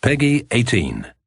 Pegi 18.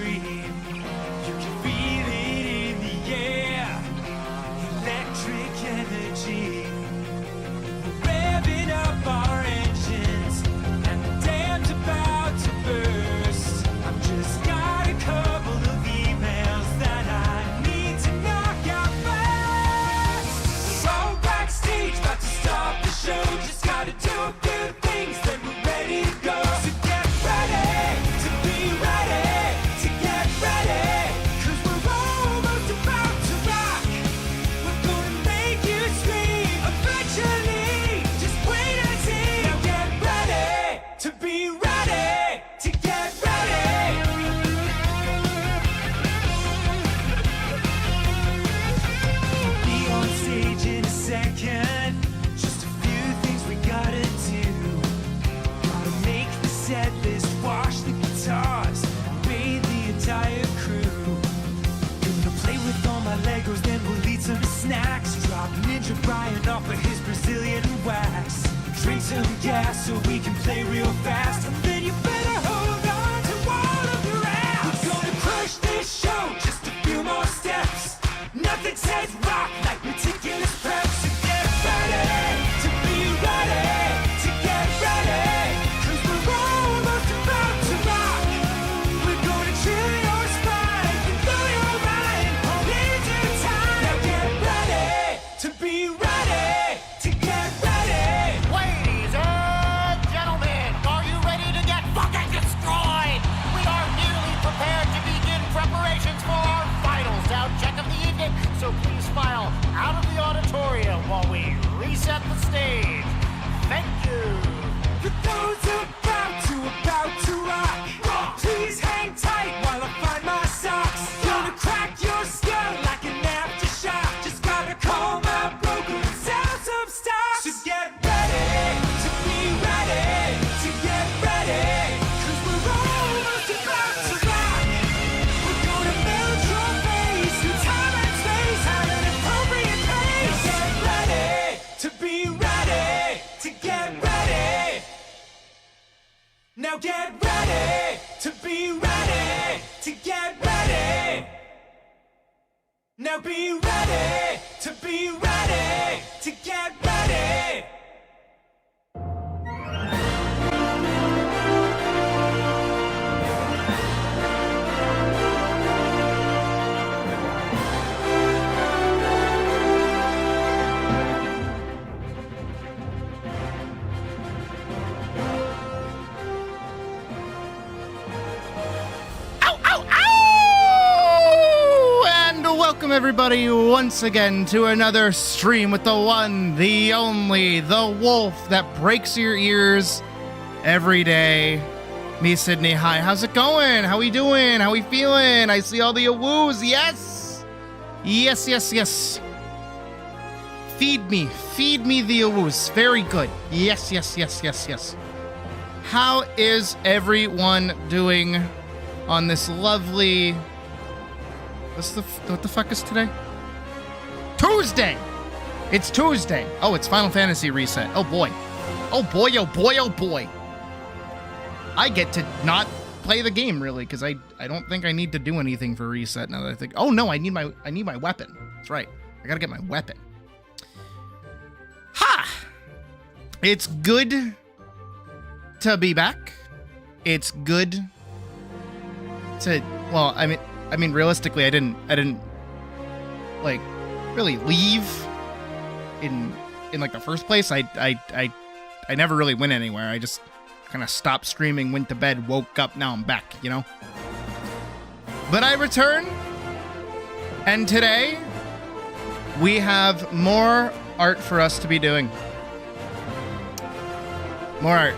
scream. You can feel it in the air. Electric energy. We're revving up our engines, and the dam's about to burst. I've just got a couple of emails that I need to knock out fast. We're all backstage, about to start the show. Just gotta do a few things, then we're ready to go. So get ready to be ready, to get ready, 'cause we're almost about to rock. We're gonna make you scream eventually. Just wait and see. Now get ready to be ready, to get ready. We'll be on stage in a second. Just a few things we gotta do. Gotta make the set list, wash the guitars, bathe the entire crew. Gonna play with all my Legos, then we'll eat some snacks. Drop Ninja Brian off of his Brazilian wax. Drink some gas so we can play real fast. And then you better hold on to all of your ass. We're gonna crush this show, just a few more steps. Nothing says rock like meticulous prep. So get ready to be ready, to get ready, 'cause we're almost about to rock. We're gonna chill your spine and blow your mind all into time. Now get ready to be ready, to get ready. Ladies and gentlemen, are you ready to get fucking destroyed? We are nearly prepared to begin preparations for our final sound check of the evening, so please file out of the auditorium while we reset the stage. Thank you. For those about to rock, please hang tight while I find my socks. Gonna crack your skull like an aftershock. Just gotta call my broker and sell some stock. So get ready to be ready, to get ready, 'cause we're almost about to rock. We're gonna melt your face through time and space at an appropriate pace. Now get ready to be ready, to get ready. Now get ready to be ready, to get ready. Now be ready to be ready, to get ready. Ow, ow, ow! And welcome everybody once again to another stream with the one, the only, the wolf that breaks your ears every day. Me, Sydney. Hi, how's it going? How we doing? How we feeling? I see all the awoos. Yes! Yes, yes, yes. Feed me the awoos. Very good. Yes, yes, yes, yes, yes. How is everyone doing on this lovely... What the fuck is today? Tuesday! It's Tuesday. Oh, it's Final Fantasy reset. Oh boy. Oh boy, oh boy, oh boy. I get to not play the game really, because I don't think I need to do anything for reset now that I think. Oh no, I need my weapon. That's right. I gotta get my weapon. Ha! It's good to be back. It's good to, well, I mean realistically I didn't like really leave in like the first place. I never really went anywhere. I just kind of stopped streaming, went to bed, woke up, now I'm back, you know? But I return, and today we have more art for us to be doing. More art.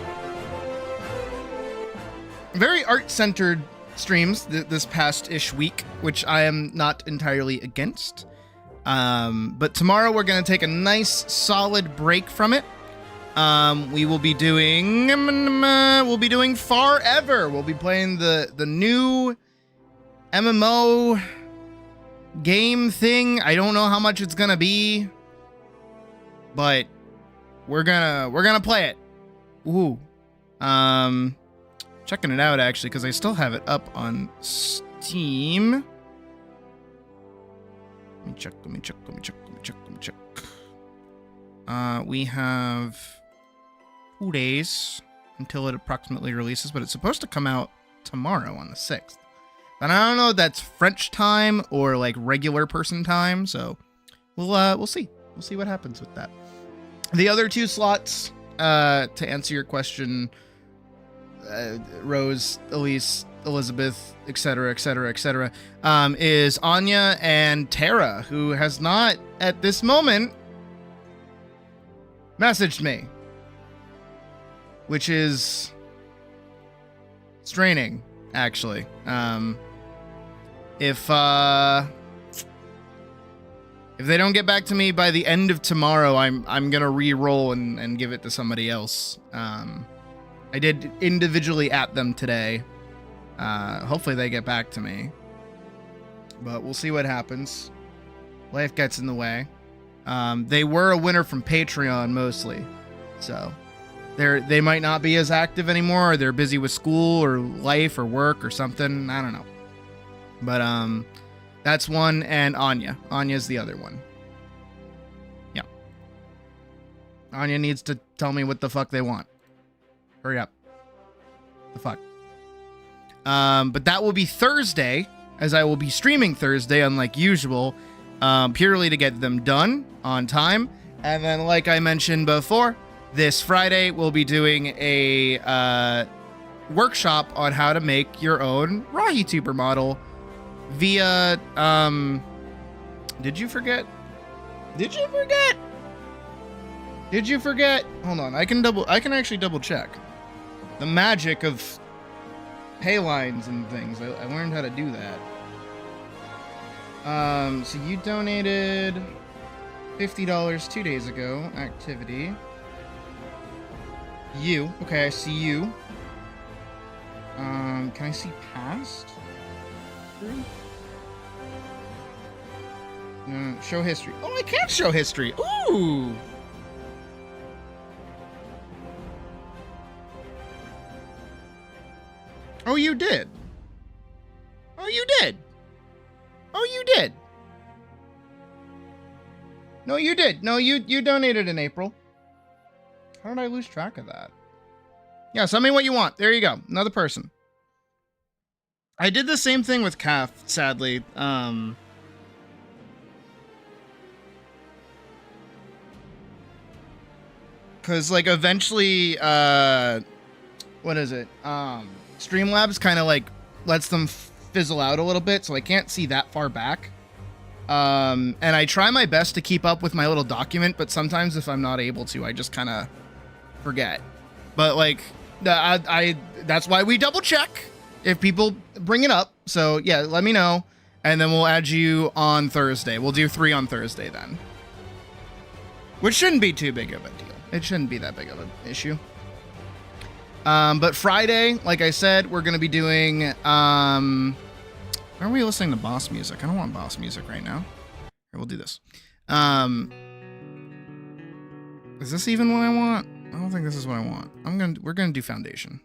Very art-centered streams this past-ish week, which I am not entirely against. But tomorrow we're going to take a nice, solid break from it. We will be doing Forever. We'll be playing the new MMO game thing. I don't know how much it's gonna be, but we're gonna play it. Ooh. Checking it out actually, because I still have it up on team. Let me check. We have 2 days until it approximately releases, but it's supposed to come out tomorrow on the 6th. But I don't know if that's French time or like regular person time, so we'll see. We'll see what happens with that. The other 2 slots, to answer your question, Rose, Elise, Elizabeth, etc., is Anya and Tara, who has not at this moment messaged me, which is straining, actually. If they don't get back to me by the end of tomorrow, I'm gonna re-roll and give it to somebody else. I did individually at them today. Hopefully they get back to me, but we'll see what happens. Life gets in the way. They were a winner from Patreon mostly, so they might not be as active anymore, or they're busy with school or life or work or something. I don't know. But that's one, and Anya's the other one. Yeah. Anya needs to tell me what the fuck they want. Hurry up. The fuck. But that will be Thursday, as I will be streaming Thursday, unlike usual, purely to get them done on time. And then, like I mentioned before, this Friday we'll be doing a workshop on how to make your own RahiTuber model via Did you forget? Hold on, I can actually double check. The magic of pay lines and things. I learned how to do that. So you donated $50 2 days ago. Activity. You. Okay, I see you. Can I see past? No, show history. Oh, I can't show history. Ooh. Oh, you did. Oh, you did. Oh, you did. No, you did. No, you donated in April. How did I lose track of that? Yeah, send me what you want. There you go. Another person. I did the same thing with Calf, sadly. Cause like eventually, what is it? Streamlabs kind of like lets them fizzle out a little bit, so I can't see that far back. And I try my best to keep up with my little document, but sometimes if I'm not able to, I just kind of forget. But like, that's why we double check if people bring it up. So yeah, let me know, and then we'll add you on Thursday. We'll do 3 on Thursday then, which shouldn't be too big of a deal. It shouldn't be that big of an issue. But Friday, like I said, we're going to be doing, are we listening to boss music? I don't want boss music right now. Here, we'll do this. Is this even what I want? I don't think this is what I want. We're going to do foundation.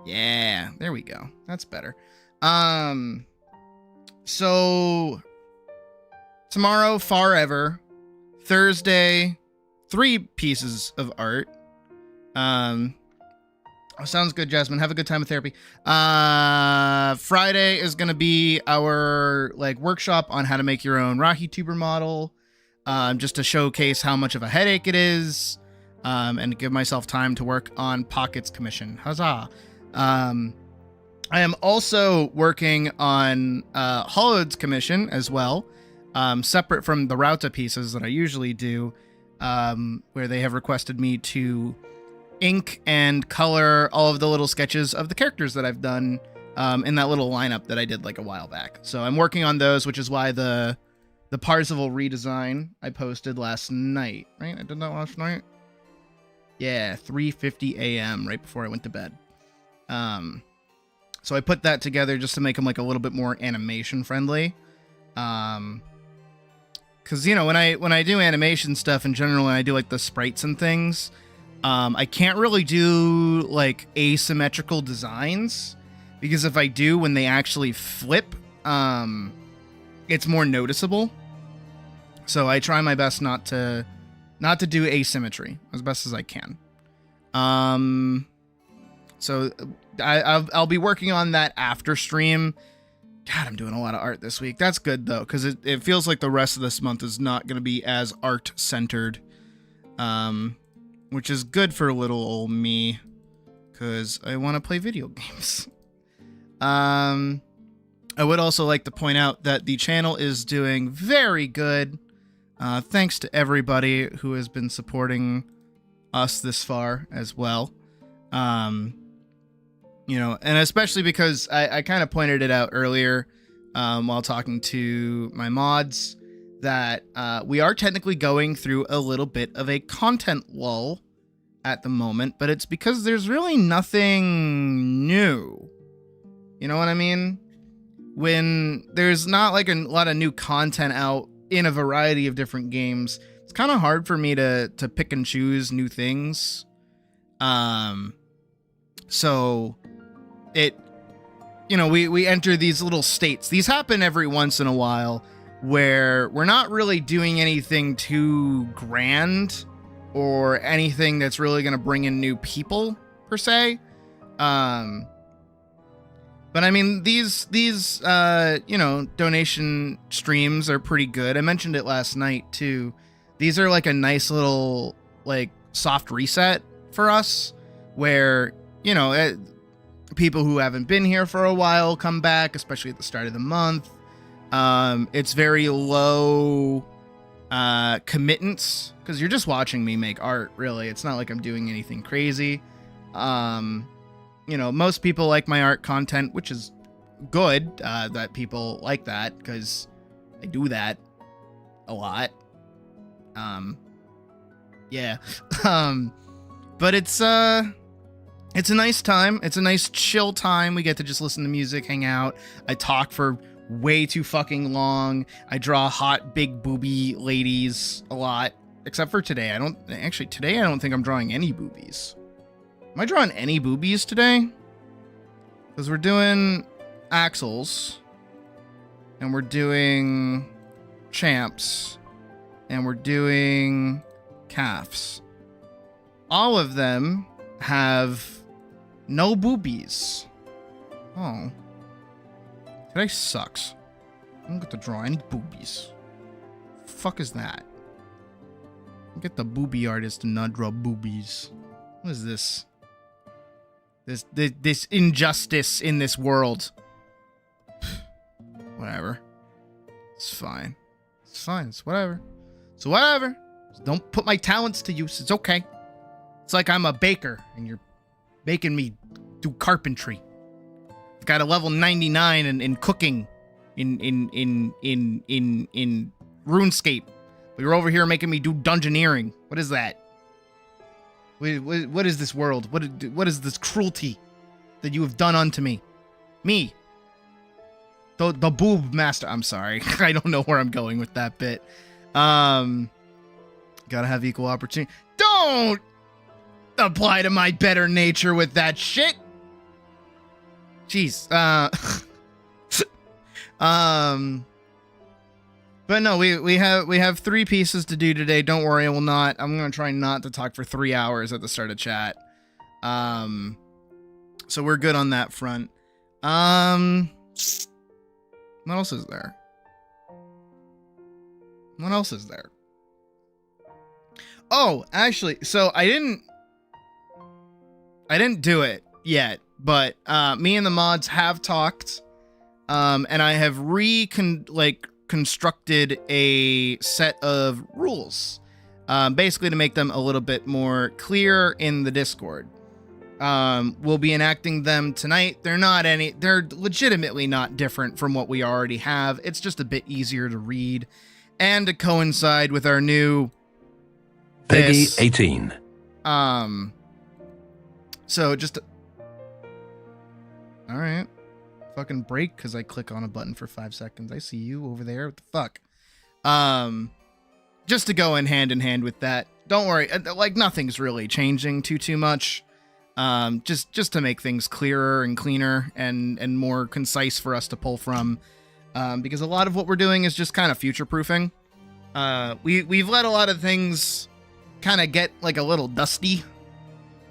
Yeah, there we go. That's better. So tomorrow, Far Ever. Thursday, 3 pieces of art. Sounds good, Jasmine. Have a good time of therapy. Friday is going to be our like workshop on how to make your own RahiTuber model, just to showcase how much of a headache it is, and give myself time to work on Pocket's commission. Huzzah! I am also working on Holod's commission as well, separate from the Rauta pieces that I usually do, where they have requested me to ink and color all of the little sketches of the characters that I've done in that little lineup that I did like a while back. So I'm working on those, which is why the Parzival redesign I posted last night, right? I did that last night. Yeah, 3:50 a.m. right before I went to bed. So I put that together just to make them like a little bit more animation friendly. Cause you know, when I do animation stuff in general, and I do like the sprites and things, I can't really do like asymmetrical designs because if I do, when they actually flip, it's more noticeable. So I try my best not to do asymmetry as best as I can. So I'll be working on that after stream. God, I'm doing a lot of art this week. That's good though, because it feels like the rest of this month is not going to be as art centered, which is good for little old me, because I want to play video games. I would also like to point out that the channel is doing very good. Thanks to everybody who has been supporting us this far as well. You know, and especially because I kind of pointed it out earlier while talking to my mods that we are technically going through a little bit of a content lull at the moment, but it's because there's really nothing new. You know what I mean? When there's not like a lot of new content out in a variety of different games, it's kind of hard for me to pick and choose new things. So it, you know, we enter these little states. These happen every once in a while where we're not really doing anything too grand or anything that's really going to bring in new people per se. But I mean, these you know, donation streams are pretty good. I mentioned it last night too. These are like a nice little like soft reset for us where, you know, people who haven't been here for a while come back, especially at the start of the month. It's very low committance because you're just watching me make art, really. It's not like I'm doing anything crazy. You know, most people like my art content, which is good that people like that because I do that a lot. Yeah. But it's a nice time. It's a nice chill time. We get to just listen to music, hang out. I talk for way too fucking long. I draw hot, big booby ladies a lot, except for today. Today I don't think I'm drawing any boobies. Am I drawing any boobies today? Because we're doing axles, and we're doing champs, and we're doing calves. All of them have no boobies. Oh. Today sucks. I don't get to draw any boobies. Fuck is that? Get the booby artist to not draw boobies. What is this? This injustice in this world. Whatever. It's fine. It's fine. It's whatever. So whatever. Just don't put my talents to use. It's okay. It's like I'm a baker and you're making me do carpentry. I've got a level 99 in cooking in RuneScape. But you're over here making me do dungeoneering. What is that? What is this world? What is this cruelty that you have done unto me? Me. The boob master. I'm sorry. I don't know where I'm going with that bit. Gotta have equal opportunity. Don't apply to my better nature with that shit. Jeez. But no, we have 3 pieces to do today. Don't worry, I'm gonna try not to talk for 3 hours at the start of chat. So we're good on that front. What else is there? What else is there? Oh, actually, so I didn't do it yet, but me and the mods have talked, and I have constructed a set of rules, basically to make them a little bit more clear in the Discord. We'll be enacting them tonight. They're legitimately not different from what we already have. It's just a bit easier to read and to coincide with our new Pegi 18. So just all right. Fucking break because I click on a button for 5 seconds. I see you over there. What the fuck? Just to go in hand with that. Don't worry. Like nothing's really changing too much. just to make things clearer and cleaner and more concise for us to pull from, because a lot of what we're doing is just kind of future proofing. We've let a lot of things kind of get like a little dusty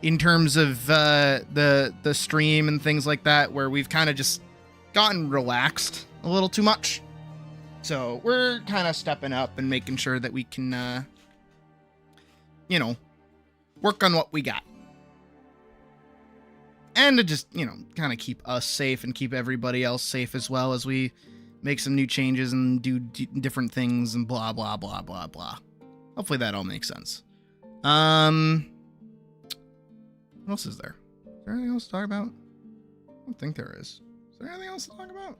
in terms of the stream and things like that, where we've kind of just gotten relaxed a little too much. So we're kind of stepping up and making sure that we can, work on what we got. And to just, kind of keep us safe and keep everybody else safe as well as we make some new changes and do different things and blah, blah, blah, blah, blah. Hopefully that all makes sense. What else is there? Is there anything else to talk about? I don't think there is. Is there anything else to talk about?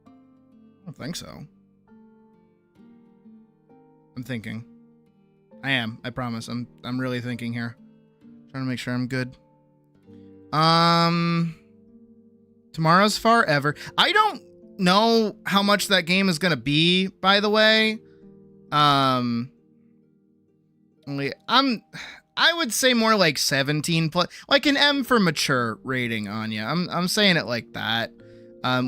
I don't think so. I'm thinking. I am. I promise. I'm really thinking here. Trying to make sure I'm good. Tomorrow's Forever. I don't know how much that game is gonna be, by the way. I would say more like 17 plus, like an M for mature rating on you. I'm saying it like that.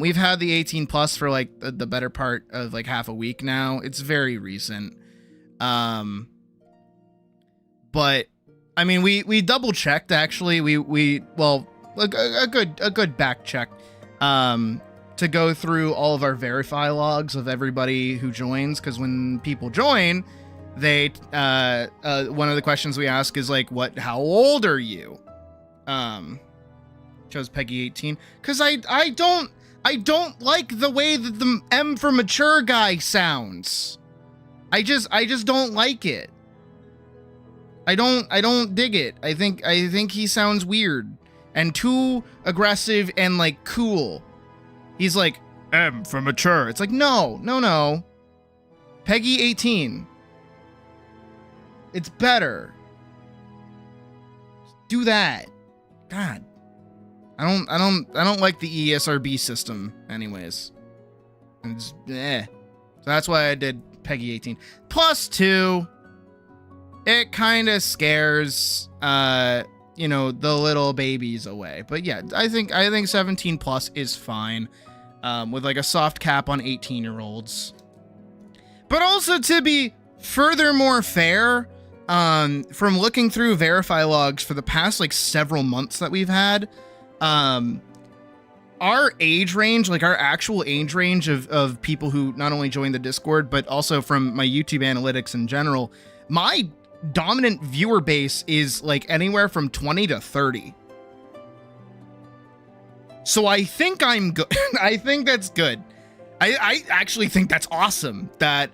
We've had the 18 plus for like the better part of like half a week now. It's very recent. But I mean, we double checked actually. Well, a good back check, to go through all of our verify logs of everybody who joins. Cause when people join, they, one of the questions we ask is like, how old are you? Chose Pegi 18. Cause I don't like the way that the M for mature guy sounds. I just don't like it. I don't dig it. I think he sounds weird and too aggressive and like cool. He's like, M for mature. It's like, no. Pegi 18. It's better. Just do that. God. I don't like the ESRB system anyways. It's, So that's why I did Pegi 18. Plus 2. It kind of scares, the little babies away. But yeah, I think 17 plus is fine, with like a soft cap on 18-year-olds. But also to be furthermore fair, from looking through verify logs for the past like several months that we've had, our age range, like our actual age range of people who not only joined the Discord, but also from my YouTube analytics in general, my dominant viewer base is like anywhere from 20 to 30. So I think I'm good. I think that's good. I actually think that's awesome that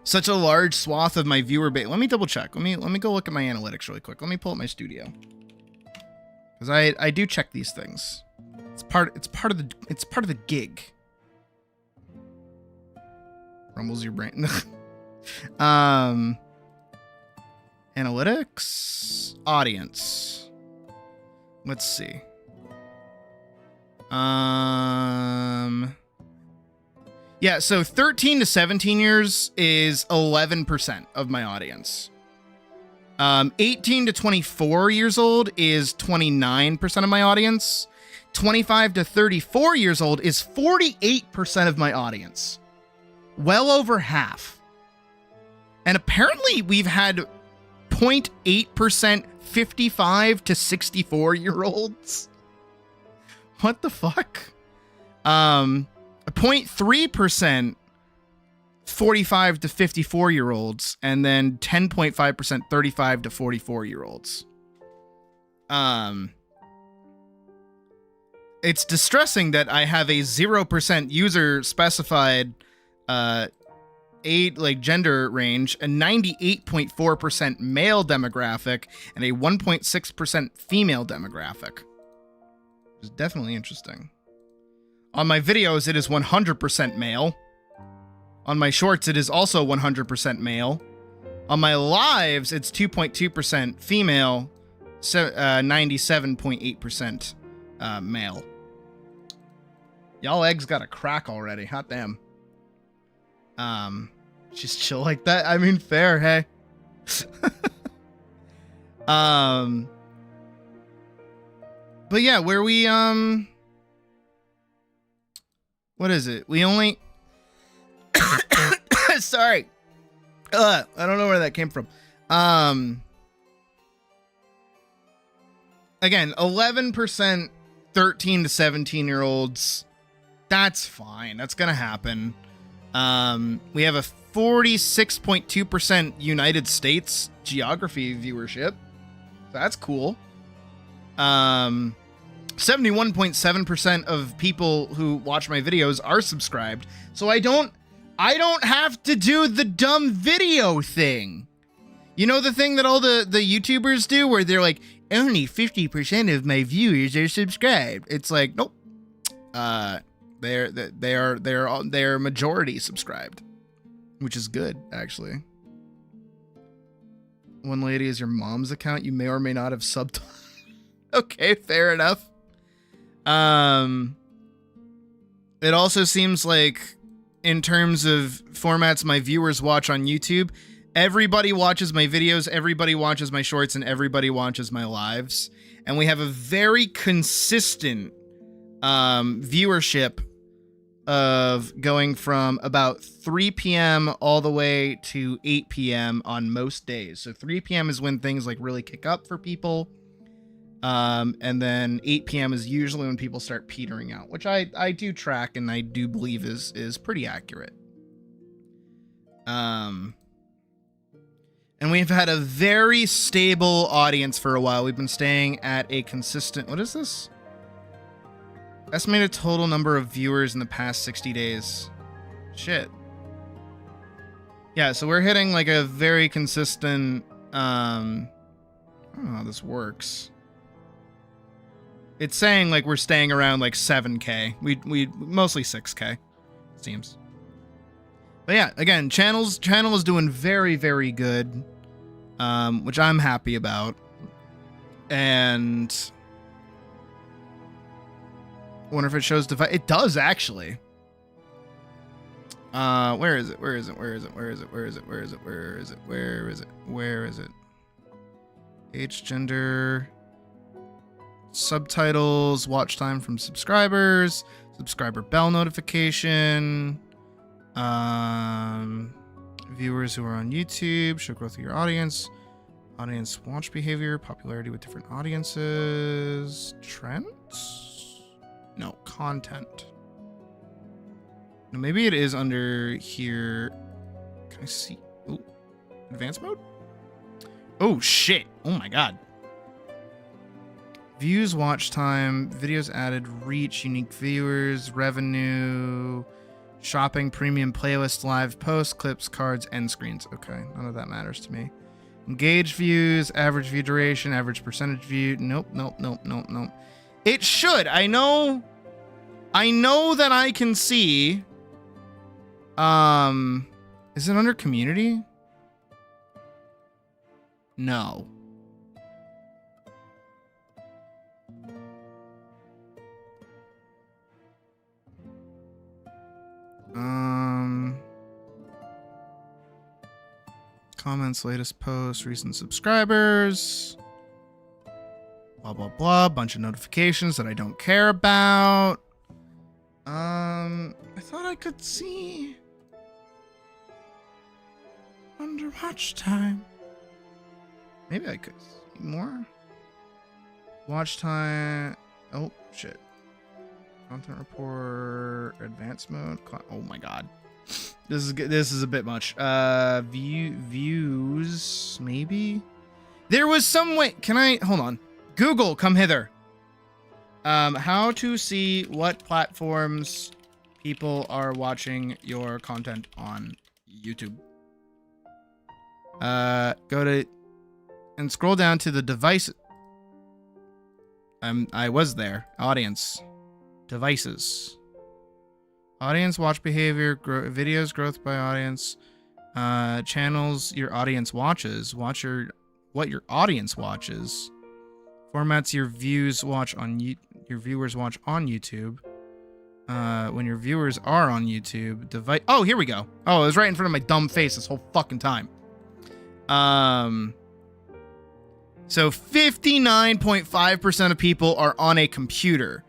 such a large swath of my viewer base. Let me double check. Let me go look at my analytics really quick. Let me pull up my studio. Cuz I do check these things. It's part of the gig. Rumbles your brain. Analytics, audience. Let's see. Yeah, so 13 to 17 years is 11% of my audience. 18 to 24 years old is 29% of my audience. 25 to 34 years old is 48% of my audience. Well over half. And apparently we've had 0.8% 55 to 64-year-olds. What the fuck? 0.3% 45 to 54-year-olds, and then 10.5% 35 to 44-year-olds. It's distressing that I have a 0% user specified gender range, a 98.4% male demographic, and a 1.6% female demographic. It's definitely interesting. On my videos, it is 100% male. On my shorts, it is also 100% male. On my lives, it's 2.2% female, 97.8% male. Y'all eggs got a crack already. Hot damn. Just chill like that. I mean, fair, hey. But yeah, where we what is it? We only sorry. I don't know where that came from. Again, 11% 13 to 17-year-olds. That's fine. That's going to happen. We have a 46.2% United States geography viewership. That's cool. 71.7% of people who watch my videos are subscribed. So I don't have to do the dumb video thing. You know, the thing that all the YouTubers do where they're like, only 50% of my viewers are subscribed. It's like, nope. They're majority subscribed, which is good, actually. One lady is your mom's account. You may or may not have subbed. Okay, fair enough. It also seems like, in terms of formats my viewers watch on YouTube, everybody watches my videos, everybody watches my shorts, and everybody watches my lives. And we have a very consistent viewership of going from about 3 p.m. all the way to 8 p.m. on most days. So 3 p.m. is when things like really kick up for people. And then 8 p.m. is usually when people start petering out, which I do track and I do believe is pretty accurate. And we've had a very stable audience for a while. We've been staying at a consistent... What is this? Estimated total number of viewers in the past 60 days. Shit. Yeah, so we're hitting like a very consistent... I don't know how this works. It's saying like we're staying around like 7K. We mostly 6K, it seems. But yeah, again, channel is doing very, very good, which I'm happy about. And I wonder if it shows device. It does actually. Where is it? Where is it? Where is it? Where is it? Where is it? Where is it? Where is it? Where is it? Where is it? Age, gender, subtitles, watch time from subscribers, subscriber bell notification. Viewers who are on YouTube, show growth of your audience, audience watch behavior, popularity with different audiences, trends? No, content. No, maybe it is under here. Can I see? Oh, advanced mode? Oh, shit. Oh my god. Views, watch time, videos added, reach, unique viewers, revenue, shopping, premium playlist, live posts, clips, cards, end screens. Okay, none of that matters to me. Engaged views, average view duration, average percentage view. Nope. It should. I know that I can see. Is it under community? No. Comments, latest posts, recent subscribers, blah blah blah, bunch of notifications that I don't care about. I thought I could see under watch time. Maybe I could see more. Watch time. Oh shit. Content report, advanced mode. Oh my god, this is a bit much. Views maybe. There was some way. Can I hold on? Google, come hither. How to see what platforms people are watching your content on YouTube. Go to and scroll down to the device. I was there. Audience. Devices. Audience watch behavior, videos growth by audience, channels your audience watches, what your audience watches, formats your viewers watch on YouTube. When your viewers are on YouTube, device. Oh, here we go. Oh, it was right in front of my dumb face this whole fucking time. So 59.5% of people are on a computer.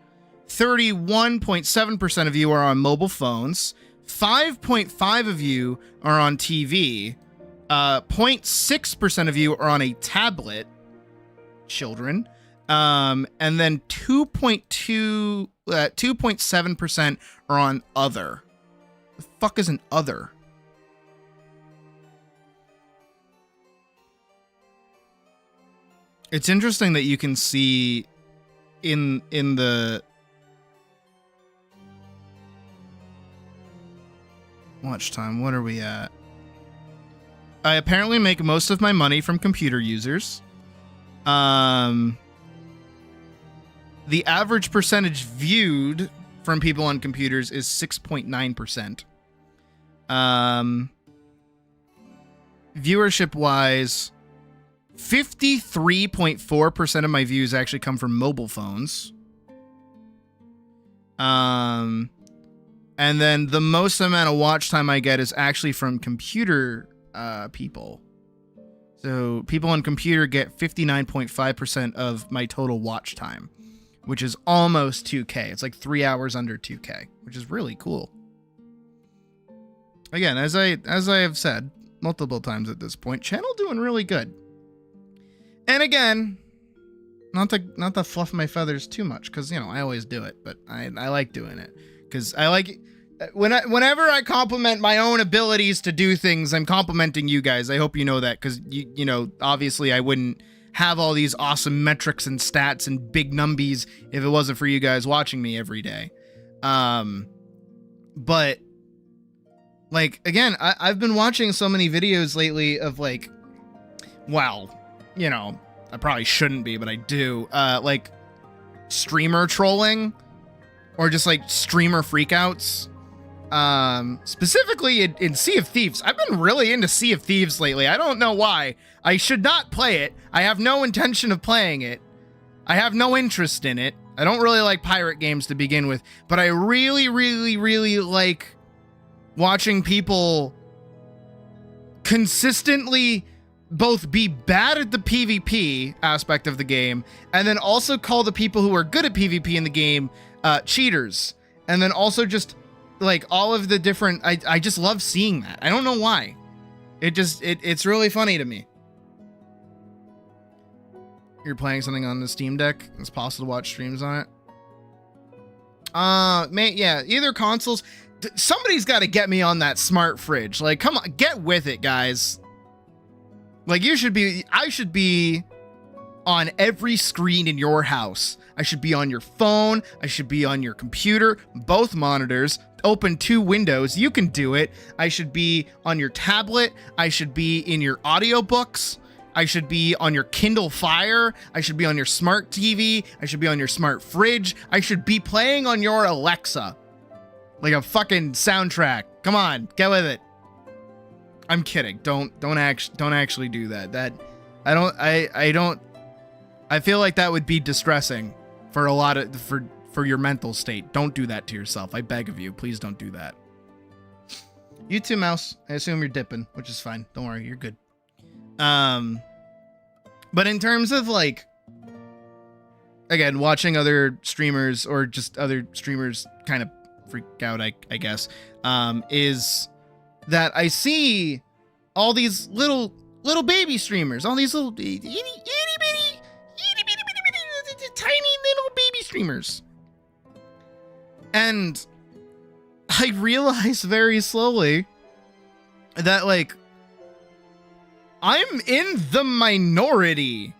31.7% of you are on mobile phones. 5.5% of you are on TV. 0.6% of you are on a tablet, children. And then 2.7% are on other. The fuck is an other? It's interesting that you can see in the watch time. What are we at? I apparently make most of my money from computer users. The average percentage viewed from people on computers is 6.9%. Viewership wise, 53.4% of my views actually come from mobile phones. And then the most amount of watch time I get is actually from computer people. So people on computer get 59.5% of my total watch time, which is almost 2K. It's like 3 hours under 2K, which is really cool. Again, as I have said multiple times at this point, channel doing really good. And again, not to fluff my feathers too much, because you know I always do it, but I like doing it because I like whenever I compliment my own abilities to do things, I'm complimenting you guys. I hope you know that, because you know obviously I wouldn't have all these awesome metrics and stats and big numbies if it wasn't for you guys watching me every day. But like again, I've been watching so many videos lately of like, wow. You know, I probably shouldn't be, but I do. Like streamer trolling or just like streamer freakouts. Specifically in Sea of Thieves. I've been really into Sea of Thieves lately. I don't know why. I should not play it. I have no intention of playing it. I have no interest in it. I don't really like pirate games to begin with, but I really, really, really like watching people consistently both be bad at the PvP aspect of the game, and then also call the people who are good at PvP in the game cheaters. And then also just like all of the different, I just love seeing that. I don't know why. It's really funny to me. You're playing something on the Steam Deck, it's possible to watch streams on it. Yeah, either consoles. Somebody's got to get me on that smart fridge. Like, come on, get with it, guys. Like, I should be on every screen in your house. I should be on your phone. I should be on your computer, both monitors, open 2 windows. You can do it. I should be on your tablet. I should be in your audiobooks. I should be on your Kindle Fire. I should be on your smart TV. I should be on your smart fridge. I should be playing on your Alexa. Like a fucking soundtrack. Come on, get with it. I'm kidding. Don't actually do that. I feel like that would be distressing for a lot of for your mental state. Don't do that to yourself. I beg of you. Please don't do that. You too, Mouse. I assume you're dipping, which is fine. Don't worry, you're good. But in terms of like, again, watching other streamers or just other streamers kind of freak out, I guess, is that I see all these little baby streamers, all these little itty bitty tiny little baby streamers. And I realize very slowly that like I'm in the minority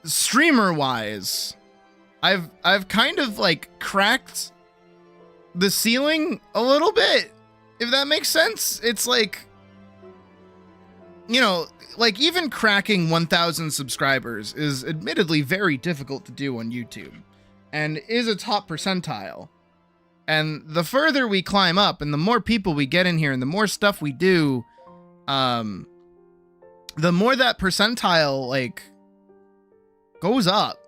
streamer wise. I've kind of like cracked the ceiling a little bit, if that makes sense. It's like, you know, like even cracking 1,000 subscribers is admittedly very difficult to do on YouTube and is a top percentile. And the further we climb up and the more people we get in here and the more stuff we do, the more that percentile like goes up,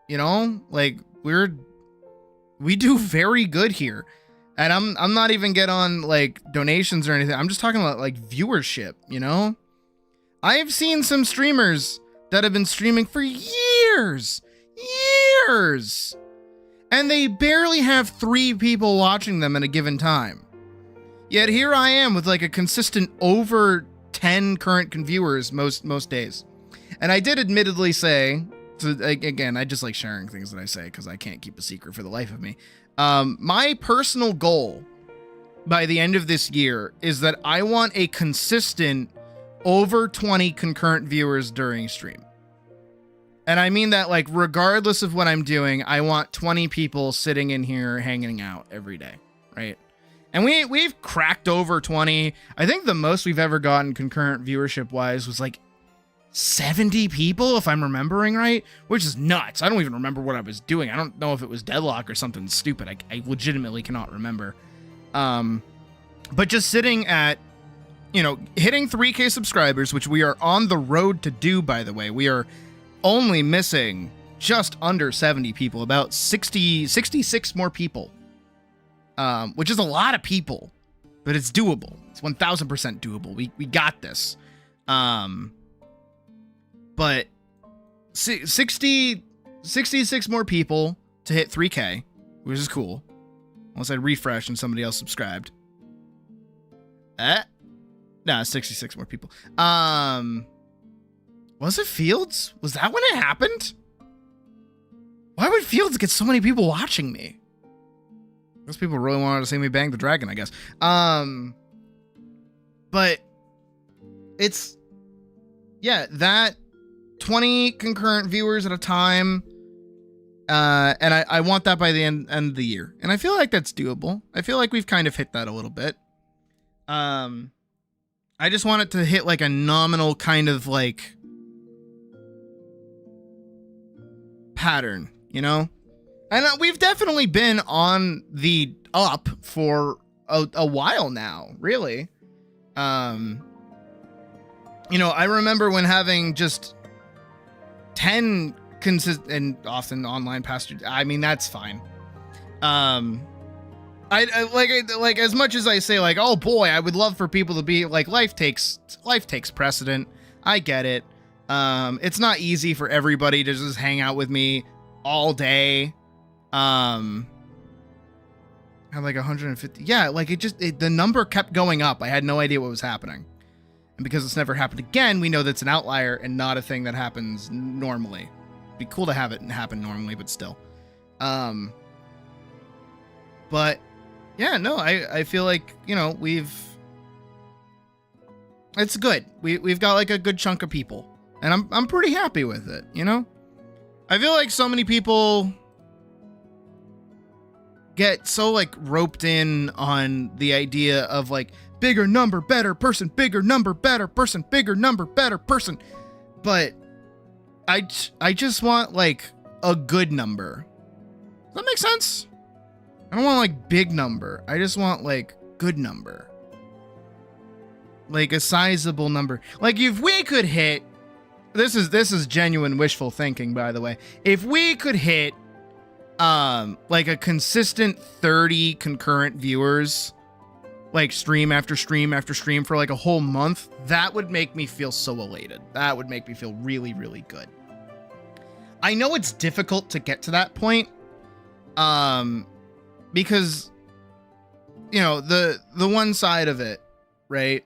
you know, like we do very good here. And I'm not even get on like donations or anything. I'm just talking about like viewership, you know? I've seen some streamers that have been streaming for years. Years! And they barely have 3 people watching them at a given time. Yet here I am with like a consistent over 10 current viewers most days. And I did admittedly say, so again, I just like sharing things that I say because I can't keep a secret for the life of me. My personal goal by the end of this year is that I want a consistent over 20 concurrent viewers during stream. And I mean that like regardless of what I'm doing, I want 20 people sitting in here hanging out every day, right? And we've cracked over 20. I think the most we've ever gotten concurrent viewership wise was like 70 people, if I'm remembering right, which is nuts. I don't even remember what I was doing. I don't know if it was deadlock or something stupid. I legitimately cannot remember. But just sitting at, you know, hitting 3K subscribers, which we are on the road to do, by the way. We are only missing just under 70 people, about 66 more people, which is a lot of people, but it's doable. It's 1000% doable. We got this. But 66 more people to hit 3K, which is cool. Unless I refresh and somebody else subscribed. Nah, 66 more people. Was it Fields? Was that when it happened? Why would Fields get so many people watching me? Those people really wanted to see me bang the dragon, I guess. But it's, yeah, that 20 concurrent viewers at a time. And I want that by the end of the year. And I feel like that's doable. I feel like we've kind of hit that a little bit. I just want it to hit like a nominal kind of like pattern, you know? And we've definitely been on the up for a while now, really. You know, I remember when having just 10 consistent and often online past, I mean, that's fine. I like as much as I say like, oh boy, I would love for people to be like, life takes precedent. I get it. It's not easy for everybody to just hang out with me all day. I had like 150. Yeah, like the number kept going up. I had no idea what was happening. And because it's never happened again, we know that's an outlier and not a thing that happens normally. It'd be cool to have it happen normally, but still. But yeah, no, I feel like, you know, it's good. We've got like a good chunk of people, and I'm pretty happy with it, you know? I feel like so many people get so like roped in on the idea of like bigger number, better person, bigger number, better person, bigger number, better person. But I just want like a good number. Does that make sense? I don't want like big number. I just want like good number. Like a sizable number. Like if we could hit, this is genuine wishful thinking, by the way. If we could hit like a consistent 30 concurrent viewers, like stream after stream after stream for like a whole month, that would make me feel so elated. That would make me feel really, really good. I know it's difficult to get to that point. Because, you know, the one side of it, right?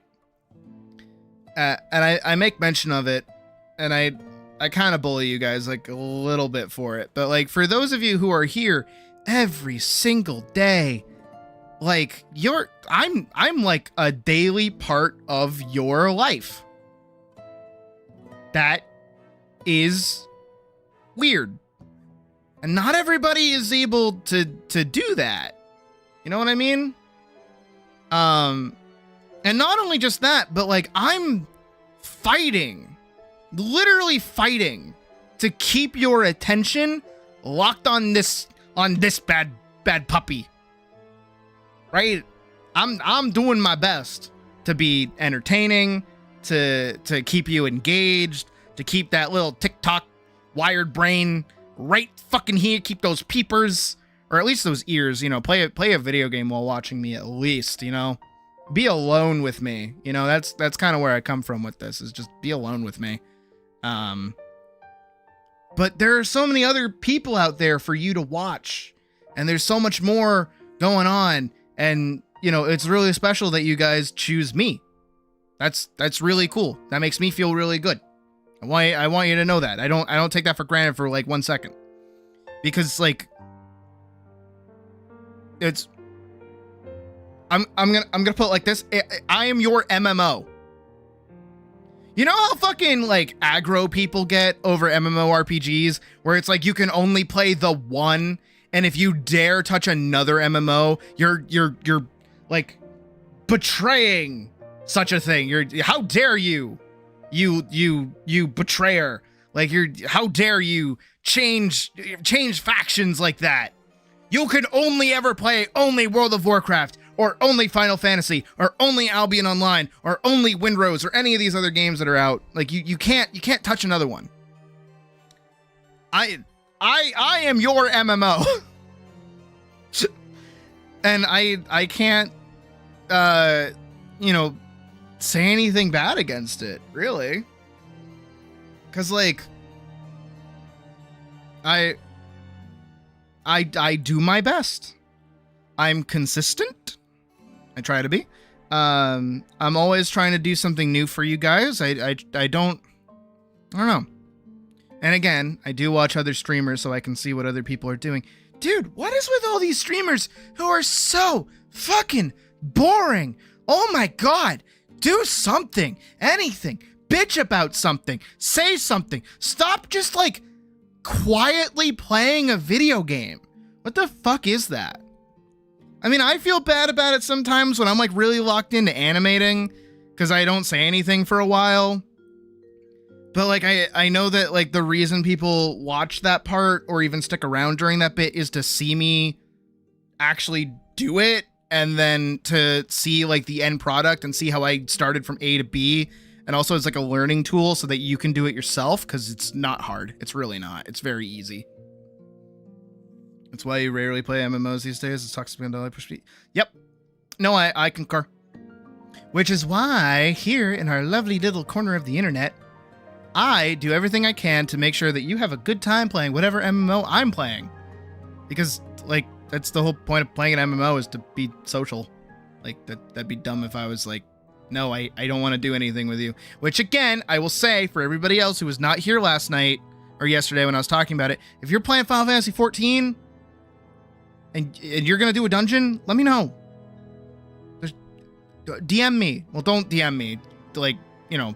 And I make mention of it, and I kind of bully you guys like a little bit for it. But like for those of you who are here every single day, like I'm like a daily part of your life. That is weird. And not everybody is able to do that. You know what I mean? And not only just that, but like I'm literally fighting to keep your attention locked on this bad puppy. Right? I'm doing my best to be entertaining, to keep you engaged, to keep that little TikTok wired brain right fucking here, keep those peepers, or at least those ears, you know, play a video game while watching me at least, you know, be alone with me, you know, that's kind of where I come from with this, is just be alone with me. But there are so many other people out there for you to watch, and there's so much more going on, and you know, it's really special that you guys choose me. That's really cool. That makes me feel really good. I want you to know that. I don't take that for granted for like 1 second. Because like I'm gonna put it like this. I am your MMO. You know how fucking like aggro people get over MMORPGs, where it's like you can only play the one, and if you dare touch another MMO, you're like betraying such a thing. How dare you betrayer? Like how dare you change factions like that? You can only ever play only World of Warcraft, or only Final Fantasy, or only Albion Online, or only Windrose, or any of these other games that are out. Like you can't touch another one. I am your MMO. And I can't say anything bad against it, really. Cause like I do my best. I'm consistent. I try to be. I'm always trying to do something new for you guys. I don't know. And again, I do watch other streamers so I can see what other people are doing. Dude, what is with all these streamers who are so fucking boring? Oh my God. Do something. Anything. Bitch about something. Say something. Stop just like quietly playing a video game. What the fuck is that? I mean, I feel bad about it sometimes when I'm like really locked into animating because I don't say anything for a while. But like I know that like the reason people watch that part or even stick around during that bit is to see me actually do it, and then to see like the end product and see how I started from A to B. And also it's like a learning tool so that you can do it yourself, because it's not hard. It's really not. It's very easy. That's why you rarely play MMOs these days. It sucks to be on the push. Yep. No, I concur. Which is why here in our lovely little corner of the internet, I do everything I can to make sure that you have a good time playing whatever MMO I'm playing. Because like that's the whole point of playing an MMO, is to be social. Like that'd be dumb if I was like, no, I don't want to do anything with you. Which again, I will say for everybody else who was not here last night or yesterday when I was talking about it, if you're playing Final Fantasy 14 and you're going to do a dungeon, let me know. DM me. Well, don't DM me. Like, you know,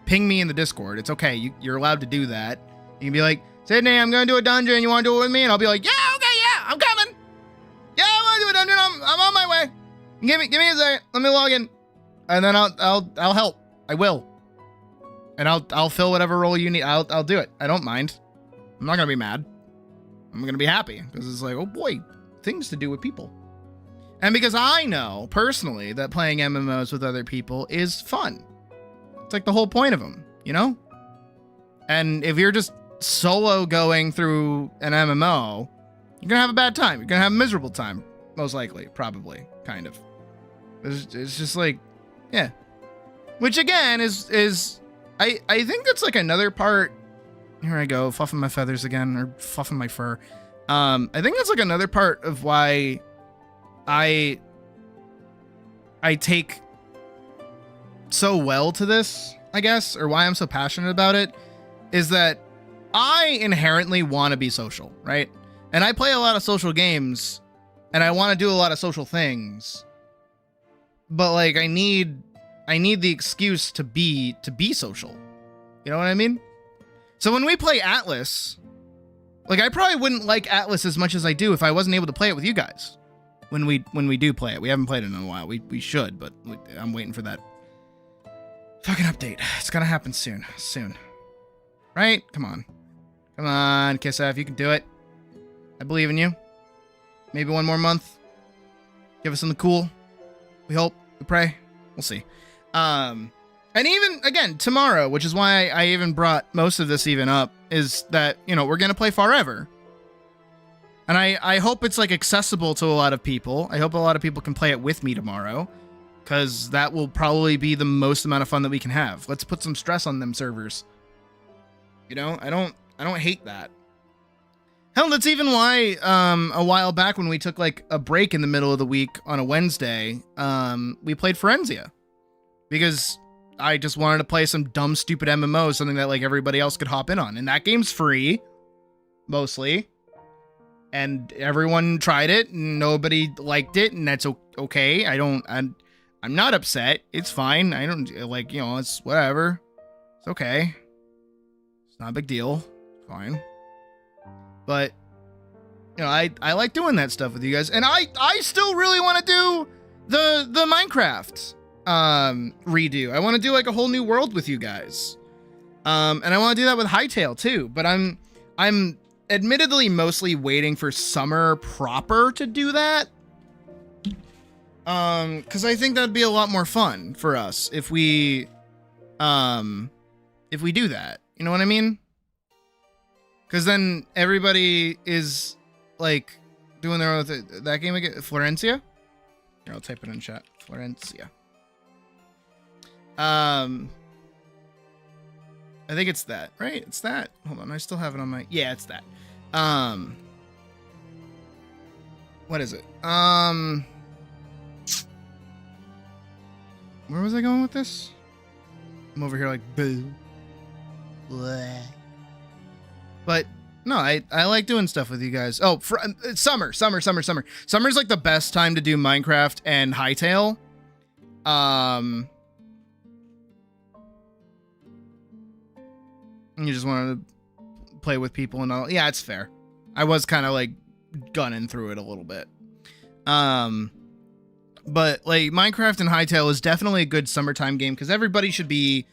ping me in the Discord. It's okay. You're allowed to do that. You can be like, Sydney, I'm going to do a dungeon. You want to do it with me? And I'll be like, yeah, okay, yeah, I'm coming. Yeah, I want to do a dungeon. I'm on my way. Give me a second. Let me log in. And then I'll help. I will. And I'll fill whatever role you need. I'll do it. I don't mind. I'm not going to be mad. I'm going to be happy because it's like, oh boy, things to do with people. And because I know personally that playing MMOs with other people is fun. It's like the whole point of them, you know? And if you're just solo going through an MMO, you're going to have a bad time. You're going to have a miserable time. Most likely. Probably. Kind of. It's just like, yeah. Which again is I think that's like another part. Here I go, fluffing my feathers again, or fluffing my fur. I think that's like another part of why I take so well to this, I guess, or why I'm so passionate about it, is that I inherently want to be social, right? And I play a lot of social games, and I want to do a lot of social things. But like I need the excuse to be social. You know what I mean? So when we play Atlas, like I probably wouldn't like Atlas as much as I do if I wasn't able to play it with you guys. When we do play it. We haven't played it in a while. We should, but I'm waiting for that fucking update. It's gonna happen soon. Right? Come on, Kisaf, you can do it. I believe in you. Maybe one more month. Give us something cool. We hope. We pray. We'll see. And even, again, tomorrow, which is why I even brought most of this even up, is that, you know, we're going to play Forever. And I hope it's, like, accessible to a lot of people. I hope a lot of people can play it with me tomorrow, because that will probably be the most amount of fun that we can have. Let's put some stress on them servers. You know, I I don't hate that. Hell, that's even why a while back when we took like a break in the middle of the week on a Wednesday, we played Forenzia. Because I just wanted to play some dumb, stupid MMO, something that like everybody else could hop in on. And that game's free, mostly. And everyone tried it, and nobody liked it, and that's okay. I'm not upset. It's fine. I don't like, it's whatever. It's okay. It's not a big deal. Fine. But I like doing that stuff with you guys, and I still really want to do the Minecraft redo. I want to do like a whole new world with you guys, and I want to do that with Hightail too. But I'm admittedly mostly waiting for summer proper to do that, because I think that'd be a lot more fun for us if we do that. You know what I mean? Because then everybody is like doing their own that game again. Florencia? Here, I'll type it in chat. Florencia. I think it's that, right? It's that. Hold on, I still have it on my. Yeah, it's that. What is it? Where was I going with this? I'm over here like boo. Bleh. But no, I like doing stuff with you guys. Oh, summer. Summer's like the best time to do Minecraft and Hightail. You just wanted to play with people and all. Yeah, it's fair. I was kind of like gunning through it a little bit. But like Minecraft and Hightail is definitely a good summertime game because everybody should be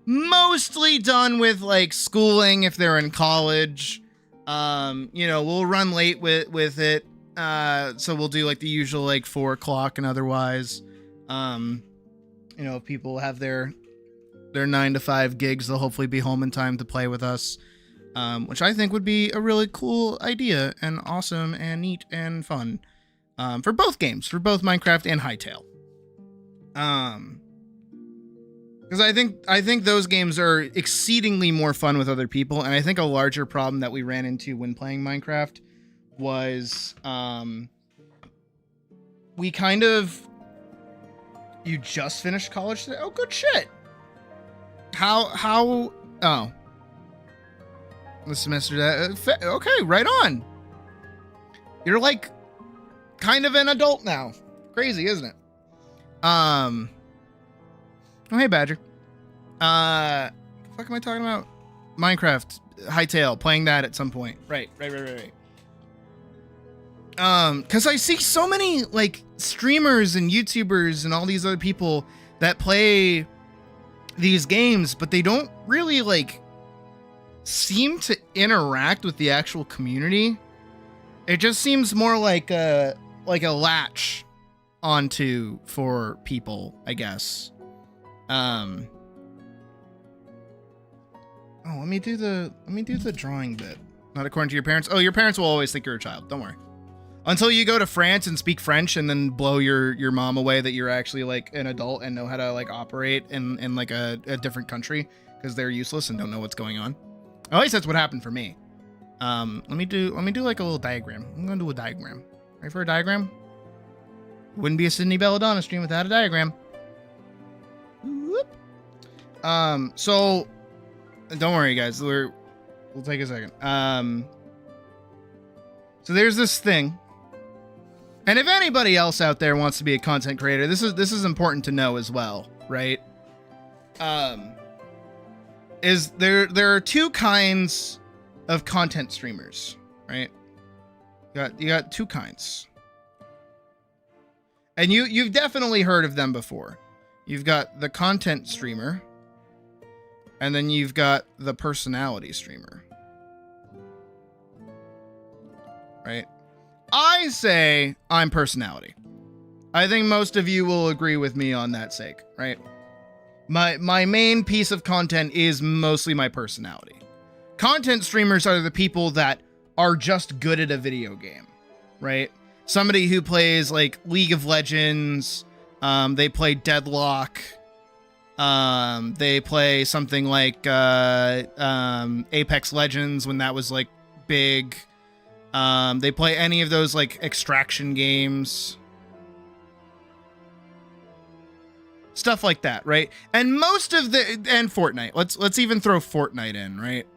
mostly done with like schooling if they're in college. We'll run late with it. So we'll do like the usual like 4 o'clock and otherwise. If people have their 9 to 5 gigs, they'll hopefully be home in time to play with us. Which I think would be a really cool idea and awesome and neat and fun. For both games, for both Minecraft and Hightail. Because I think those games are exceedingly more fun with other people, and I think a larger problem that we ran into when playing Minecraft was we kind of you just finished college today? Oh, good shit. How oh the semester that okay, right on. You're like kind of an adult now. Crazy, isn't it? Oh, hey, Badger. What the fuck am I talking about? Minecraft, Hightail, playing that at some point. Right. Because I see so many, like, streamers and YouTubers and all these other people that play these games, but they don't really, like, seem to interact with the actual community. It just seems more like a latch onto for people, I guess. Oh, let me do the drawing bit. Not according to your parents. Oh, your parents will always think you're a child. Don't worry. Until you go to France and speak French and then blow your mom away that you're actually like an adult and know how to like operate in like a different country because they're useless and don't know what's going on. At least that's what happened for me. Let me do like a little diagram. I'm gonna do a diagram. Ready for a diagram? Wouldn't be a Sydney Belladonna stream without a diagram. Whoop. So don't worry, guys. We'll take a second. So there's this thing, and if anybody else out there wants to be a content creator, this is important to know as well, right? Is there are two kinds of content streamers, right? You got two kinds, and you've definitely heard of them before. You've got the content streamer, and then you've got the personality streamer. Right? I say I'm personality. I think most of you will agree with me on that sake, right? My main piece of content is mostly my personality. Content streamers are the people that are just good at a video game, right? Somebody who plays like League of Legends, they play Deadlock, They play something like Apex Legends when that was like big. They play any of those like extraction games. Stuff like that, right? And most of and Fortnite. Let's even throw Fortnite in, right?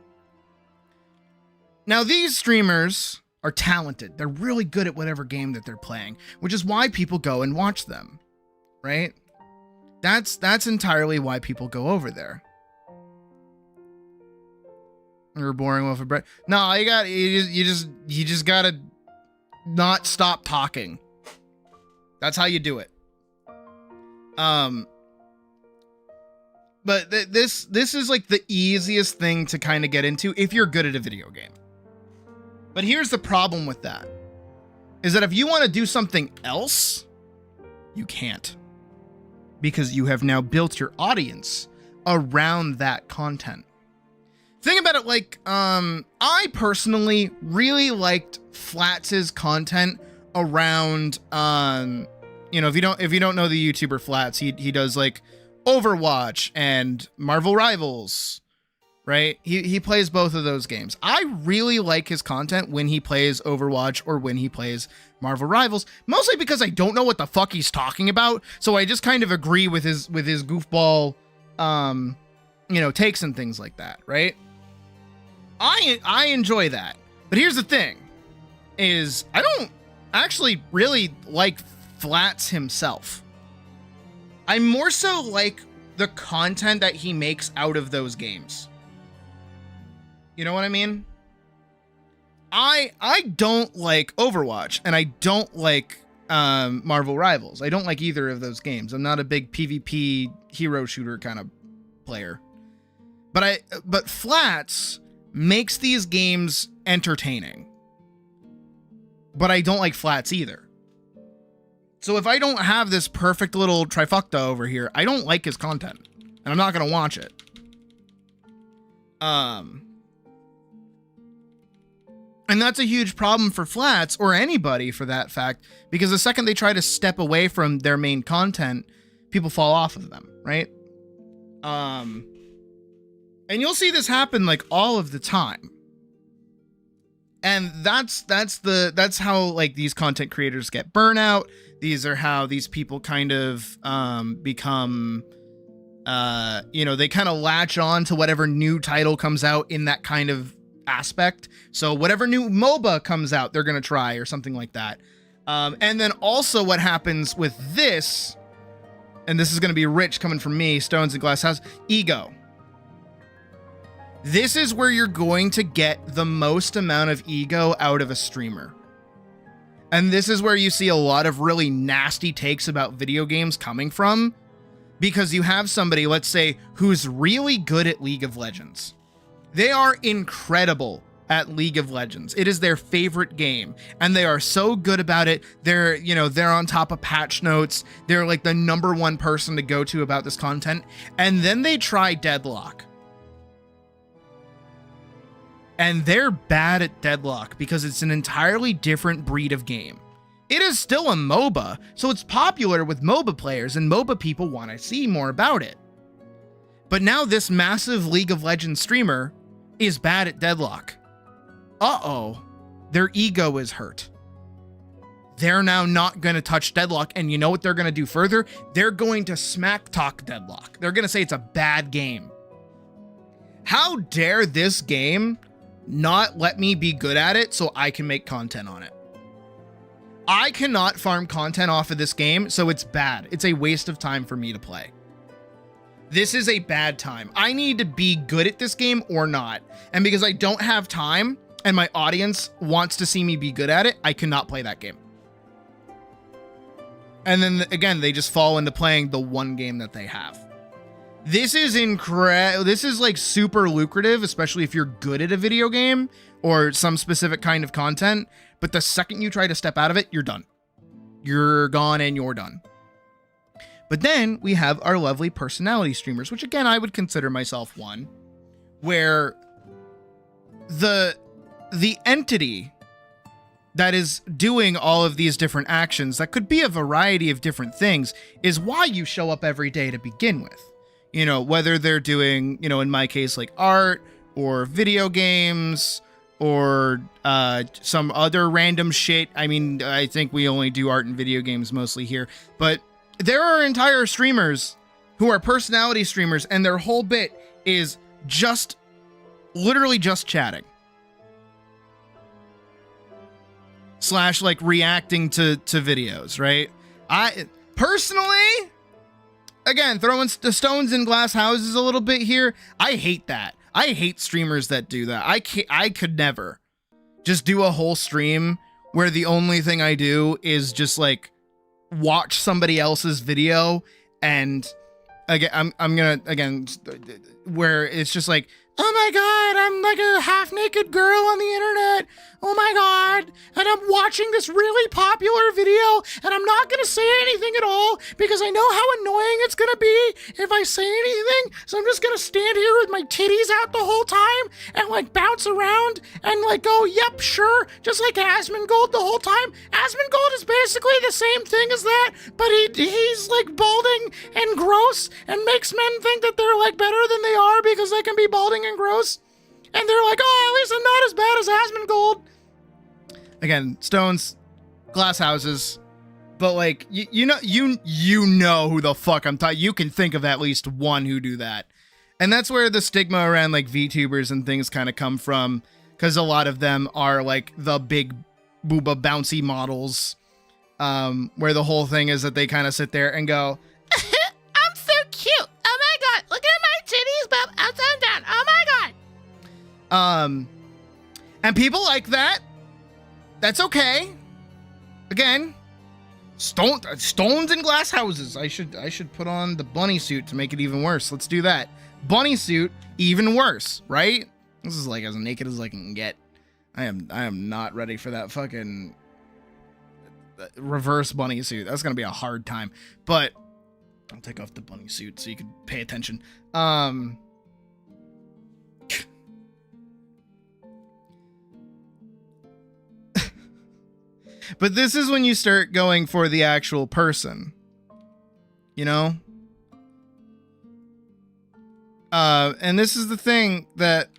Now these streamers are talented. They're really good at whatever game that they're playing, which is why people go and watch them, right? That's entirely why people go over there. You're boring with a bread. No, you just gotta not stop talking. That's how you do it. But this is like the easiest thing to kind of get into if you're good at a video game. But here's the problem with that, is that if you want to do something else, you can't, because you have now built your audience around that content. Think about it like, I personally really liked Flats's content around, if you don't know the YouTuber Flats, he does like Overwatch and Marvel Rivals, right? He plays both of those games. I really like his content when he plays Overwatch or when he plays Marvel Rivals, mostly because I don't know what the fuck he's talking about, so I just kind of agree with his goofball, takes and things like that, right? I enjoy that. But here's the thing, is I don't actually really like Flats himself. I more so like the content that he makes out of those games. You know what I mean? I don't like Overwatch, and I don't like Marvel Rivals. I don't like either of those games. I'm not a big PvP hero shooter kind of player. But Flats makes these games entertaining. But I don't like Flats either. So if I don't have this perfect little trifecta over here, I don't like his content, and I'm not going to watch it. And that's a huge problem for Flats, or anybody for that fact, because the second they try to step away from their main content, people fall off of them, right? And you'll see this happen like all of the time. And that's how like these content creators get burnout. These are how these people kind of become, they kind of latch on to whatever new title comes out in that kind of aspect. So whatever new MOBA comes out, they're going to try or something like that. And then also what happens with this, and this is going to be rich coming from me, Stones and Glass House, ego. This is where you're going to get the most amount of ego out of a streamer. And this is where you see a lot of really nasty takes about video games coming from, because you have somebody, let's say, who's really good at League of Legends. They are incredible at League of Legends. It is their favorite game, and they are so good about it. They're on top of patch notes. They're like the number one person to go to about this content. And then they try Deadlock. And they're bad at Deadlock because it's an entirely different breed of game. It is still a MOBA, so it's popular with MOBA players, and MOBA people want to see more about it. But now this massive League of Legends streamer is bad at Deadlock. Uh-oh, their ego is hurt. They're now not going to touch Deadlock, and you know what they're going to do further? They're going to smack talk Deadlock. They're going to say it's a bad game. How dare this game not let me be good at it so I can make content on it? I cannot farm content off of this game, so it's bad. It's a waste of time for me to play. This is a bad time. I need to be good at this game or not. And because I don't have time and my audience wants to see me be good at it, I cannot play that game. And then again, they just fall into playing the one game that they have. This is incredible. This is like super lucrative, especially if you're good at a video game or some specific kind of content. But the second you try to step out of it, you're done. You're gone and you're done. But then we have our lovely personality streamers, which again, I would consider myself one, where the entity that is doing all of these different actions that could be a variety of different things is why you show up every day to begin with. You know, whether they're doing, you know, in my case, like art or video games or some other random shit. I mean, I think we only do art and video games mostly here, but there are entire streamers who are personality streamers and their whole bit is just literally just chatting / like reacting to videos, right? I personally, again, throwing stones in glass houses a little bit here. I hate that. I hate streamers that do that. I could never just do a whole stream where the only thing I do is just like watch somebody else's video, and again, I'm gonna again where it's just like, oh my god, I'm like a half-naked girl on the internet. Oh my god, and I'm watching this really popular video, and I'm not gonna say anything at all because I know how annoying it's gonna be if I say anything. So I'm just gonna stand here with my titties out the whole time and like bounce around and like go, yep, sure, just like Asmongold the whole time. Asmongold is basically the same thing as that, but he's like balding and gross and makes men think that they're like better than they are because they can be balding and gross. And they're like, oh, at least I'm not as bad as Asmongold. Again, stones, glass houses, but like you know who the fuck I'm talking. You can think of at least one who do that, and that's where the stigma around like VTubers and things kind of come from, because a lot of them are like the big booba bouncy models, where the whole thing is that they kind of sit there and go, I'm so cute. Oh my god, look at my titties, but upside down. Oh my god. And people like that. That's okay. Again, stones in glass houses. I should put on the bunny suit to make it even worse. Let's do that. Bunny suit, even worse, right? This is like as naked as I can get. I am not ready for that fucking reverse bunny suit. That's gonna be a hard time. But I'll take off the bunny suit so you can pay attention. But this is when you start going for the actual person, you know? And this is the thing that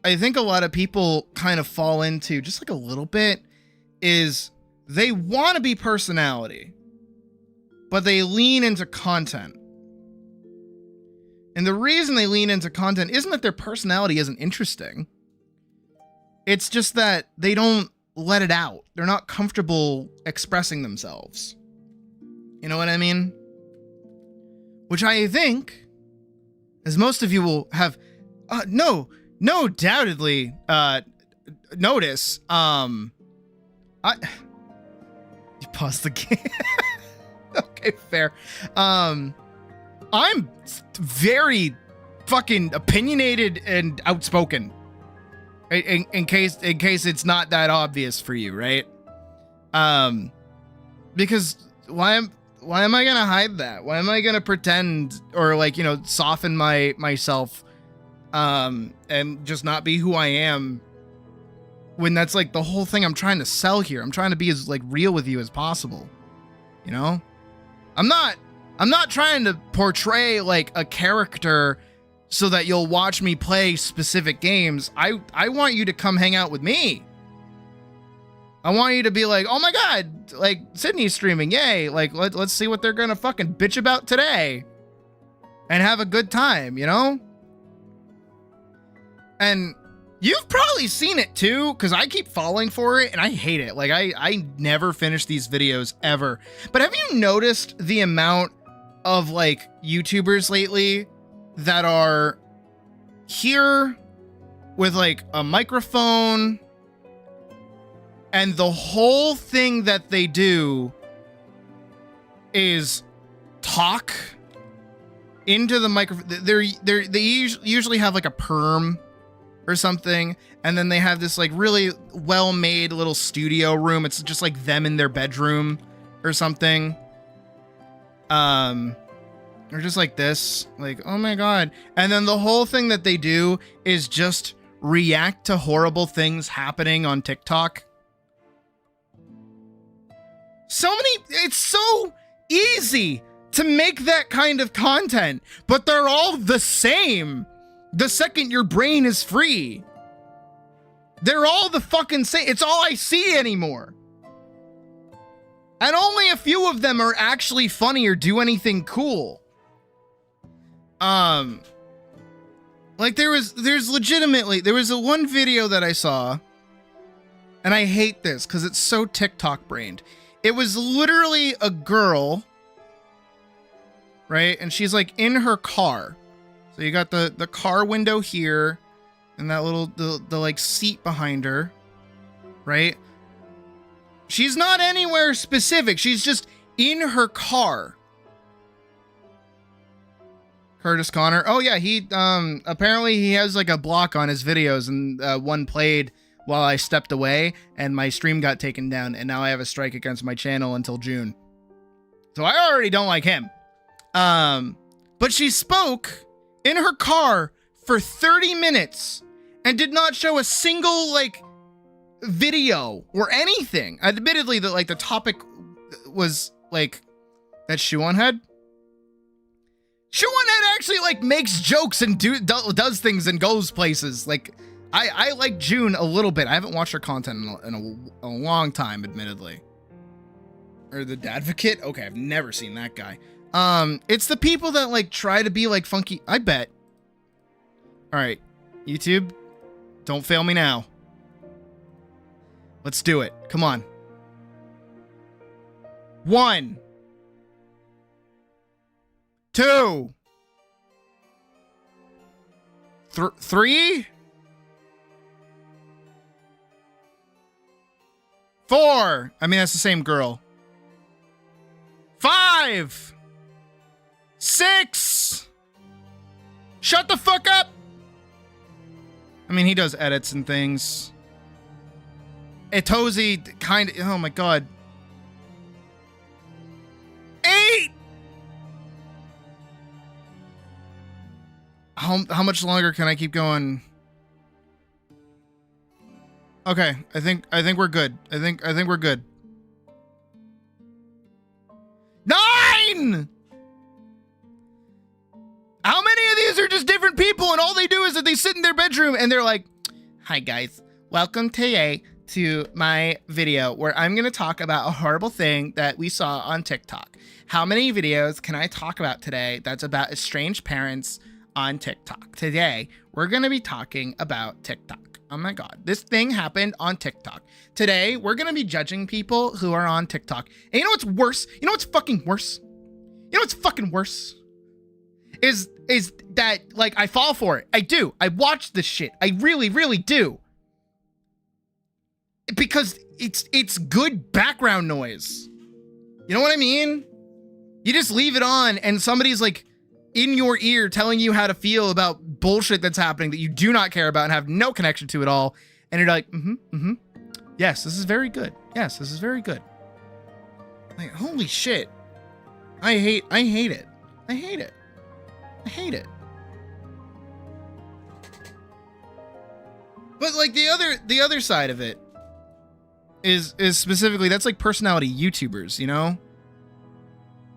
I think a lot of people kind of fall into just like a little bit, is they want to be personality, but they lean into content. And the reason they lean into content isn't that their personality isn't interesting. It's just that they don't let it out. They're not comfortable expressing themselves. You know what I mean? Which I think, as most of you will have no doubtedly notice, you paused the game. Okay, fair. I'm very fucking opinionated and outspoken. In case it's not that obvious for you, right? Because why am I gonna hide that? Why am I gonna pretend or like, you know, soften myself and just not be who I am, when that's like the whole thing I'm trying to sell here. I'm trying to be as like real with you as possible. You know? I'm not trying to portray like a character so that you'll watch me play specific games. I want you to come hang out with me. I want you to be like, oh my god, like Sydney's streaming, yay! Like let's see what they're gonna fucking bitch about today, and have a good time, you know. And you've probably seen it too, because I keep falling for it and I hate it. Like I never finish these videos ever. But have you noticed the amount of like YouTubers lately that are here with like a microphone, and the whole thing that they do is talk into the microphone? They usually have like a perm or something, and then they have this like really well-made little studio room. It's just like them in their bedroom or something. Or just like this, like, oh my god. And then the whole thing that they do is just react to horrible things happening on TikTok. It's so easy to make that kind of content, but they're all the same. The second your brain is free, they're all the fucking same. It's all I see anymore. And only a few of them are actually funny or do anything cool. Like there was a one video that I saw, and I hate this because it's so TikTok brained. It was literally a girl, right? And she's like in her car. So you got the car window here and that little, the like seat behind her, right? She's not anywhere specific. She's just in her car. Curtis Connor. Oh yeah, he apparently he has like a block on his videos, and one played while I stepped away and my stream got taken down, and now I have a strike against my channel until June. So I already don't like him. But she spoke in her car for 30 minutes and did not show a single like video or anything. Admittedly, the topic was like that Shuon had. Shuon had actually like makes jokes and does things and goes places. Like I like June a little bit. I haven't watched her content in a long time, admittedly. Or the Dadvocate? Okay, I've never seen that guy. It's the people that like try to be like funky. I bet. All right, YouTube, don't fail me now. Let's do it. Come on. 1, 2, 3, 4. I mean, that's the same girl. 5, 6. Shut the fuck up. I mean, he does edits and things. Etozi kind of, oh my god. 8. How much longer can I keep going? Okay, I think we're good. I think we're good. 9. How many of these are just different people and all they do is that they sit in their bedroom and they're like, "Hi guys, welcome today to my video where I'm going to talk about a horrible thing that we saw on TikTok. How many videos can I talk about today that's about estranged parents on TikTok? Today, we're going to be talking about TikTok. Oh my God, this thing happened on TikTok. Today, we're going to be judging people who are on TikTok. And you know what's worse? You know what's fucking worse? You know what's fucking worse? Is that, like, I fall for it. I do. I watch this shit. I really, really do. Because it's good background noise. You know what I mean? You just leave it on and somebody's like in your ear telling you how to feel about bullshit that's happening that you do not care about and have no connection to at all. And you're like, yes, this is very good. Yes, this is very good. Like, holy shit. I hate it. I hate it. I hate it. But like the other side of it is specifically, that's like personality YouTubers, you know?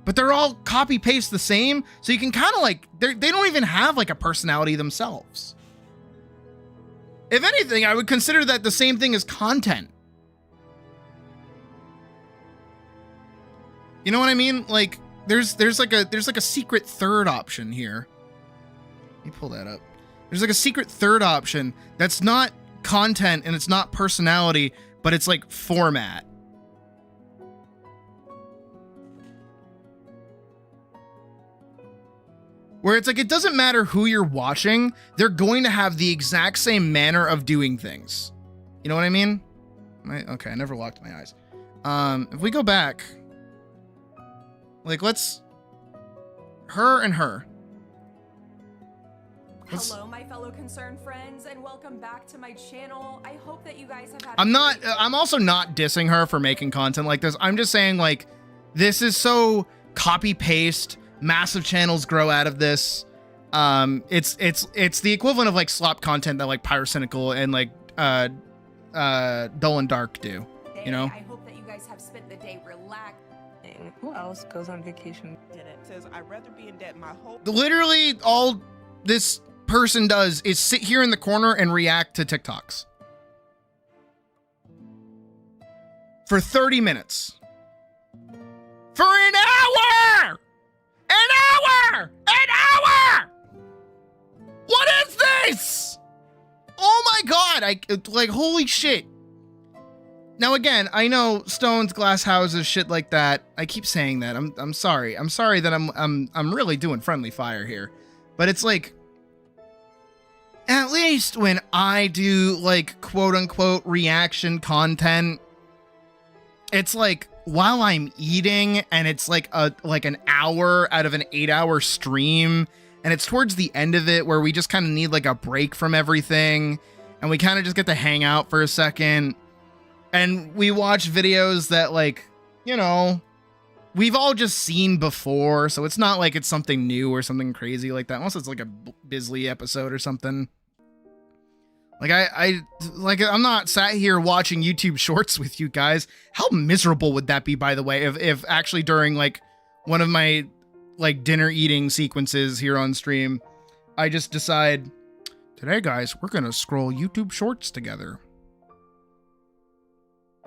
But they're all copy paste the same, so you can kind of like, they don't even have like a personality themselves. If anything, I would consider that the same thing as content. You know what I mean? Like there's like a secret third option here. Let me pull that up. There's like a secret third option that's not content and it's not personality, but it's like format. Where it's like, it doesn't matter who you're watching, they're going to have the exact same manner of doing things. You know what I mean? Okay, I never locked my eyes. If we go back, like, let's, her and her. Hello, my fellow concerned friends, and welcome back to my channel. I hope that you guys have had I'm also not dissing her for making content like this. I'm just saying, like, this is so copy paste. Massive channels grow out of this. It's the equivalent of like slop content that like Pyrocynical and like Dull and Dark do. You know? I hope that you guys have spent the day relaxed. Who else goes on vacation? Says I'd rather be in debt my whole Literally, all this person does is sit here in the corner and react to TikToks for 30 minutes. For an hour! An hour! An hour! What is this? Oh my god, like, holy shit. Now again, I know stones, glass houses, shit like that. I keep saying that. I'm sorry. I'm sorry that I'm really doing friendly fire here. But it's like, at least when I do like quote unquote reaction content, it's like while I'm eating and it's like an hour out of an 8-hour stream, and it's towards the end of it where we just kind of need like a break from everything and we kind of just get to hang out for a second. And we watch videos that, like, you know, we've all just seen before. So it's not like it's something new or something crazy like that. Unless it's like a Bisley episode or something. Like, I'm not sat here watching YouTube shorts with you guys. How miserable would that be, by the way, if actually during, like, one of my, like, dinner eating sequences here on stream, I just decide, today, guys, we're going to scroll YouTube shorts together.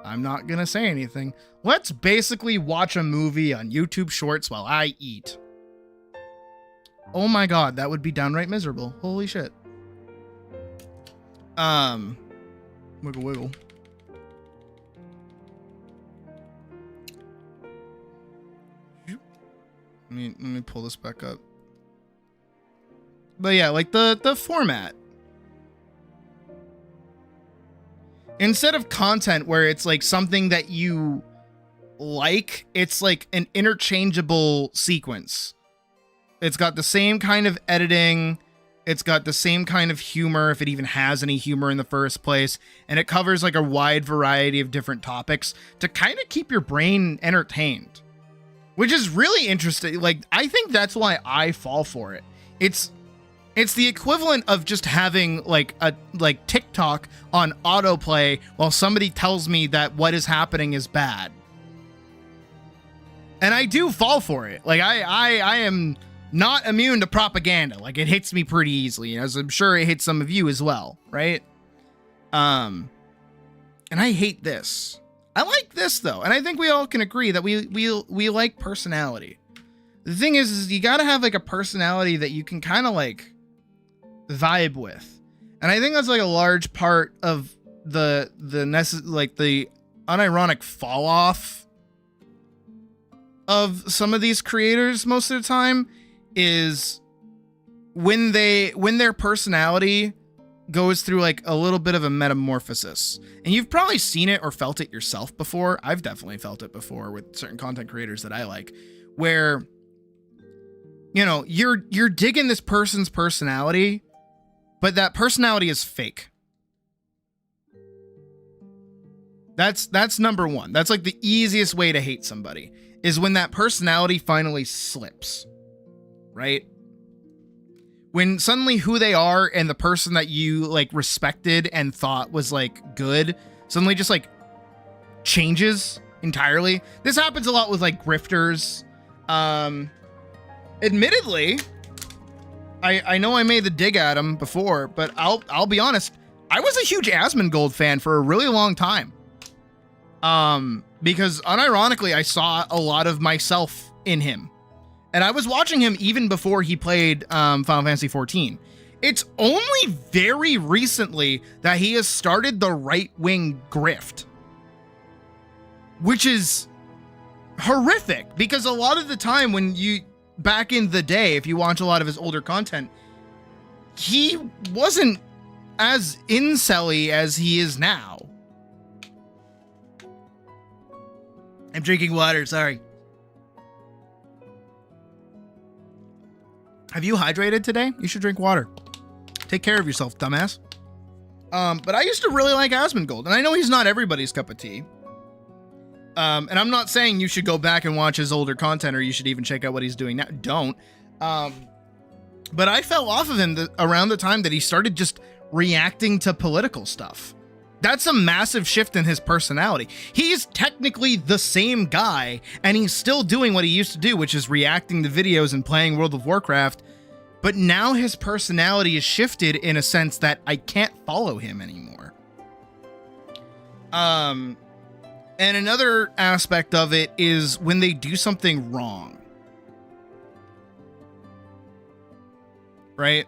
I'm not gonna say anything. Let's basically watch a movie on YouTube Shorts while I eat. Oh my god, that would be downright miserable. Holy shit. Wiggle wiggle. Let me pull this back up. But yeah, like the format. Instead of content where it's like something that you like, it's like an interchangeable sequence. It's got the same kind of editing. It's got the same kind of humor, if it even has any humor in the first place. And it covers like a wide variety of different topics to kind of keep your brain entertained, which is really interesting. Like, I think that's why I fall for it. It's the equivalent of just having like TikTok on autoplay while somebody tells me that what is happening is bad. And I do fall for it. Like I am not immune to propaganda. Like, it hits me pretty easily, as I'm sure it hits some of you as well, right? And I hate this. I like this though, and I think we all can agree that we like personality. The thing is you got to have like a personality that you can kind of like vibe with, and I think that's like a large part of the unironic fall off of some of these creators most of the time is when their personality goes through like a little bit of a metamorphosis. And you've probably seen it or felt it yourself before. I've definitely felt it before with certain content creators that I like, where, you know, you're digging this person's personality, but that personality is fake. That's number one. That's like the easiest way to hate somebody, is when that personality finally slips, right? When suddenly who they are and the person that you like respected and thought was like good suddenly just like changes entirely. This happens a lot with like grifters. Admittedly, I know I made the dig at him before, but I'll be honest. I was a huge Asmongold fan for a really long time. Because unironically, I saw a lot of myself in him. And I was watching him even before he played Final Fantasy XIV. It's only very recently that he has started the right-wing grift, which is horrific, because a lot of the time when you, back in the day, if you watch a lot of his older content, he wasn't as incel-y as he is now. I'm drinking water, sorry. Have you hydrated today? You should drink water. Take care of yourself, dumbass. But I used to really like Asmongold, and I know he's not everybody's cup of tea. And I'm not saying you should go back and watch his older content, or you should even check out what he's doing now. Don't. But I fell off of him around the time that he started just reacting to political stuff. That's a massive shift in his personality. He's technically the same guy, and he's still doing what he used to do, which is reacting to videos and playing World of Warcraft. But now his personality is shifted in a sense that I can't follow him anymore. And another aspect of it is when they do something wrong. Right?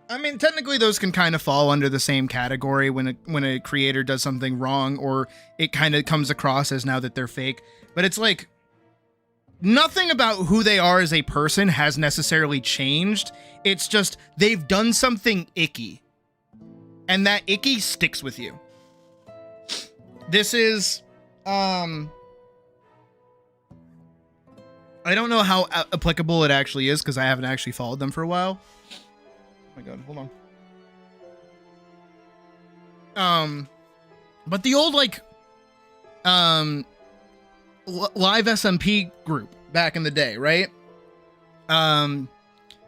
I mean, technically those can kind of fall under the same category when a creator does something wrong, or it kind of comes across as now that they're fake. But it's like, nothing about who they are as a person has necessarily changed. It's just they've done something icky. And that icky sticks with you. This is, I don't know how applicable it actually is because I haven't actually followed them for a while. Oh my god, hold on. But the old, like, live SMP group back in the day, right?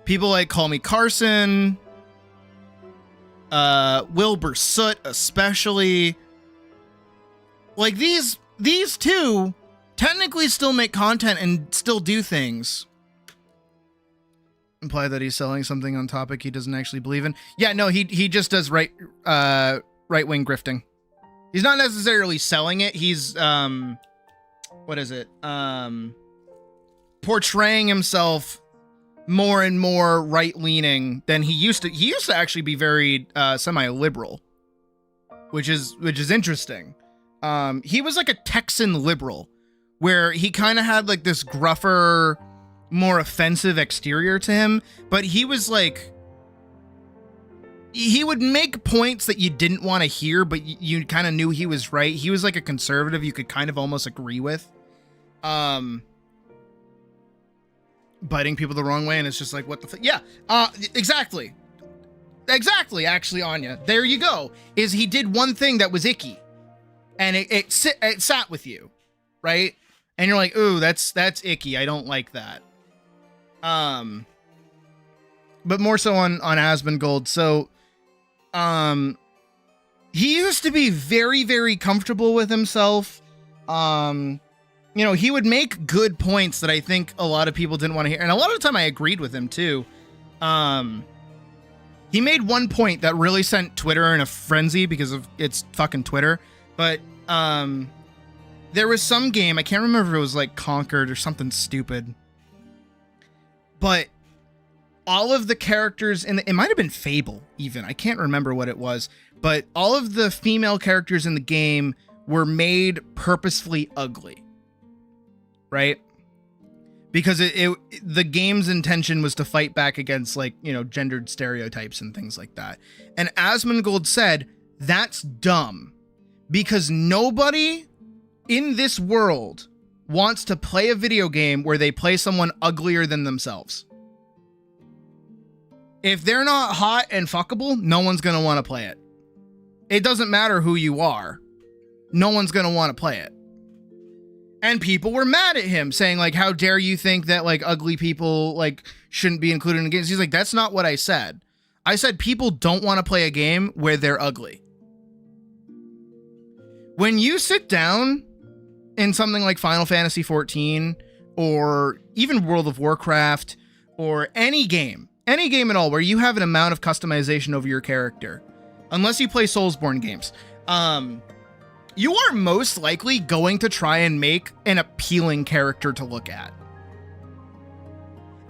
People like Call Me Carson, Wilbur Soot especially. Like, these two technically still make content and still do things. Imply that he's selling something on topic he doesn't actually believe in. Yeah, no, he just does right-wing grifting. He's not necessarily selling it. He's what is it? Portraying himself more and more right-leaning than he used to. He used to actually be very semi-liberal, which is interesting. He was like a Texan liberal, where he kind of had like this gruffer, more offensive exterior to him, but he was like, he would make points that you didn't want to hear, but you kind of knew he was right. He was like a conservative you could kind of almost agree with. Biting people the wrong way, and it's just like, what the yeah, exactly, actually, Anya, there you go. Is he did one thing that was icky, and it sat with you, right? And you're like, ooh, that's icky, I don't like that. But more so on Asmongold. So, he used to be very, very comfortable with himself. You know, he would make good points that I think a lot of people didn't want to hear. And a lot of the time I agreed with him too. He made one point that really sent Twitter in a frenzy because of it's fucking Twitter. But, there was some game, I can't remember if it was like Conquered or something stupid. But all of the characters in it might have been Fable even. I can't remember what it was, but all of the female characters in the game were made purposefully ugly. Right? Because the game's intention was to fight back against, like, you know, gendered stereotypes and things like that. And Asmongold said, that's dumb. Because nobody in this world wants to play a video game where they play someone uglier than themselves. If they're not hot and fuckable, no one's going to want to play it. It doesn't matter who you are. No one's going to want to play it. And people were mad at him, saying, like, how dare you think that, like, ugly people, like, shouldn't be included in games? He's like, that's not what I said. I said people don't want to play a game where they're ugly. When you sit down in something like Final Fantasy XIV, or even World of Warcraft, or any game at all where you have an amount of customization over your character, unless you play Soulsborne games, you are most likely going to try and make an appealing character to look at.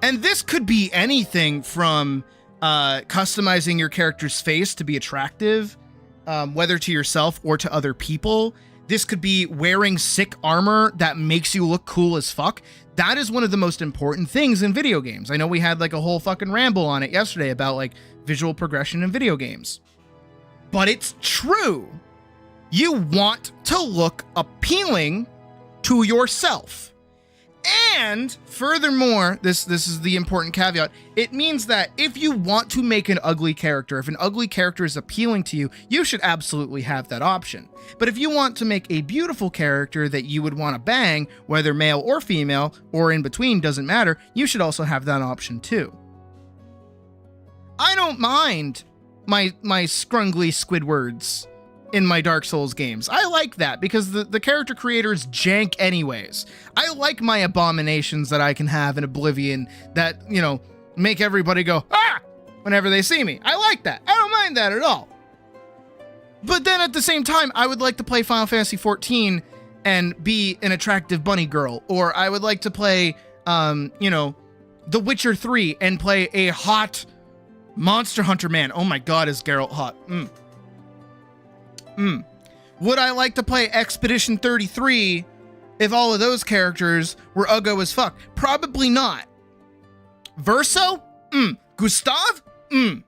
And this could be anything from customizing your character's face to be attractive, whether to yourself or to other people. This could be wearing sick armor that makes you look cool as fuck. That is one of the most important things in video games. I know we had like a whole fucking ramble on it yesterday about like visual progression in video games. But it's true. You want to look appealing to yourself. And furthermore, this is the important caveat. It means that if you want to make an ugly character, if an ugly character is appealing to you, you should absolutely have that option. But if you want to make a beautiful character that you would want to bang, whether male or female, or in between, doesn't matter, you should also have that option too. I don't mind my scrungly Squidwards in my Dark Souls games. I like that because the character creators jank anyways. I like my abominations that I can have in Oblivion that, you know, make everybody go, ah, whenever they see me. I like that. I don't mind that at all. But then at the same time, I would like to play Final Fantasy XIV and be an attractive bunny girl. Or I would like to play, you know, The Witcher 3 and play a hot Monster Hunter man. Oh my god, is Geralt hot. Would I like to play Expedition 33 if all of those characters were uggo as fuck? Probably not. Verso? Gustav? Lune?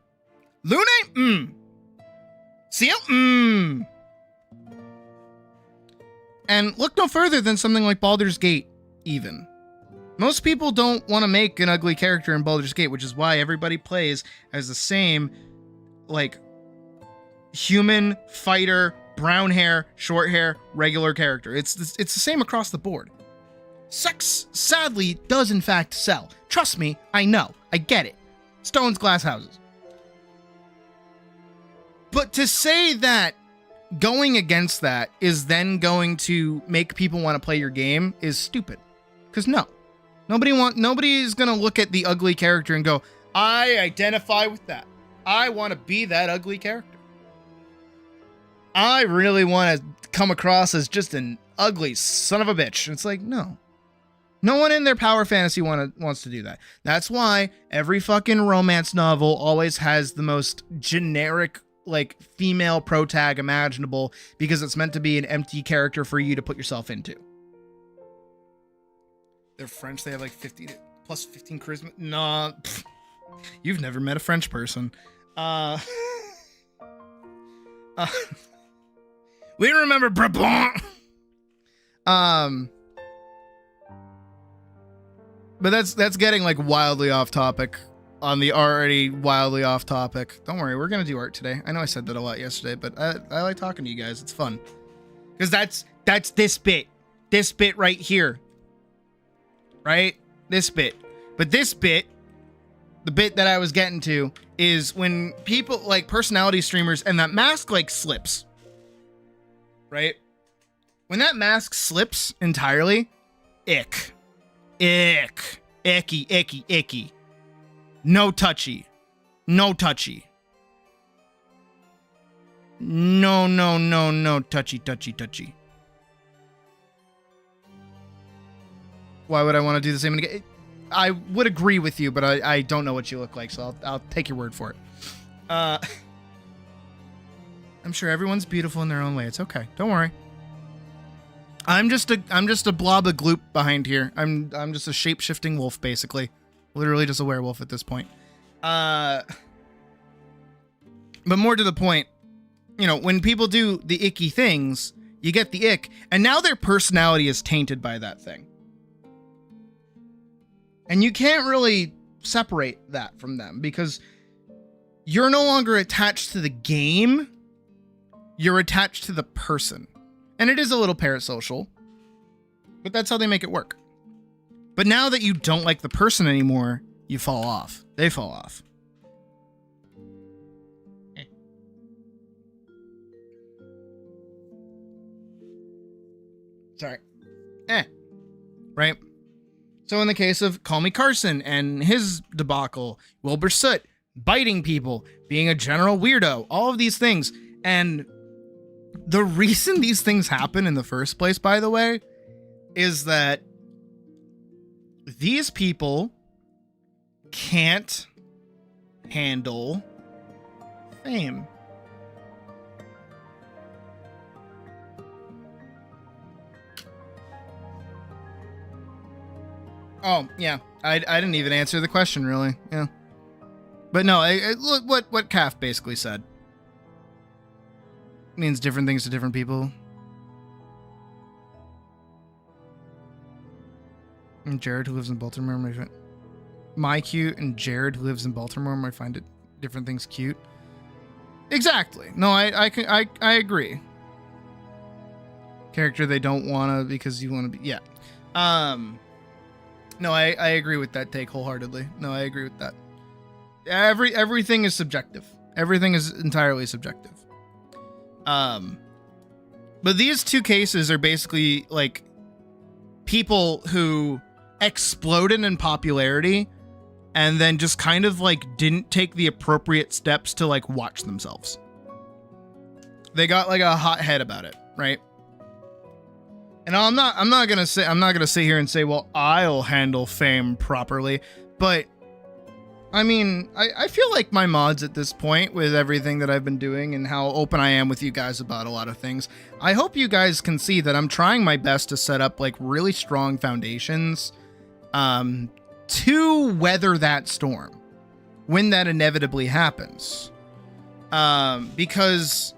Seal? And look no further than something like Baldur's Gate, even. Most people don't want to make an ugly character in Baldur's Gate, which is why everybody plays as the same, like, human, fighter, brown hair, short hair, regular character. It's the same across the board. Sex, sadly, does in fact sell. Trust me, I know. I get it. Stones, glass houses. But to say that going against that is then going to make people want to play your game is stupid. Because no. Nobody is going to look at the ugly character and go, I identify with that. I want to be that ugly character. I really want to come across as just an ugly son of a bitch. It's like, no. No one in their power fantasy wants to do that. That's why every fucking romance novel always has the most generic, like, female protag imaginable, because it's meant to be an empty character for you to put yourself into. They're French. They have like 50 plus 15 charisma. Nah, you've never met a French person. We remember Brabant. But that's getting like wildly off topic on the already wildly off topic. Don't worry, we're gonna do art today. I know I said that a lot yesterday, but I like talking to you guys. It's fun. Because that's this bit. This bit right here. Right? This bit. But this bit, the bit that I was getting to, is when people, like personality streamers, and that mask like slips. Right? When that mask slips entirely, ick. Ick. Icky, icky, icky. No touchy. No touchy. No, no, no, no. Touchy, touchy, touchy. Why would I want to do the same again? I would agree with you, but I don't know what you look like, so I'll take your word for it. I'm sure everyone's beautiful in their own way. It's okay. Don't worry. I'm just a blob of gloop behind here. I'm just a shape-shifting wolf, basically. Literally just a werewolf at this point. But more to the point, you know, when people do the icky things, you get the ick, and now their personality is tainted by that thing. And you can't really separate that from them because you're no longer attached to the game. You're attached to the person. And it is a little parasocial, but that's how they make it work. But now that you don't like the person anymore, you fall off. They fall off. Sorry. Right? So in the case of Call Me Carson and his debacle, Wilbur Soot, biting people, being a general weirdo, all of these things. And the reason these things happen in the first place, by the way, is that these people can't handle fame. Oh, yeah. I didn't even answer the question, really. Yeah. But no, look what Calf basically said. It means different things to different people. And Jared, who lives in Baltimore, might find my cute, and Jared, who lives in Baltimore, might find it different things cute. Exactly. No, I agree. Character they don't wanna because you wanna be, yeah. No, I agree with that take wholeheartedly. No, I agree with that. Everything is subjective. Everything is entirely subjective. But these two cases are basically like people who exploded in popularity and then just kind of like didn't take the appropriate steps to like watch themselves. They got like a hot head about it, right? And I'm not gonna sit here and say, well, I'll handle fame properly, but I mean, I feel like my mods at this point, with everything that I've been doing and how open I am with you guys about a lot of things, I hope you guys can see that I'm trying my best to set up like really strong foundations to weather that storm when that inevitably happens. Because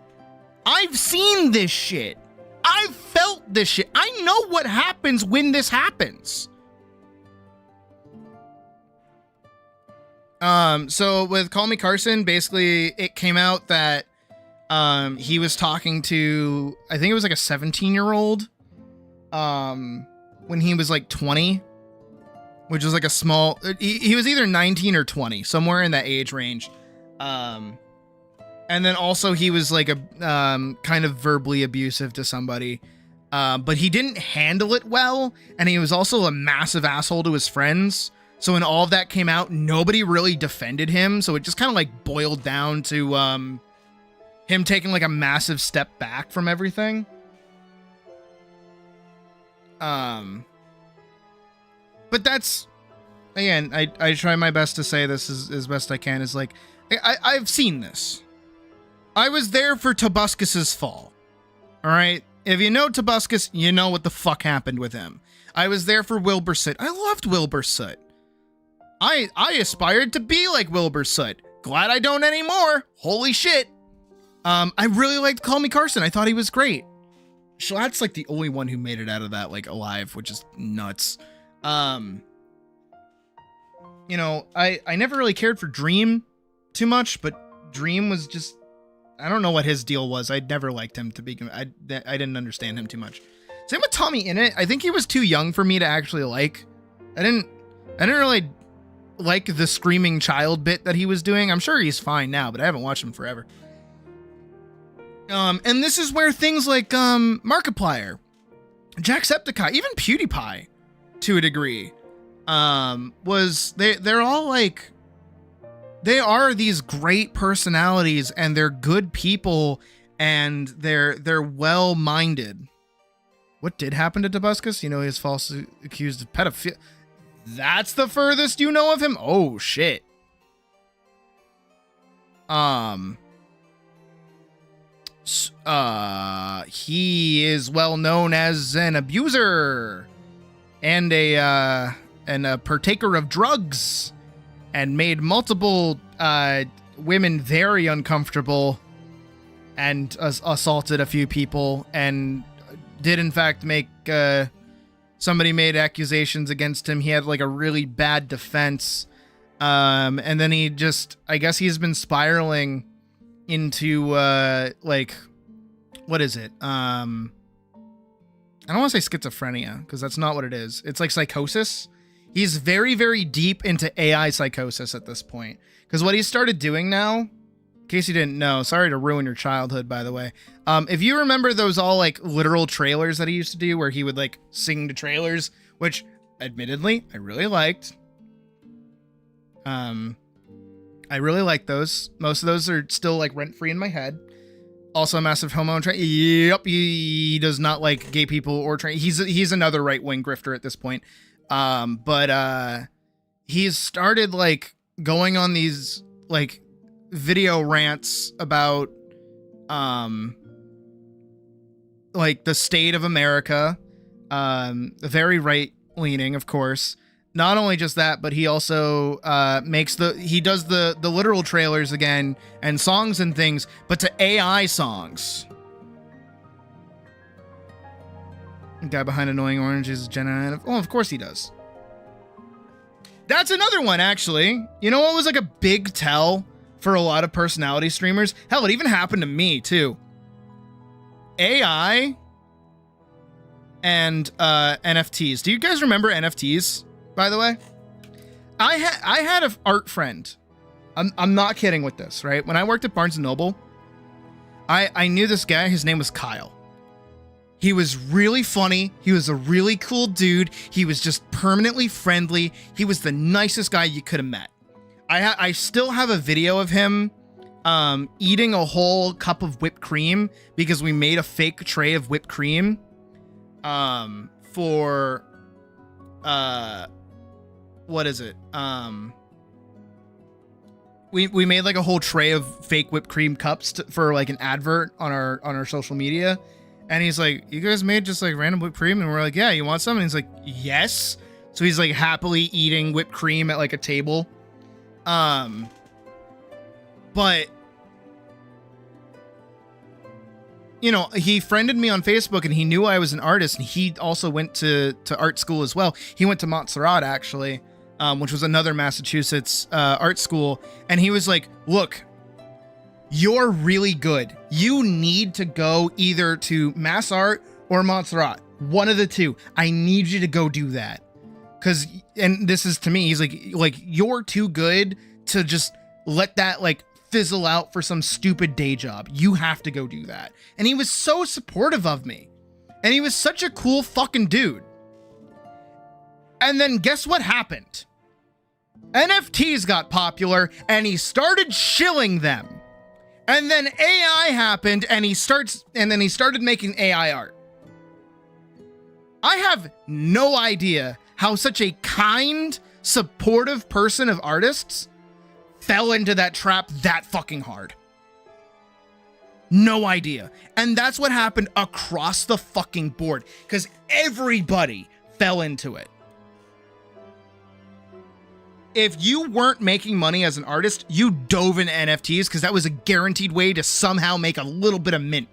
I've seen this shit. I've felt this shit. I know what happens when this happens. So with Call Me Carson, basically it came out that he was talking to, I think it was like a 17-year-old when he was like 20, which was like a small, he was either 19 or 20, somewhere in that age range. And then also he was like a kind of verbally abusive to somebody, but he didn't handle it well, and he was also a massive asshole to his friends. So when all of that came out, nobody really defended him. So it just kind of like boiled down to him taking like a massive step back from everything. But that's, again, I try my best to say this as best I can, is like, I've seen this. I was there for Tobuscus's fall. All right. If you know Tobuscus, you know what the fuck happened with him. I was there for Wilbur Soot. I loved Wilbur Soot. I aspired to be like Wilbur Soot. Glad I don't anymore. Holy shit. I really liked Call Me Carson. I thought he was great. Schlatt's like the only one who made it out of that like alive, which is nuts. You know, I never really cared for Dream too much, but Dream was just, I don't know what his deal was. I never liked him to begin. I didn't understand him too much. Same with Tommy Innit. I think he was too young for me to actually like. I didn't really like the screaming child bit that he was doing. I'm sure he's fine now, but I haven't watched him forever. And this is where things like Markiplier, Jacksepticeye, even PewDiePie, to a degree, they're all like, they are these great personalities, and they're good people, and they're well-minded. What did happen to Tobuscus? You know, he was falsely accused of pedophilia. That's the furthest you know of him? Oh, shit. He is well known as an abuser and a partaker of drugs, and made multiple women very uncomfortable, and assaulted a few people, and did in fact make somebody made accusations against him. He had like a really bad defense, and then he just, I guess he's been spiraling into like, what is it? I don't want to say schizophrenia, because that's not what it is. It's like psychosis. He's very, very deep into AI psychosis at this point, because what he started doing now, in case you didn't know, sorry to ruin your childhood, by the way. If you remember those all like literal trailers that he used to do, where he would like sing to trailers, which admittedly I really liked. I really like those. Most of those are still like rent free in my head. Also a massive homo. Yep, he does not like gay people or trans. He's another right wing grifter at this point. But he's started like going on these like video rants about like the state of America, very right leaning, of course. Not only just that, but he also he does the literal trailers again and songs and things, but to AI songs. The guy behind Annoying Orange is Jenna. Oh, of course he does. That's another one, actually. You know what was like a big tell for a lot of personality streamers? Hell, it even happened to me, too. AI and NFTs. Do you guys remember NFTs, by the way? I had an art friend I'm not kidding with this, right? When I worked at Barnes & Noble, I knew this guy. His name was Kyle. He was really funny. He was a really cool dude. He was just permanently friendly. He was the nicest guy you could have met. I still have a video of him eating a whole cup of whipped cream because we made a fake tray of whipped cream for what is it? We made like a whole tray of fake whipped cream cups for like an advert on our social media. And he's like, you guys made just like random whipped cream? And we're like, yeah, you want some? And he's like, yes. So he's like happily eating whipped cream at like a table. But you know, he friended me on Facebook and he knew I was an artist, and he also went to art school as well. He went to Montserrat actually, which was another Massachusetts art school. And he was like, look, you're really good. You need to go either to Mass Art or Montserrat. One of the two. I need you to go do that. Cause, and this is to me, he's like, you're too good to just let that like fizzle out for some stupid day job. You have to go do that. And he was so supportive of me. And he was such a cool fucking dude. And then guess what happened? NFTs got popular and he started shilling them. And then AI happened and he started making AI art. I have no idea how such a kind, supportive person of artists fell into that trap that fucking hard. No idea. And that's what happened across the fucking board, because everybody fell into it. If you weren't making money as an artist, you dove into NFTs because that was a guaranteed way to somehow make a little bit of mint.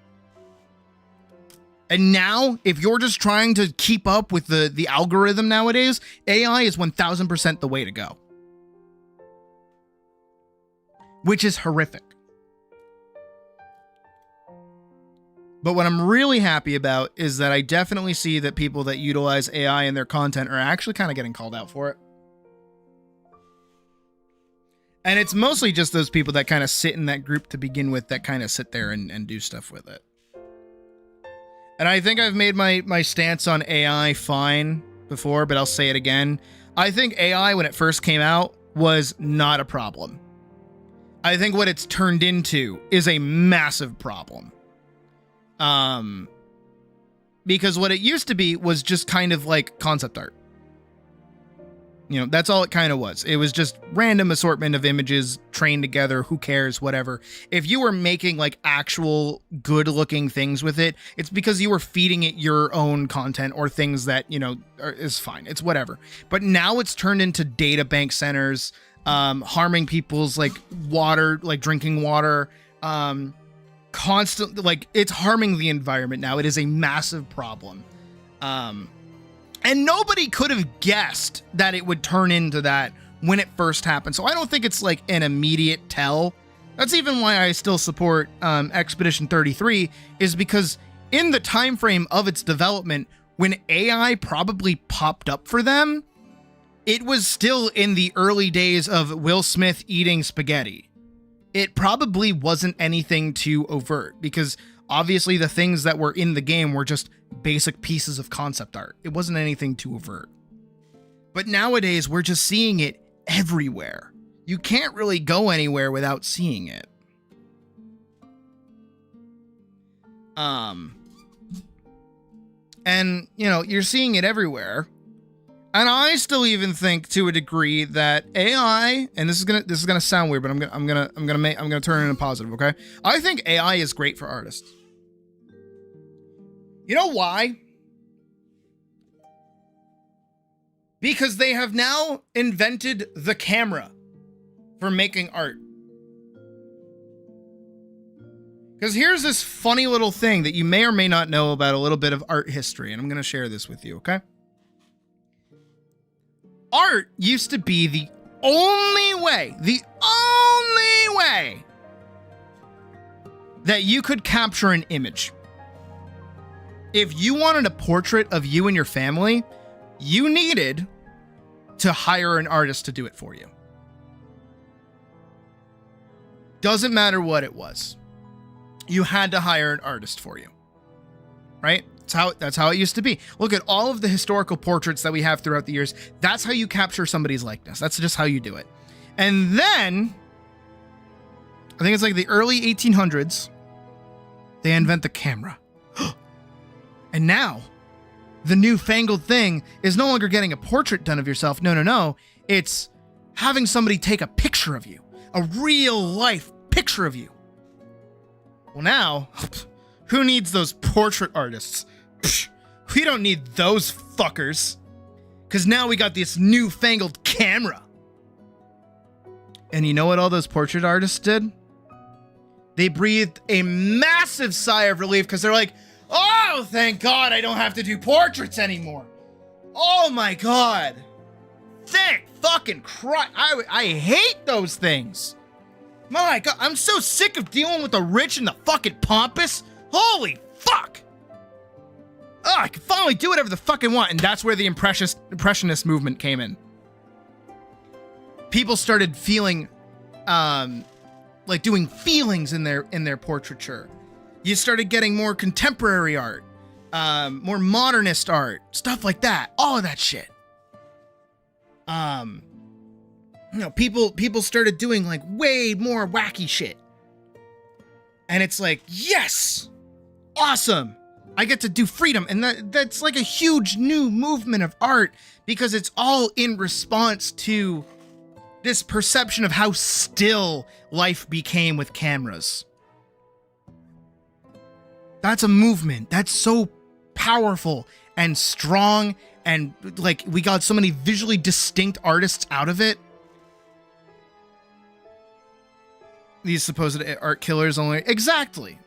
And now, if you're just trying to keep up with the algorithm nowadays, AI is 1000% the way to go. Which is horrific. But what I'm really happy about is that I definitely see that people that utilize AI in their content are actually kind of getting called out for it. And it's mostly just those people that kind of sit in that group to begin with that kind of sit there and do stuff with it. And I think I've made my stance on AI fine before, but I'll say it again. I think AI, when it first came out, was not a problem. I think what it's turned into is a massive problem. Because what it used to be was just kind of like concept art. You know, that's all it kind of was. It was just random assortment of images trained together. Who cares? Whatever. If you were making like actual good looking things with it, it's because you were feeding it your own content or things that, you know, is fine. It's whatever. But now it's turned into data bank centers, harming people's like water, like drinking water, constant, like it's harming the environment now. It is a massive problem. And nobody could have guessed that it would turn into that when it first happened. So I don't think it's like an immediate tell. That's even why I still support Expedition 33, is because in the time frame of its development, when AI probably popped up for them, it was still in the early days of Will Smith eating spaghetti. It probably wasn't anything too overt, because obviously the things that were in the game were just basic pieces of concept art. It wasn't anything too overt. But nowadays, we're just seeing it everywhere. You can't really go anywhere without seeing it. And, you know, you're seeing it everywhere. And I still even think to a degree that AI, and this is gonna sound weird, but I'm gonna turn it into positive, okay? I think AI is great for artists. You know why? Because they have now invented the camera for making art. Because here's this funny little thing that you may or may not know about a little bit of art history, and I'm going to share this with you, okay? Art used to be the only way that you could capture an image. If you wanted a portrait of you and your family, you needed to hire an artist to do it for you. Doesn't matter what it was. You had to hire an artist for you. Right? That's how it used to be. Look at all of the historical portraits that we have throughout the years. That's how you capture somebody's likeness. That's just how you do it. And then, I think it's like the early 1800s, they invent the camera. And now, the newfangled thing is no longer getting a portrait done of yourself. No. It's having somebody take a picture of you. A real life picture of you. Well, now, who needs those portrait artists? We don't need those fuckers. Because now we got this newfangled camera. And you know what all those portrait artists did? They breathed a massive sigh of relief because they're like, oh, thank God I don't have to do portraits anymore. Oh my God. Thank fucking Christ. I hate those things. My God, I'm so sick of dealing with the rich and the fucking pompous. Holy fuck. Oh, I can finally do whatever the fuck I want. And that's where the Impressionist movement came in. People started feeling, like doing feelings in their portraiture. You started getting more contemporary art, more modernist art, stuff like that. All of that shit. People started doing like way more wacky shit. And it's like, yes, awesome. I get to do freedom. And that's like a huge new movement of art because it's all in response to this perception of how still life became with cameras. That's a movement. That's so powerful and strong. And like, we got so many visually distinct artists out of it. These supposed art killers only. Exactly.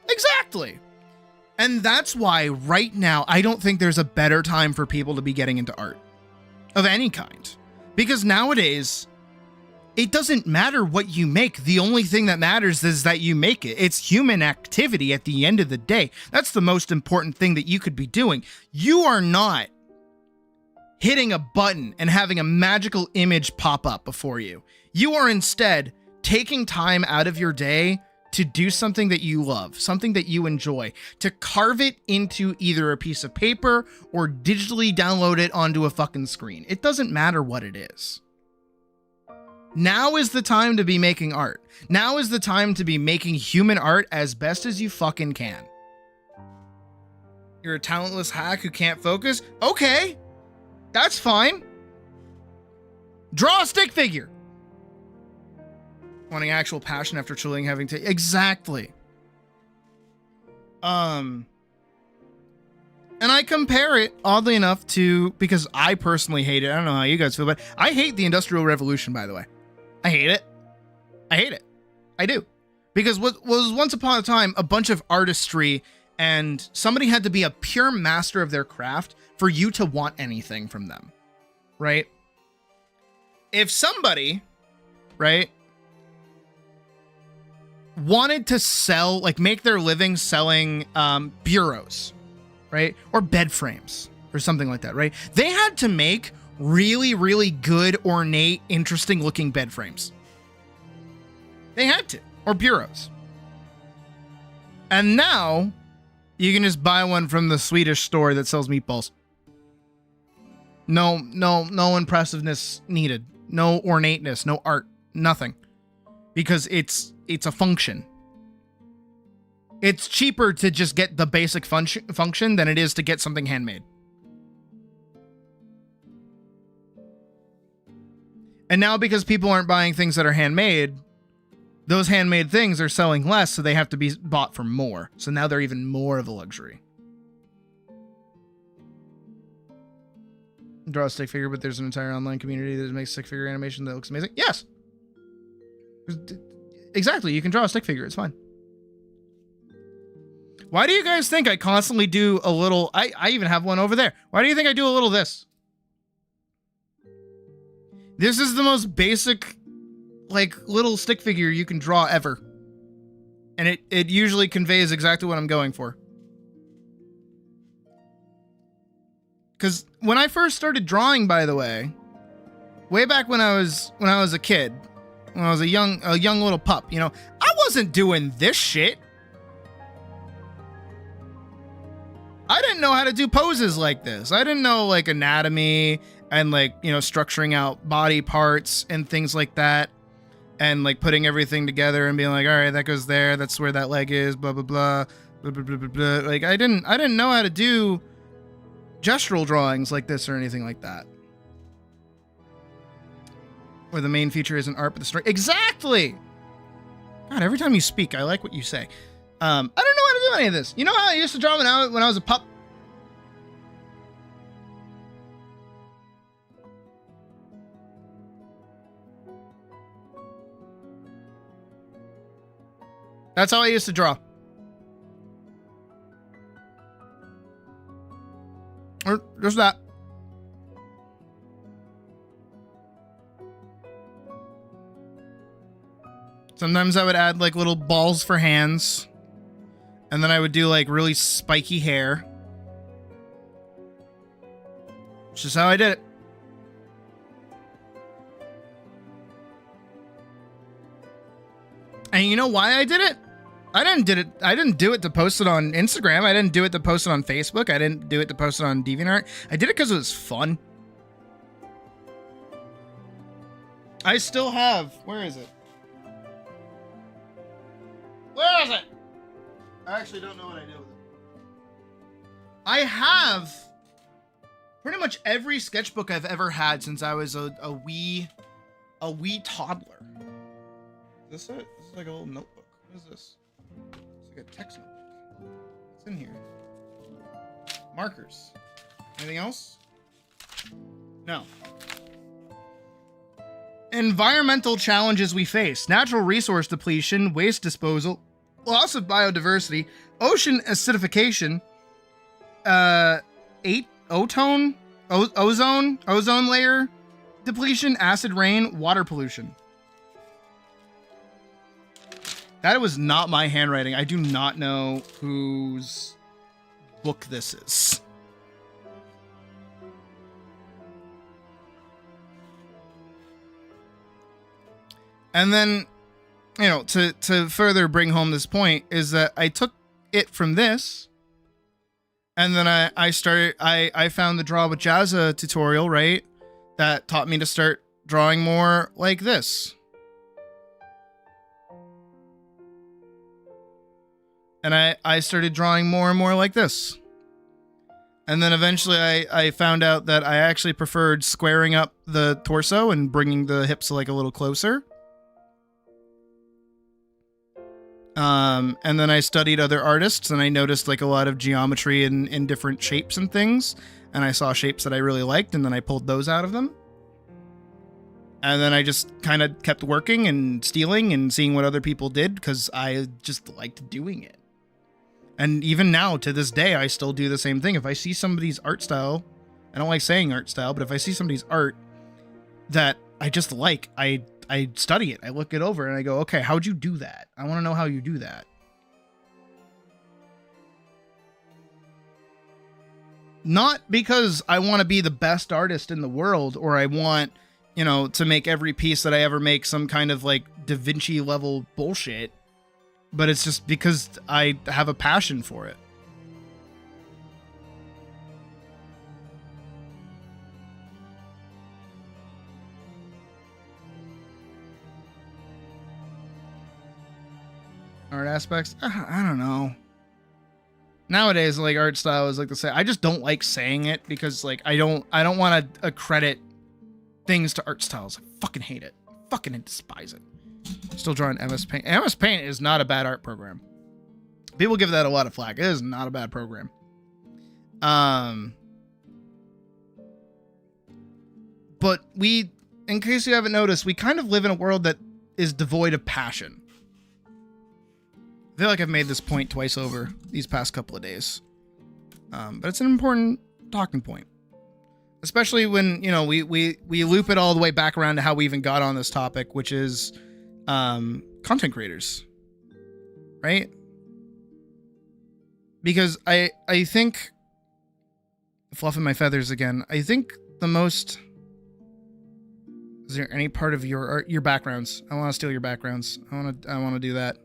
And that's why right now, I don't think there's a better time for people to be getting into art of any kind. Because nowadays, it doesn't matter what you make. The only thing that matters is that you make it. It's human activity at the end of the day. That's the most important thing that you could be doing. You are not hitting a button and having a magical image pop up before you. You are instead taking time out of your day to do something that you love, something that you enjoy, to carve it into either a piece of paper or digitally download it onto a fucking screen. It doesn't matter what it is. Now is the time to be making art. Now is the time to be making human art as best as you fucking can. You're a talentless hack who can't focus? Okay, that's fine. Draw a stick figure. Wanting actual passion after truly having to... Exactly. And I compare it, oddly enough, to... Because I personally hate it. I don't know how you guys feel, but I hate the Industrial Revolution, by the way. I hate it. I do. Because what was once upon a time a bunch of artistry, and somebody had to be a pure master of their craft for you to want anything from them. Right? If somebody, right, wanted to sell, like make their living selling bureaus, right? Or bed frames or something like that, right? They had to make really, really good, ornate, interesting looking bed frames. They had to, or bureaus. And now you can just buy one from the Swedish store that sells meatballs. No impressiveness needed. No ornateness, no art, nothing. Because it's a function. It's cheaper to just get the basic function than it is to get something handmade. And now because people aren't buying things that are handmade, those handmade things are selling less, so they have to be bought for more. So now they're even more of a luxury. Draw a stick figure, but there's an entire online community that makes stick figure animation that looks amazing. Yes! Exactly, you can draw a stick figure, it's fine. Why do you guys think I constantly do a little... I even have one over there. Why do you think I do a little this? This is the most basic, like, little stick figure you can draw ever. And it usually conveys exactly what I'm going for. Because when I first started drawing, by the way, way back when I was a kid, when I was a young little pup, you know, I wasn't doing this shit. I didn't know how to do poses like this. I didn't know like anatomy and like, you know, structuring out body parts and things like that. And like putting everything together and being like, all right, that goes there. That's where that leg is, blah, blah, blah, blah, blah, blah, blah, blah. Like I didn't know how to do gestural drawings like this or anything like that. Where the main feature isn't art, but the story. Exactly. God, every time you speak, I like what you say. I don't know how to do any of this. You know how I used to draw when I was a pup? That's how I used to draw. Or just that. Sometimes I would add like little balls for hands. And then I would do like really spiky hair. It's just how I did it. And you know why I did it? I didn't do it to post it on Instagram. I didn't do it to post it on Facebook. I didn't do it to post it on DeviantArt. I did it because it was fun. I still have. Where is it? Where is it? I actually don't know what I did with it. I have pretty much every sketchbook I've ever had since I was a wee toddler. Is this it? This is like a little notebook. What is this? It's like a text notebook. What's in here? Markers. Anything else? No. Environmental challenges we face. Natural resource depletion, waste disposal, loss of biodiversity, ocean acidification, ozone layer depletion, acid rain, water pollution. That was not my handwriting. I do not know whose book this is. And then, you know, to further bring home this point is that I took it from this, and then I found the Draw with Jazza tutorial, right? That taught me to start drawing more like this. And I started drawing more and more like this. And then eventually I found out that I actually preferred squaring up the torso and bringing the hips like a little closer. And then I studied other artists and I noticed like a lot of geometry in different shapes and things. And I saw shapes that I really liked and then I pulled those out of them. And then I just kind of kept working and stealing and seeing what other people did because I just liked doing it. And even now, to this day, I still do the same thing. If I see somebody's art style, I don't like saying art style, but if I see somebody's art that I just like, I study it. I look it over and I go, okay, how'd you do that? I want to know how you do that. Not because I want to be the best artist in the world or I want, you know, to make every piece that I ever make some kind of like Da Vinci level bullshit. But it's just because I have a passion for it. Art aspects? I don't know. Nowadays, like art style is like to say, I just don't like saying it because like I don't want to accredit things to art styles. I fucking hate it. Fucking despise it. Still drawing MS Paint. MS Paint is not a bad art program. People give that a lot of flack. It is not a bad program. But we, in case you haven't noticed, we kind of live in a world that is devoid of passion. I feel like I've made this point twice over these past couple of days. But it's an important talking point. Especially when, you know, we loop it all the way back around to how we even got on this topic, which is content creators, right? Because I think, fluffing my feathers again, I think the most, is there any part of your art, your backgrounds? I want to steal your backgrounds. I want to do that.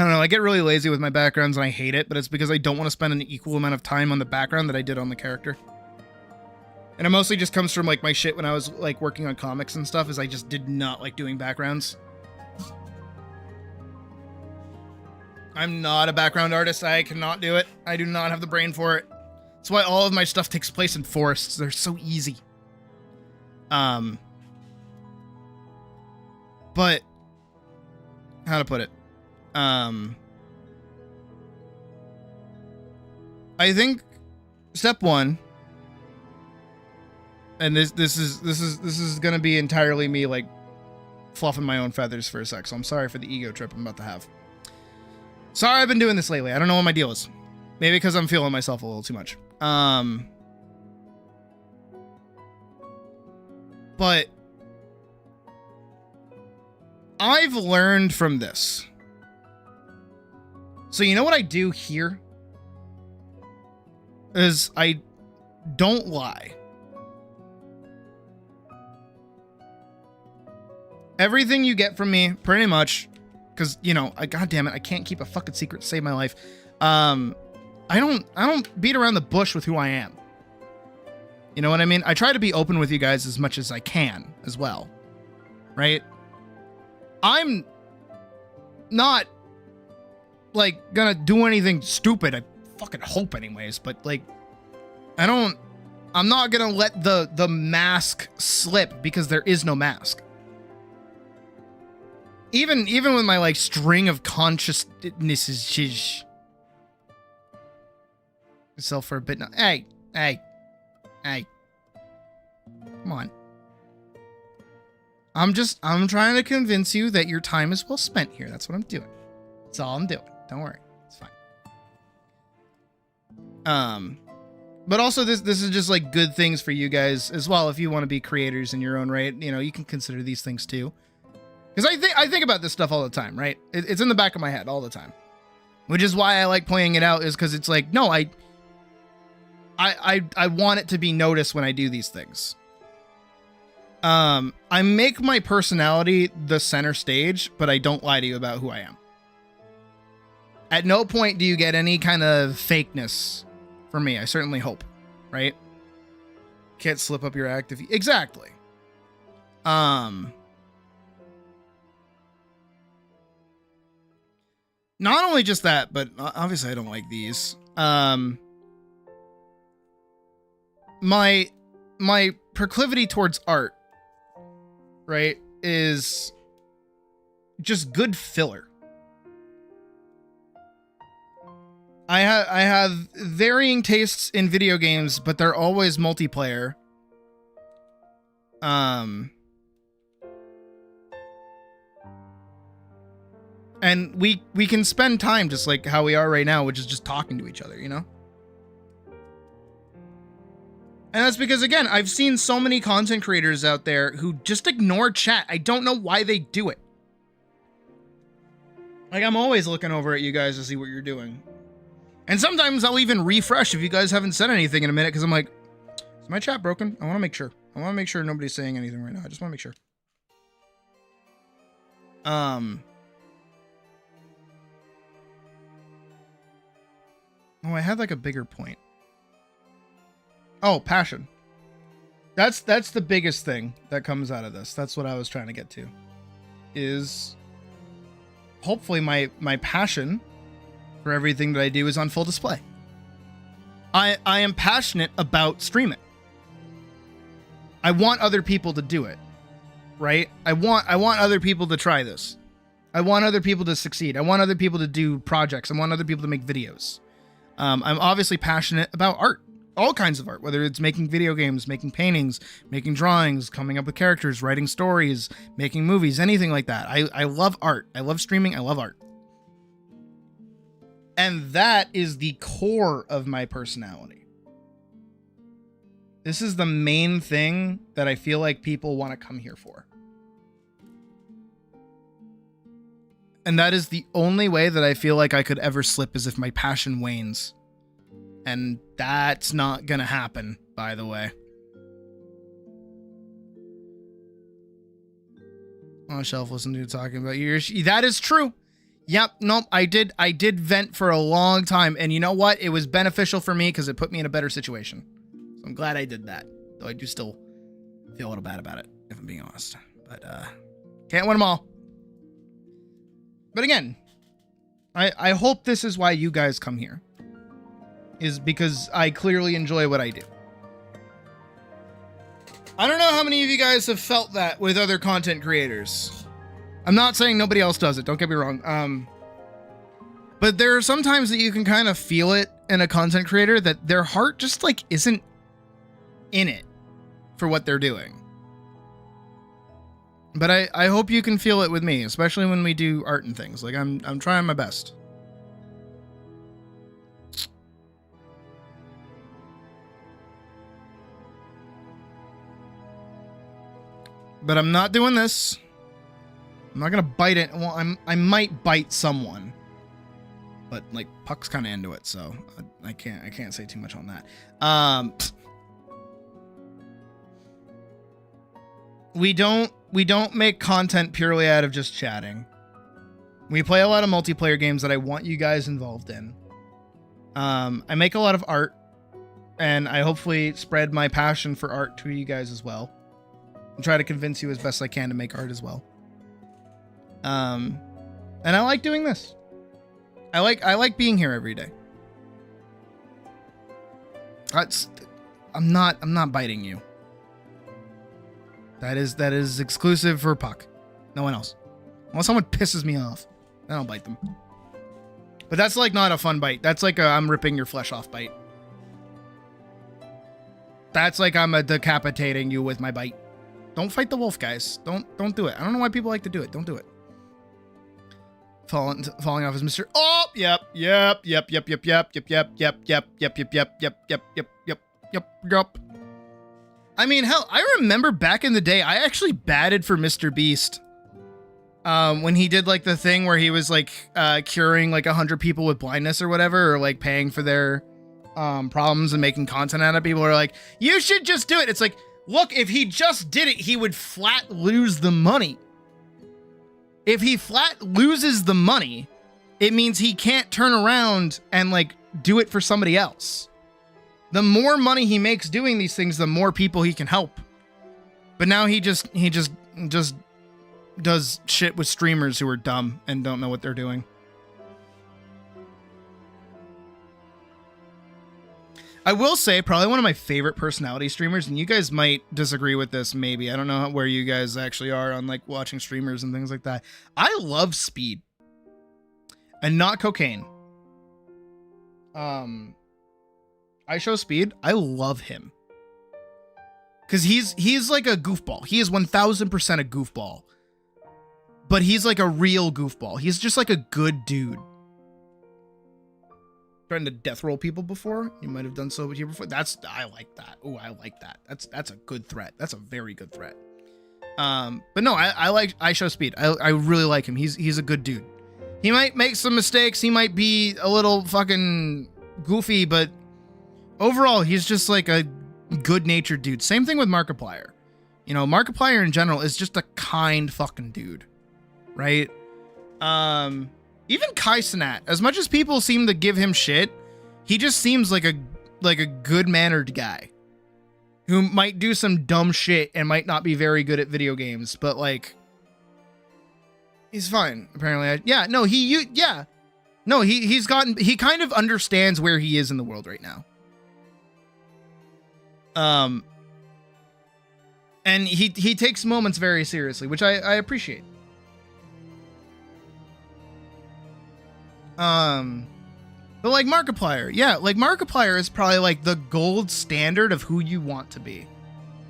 I don't know, I get really lazy with my backgrounds and I hate it, but it's because I don't want to spend an equal amount of time on the background that I did on the character. And it mostly just comes from like my shit when I was like working on comics and stuff, is I just did not like doing backgrounds. I'm not a background artist. I cannot do it. I do not have the brain for it. That's why all of my stuff takes place in forests. They're so easy. But how to put it? I think step one, and this is gonna be entirely me like fluffing my own feathers for a sec, so I'm sorry for the ego trip I'm about to have. Sorry I've been doing this lately. I don't know what my deal is. Maybe because I'm feeling myself a little too much. But I've learned from this. So you know what I do here? Is I don't lie. Everything you get from me, pretty much, because, you know, God damn it, I can't keep a fucking secret to save my life. I don't beat around the bush with who I am. You know what I mean? I try to be open with you guys as much as I can as well. Right? I'm not like gonna do anything stupid. I fucking hope anyways, but like I'm not gonna let the mask slip because there is no mask. Even with my like string of consciousnesses myself for a bit now. Hey. Come on. I'm trying to convince you that your time is well spent here. That's what I'm doing. That's all I'm doing. Don't worry. It's fine. But also this is just like good things for you guys as well. If you want to be creators in your own right, you know, you can consider these things too. Because I think about this stuff all the time, right? It's in the back of my head all the time. Which is why I like pointing it out, is because it's like, no, I want it to be noticed when I do these things. I make my personality the center stage, but I don't lie to you about who I am. At no point do you get any kind of fakeness from me. I certainly hope, right? Can't slip up your active. Exactly. Not only just that, but obviously I don't like these. My proclivity towards art, right, is just good filler. I have varying tastes in video games, but they're always multiplayer. And we can spend time just like how we are right now, which is just talking to each other, you know? And that's because, again, I've seen so many content creators out there who just ignore chat. I don't know why they do it. Like, I'm always looking over at you guys to see what you're doing. And sometimes I'll even refresh if you guys haven't said anything in a minute, because I'm like, is my chat broken? I want to make sure. I want to make sure nobody's saying anything right now. I just want to make sure. Oh, I had like a bigger point. Oh, passion. That's the biggest thing that comes out of this. That's what I was trying to get to. Is hopefully my passion for everything that I do is on full display. I am passionate about streaming. I want other people to do it. Right? I want other people to try this. I want other people to succeed. I want other people to do projects. I want other people to make videos. I'm obviously passionate about art, all kinds of art, whether it's making video games, making paintings, making drawings, coming up with characters, writing stories, making movies, anything like that. I love art. I love streaming. I love art. And that is the core of my personality. This is the main thing that I feel like people want to come here for. And that is the only way that I feel like I could ever slip, is if my passion wanes. And that's not gonna happen, by the way. On a shelf, listen to you talking about yours. That is true. Yep, nope, I did vent for a long time, and you know what? It was beneficial for me because it put me in a better situation. So I'm glad I did that. Though I do still feel a little bad about it, if I'm being honest. But can't win them all. But again, I hope this is why you guys come here. Is because I clearly enjoy what I do. I don't know how many of you guys have felt that with other content creators. I'm not saying nobody else does it, don't get me wrong. But there are some times that you can kind of feel it in a content creator that their heart just like isn't in it for what they're doing. But I hope you can feel it with me, especially when we do art and things. Like I'm trying my best. But I'm not doing this. I'm not gonna bite it. Well, I might bite someone, but like Puck's kind of into it, so I can't say too much on that. We don't make content purely out of just chatting. We play a lot of multiplayer games that I want you guys involved in. I make a lot of art, and I hopefully spread my passion for art to you guys as well, and try to convince you as best I can to make art as well. And I like doing this. I like being here every day. I'm not biting you. That is exclusive for Puck. No one else. Unless someone pisses me off, then I'll bite them. But that's like not a fun bite. That's like a I'm ripping your flesh off bite. That's like I'm a decapitating you with my bite. Don't fight the wolf, guys. Don't do it. I don't know why people like to do it. Don't do it. Falling off as Mr. Oh, yep. I mean, hell, I remember back in the day, I actually batted for Mr. Beast. When he did like the thing where he was like curing like 100 people with blindness or whatever, or like paying for their problems and making content out of people are like, you should just do it. It's like, look, if he just did it, he would flat lose the money. If he flat loses the money, it means he can't turn around and like do it for somebody else. The more money he makes doing these things, the more people he can help. But now he just does shit with streamers who are dumb and don't know what they're doing. I will say probably one of my favorite personality streamers, and you guys might disagree with this maybe. I don't know where you guys actually are on like watching streamers and things like that. I love Speed. And not cocaine. I show Speed. I love him. Cause he's like a goofball. He is 1000% a goofball. But he's like a real goofball. He's just like a good dude. Trying to death roll people before? You might have done so here before. I like that. Oh, I like that. That's a good threat. That's a very good threat. But no, I show Speed. I really like him. He's a good dude. He might make some mistakes. He might be a little fucking goofy, but overall, he's just like a good-natured dude. Same thing with Markiplier. You know, Markiplier in general is just a kind fucking dude, right? Even Kai Cenat, as much as people seem to give him shit, he just seems like a good-mannered guy who might do some dumb shit and might not be very good at video games, but like he's fine apparently. He kind of understands where he is in the world right now. And he takes moments very seriously, which I appreciate. But like Markiplier, Markiplier is probably like the gold standard of who you want to be,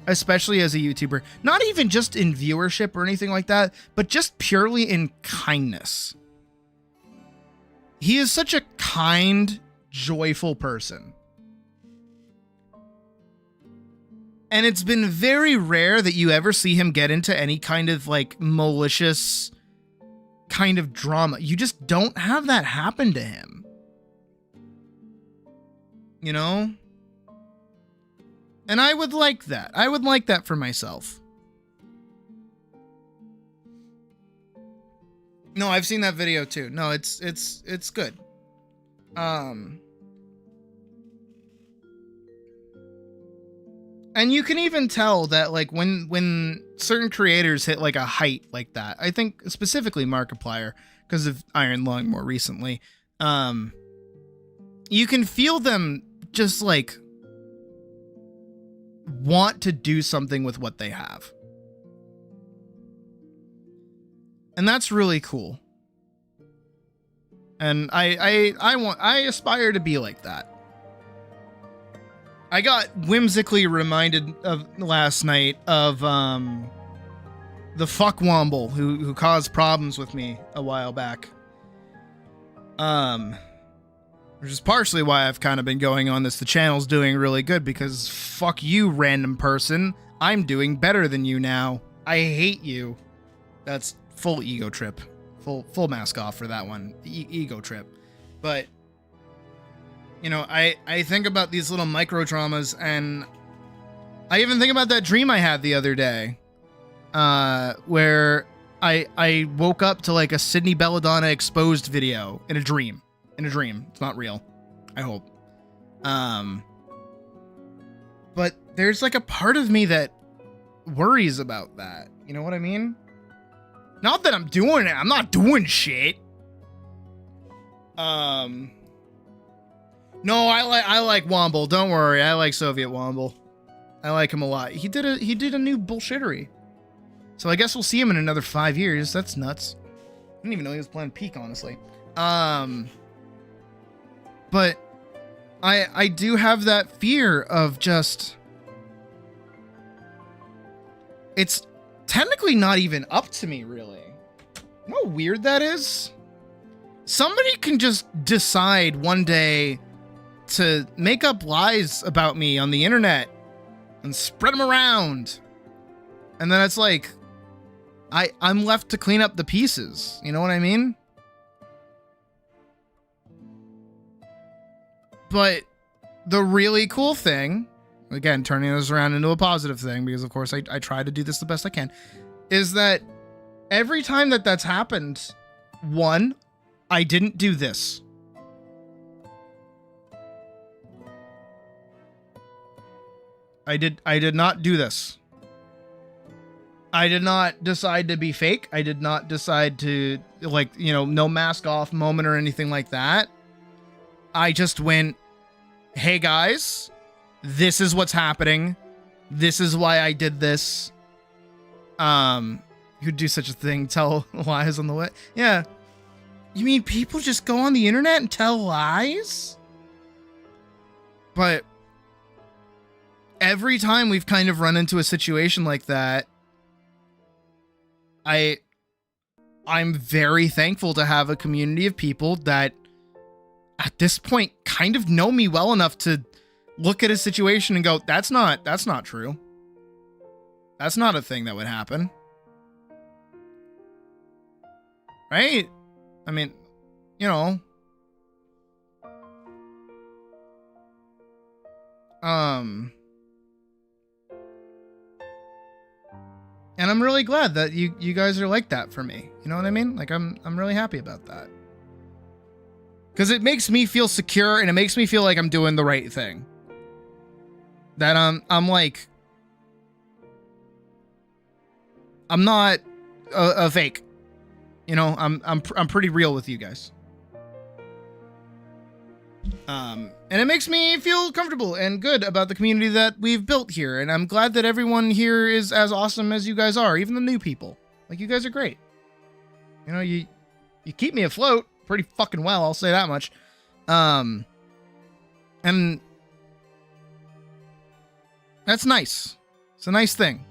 especially as a YouTuber. Not even just in viewership or anything like that, but just purely in kindness. He is such a kind, joyful person. And it's been very rare that you ever see him get into any kind of like malicious kind of drama. You just don't have that happen to him. You know? And I would like that. I would like that for myself. No, I've seen that video too. No, it's good. And you can even tell that like when certain creators hit like a height like that, I think specifically Markiplier because of Iron Lung more recently, you can feel them just like want to do something with what they have. And that's really cool. And I aspire to be like that. I got whimsically reminded of last night of the fuck Womble who caused problems with me a while back. Which is partially why I've kind of been going on this. The channel's doing really good because fuck you, random person. I'm doing better than you now. I hate you. That's full ego trip. Full mask off for that one. Ego trip. But you know, I think about these little micro traumas, and I even think about that dream I had the other day, where I woke up to like a Sydney Belladonna exposed video in a dream. It's not real, I hope. But there's like a part of me that worries about that. You know what I mean? Not that I'm doing it. I'm not doing shit. No, I like Womble. Don't worry. I like Soviet Womble. I like him a lot. He did a new bullshittery. So I guess we'll see him in another 5 years. That's nuts. I didn't even know he was playing Peak, honestly. But I do have that fear of just, it's technically not even up to me, really. You know how weird that is? Somebody can just decide one day to make up lies about me on the internet and spread them around. And then it's like, I'm left to clean up the pieces. You know what I mean? But the really cool thing, again, turning this around into a positive thing, because of course I try to do this the best I can, is that every time that that's happened, one, I didn't do this. I did not do this. I did not decide to be fake. I did not decide to, like, you know, no mask off moment or anything like that. I just went, hey guys, this is what's happening. This is why I did this. You'd do such a thing, tell lies on the way. Yeah. You mean people just go on the internet and tell lies? But every time we've kind of run into a situation like that, I'm very thankful to have a community of people that at this point kind of know me well enough to look at a situation and go, that's not true. That's not a thing that would happen. Right? I mean, you know. And I'm really glad that you guys are like that for me. You know what I mean? Like I'm really happy about that. Cuz it makes me feel secure and it makes me feel like I'm doing the right thing. That I'm like, I'm not a fake. You know, I'm pretty real with you guys. And it makes me feel comfortable and good about the community that we've built here. And I'm glad that everyone here is as awesome as you guys are, even the new people. Like, you guys are great. You know, you keep me afloat pretty fucking well, I'll say that much. And that's nice. It's a nice thing.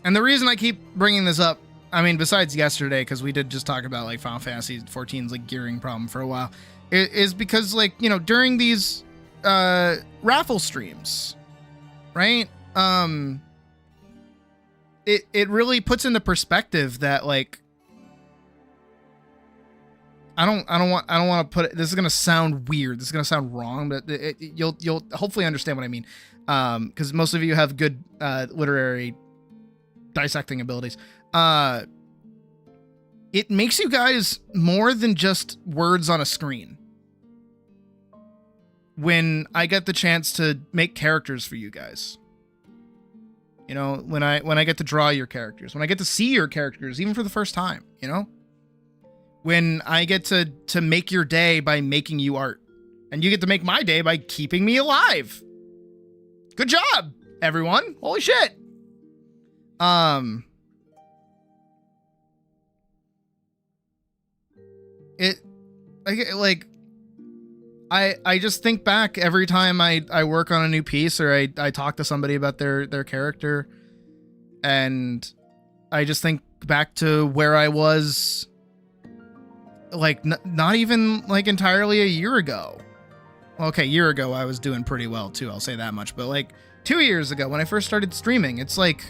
And the reason I keep bringing this up, I mean, besides yesterday, because we did just talk about, like, Final Fantasy XIV's, like, gearing problem for a while, is because, like, you know, during these raffle streams, right? It really puts into perspective that, like, I don't want to put it, this is gonna sound weird, this is gonna sound wrong, but you'll hopefully understand what I mean, because most of you have good it it makes you guys more than just words on a screen. When I get the chance to make characters for you guys. You know, when I get to draw your characters, when I get to see your characters, even for the first time, you know? When I get to make your day by making you art. And you get to make my day by keeping me alive. Good job, everyone. Holy shit. I just think back every time I work on a new piece or I talk to somebody about their character, and I just think back to where I was, like, not even like entirely a year ago. Well, okay, a year ago I was doing pretty well too, I'll say that much, but like 2 years ago when I first started streaming, it's like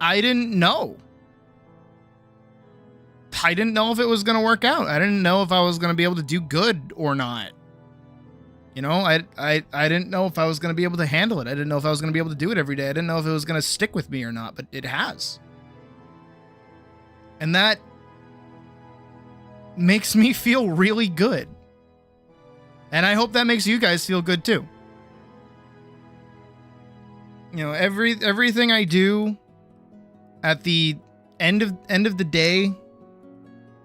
I didn't know. I didn't know if it was going to work out. I didn't know if I was going to be able to do good or not. You know, I didn't know if I was going to be able to handle it. I didn't know if I was going to be able to do it every day. I didn't know if it was going to stick with me or not, but it has. And that makes me feel really good. And I hope that makes you guys feel good too. You know, everything I do at the end of the day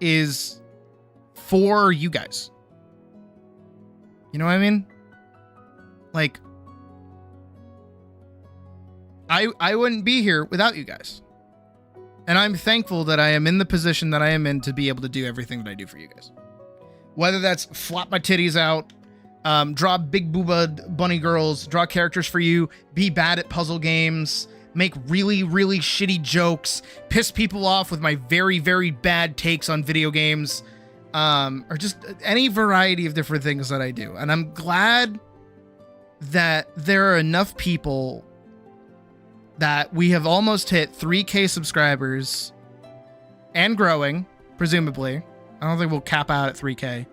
is for you guys. You know what I mean? Like, I wouldn't be here without you guys. And I'm thankful that I am in the position that I am in to be able to do everything that I do for you guys. Whether that's flop my titties out, draw big booba bunny girls, draw characters for you, be bad at puzzle games, make really, really shitty jokes, piss people off with my very, very bad takes on video games, or just any variety of different things that I do. And I'm glad that there are enough people that we have almost hit 3K subscribers and growing, presumably. I don't think we'll cap out at 3K.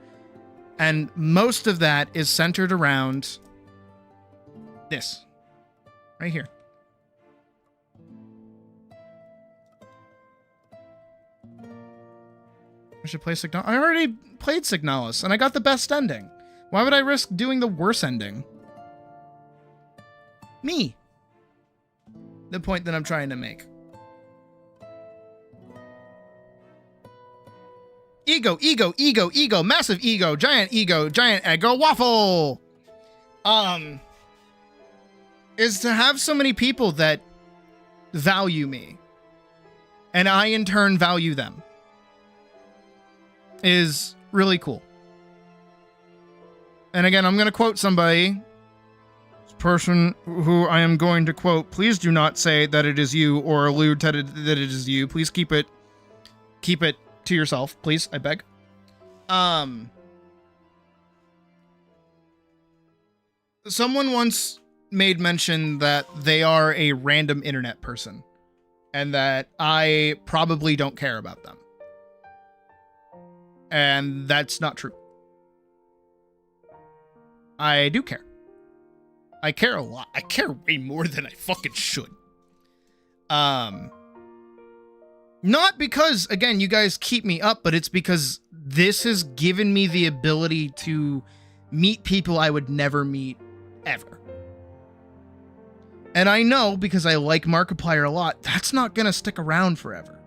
And most of that is centered around this right here. I should play Signalis. I already played Signalis, and I got the best ending. Why would I risk doing the worst ending? Me. The point that I'm trying to make. Ego, ego, ego, ego, massive ego, giant ego waffle. Is to have so many people that value me, and I in turn value them, is really cool. And again, I'm going to quote somebody. This person who I am going to quote, please do not say that it is you or allude to that it is you. Please keep it to yourself, please, I beg. Someone once made mention that they are a random internet person and that I probably don't care about them. And that's not true. I do care. I care a lot. I care way more than I fucking should. Not because, again, you guys keep me up, but it's because this has given me the ability to meet people I would never meet ever. And I know, because I like Markiplier a lot, that's not going to stick around forever.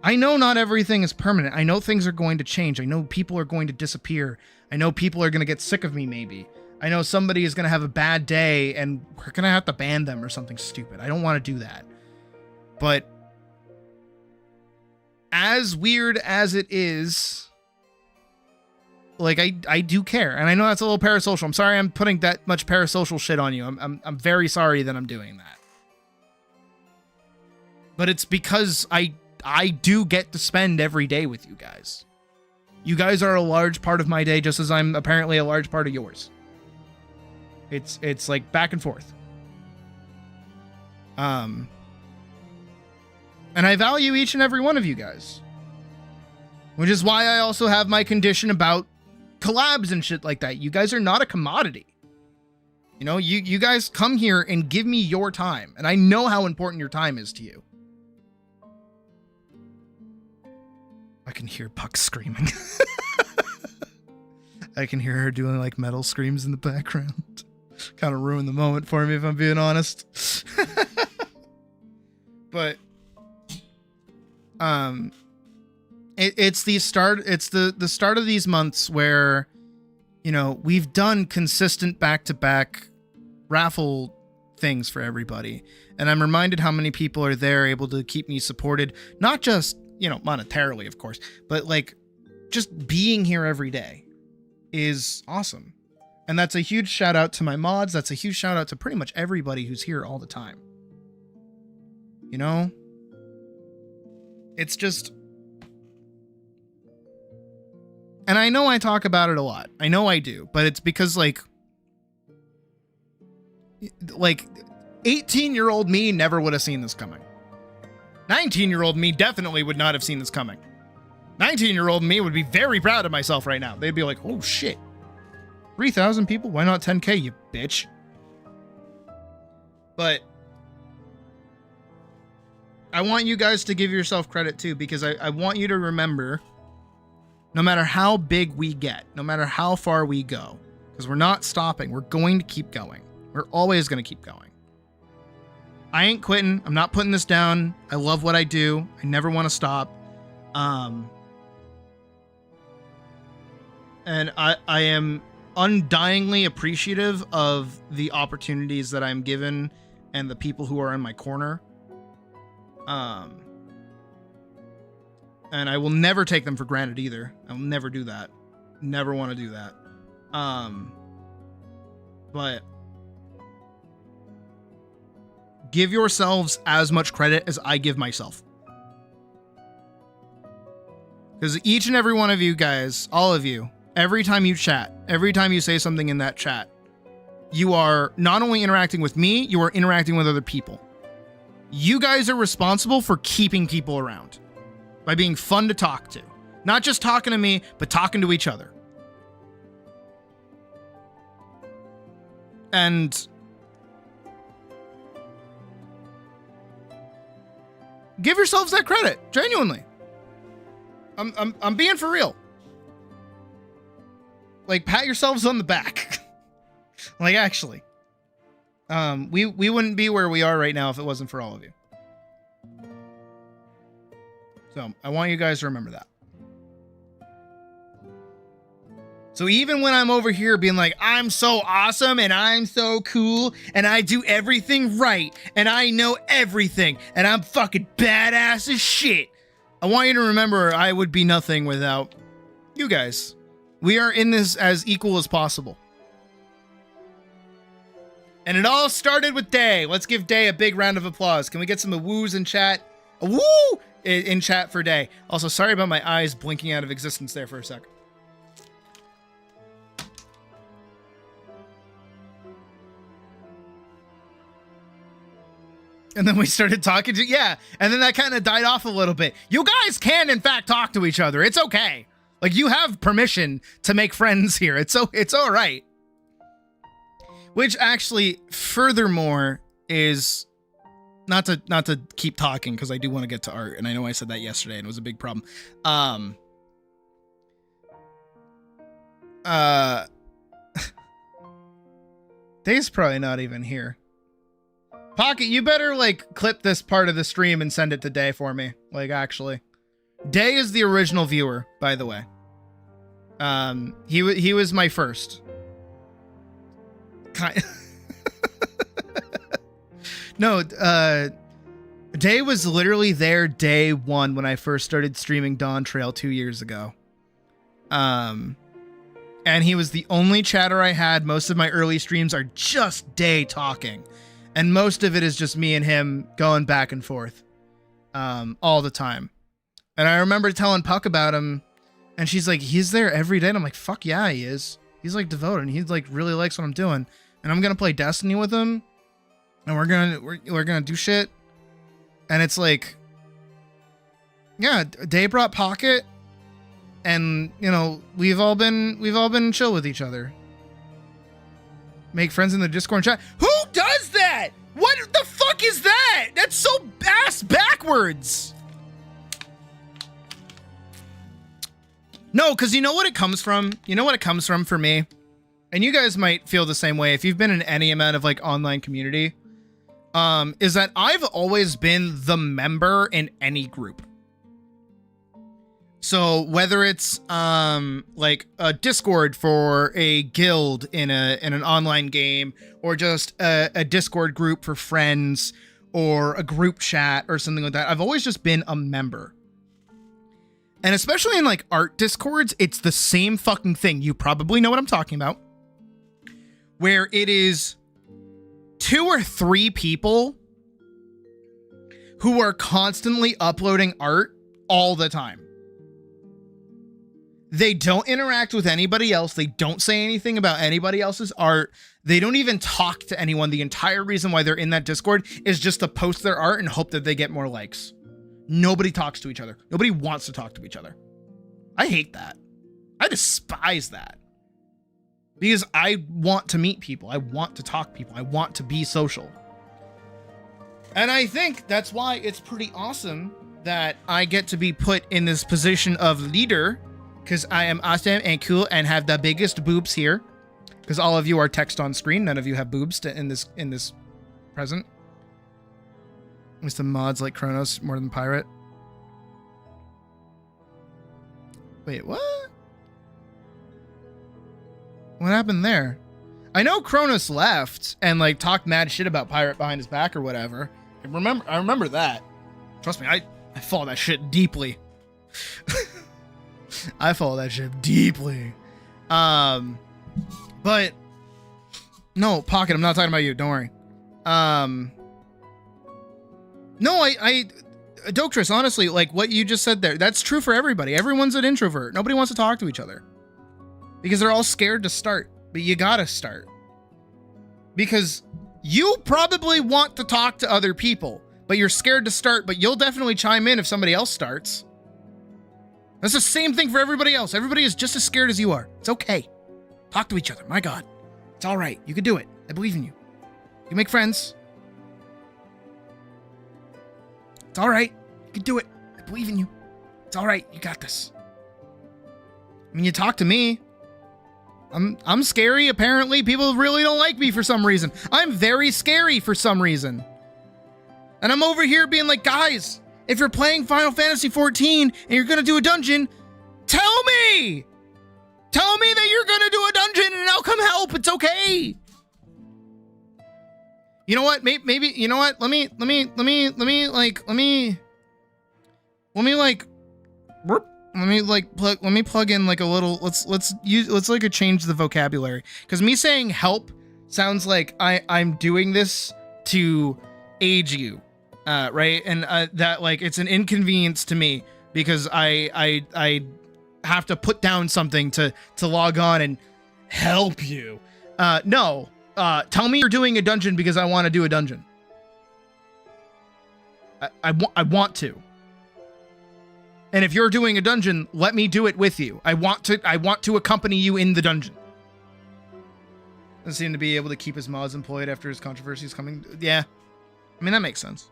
I know not everything is permanent. I know things are going to change. I know people are going to disappear. I know people are going to get sick of me, maybe. I know somebody is going to have a bad day and we're going to have to ban them or something stupid. I don't want to do that. But as weird as it is, like, I do care. And I know that's a little parasocial. I'm sorry I'm putting that much parasocial shit on you. I'm very sorry that I'm doing that. But it's because I do get to spend every day with you guys. You guys are a large part of my day, just as I'm apparently a large part of yours. It's like back and forth. And I value each and every one of you guys. Which is why I also have my condition about collabs and shit like that. You guys are not a commodity. You know, you guys come here and give me your time, and I know how important your time is to you. I can hear Puck screaming. I can hear her doing like metal screams in the background. Kind of ruined the moment for me, if I'm being honest. But it's the start of these months where, you know, we've done consistent back-to-back raffle things for everybody, and I'm reminded how many people are there able to keep me supported, not just, you know, monetarily, of course, but like just being here every day is awesome. And that's a huge shout out to my mods. That's a huge shout out to pretty much everybody who's here all the time. You know, it's just, and I know I talk about it a lot. I know I do, but it's because like 18-year-old me never would have seen this coming. 19-year-old me definitely would not have seen this coming. 19-year-old me would be very proud of myself right now. They'd be like, oh shit, 3,000 people? Why not 10K, you bitch? But I want you guys to give yourself credit too, because I want you to remember, no matter how big we get, no matter how far we go, because we're not stopping, we're going to keep going. We're always going to keep going. I ain't quitting. I'm not putting this down. I love what I do. I never want to stop. And I am undyingly appreciative of the opportunities that I'm given and the people who are in my corner. And I will never take them for granted either. I will never do that. Never want to do that. But give yourselves as much credit as I give myself. Because each and every one of you guys, all of you, every time you chat, every time you say something in that chat, you are not only interacting with me, you are interacting with other people. You guys are responsible for keeping people around by being fun to talk to. Not just talking to me, but talking to each other. And give yourselves that credit, genuinely. I'm being for real. Like, pat yourselves on the back. Like, actually. We wouldn't be where we are right now if it wasn't for all of you. So, I want you guys to remember that. So even when I'm over here being like, I'm so awesome and I'm so cool and I do everything right and I know everything and I'm fucking badass as shit, I want you to remember I would be nothing without you guys. We are in this as equal as possible. And it all started with Day. Let's give Day a big round of applause. Can we get some woos in chat? A woo in chat for Day. Also, sorry about my eyes blinking out of existence there for a sec. And then we started talking to, yeah. And then that kind of died off a little bit. You guys can, in fact, talk to each other. It's okay. Like, you have permission to make friends here. It's all right. Which actually, furthermore, is not to keep talking, because I do want to get to art, and I know I said that yesterday, and it was a big problem. Dave's probably not even here. Pocket, you better, like, clip this part of the stream and send it to Day for me. Like, actually. Day is the original viewer, by the way. He was my first. No, Day was literally there day one when I first started streaming Dawn Trail 2 years ago. And he was the only chatter I had. Most of my early streams are just Day talking. And most of it is just me and him going back and forth all the time. And I remember telling Puck about him, and she's like, he's there every day. And I'm like, fuck yeah, he is. He's like devoted, and he like really likes what I'm doing. And I'm gonna play Destiny with him, and we're gonna do shit. And it's like, yeah, Day brought Pocket, and you know, we've all been chill with each other. Make friends in the Discord chat. Who does that? What the fuck is that? That's so ass backwards. No, because you know what it comes from? You know what it comes from for me? And you guys might feel the same way if you've been in any amount of like online community. Is that I've always been the member in any group. So whether it's like a Discord for a guild in an online game, or just a Discord group for friends, or a group chat or something like that, I've always just been a member. And especially in like art Discords, it's the same fucking thing. You probably know what I'm talking about. Where it is 2 or 3 people who are constantly uploading art all the time. They don't interact with anybody else. They don't say anything about anybody else's art. They don't even talk to anyone. The entire reason why they're in that Discord is just to post their art and hope that they get more likes. Nobody talks to each other. Nobody wants to talk to each other. I hate that. I despise that. Because I want to meet people. I want to talk to people. I want to be social. And I think that's why it's pretty awesome that I get to be put in this position of leader, because I am awesome and cool and have the biggest boobs here. Because all of you are text on screen. None of you have boobs in this present. Is the mods like Kronos more than Pirate? Wait, what? What happened there? I know Kronos left and like talked mad shit about Pirate behind his back or whatever. I remember that. Trust me, I follow that shit deeply. I follow that shit deeply. But no, Pocket, I'm not talking about you. Don't worry. No, I Doctress, honestly, like what you just said there, that's true for everybody. Everyone's an introvert. Nobody wants to talk to each other because they're all scared to start, but you gotta start because you probably want to talk to other people, but you're scared to start, but you'll definitely chime in if somebody else starts. That's the same thing for everybody else. Everybody is just as scared as you are. It's okay. Talk to each other. My God. It's all right. You can do it. I believe in you. You can make friends. It's all right. You can do it. I believe in you. It's all right. You got this. I mean, you talk to me. I'm scary. Apparently, people really don't like me for some reason. I'm very scary for some reason. And I'm over here being like, guys, if you're playing Final Fantasy 14 and you're going to do a dungeon, tell me! Tell me that you're going to do a dungeon and I'll come help. It's okay. You know what? Maybe you know what? Let me plug in like a little, let's like change the vocabulary. Cause me saying help sounds like I'm doing this to aid you. Right. And, that like, it's an inconvenience to me because I have to put down something to log on and help you. No. Tell me you're doing a dungeon because I want to do a dungeon. I want to. And if you're doing a dungeon, let me do it with you. I want to accompany you in the dungeon. Doesn't seem to be able to keep his mods employed after his controversy is coming. Yeah. I mean, that makes sense.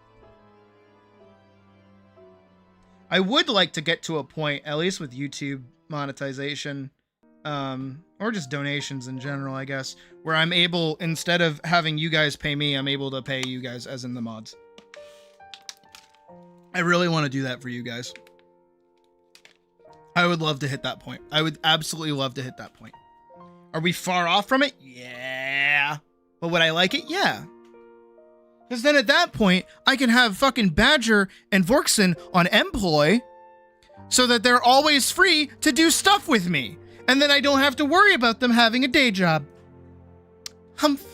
I would like to get to a point, at least with YouTube monetization, or just donations in general, I guess, where I'm able, instead of having you guys pay me, I'm able to pay you guys as in the mods. I really want to do that for you guys. I would love to hit that point. I would absolutely love to hit that point. Are we far off from it? Yeah. But would I like it? Yeah. Because then at that point, I can have fucking Badger and Vorkson on employ so that they're always free to do stuff with me. And then I don't have to worry about them having a day job. Humph.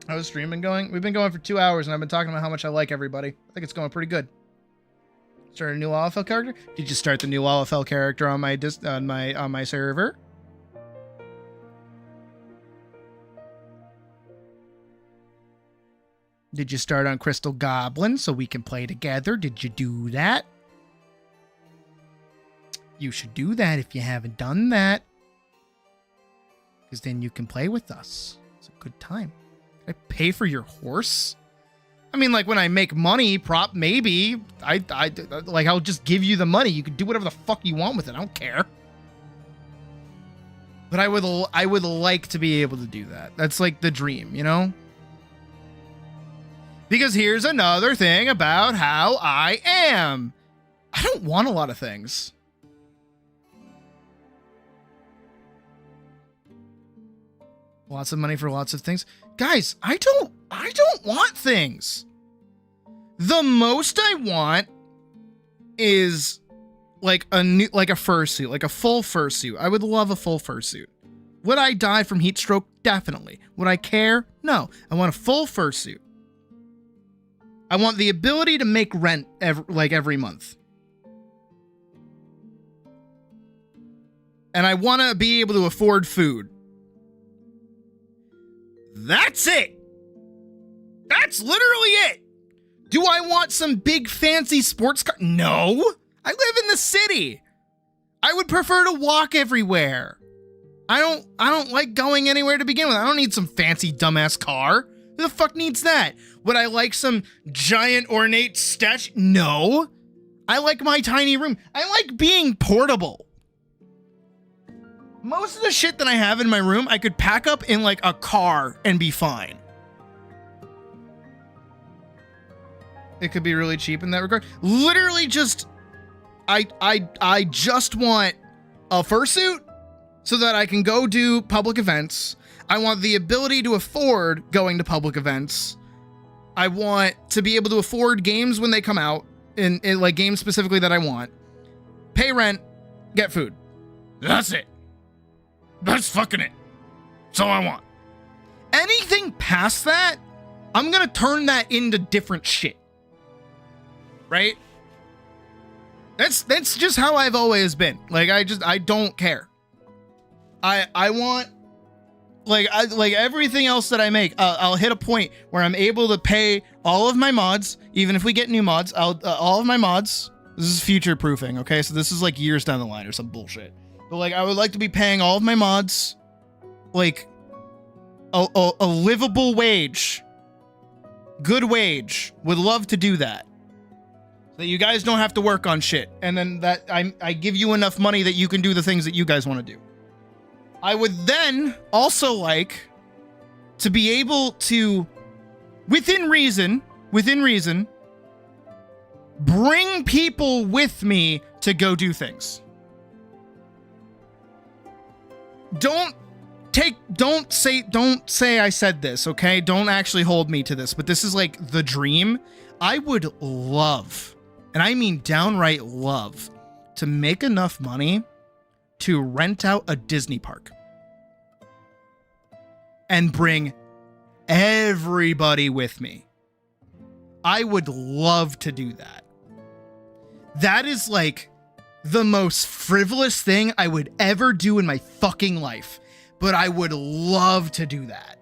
How's the stream been going? We've been going for 2 hours and I've been talking about how much I like everybody. I think it's going pretty good. Start a new LFL character? Did you start the new LFL character on my server? Did you start on Crystal Goblin so we can play together? Did you do that? You should do that if you haven't done that. because then you can play with us. It's a good time. I pay for your horse? I mean, like, when I make money, maybe. I'll just give you the money. You can do whatever the fuck you want with it. I don't care. But I would like to be able to do that. That's like the dream, you know? Because here's another thing about how I am. I don't want a lot of things. Lots of money for lots of things. Guys, I don't want things. The most I want is like a fursuit, like a full fursuit. I would love a full fursuit. Would I die from heat stroke? Definitely. Would I care? No. I want a full fursuit. I want the ability to make rent every month. And I want to be able to afford food. That's it. That's literally it. Do I want some big fancy sports car? No. I live in the city. I would prefer to walk everywhere. I don't like going anywhere to begin with. I don't need some fancy dumbass car. Who the fuck needs that? Would I like some giant ornate statue? No. I like my tiny room. I like being portable. Most of the shit that I have in my room, I could pack up in like a car and be fine. It could be really cheap in that regard. Literally just, I just want a fursuit so that I can go do public events. I want the ability to afford going to public events. I want to be able to afford games when they come out, in like games specifically that I want. Pay rent, get food. That's it. That's fucking it. That's all I want. Anything past that, I'm gonna turn that into different shit. Right? That's just how I've always been. Like, I don't care. I want, like everything else that I make, I'll hit a point where I'm able to pay all of my mods, even if we get new mods, all of my mods. This is future proofing, okay? So this is like years down the line or some bullshit. But like, I would like to be paying all of my mods, like, a livable wage. Good wage. Would love to do that. So that you guys don't have to work on shit. And then that I give you enough money that you can do the things that you guys want to do. I would then also like to be able to, within reason, bring people with me to go do things. Don't say I said this, okay? Don't actually hold me to this, but this is like the dream. I would love, and I mean downright love, to make enough money to rent out a Disney park and bring everybody with me. I would love to do that. That is like the most frivolous thing I would ever do in my fucking life, but I would love to do that.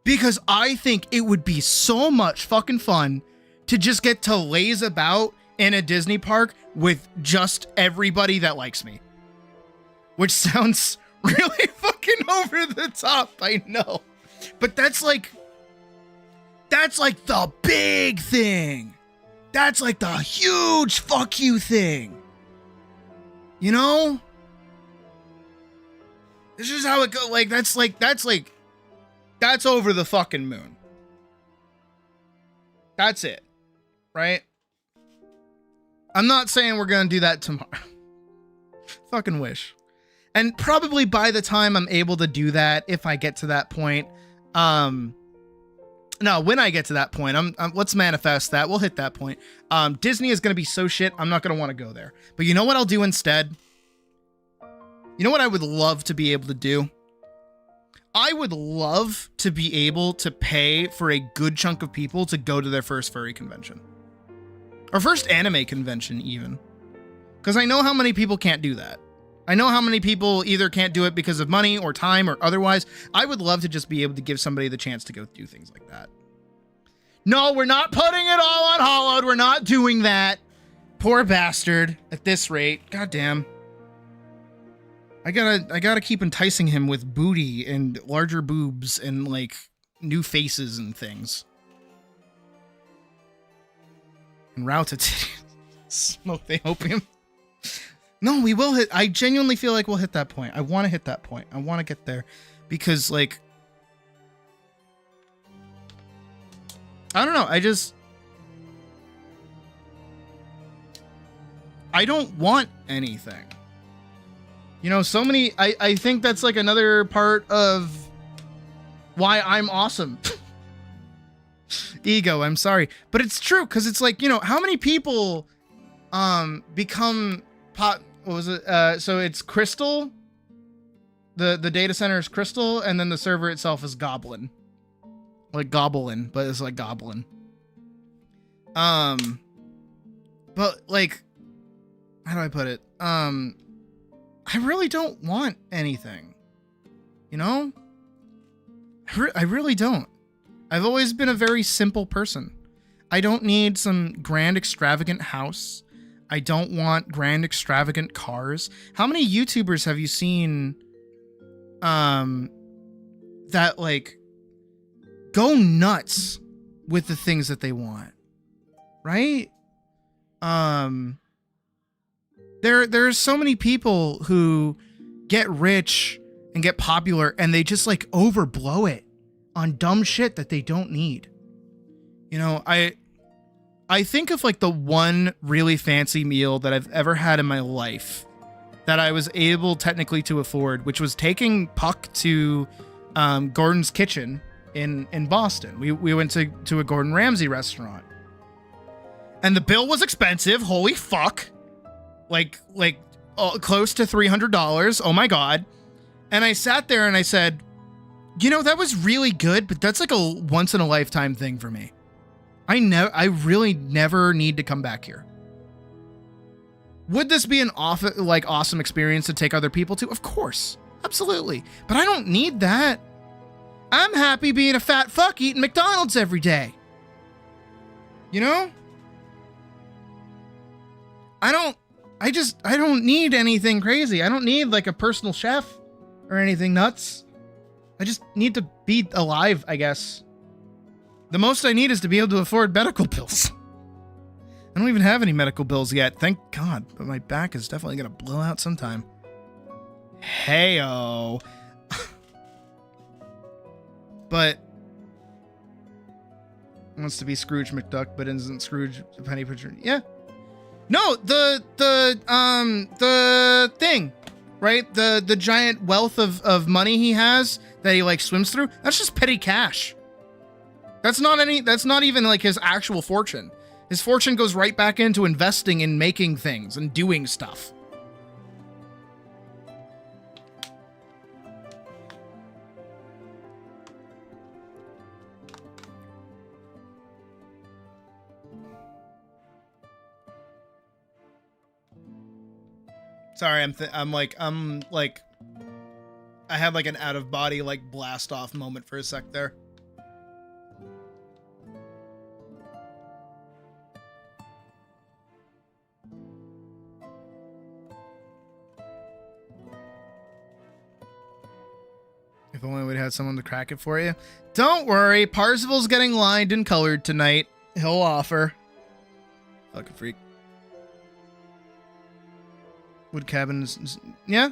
Because I think it would be so much fucking fun to just get to laze about in a Disney park with just everybody that likes me. Which sounds really fucking over the top, I know. But that's like the big thing. That's like the huge fuck you thing. You know? This is how it goes. Like, that's over the fucking moon. That's it. Right? I'm not saying we're gonna do that tomorrow. Fucking wish. And probably by the time I'm able to do that, if I get to that point, no, when I get to that point, let's manifest that. We'll hit that point. Disney is going to be so shit, I'm not going to want to go there. But you know what I'll do instead? You know what I would love to be able to do? I would love to be able to pay for a good chunk of people to go to their first furry convention. Or first anime convention, even. Because I know how many people can't do that. I know how many people either can't do it because of money or time or otherwise. I would love to just be able to give somebody the chance to go do things like that. No, we're not putting it all on Hollowed. We're not doing that. Poor bastard at this rate. Goddamn. I gotta keep enticing him with booty and larger boobs and like new faces and things. And route to smoke the opium. No, we will hit. I genuinely feel like we'll hit that point. I want to hit that point. I want to get there because, like, I don't know. I don't want anything. You know, so many. I think that's like another part of why I'm awesome. Ego. I'm sorry, but it's true because it's like, you know, how many people become what was it? So it's Crystal. The data center is Crystal, and then the server itself is Goblin. Like Goblin, but it's like Goblin. But like, how do I put it? I really don't want anything. You know? I really don't. I've always been a very simple person. I don't need some grand extravagant house. I don't want grand extravagant cars. How many YouTubers have you seen that like go nuts with the things that they want? Right? There's so many people who get rich and get popular and they just like overblow it on dumb shit that they don't need. You know, I think of like the one really fancy meal that I've ever had in my life that I was able technically to afford, which was taking Puck to Gordon's Kitchen in Boston. We went to a Gordon Ramsay restaurant. And the bill was expensive. Holy fuck. Like close to $300. Oh my God. And I sat there and I said, you know, that was really good, but that's like a once in a lifetime thing for me. I really never need to come back here. Would this be an awesome experience to take other people to? Of course. Absolutely. But I don't need that. I'm happy being a fat fuck eating McDonald's every day. You know? I don't need anything crazy. I don't need like a personal chef or anything nuts. I just need to be alive, I guess. The most I need is to be able to afford medical bills. I don't even have any medical bills yet, thank God, but my back is definitely gonna blow out sometime. Heyo. But wants to be Scrooge McDuck, but isn't Scrooge the penny pitcher? Yeah. No, the thing, right? The giant wealth of money he has that he like swims through. That's just petty cash. That's not even like his actual fortune. His fortune goes right back into investing in making things and doing stuff. Sorry, I'm like I had like an out of body like blast off moment for a sec there. If only we'd had someone to crack it for you. Don't worry, Parzival's getting lined and colored tonight. He'll offer. Fucking freak. Wood cabins, yeah.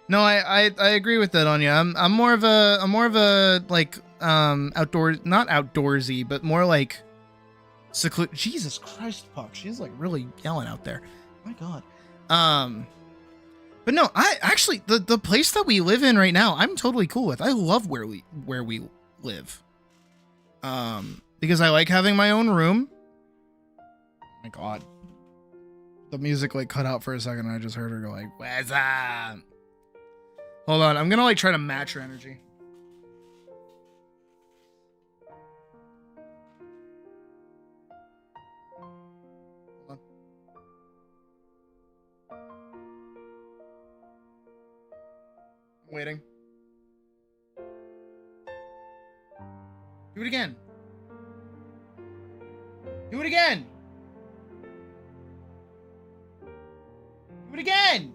No, I agree with that, Anya. I'm more of a like outdoor, not outdoorsy, but more like Jesus Christ, Puck. She's like really yelling out there. My God. But no, I actually the place that we live in right now, I'm totally cool with. I love where we live. Because I like having my own room. Oh my God. The music like cut out for a second and I just heard her go like, "What's up?" Hold on, I'm gonna like try to match her energy. Hold on. I'm waiting. Do it again. Do it again. Do it again.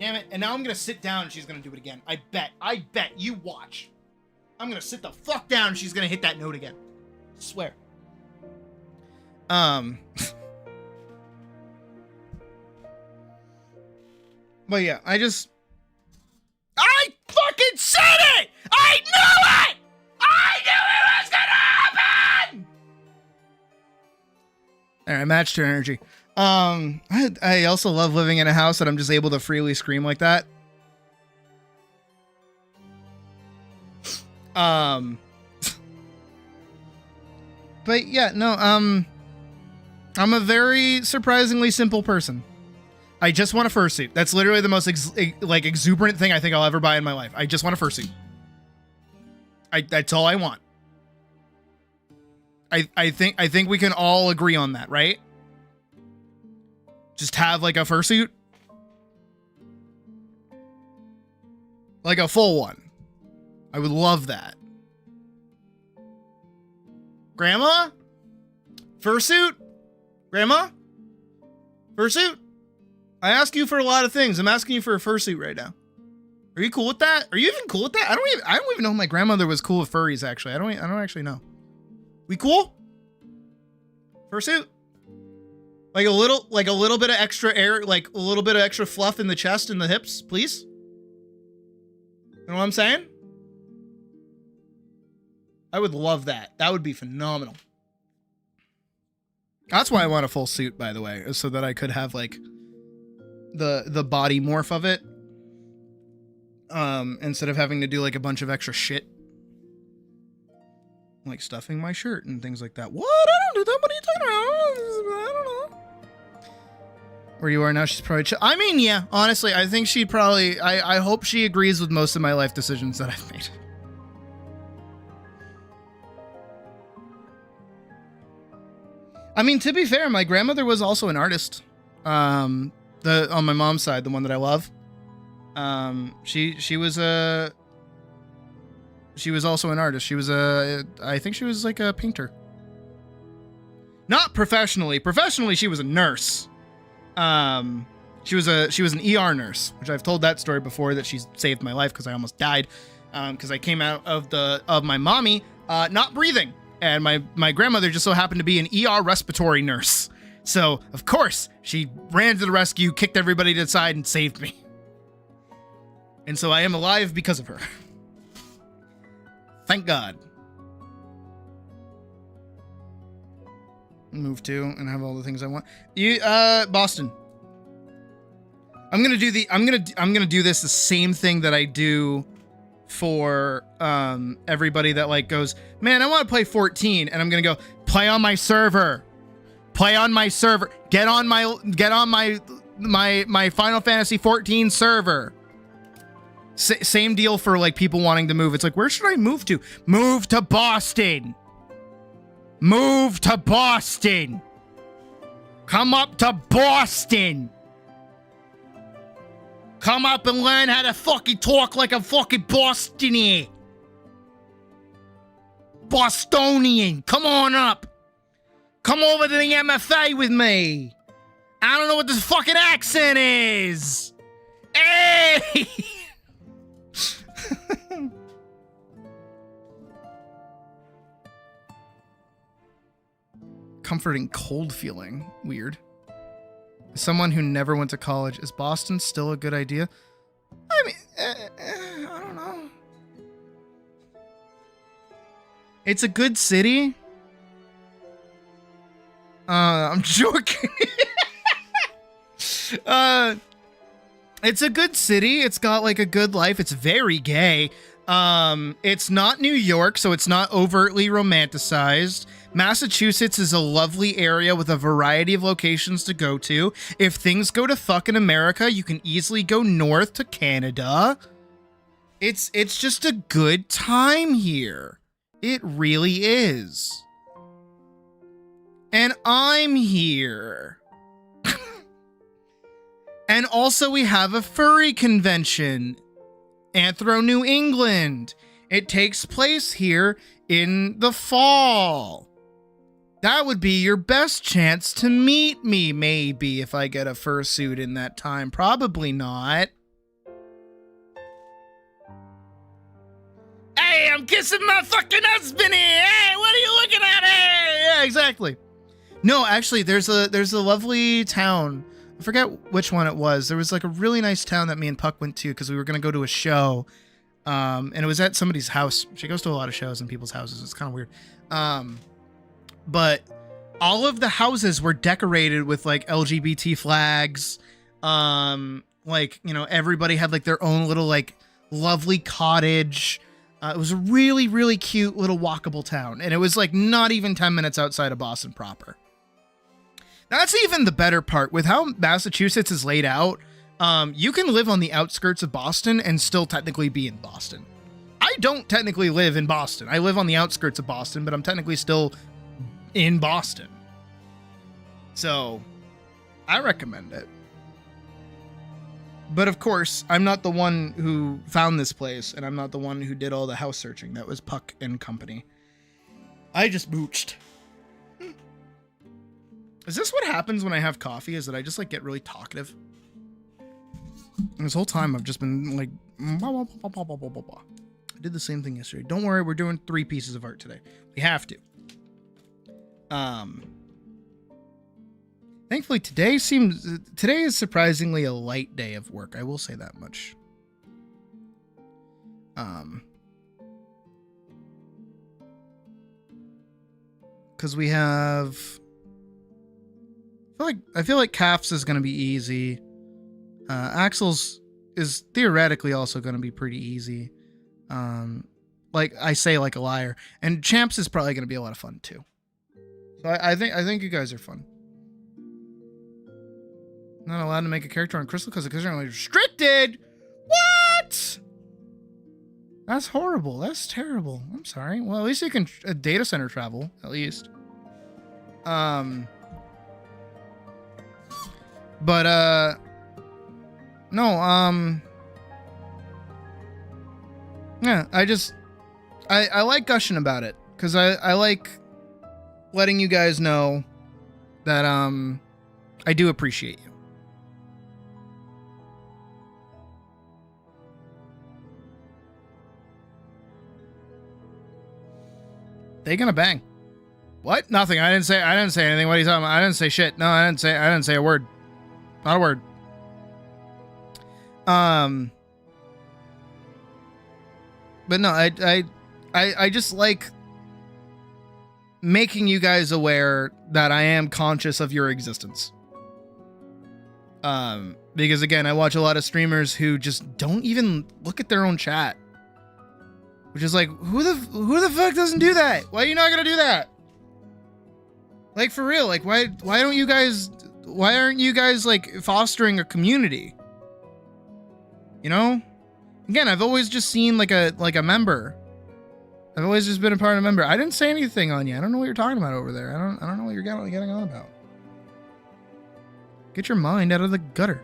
Damn it. And now I'm going to sit down and she's going to do it again. I bet. You watch. I'm going to sit the fuck down and she's going to hit that note again. I swear. But yeah, I fucking said it! I knew it! I knew it was gonna happen! Alright, matched her energy. I also love living in a house that I'm just able to freely scream like that. But yeah, no, I'm a very surprisingly simple person. I just want a fursuit. That's literally the most exuberant thing I think I'll ever buy in my life. I just want a fursuit. That's all I want. I think we can all agree on that, right? Just have like a fursuit. Like a full one. I would love that. Grandma? Fursuit? Grandma? Fursuit? I ask you for a lot of things. I'm asking you for a fursuit right now. Are you cool with that? Are you even cool with that? I don't even know if my grandmother was cool with furries, actually. I don't actually know. We cool? Fursuit? Like a little bit of extra air, like a little bit of extra fluff in the chest and the hips, please? You know what I'm saying? I would love that. That would be phenomenal. That's why I want a full suit, by the way, is so that I could have like the body morph of it. Instead of having to do like a bunch of extra shit. Like stuffing my shirt and things like that. What? I don't do that. What are you talking about? I don't know. Where you are now, she's probably I mean, yeah, honestly, I think she probably, I hope she agrees with most of my life decisions that I've made. I mean, to be fair, my grandmother was also an artist. On my mom's side, the one that I love. She was also an artist. She was I think she was like a painter. Not professionally. Professionally, she was a nurse. She was an ER nurse, which I've told that story before, that she's saved my life because I almost died. Because I came out of my mommy not breathing, and my grandmother just so happened to be an ER respiratory nurse. So of course she ran to the rescue, kicked everybody to the side, and saved me. And so I am alive because of her. Thank God. Move to and have all the things I want. You, Boston. I'm gonna do this the same thing that I do for everybody that like goes, man, I want to play 14, and I'm gonna go play on my server. Play on my server. Get on my Final Fantasy 14 server. Same deal for like people wanting to move. It's like, where should I move to? Move to Boston. Move to Boston. Come up to Boston. Come up and learn how to fucking talk like a fucking Bostonian. Bostonian. Come on up. Come over to the MFA with me. I don't know what this fucking accent is. Hey! Comforting cold feeling. Weird. As someone who never went to college, is Boston still a good idea? I mean, I don't know. It's a good city. I'm joking. It's a good city. It's got like a good life. It's very gay. It's not New York, so it's not overtly romanticized. Massachusetts is a lovely area with a variety of locations to go to. If things go to fucking America, you can easily go north to Canada. It's just a good time here. It really is. And I'm here. And also we have a furry convention. Anthro New England. It takes place here in the fall. That would be your best chance to meet me, maybe, if I get a fursuit in that time. Probably not. Hey, I'm kissing my fucking husband here. Hey, what are you looking at? Hey, yeah, exactly. No, actually, there's a lovely town. I forget which one it was. There was like a really nice town that me and Puck went to because we were gonna go to a show. And it was at somebody's house. She goes to a lot of shows in people's houses. It's kind of weird. But all of the houses were decorated with like LGBT flags. Like, you know, everybody had like their own little like lovely cottage. It was a really, really cute little walkable town. And it was like not even 10 minutes outside of Boston proper. That's even the better part. With how Massachusetts is laid out, you can live on the outskirts of Boston and still technically be in Boston. I don't technically live in Boston. I live on the outskirts of Boston, but I'm technically still in Boston. So, I recommend it. But of course, I'm not the one who found this place, and I'm not the one who did all the house searching. That was Puck and company. I just mooched. Is this what happens when I have coffee? Is that I just like get really talkative? And this whole time I've just been like, blah, blah, blah, blah, blah, blah, blah. I did the same thing yesterday. Don't worry, we're doing 3 pieces of art today. We have to. Thankfully today is surprisingly a light day of work. I will say that much. Because we have, I feel like Calf's is going to be easy. Axel's is theoretically also going to be pretty easy. Like I say, like a liar. And Champs is probably going to be a lot of fun too. So I think you guys are fun. Not allowed to make a character on Crystal because the currently restricted. What? That's horrible. That's terrible. I'm sorry. Well, at least you can data center travel. At least. But no. Yeah. I like gushing about it because I like letting you guys know that I do appreciate you. They gonna bang. What? Nothing. I didn't say anything. What are you talking about? I didn't say shit. No, I didn't say a word. Not a word. But no, I just like making you guys aware that I am conscious of your existence. Because again, I watch a lot of streamers who just don't even look at their own chat. Which is like, who the fuck doesn't do that? Why are you not gonna do that? Like for real, like why aren't you guys like fostering a community? You know? Again, I've always just seen like a member. I've always just been a part of a member. I didn't say anything on you. I don't know what you're talking about over there. I don't know what you're getting on about. Get your mind out of the gutter.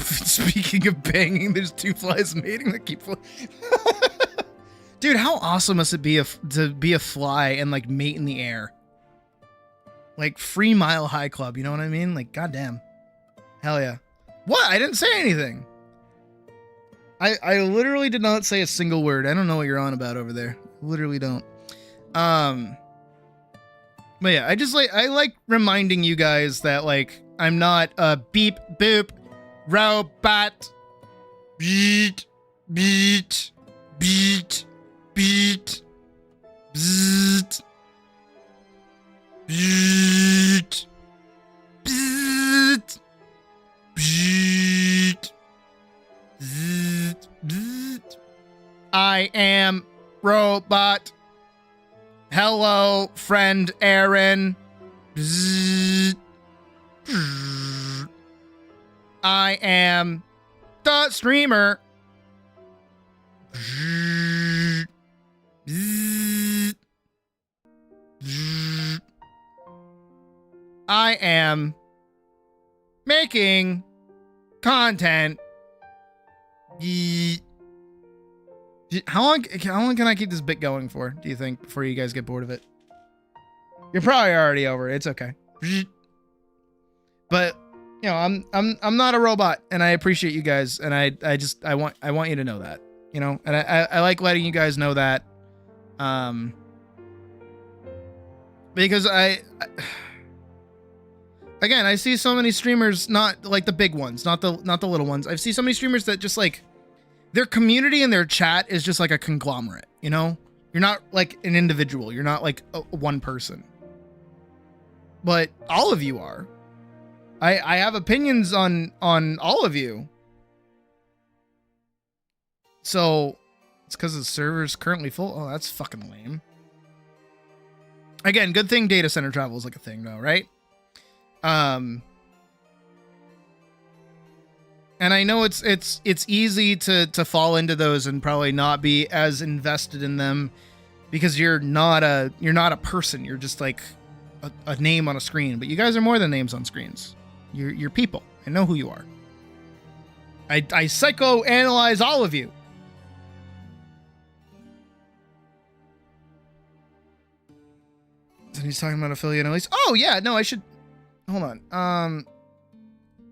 Speaking of banging, there's 2 flies mating that keep flying. Dude, how awesome must it be to be a fly and like mate in the air? Like free Mile High Club, you know what I mean? Like goddamn. Hell yeah. What? I didn't say anything. I literally did not say a single word. I don't know what you're on about over there. Literally don't. But yeah, I like reminding you guys that like I'm not a beep boop robot. Beat beat beat beat bzzzt beat bzzzt beat bzzzt bzzzt. I am robot. Hello, friend Aaron. Bzzzt. I am the streamer. Bzzzt. Bzzzt. I am making content. How long can I keep this bit going for, do you think, before you guys get bored of it? You're probably already over it. It's okay. But you know, I'm not a robot, and I appreciate you guys, and I want you to know that, you know, and I like letting you guys know that, because again, I see so many streamers, not like the big ones, not the little ones. I see so many streamers that just like their community and their chat is just like a conglomerate, you know? You're not like an individual. You're not like one person. But all of you are. I have opinions on all of you. So it's because the server's currently full. Oh, that's fucking lame. Again, good thing data center travel is like a thing though, right? And I know it's easy to fall into those and probably not be as invested in them because you're not a person. You're just like a name on a screen. But you guys are more than names on screens. You're people. I know who you are. I psychoanalyze all of you. And he's talking about affiliate at least. Oh yeah, no, I should hold on.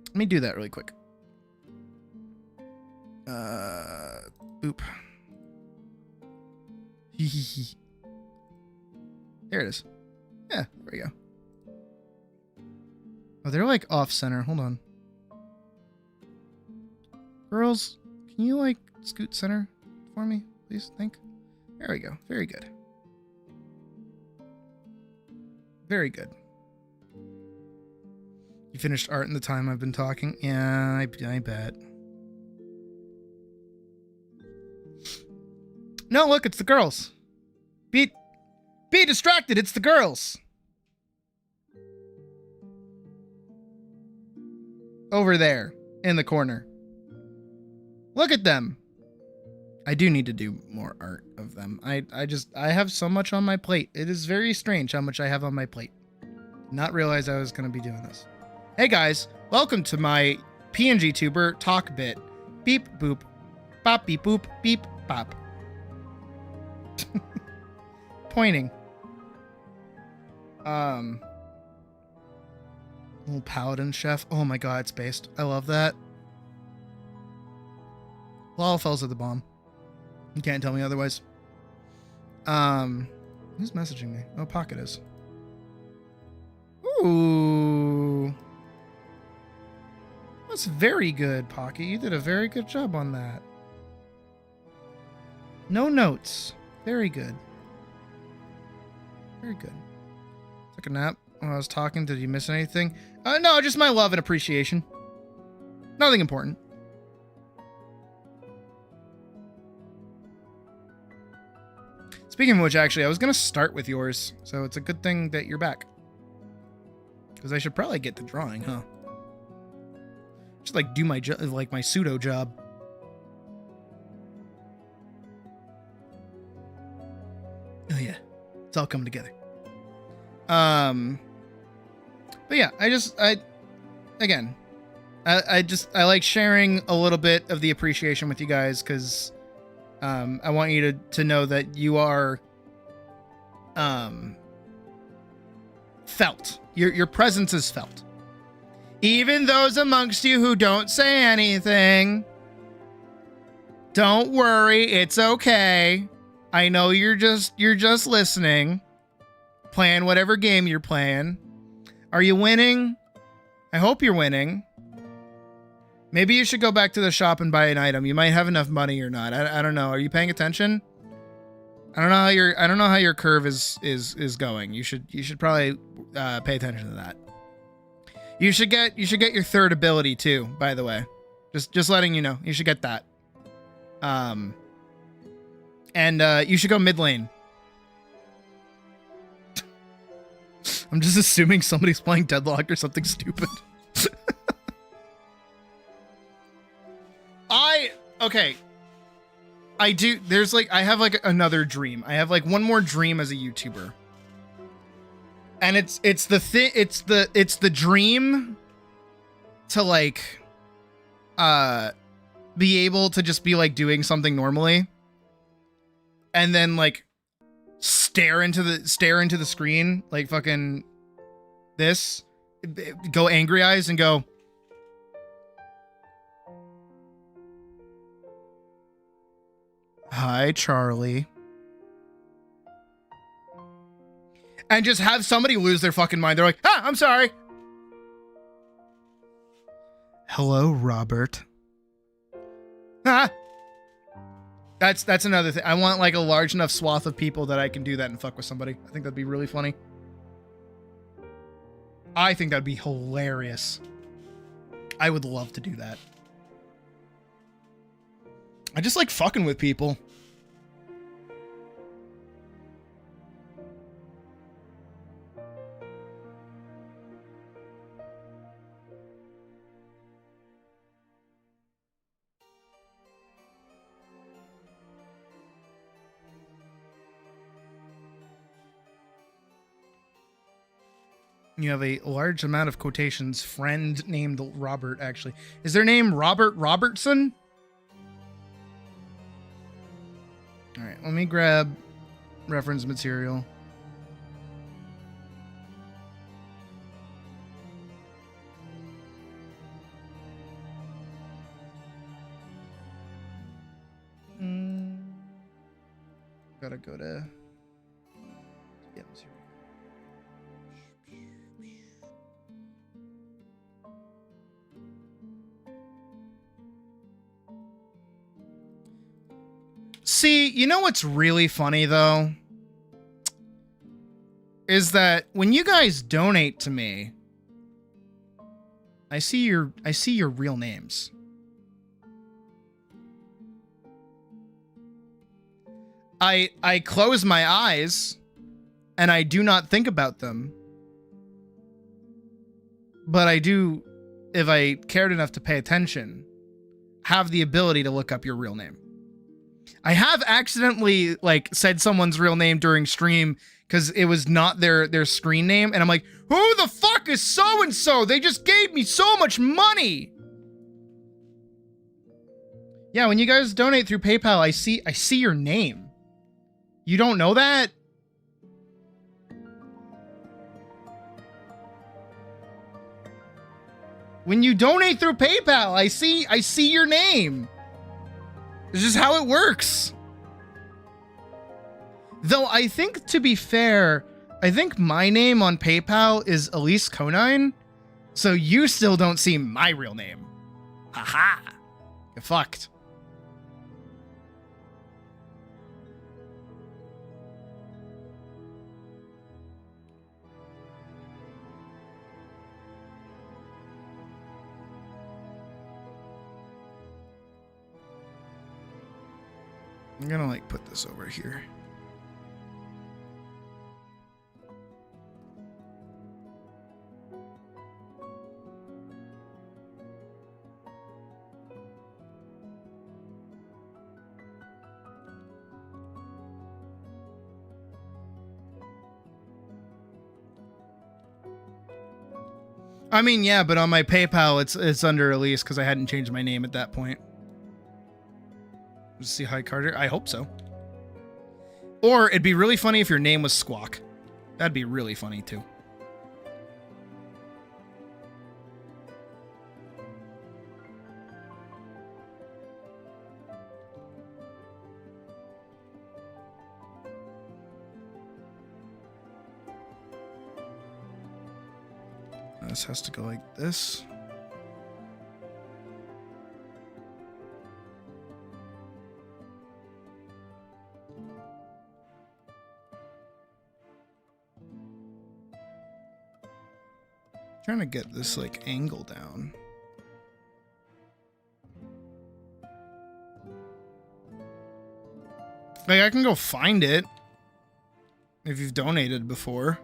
Let me do that really quick. Boop. There it is. Yeah, there we go. Oh, they're like off center. Hold on. Girls, can you like scoot center for me, please? Think. There we go. Very good. Very good. You finished art in the time I've been talking? Yeah, I bet. No, look, it's the girls. Be distracted, it's the girls. Over there, in the corner. Look at them. I do need to do more art of them. I have so much on my plate. It is very strange how much I have on my plate. Not realize I was going to be doing this. Hey guys, welcome to my PNG tuber talk bit. Beep boop, bop beep boop, beep bop. Pointing. Little paladin chef. Oh my god, it's based. I love that. Lalafells are the bomb. You can't tell me otherwise. Who's messaging me? Oh, Pocket is. Ooh. That's very good, Pocket. You did a very good job on that. No notes. Very good. Very good. Took a nap when I was talking. Did you miss anything? No, just my love and appreciation. Nothing important. Speaking of which, actually, I was going to start with yours, so it's a good thing that you're back. Because I should probably get to drawing, huh? Just, like, do my my pseudo job. Oh, yeah. It's all coming together. But yeah, I like sharing a little bit of the appreciation with you guys, because I want you to know that you are felt. Your presence is felt. Even those amongst you who don't say anything, don't worry, it's okay. I know you're just listening, playing whatever game you're playing. Are you winning? I hope you're winning. Maybe you should go back to the shop and buy an item. You might have enough money or not. I don't know. Are you paying attention? I don't know how your curve is going. You should probably pay attention to that. You should get your third ability too, by the way. Just letting you know. You should get that. And you should go mid lane. I'm just assuming somebody's playing Deadlock or something stupid. Okay. I have like another dream. I have like one more dream as a YouTuber. And it's the dream to like be able to just be like doing something normally. And then like stare into the screen like fucking this, go angry eyes and go, "Hi, Charlie." And just have somebody lose their fucking mind. They're like, "Ah, I'm sorry." "Hello, Robert." Ah. That's another thing. I want like a large enough swath of people that I can do that and fuck with somebody. I think that'd be really funny. I think that'd be hilarious. I would love to do that. I just like fucking with people. You have a large amount of quotations. Friend named Robert, actually. Is their name Robert Robertson? All right, let me grab reference material. Gotta go to... Yeah, let's see. See, you know what's really funny though? Is that when you guys donate to me, I see your real names. I close my eyes and I do not think about them. But I do, if I cared enough to pay attention, have the ability to look up your real name. I have accidentally like said someone's real name during stream because it was not their screen name, and I'm like, who the fuck is so and so? They just gave me so much money. Yeah, when you guys donate through PayPal, I see your name. You don't know that? When you donate through PayPal, I see your name. It's just how it works. Though I think, to be fair, I think my name on PayPal is Elise Conine, so you still don't see my real name. Haha. You're fucked. I'm gonna like put this over here. I mean, yeah, but on my PayPal, it's under Elise because I hadn't changed my name at that point. See, hi Carter. I hope so. Or it'd be really funny if your name was Squawk. That'd be really funny too. This has to go like this. Trying to get this like angle down. Like I can go find it if you've donated before.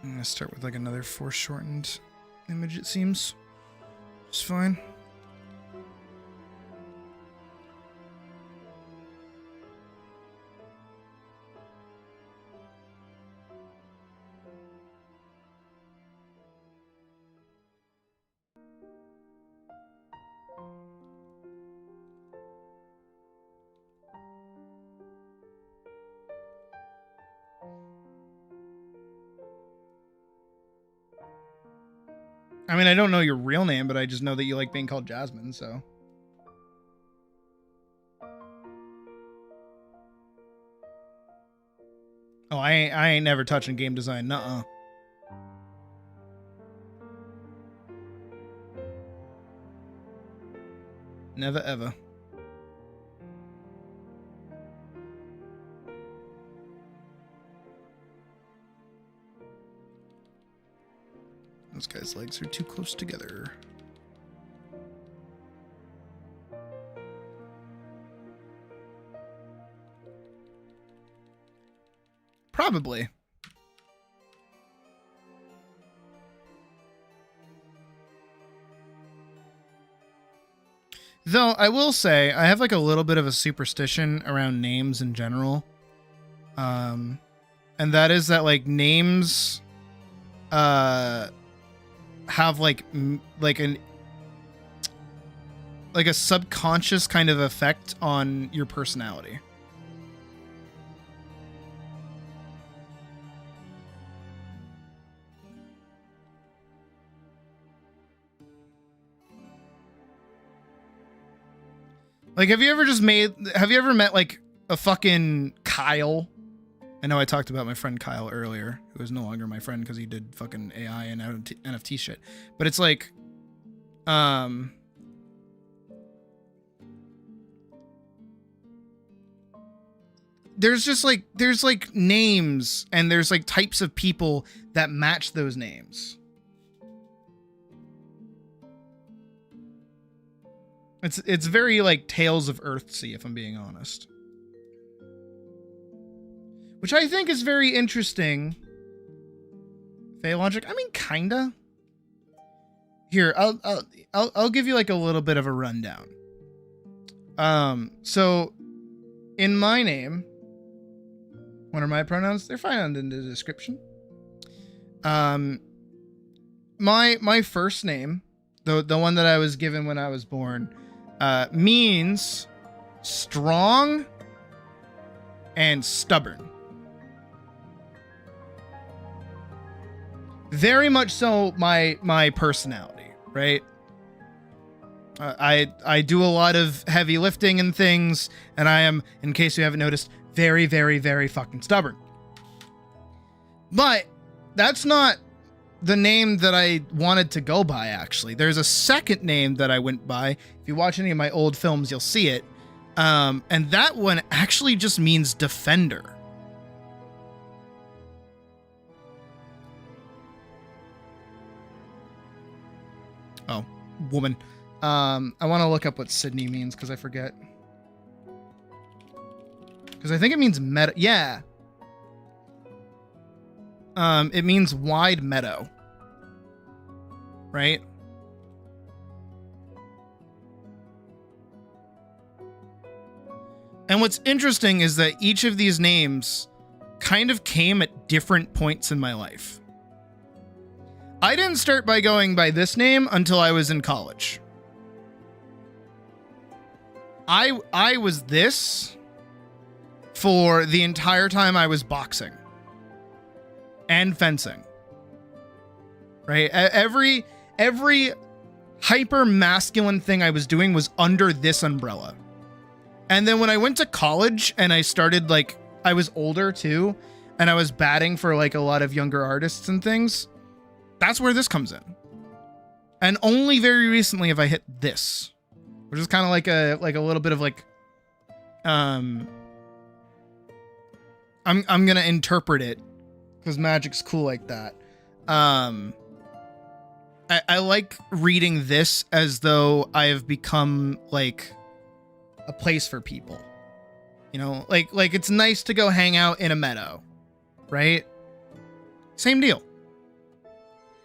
I'm gonna start with like another foreshortened image, it seems. It's fine. I mean, I don't know your real name, but I just know that you like being called Jasmine, so. Oh, I ain't never touching game design. Nuh-uh. Never ever. Those guys' legs are too close together. Probably. Though I will say I have like a little bit of a superstition around names in general. And that is that like names have like a subconscious kind of effect on your personality. Like, have you ever met like a fucking Kyle? I know I talked about my friend Kyle earlier, who is no longer my friend because he did fucking AI and NFT shit. But it's like, there's like names and there's like types of people that match those names. It's very like Tales of Earthsea, if I'm being honest. Which I think is very interesting. Logic, I mean, kinda. Here, I'll give you like a little bit of a rundown. So in my name, what are my pronouns? They're found in the description. My first name, the one that I was given when I was born, means strong and stubborn. Very much so my personality, right? I do a lot of heavy lifting and things, and I am, in case you haven't noticed, very, very, very fucking stubborn. But that's not the name that I wanted to go by, actually. There's a second name that I went by. If you watch any of my old films, you'll see it. And that one actually just means defender. Oh, woman. I want to look up what Sydney means because I forget. Because I think it means meadow. Yeah. It means wide meadow. Right? And what's interesting is that each of these names kind of came at different points in my life. I didn't start by going by this name until I was in college. I was this for the entire time I was boxing and fencing. Right? Every hyper masculine thing I was doing was under this umbrella. And then when I went to college and I started, like, I was older too, and I was batting for like a lot of younger artists and things, that's where this comes in. And only very recently have I hit this, which is kind of like a little bit of like, I'm gonna interpret it because magic's cool like that. I like reading this as though I have become like a place for people, you know, like it's nice to go hang out in a meadow, right? Same deal.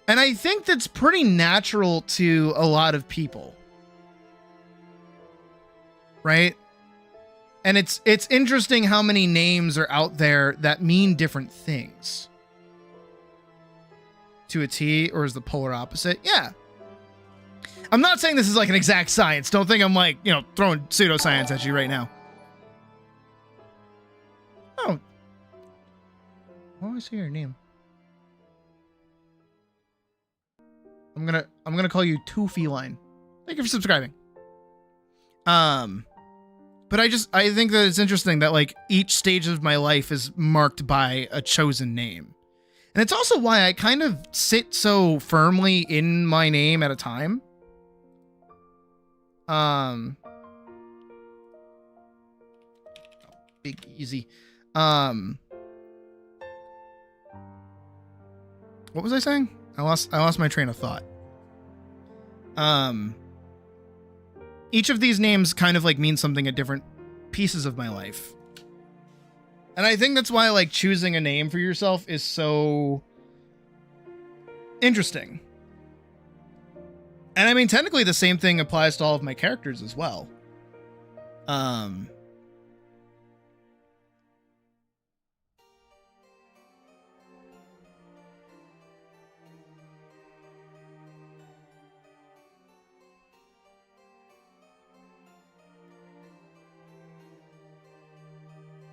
And I think that's pretty natural to a lot of people, right? And it's interesting how many names are out there that mean different things to a T, or is the polar opposite. Yeah. I'm not saying this is like an exact science. Don't think I'm like, you know, throwing pseudoscience at you right now. Oh. Why do I see your name? I'm gonna call you Two Feline. Thank you for subscribing. But I think that it's interesting that like each stage of my life is marked by a chosen name. And it's also why I kind of sit so firmly in my name at a time. Big easy. What was I saying? I lost my train of thought. Each of these names kind of like means something at different pieces of my life. And I think that's why like choosing a name for yourself is so interesting. And I mean, technically the same thing applies to all of my characters as well.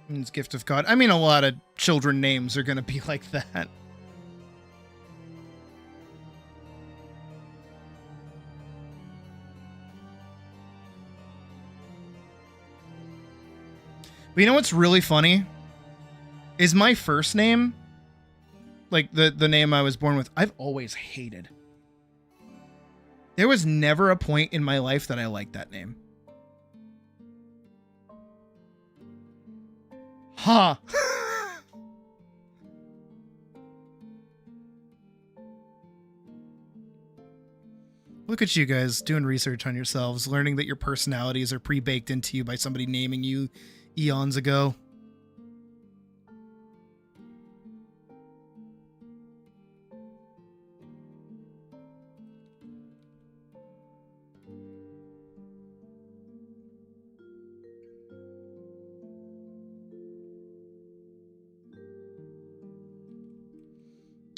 It's Gift of God. I mean, a lot of children names are going to be like that. But you know what's really funny? Is my first name, like the name I was born with, I've always hated. There was never a point in my life that I liked that name. Huh. Look at you guys doing research on yourselves, learning that your personalities are pre-baked into you by somebody naming you eons ago.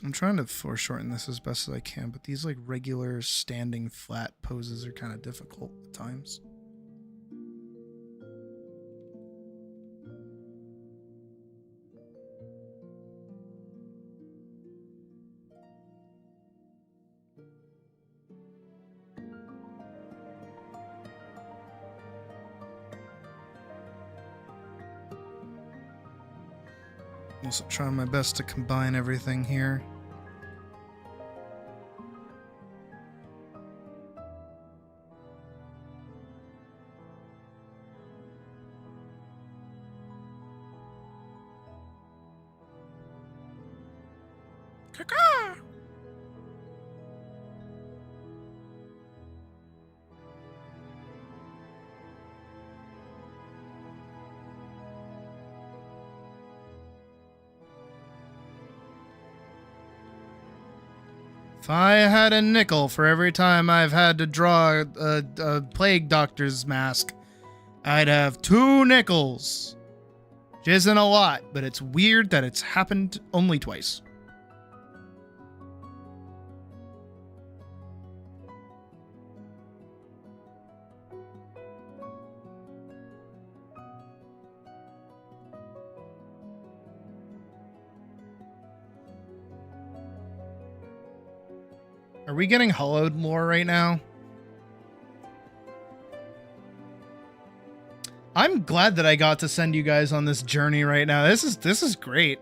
I'm trying to foreshorten this as best as I can, but these like regular standing flat poses are kind of difficult at times. Also trying my best to combine everything here. If I had a nickel for every time I've had to draw a plague doctor's mask, I'd have 2 nickels. Which isn't a lot, but it's weird that it's happened only twice. Are we getting hollowed more right now? I'm glad that I got to send you guys on this journey right now. This is great.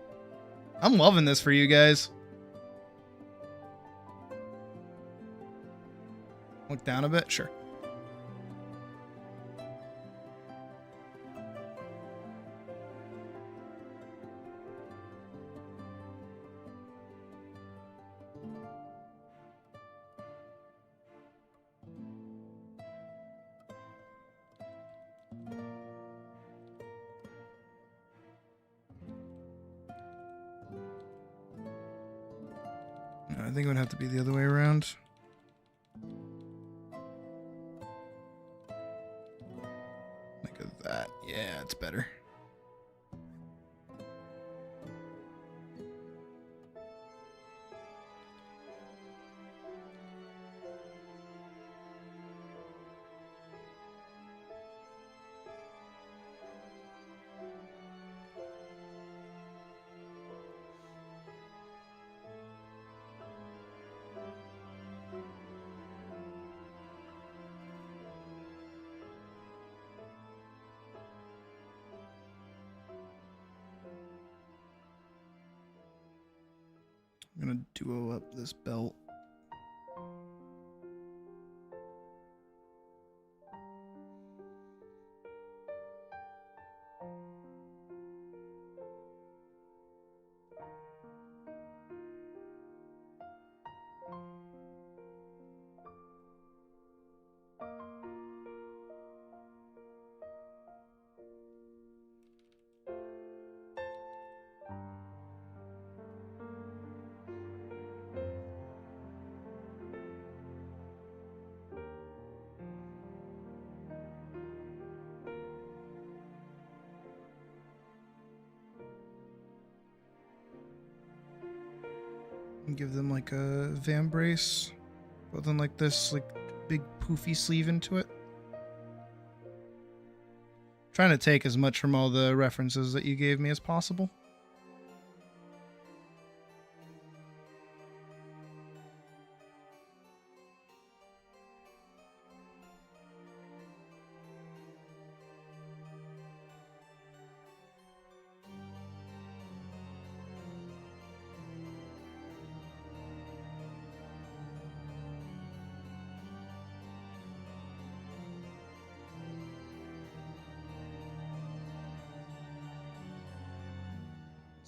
I'm loving this for you guys. Look down a bit? Sure. I think it would have to be the other way around. Look at that. Yeah, it's better. gonna duo up this belt. And give them like a van brace, but then like this like big poofy sleeve into it. Trying to take as much from all the references that you gave me as possible.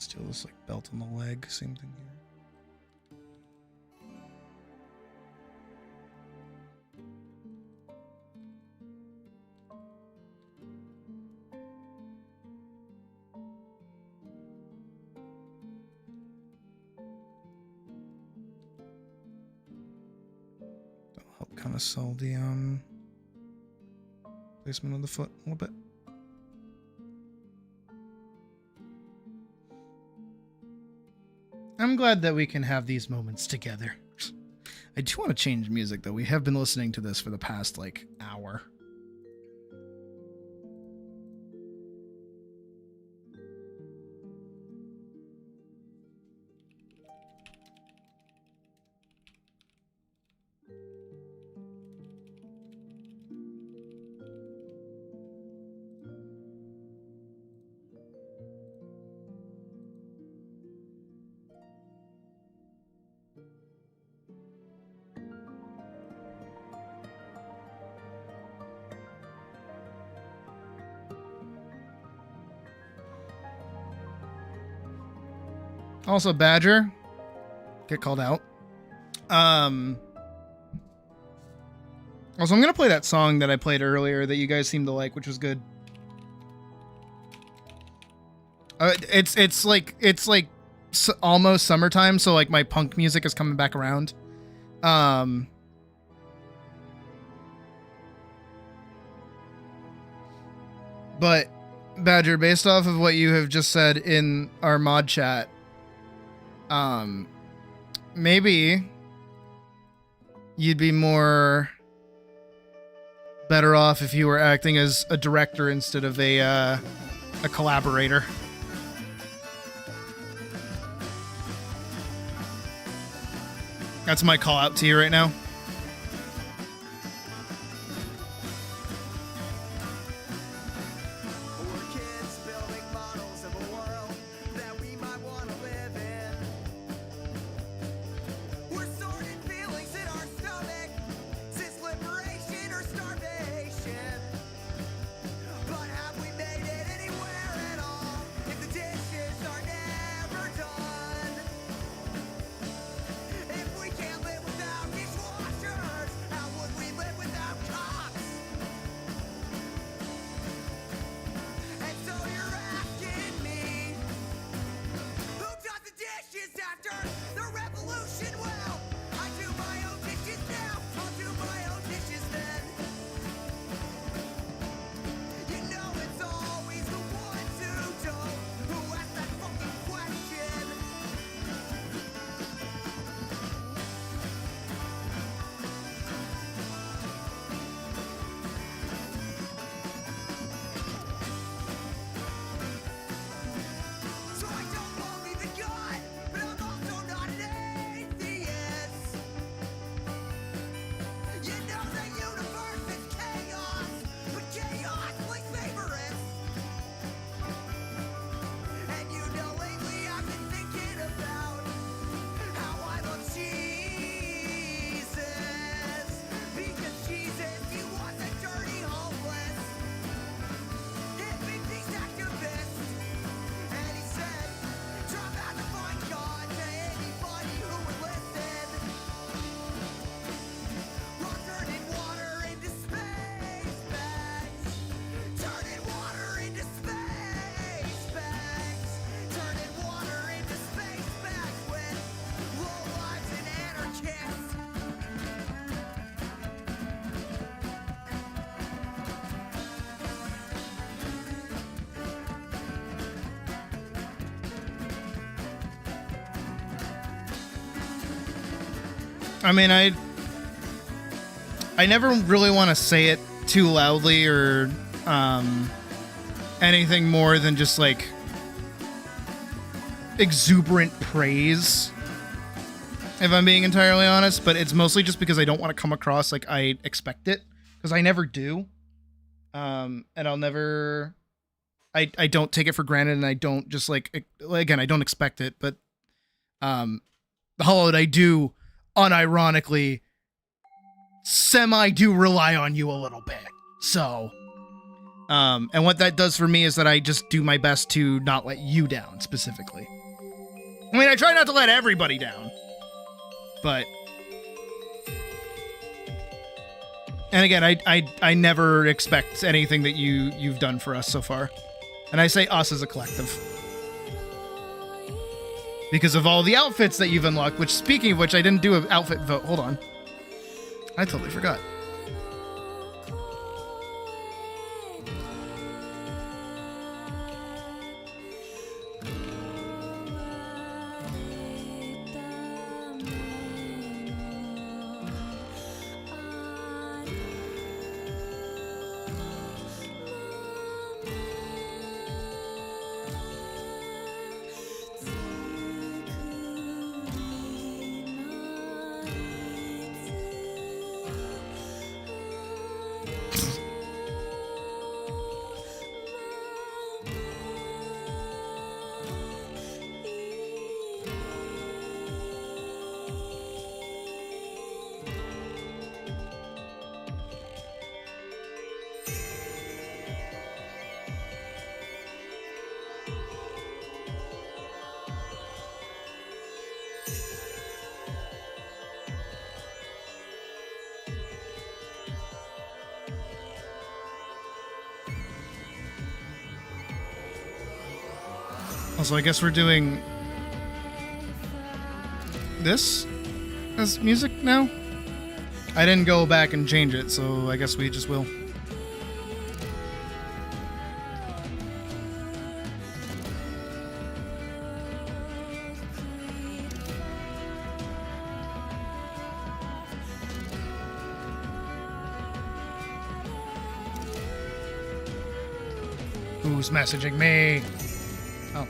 Still this like belt on the leg, same thing here. That'll help kind of sell the placement of the foot a little bit. I'm glad that we can have these moments together. I do want to change music, though. We have been listening to this for the past, like, hour. Also, Badger, get called out. Also, I'm gonna play that song that I played earlier that you guys seemed to like, which was good. It's like almost summertime, so like my punk music is coming back around. But Badger, based off of what you have just said in our mod chat, maybe you'd be better off if you were acting as a director instead of a collaborator. That's my call out to you right now. If we can't live without each one. I mean, I never really want to say it too loudly or anything more than just like exuberant praise, if I'm being entirely honest, but it's mostly just because I don't want to come across like I expect it, because I never do. And I'll never, I don't take it for granted, and I don't just like, again, I don't expect it, but Hollowed, I do unironically do rely on you a little bit. So, and what that does for me is that I just do my best to not let you down specifically. I mean, I try not to let everybody down, but, and again, I never expect anything that you've done for us so far. And I say us as a collective, because of all the outfits that you've unlocked, which, speaking of which, I didn't do an outfit vote. Hold on. I totally forgot. Also, I guess we're doing this as music now? I didn't go back and change it, so I guess we just will. Who's messaging me? Oh.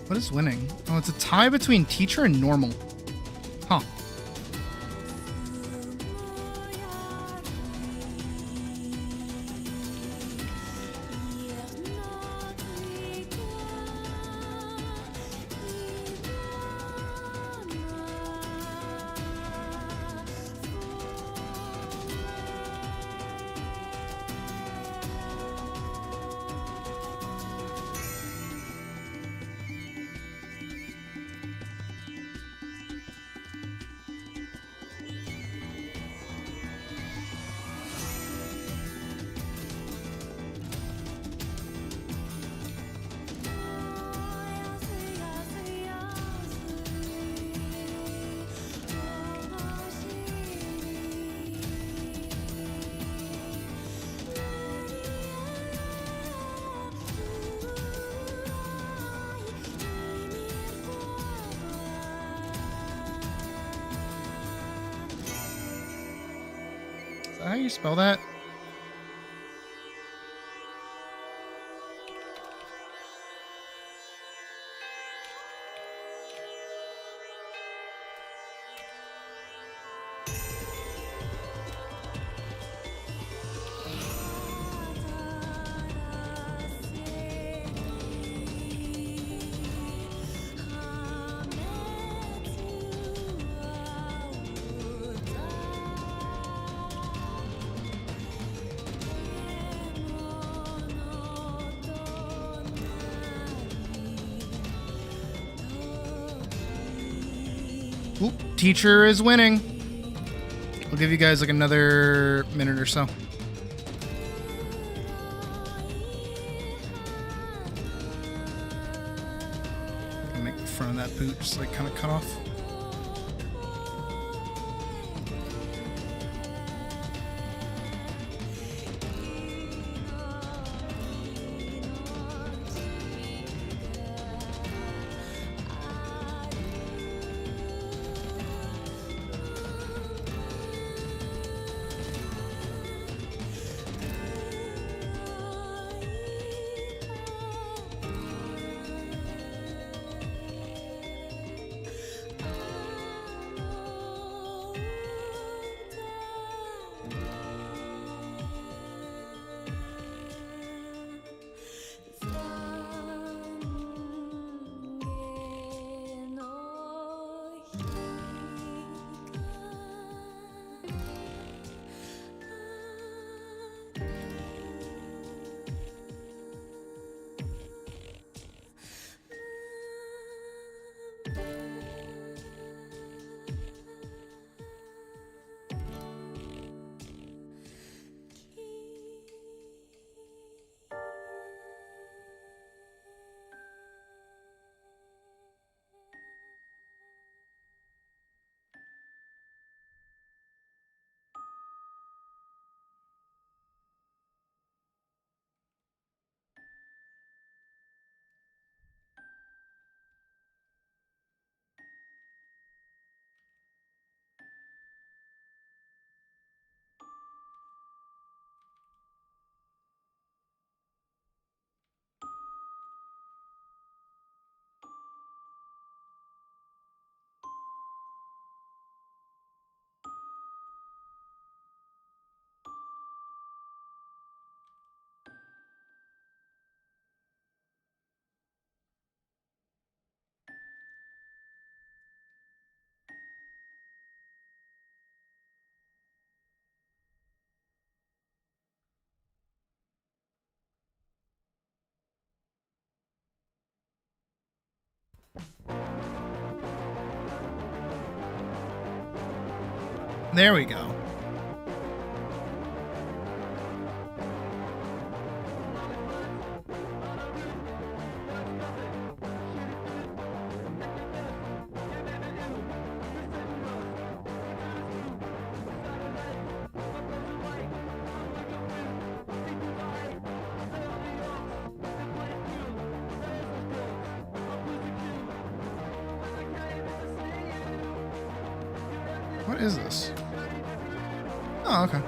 What is winning? Oh, it's a tie between teacher and normal. Huh. how you spell that? Oop, teacher is winning. I'll give you guys like another minute or so. I'll make the front of that boot just like kind of cut off. There we go. What is this? Oh, okay.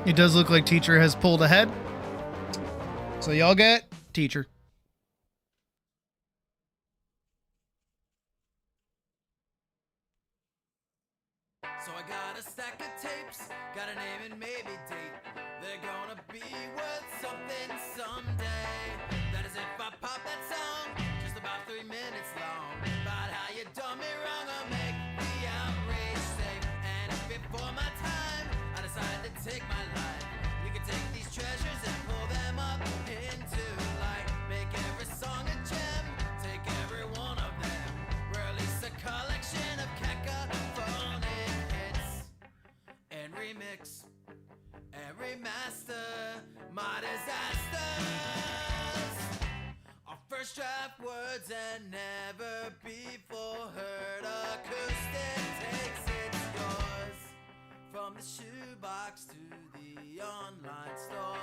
It does look like teacher has pulled ahead. So y'all get teacher. So I got a stack of tapes, got an maybe date. They're gonna be worth something someday. That is if I pop that song, just about 3 minutes long, about how you done me wrong or make the outrage safe. And if before my time I decide to take my life, you can take these treasures and pull them up into light. Make every song a gem, take every one of them, release a collection of cacophonic hits, and remix and remaster my disasters. Our first draft words and never before heard acoustic takes it's yours. From the shoebox to the online store.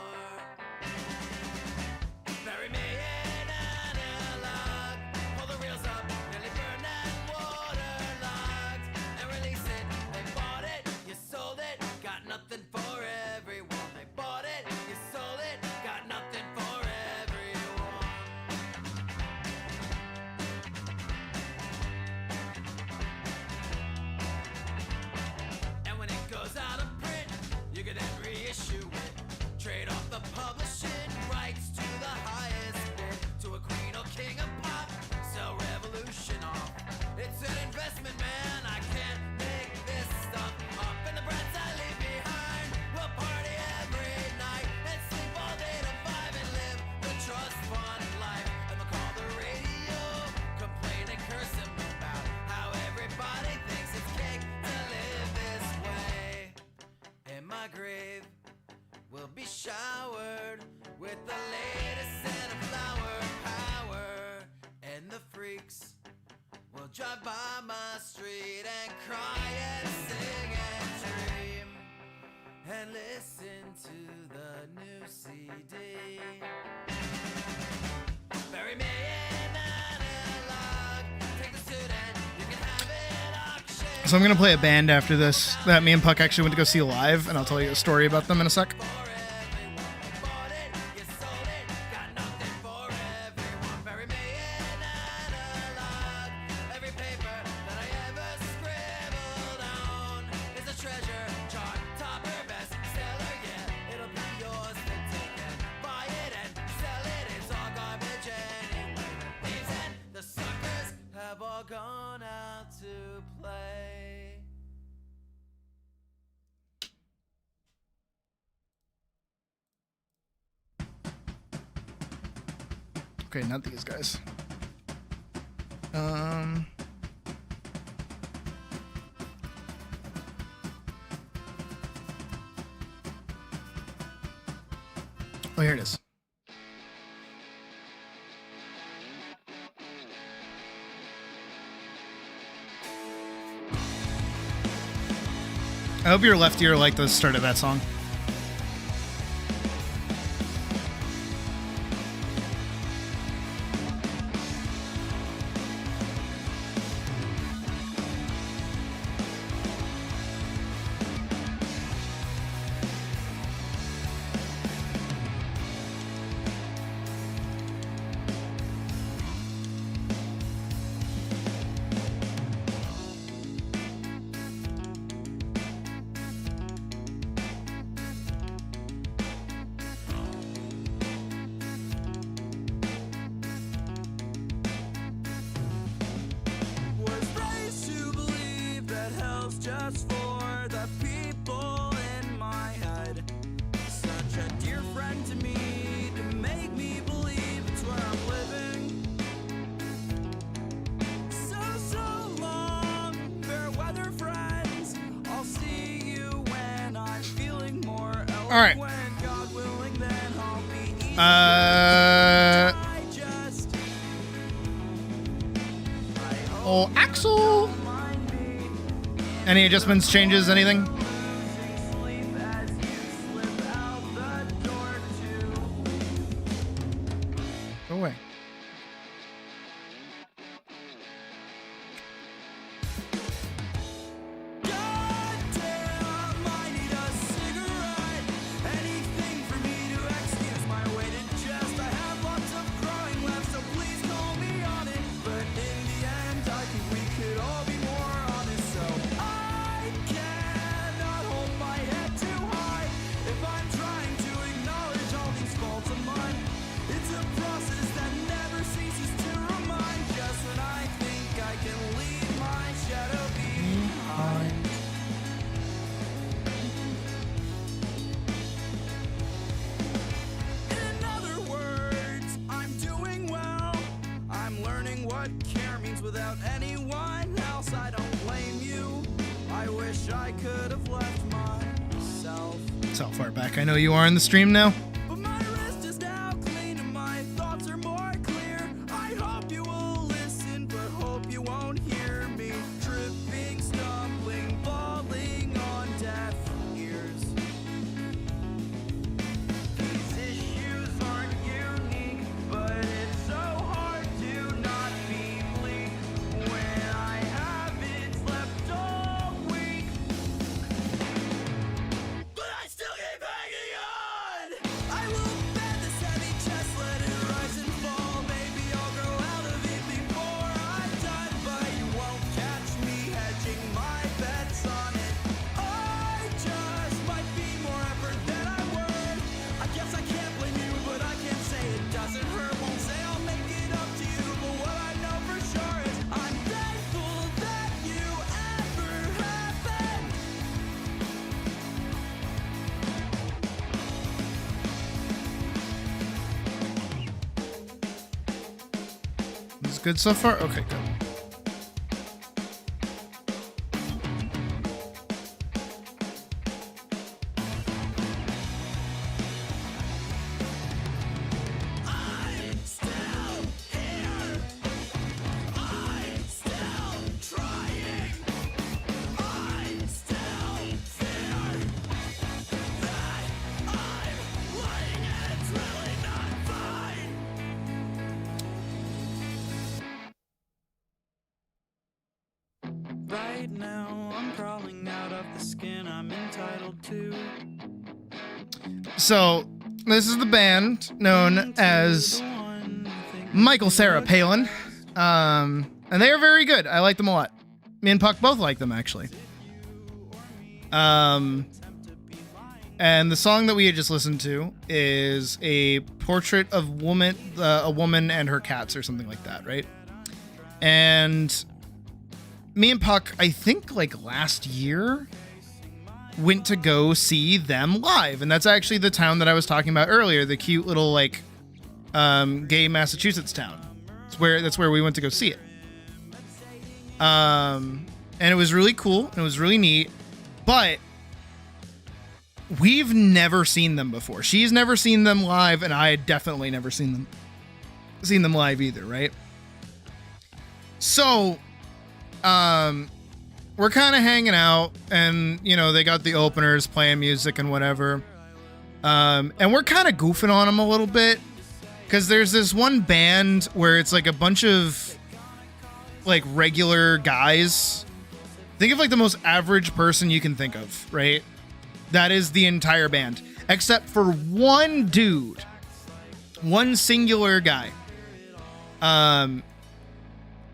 Bury me in analog, pull the reels up, nearly burned and waterlogged, and release it. They bought it, you sold it, got nothing for everyone. They bought it, you sold it, got nothing for everyone. And when it goes out of print, you can then reissue it. Trade off the publishing rights to the highest bid, to a queen or king of pop, sell revolution off. It's an investment, man, I can't make this stuff up. And the brats I leave behind will party every night and sleep all day to 5 and live the trust fund life. And they'll call the radio, complain and curse them about how everybody thinks it's cake to live this way. In my grave will be showered with the latest scent of flower power, and the freaks will drive by my street and cry and sing and dream and listen to the new CD. Bury me in analog, take the suit and you can have it auctioned. So I'm gonna play a band after this that me and Puck actually went to go see live, and I'll tell you a story about them in a sec. Gone out to play. Okay, not these guys. Oh, here it is. I hope your left ear liked the start of that song. just for the people in my head. Such a dear friend to me, to make me believe it's where I'm living. So long, fair weather friends. I'll see you when I'm feeling more eloquent. All right. God willing, then I'll be easy. Oh, Axel. Any adjustments, changes, anything? Go away. what care means without anyone else. I don't blame you. I wish I could have left myself. That's how far back I know you are in the stream now. But my wrist is now clean and my thoughts are more clear. I hope you will listen, but hope you won't hear me. Tripping, stumbling, falling on deaf ears. These issues aren't unique, but it's so hard to not be bleak when I haven't slept all week. But I still keep hanging on. I will bend this heavy chest, let it rise and fall. Maybe I'll grow out of it before I'm done, but you won't catch me hedging my bets on it. I just might be more effort than I'm worth. I guess I can't blame you, but I can't say it doesn't hurt. Won't say I'll make it up to you, but what I know for sure is I'm thankful that you ever happened. This is good so far? Okay, good. I'm still here. I'm still trying. I still fear that I'm lying and it's really not fine. Right now, I'm crawling out of the skin I'm entitled to. So, this is the band known as Michael Sarah Palin. And they are very good. I like them a lot. Me and Puck both like them, actually. And the song that we had just listened to is a portrait of a woman and her cats or something like that, right? And me and Puck, I think like last year, went to go see them live. And that's actually the town that I was talking about earlier, the cute little like gay Massachusetts town. That's where we went to go see it. And it was really cool. It was really neat. But we've never seen them before. She's never seen them live, and I had definitely never seen them live either, right? So we're kind of hanging out, and you know, they got the openers playing music and whatever. And we're kind of goofing on them a little bit, because there's this one band where it's like a bunch of like regular guys. Think of like the most average person you can think of, right? That is the entire band, except for one dude, one singular guy.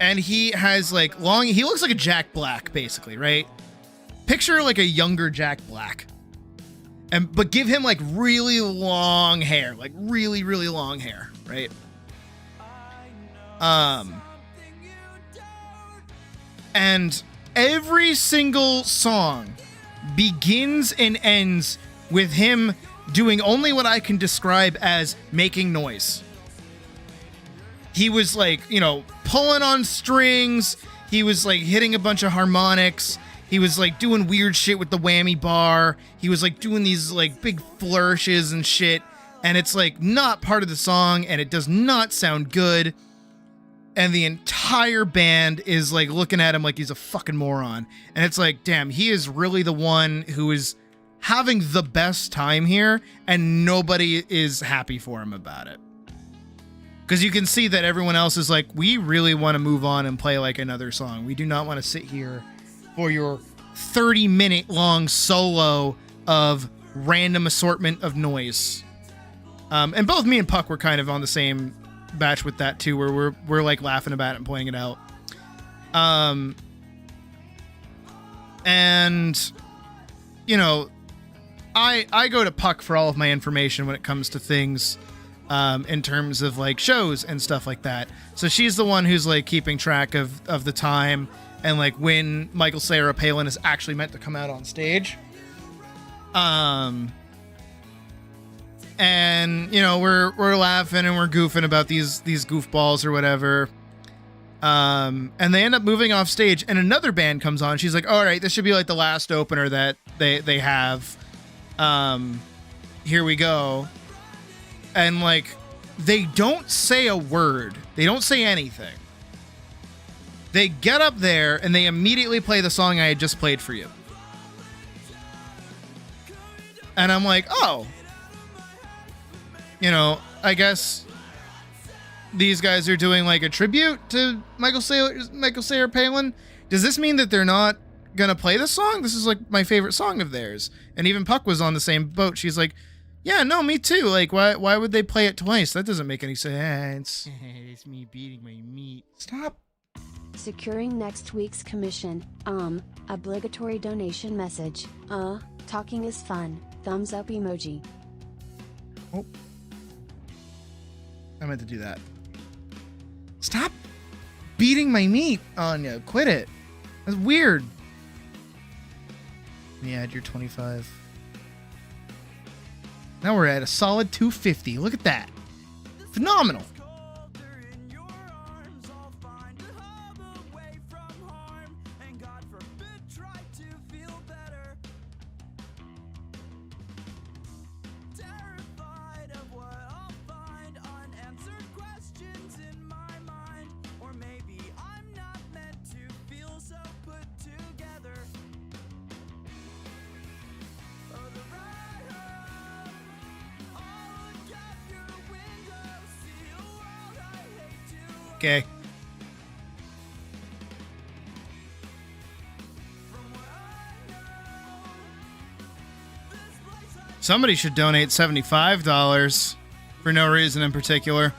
And he has like he looks like a Jack Black, basically, right? Picture like a younger Jack Black. But give him like really long hair, like really, really long hair, right? And every single song begins and ends with him doing only what I can describe as making noise. He was like, you know, pulling on strings. He was like hitting a bunch of harmonics. He was like doing weird shit with the whammy bar. He was like doing these like big flourishes and shit. And it's like not part of the song, and it does not sound good. And the entire band is like looking at him like he's a fucking moron. And it's like, damn, he is really the one who is having the best time here, and nobody is happy for him about it. Because you can see that everyone else is like, we really want to move on and play like another song. We do not want to sit here for your 30-minute long solo of random assortment of noise. And both me and Puck were kind of on the same batch with that too, where we're like laughing about it and playing it out. And you know, I go to Puck for all of my information when it comes to things in terms of like shows and stuff like that. So she's the one who's like keeping track of the time and like when Michael Sarah Palin is actually meant to come out on stage. And you know, we're laughing and we're goofing about these goofballs or whatever. And they end up moving off stage, and another band comes on. She's like, all right, this should be like the last opener that they have. Here we go. And like, they don't say a word. They don't say anything. They get up there and they immediately play the song I had just played for you. And I'm like, oh, you know, I guess these guys are doing like a tribute to Michael Sayer Palin. Does this mean that they're not gonna play this song? This is like my favorite song of theirs. And even Puck was on the same boat. She's like, yeah, no, me too. Like, why would they play it twice? That doesn't make any sense. It's me beating my meat. Stop. Securing next week's commission. Obligatory donation message. Talking is fun. Thumbs up emoji. Oh. I meant to do that. Stop beating my meat, Anya. Quit it. That's weird. Let me add your 25. Now we're at a solid 250. Look at that. Phenomenal. Okay. Somebody should donate $75 for no reason in particular.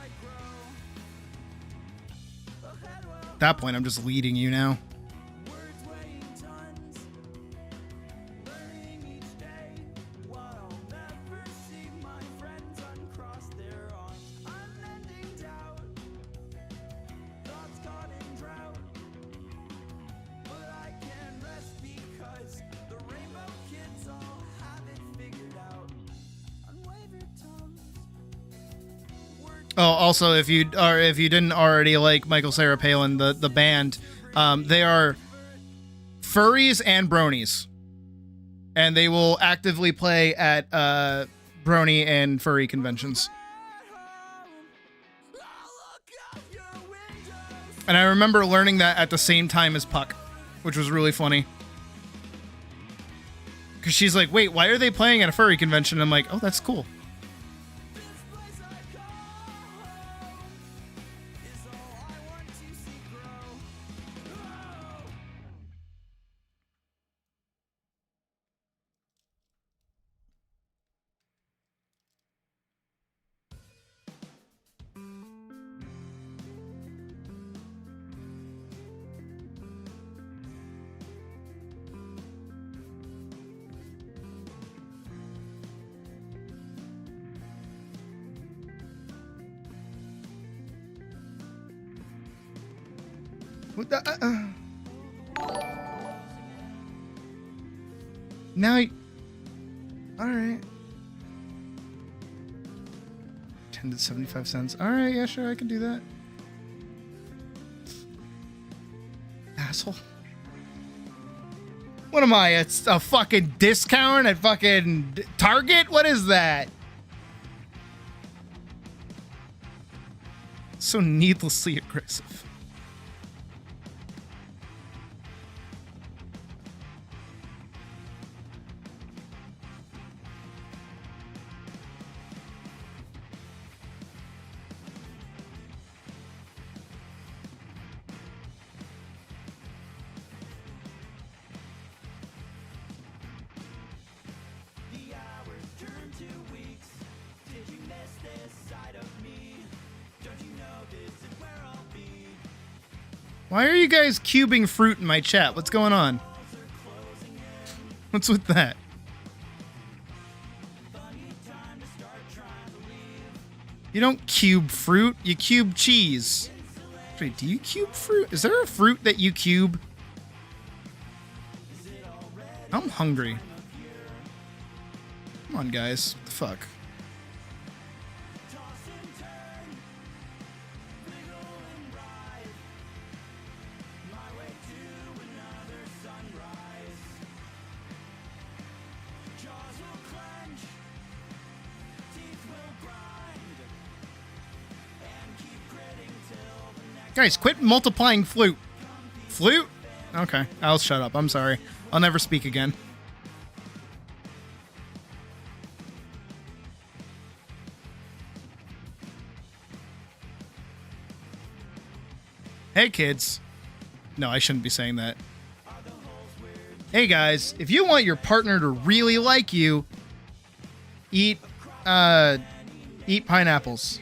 At that point, I'm just leading you now. Oh, also, if you didn't already like Michael Sayer Palin, the band, they are furries and bronies, and they will actively play at brony and furry conventions. And I remember learning that at the same time as Puck, which was really funny. Because she's like, wait, why are they playing at a furry convention? And I'm like, oh, that's cool. What the, Now, all right. 10 to 75 cents. All right, yeah, sure, I can do that. Asshole. What am I? It's a fucking discount at fucking Target? What is that? So needlessly aggressive. Why are you guys cubing fruit in my chat? What's going on? What's with that? You don't cube fruit, you cube cheese. Wait, do you cube fruit? Is there a fruit that you cube? I'm hungry. Come on, guys. What the fuck? Guys, quit multiplying flute. Flute? Okay, I'll shut up. I'm sorry. I'll never speak again. Hey, kids. No, I shouldn't be saying that. Hey, guys, if you want your partner to really like you, eat pineapples.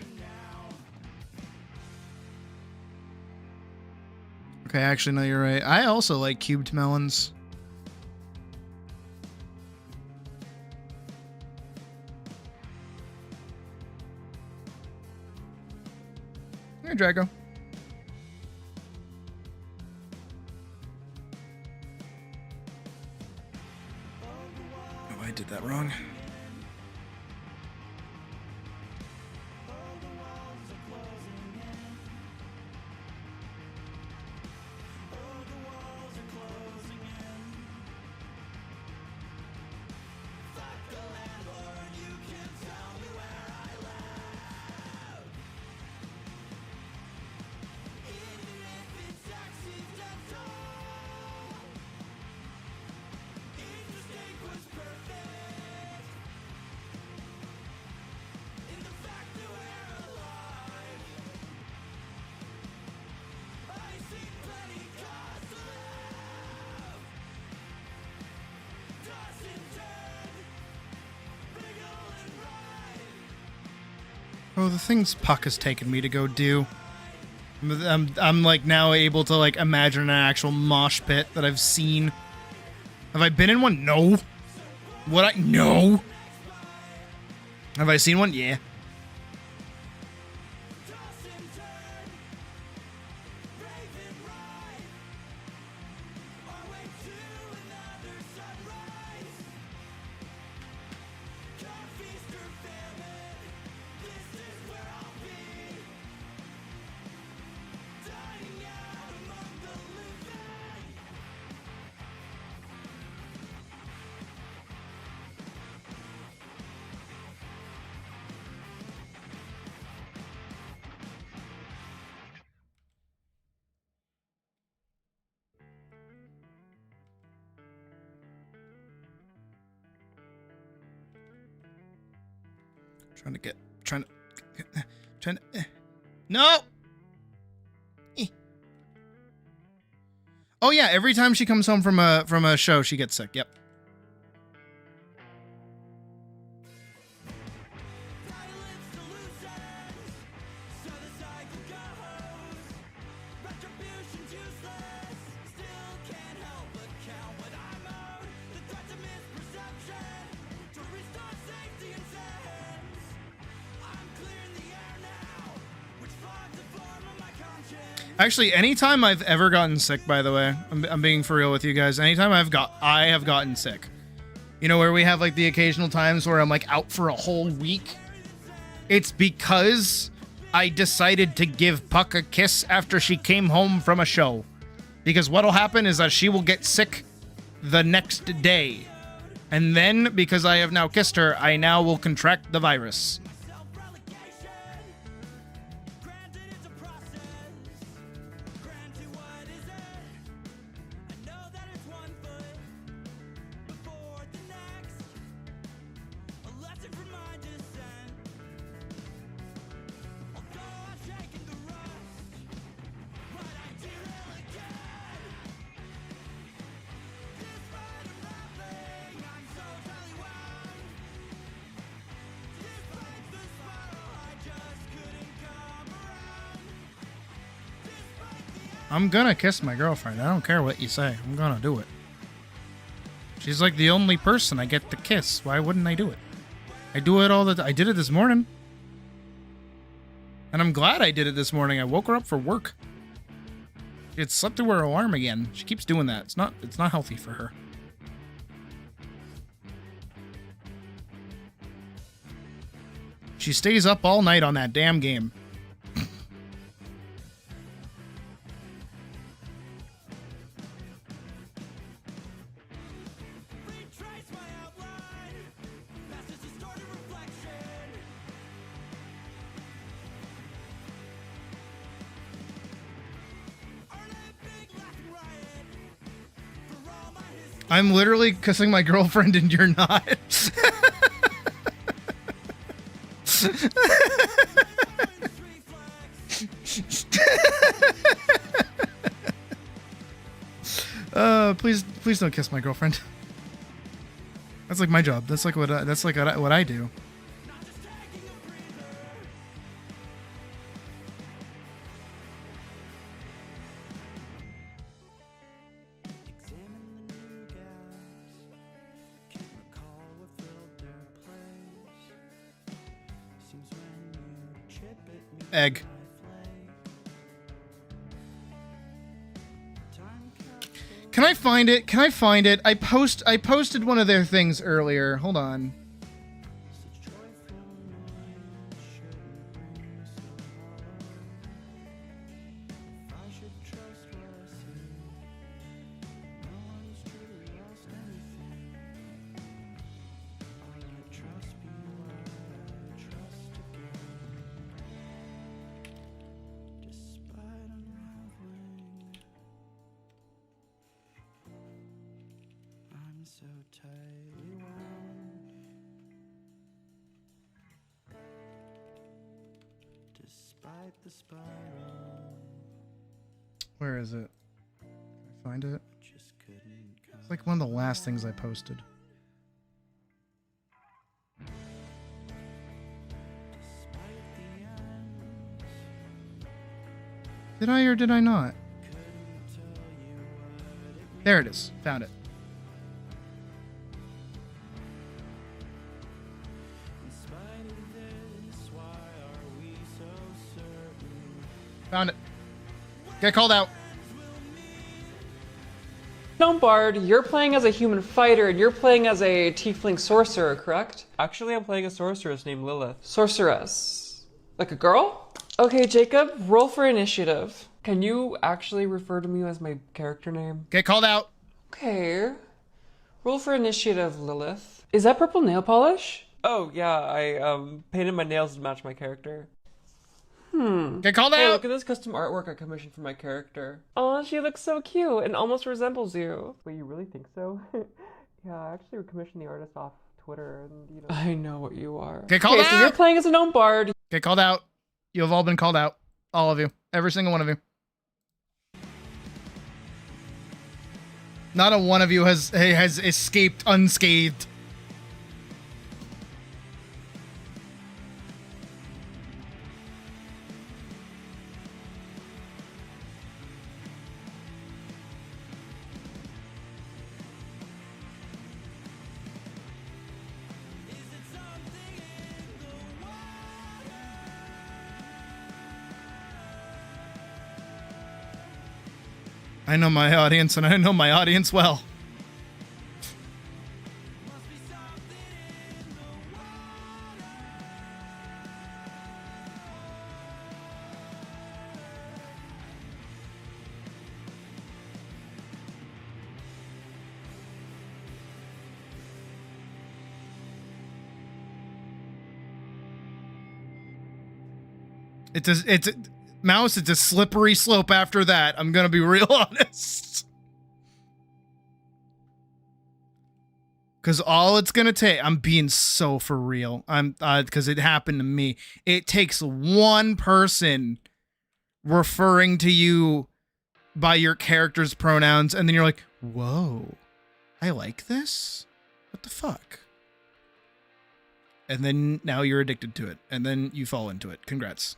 Okay, actually, no, you're right. I also like cubed melons. Here, Drago. Oh, I did that wrong. Oh, the things Puck has taken me to go do. I'm like now able to like imagine an actual mosh pit that I've seen. Have I been in one? No. No. Have I seen one? Yeah. No! Oh yeah, every time she comes home from a show, she gets sick. Yep. Actually, anytime I've ever gotten sick, by the way, I'm being for real with you guys. Anytime I have gotten sick, you know, where we have like the occasional times where I'm like out for a whole week, it's because I decided to give Puck a kiss after she came home from a show. Because what'll happen is that she will get sick the next day. And then, because I have now kissed her, I now will contract the virus. I'm gonna kiss my girlfriend. I don't care what you say. I'm gonna do it. She's like the only person I get to kiss. Why wouldn't I do it? I do it all the time. I did it this morning. And I'm glad I did it this morning. I woke her up for work. She had slept through her alarm again. She keeps doing that. It's not healthy for her. She stays up all night on that damn game. I'm literally kissing my girlfriend and you're not. Please don't kiss my girlfriend. That's like my job. That's like what I do. Egg. Can I find it? Can I find it? I posted one of their things earlier. Hold on. Where is it? Can I find it? It's like one of the last things I posted. Did I or did I not? There it is. Found it. Found it. Get called out. No, Bard, you're playing as a human fighter and you're playing as a tiefling sorcerer, correct? Actually, I'm playing a sorceress named Lilith. Sorceress. Like a girl? Okay, Jacob, roll for initiative. Can you actually refer to me as my character name? Get called out. Okay. Roll for initiative, Lilith. Is that purple nail polish? Oh, yeah, I painted my nails to match my character. Get called out. Hey, look at this custom artwork I commissioned for my character. Oh, she looks so cute and almost resembles you. Wait, you really think so? Yeah, I actually commissioned the artist off Twitter and, you know. I know what you are. Get called out. So you're playing as a gnome bard. Get called out. You have all been called out. All of you. Every single one of you. Not a one of you has escaped unscathed. I know my audience, and I know my audience well. It's Mouse, it's a slippery slope after that. I'm gonna be real honest. Cause all it's gonna take, I'm being so for real. Cause it happened to me. It takes one person referring to you by your character's pronouns, and then you're like, whoa, I like this? What the fuck? And then now you're addicted to it, and then you fall into it. Congrats.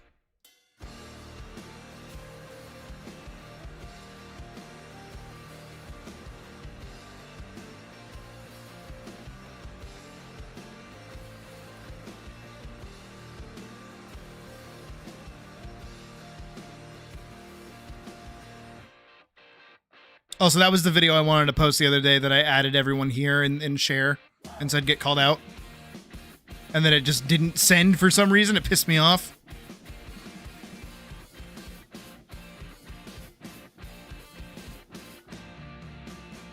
Oh, so that was the video I wanted to post the other day that I added everyone here and share and said get called out. And then it just didn't send for some reason. It pissed me off.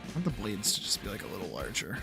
I want the blades to just be like a little larger.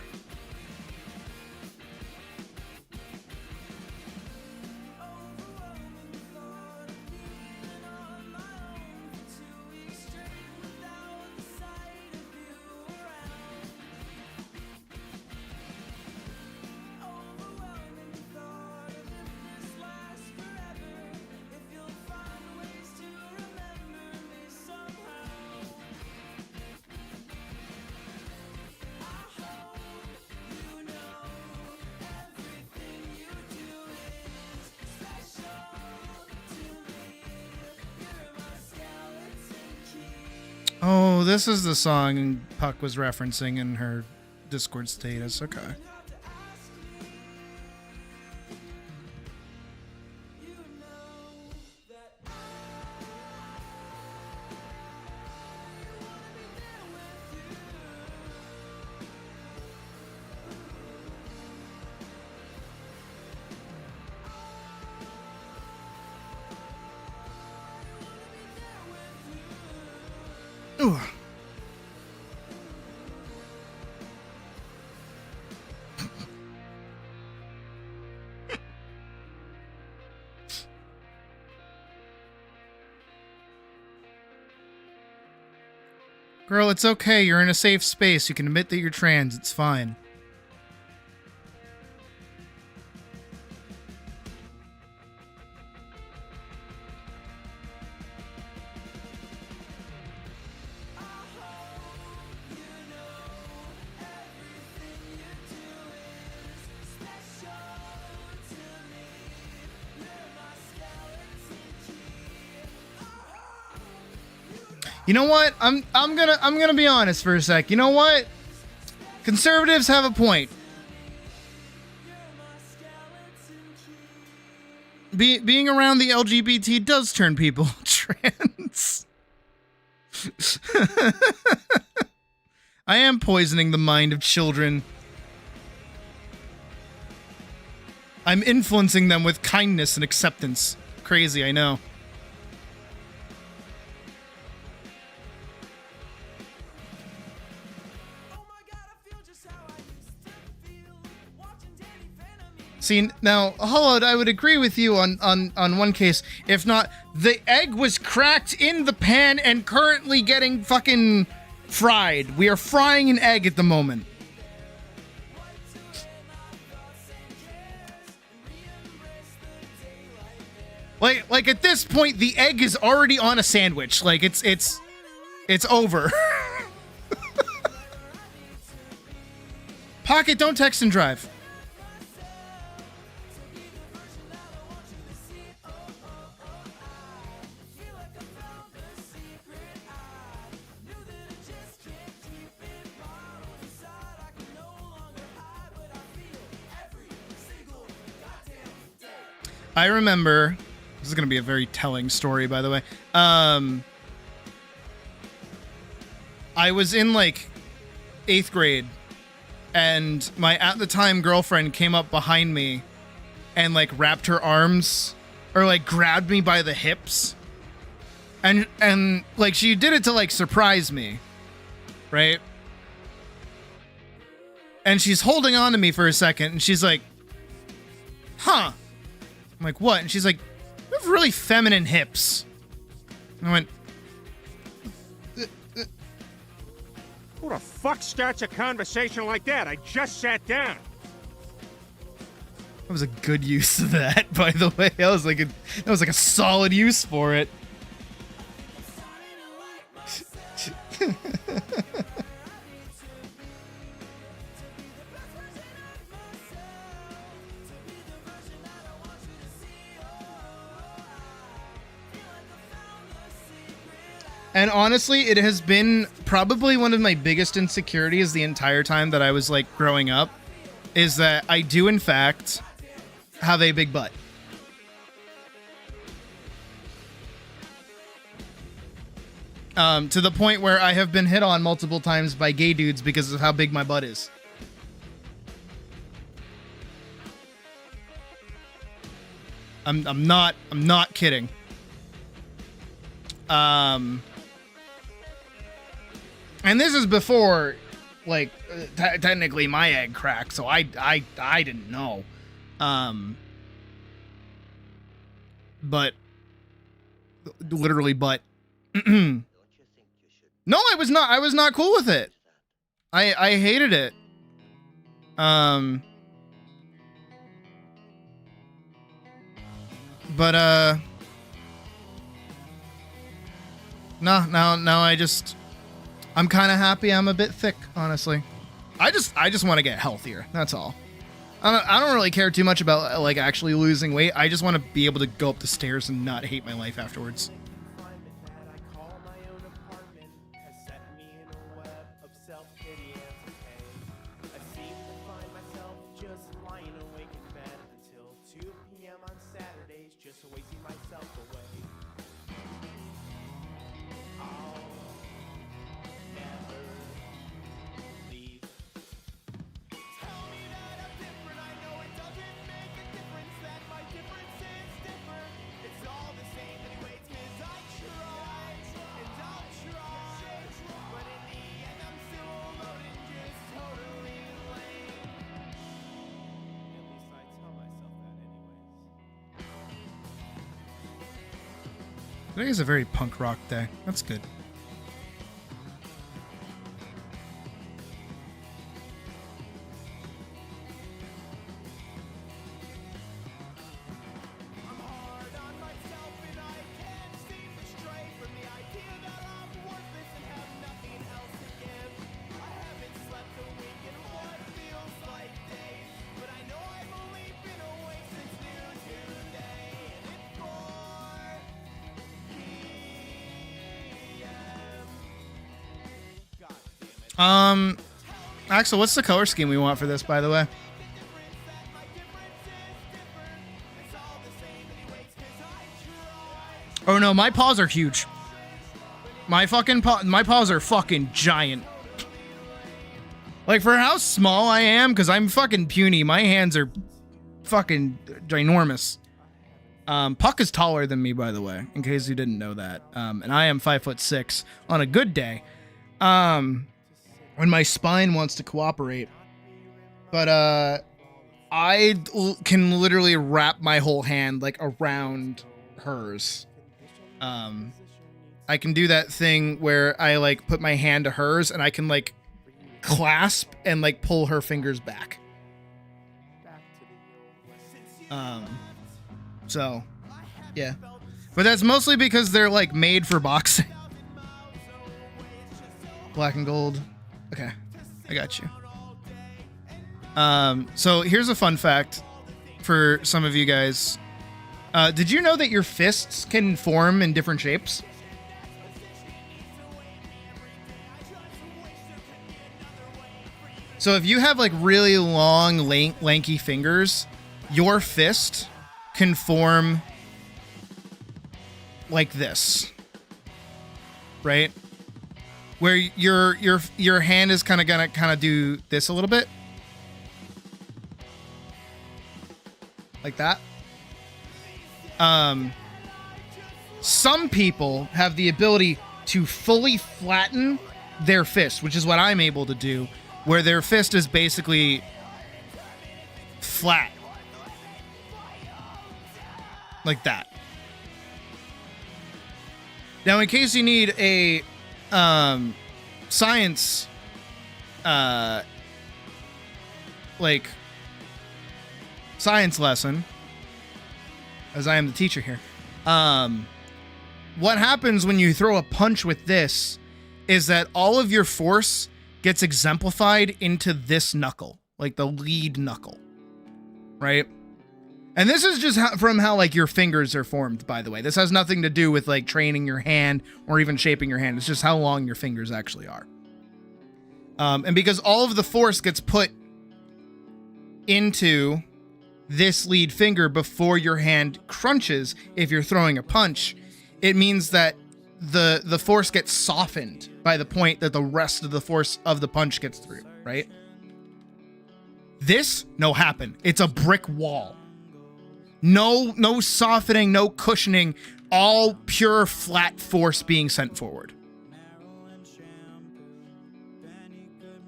Oh, this is the song Puck was referencing in her Discord status. Okay. Ooh. Girl, it's okay. You're in a safe space. You can admit that you're trans. It's fine. You know what? I'm gonna be honest for a sec. You know what? Conservatives have a point. Being around the LGBT does turn people trans. I am poisoning the mind of children. I'm influencing them with kindness and acceptance. Crazy, I know. See, now, Hollowed, I would agree with you on one case. If not, the egg was cracked in the pan and currently getting fucking fried. We are frying an egg at the moment. Like at this point, the egg is already on a sandwich. Like it's over. Pocket, don't text and drive. I remember, this is going to be a very telling story, by the way. I was in like 8th grade, and my at the time girlfriend came up behind me and like wrapped her arms or like grabbed me by the hips. And like she did it to like surprise me, right? And she's holding on to me for a second, and she's like, huh. I'm like, what? And she's like, you have really feminine hips. And I went, Who the fuck starts a conversation like that? I just sat down. that was a good use of that, by the way. That was like a solid use for it. And honestly, it has been probably one of my biggest insecurities the entire time that I was like growing up, is that I do in fact have a big butt. To the point where I have been hit on multiple times by gay dudes because of how big my butt is. I'm not kidding. And this is before, like, technically my egg cracked, so I didn't know. But literally, but no, I was not cool with it. I hated it. But now I'm kind of happy I'm a bit thick, honestly. I just want to get healthier. That's all. I don't really care too much about like actually losing weight. I just want to be able to go up the stairs and not hate my life afterwards. self-pity and some pain. I seem to find myself just lying awake in bed until 2 p.m. on Saturdays, just wasting myself away. I'll never leave. Tell me that I'm different, I know it doesn't make a difference, that my difference is different. It's all the same anyways, 'cause I tried, and I'll try, but in the end I'm still alone and just totally lame. At least I tell myself that anyways. Today is a very punk rock day. That's good. I'm hard on myself and I can't seem to stray from the idea that I'm worthless and have nothing else to give. I haven't slept a week in what feels like days, but I know I've only been awake since noon today, and it's 4 p.m. God damn it. Axel, what's the color scheme we want for this, by the way? Oh no, my paws are huge. My paws are fucking giant. Like, for how small I am, because I'm fucking puny, my hands are fucking ginormous. Puck is taller than me, by the way, in case you didn't know that. And I am 5'6" on a good day. When my spine wants to cooperate. But I can literally wrap my whole hand like around hers. I can do that thing where I like put my hand to hers and I can like clasp and like pull her fingers back. So yeah, but that's mostly because they're like made for boxing. Black and gold. Okay, I got you. So here's a fun fact for some of you guys. Did you know that your fists can form in different shapes? So if you have like really long, lanky fingers, your fist can form like this, right? Where your hand is gonna do this a little bit, like that. Some people have the ability to fully flatten their fist, which is what I'm able to do, where their fist is basically flat, like that. Now, in case you need a science science lesson, as I am the teacher here, what happens when you throw a punch with this is that all of your force gets exemplified into this knuckle, like the lead knuckle, right? And this is just from how like your fingers are formed, by the way. This has nothing to do with like training your hand or even shaping your hand. It's just how long your fingers actually are. And because all of the force gets put into this lead finger before your hand crunches, if you're throwing a punch, it means that the force gets softened by the point that the rest of the force of the punch gets through, right? This no happen. It's a brick wall. No softening, no cushioning, all pure flat force being sent forward.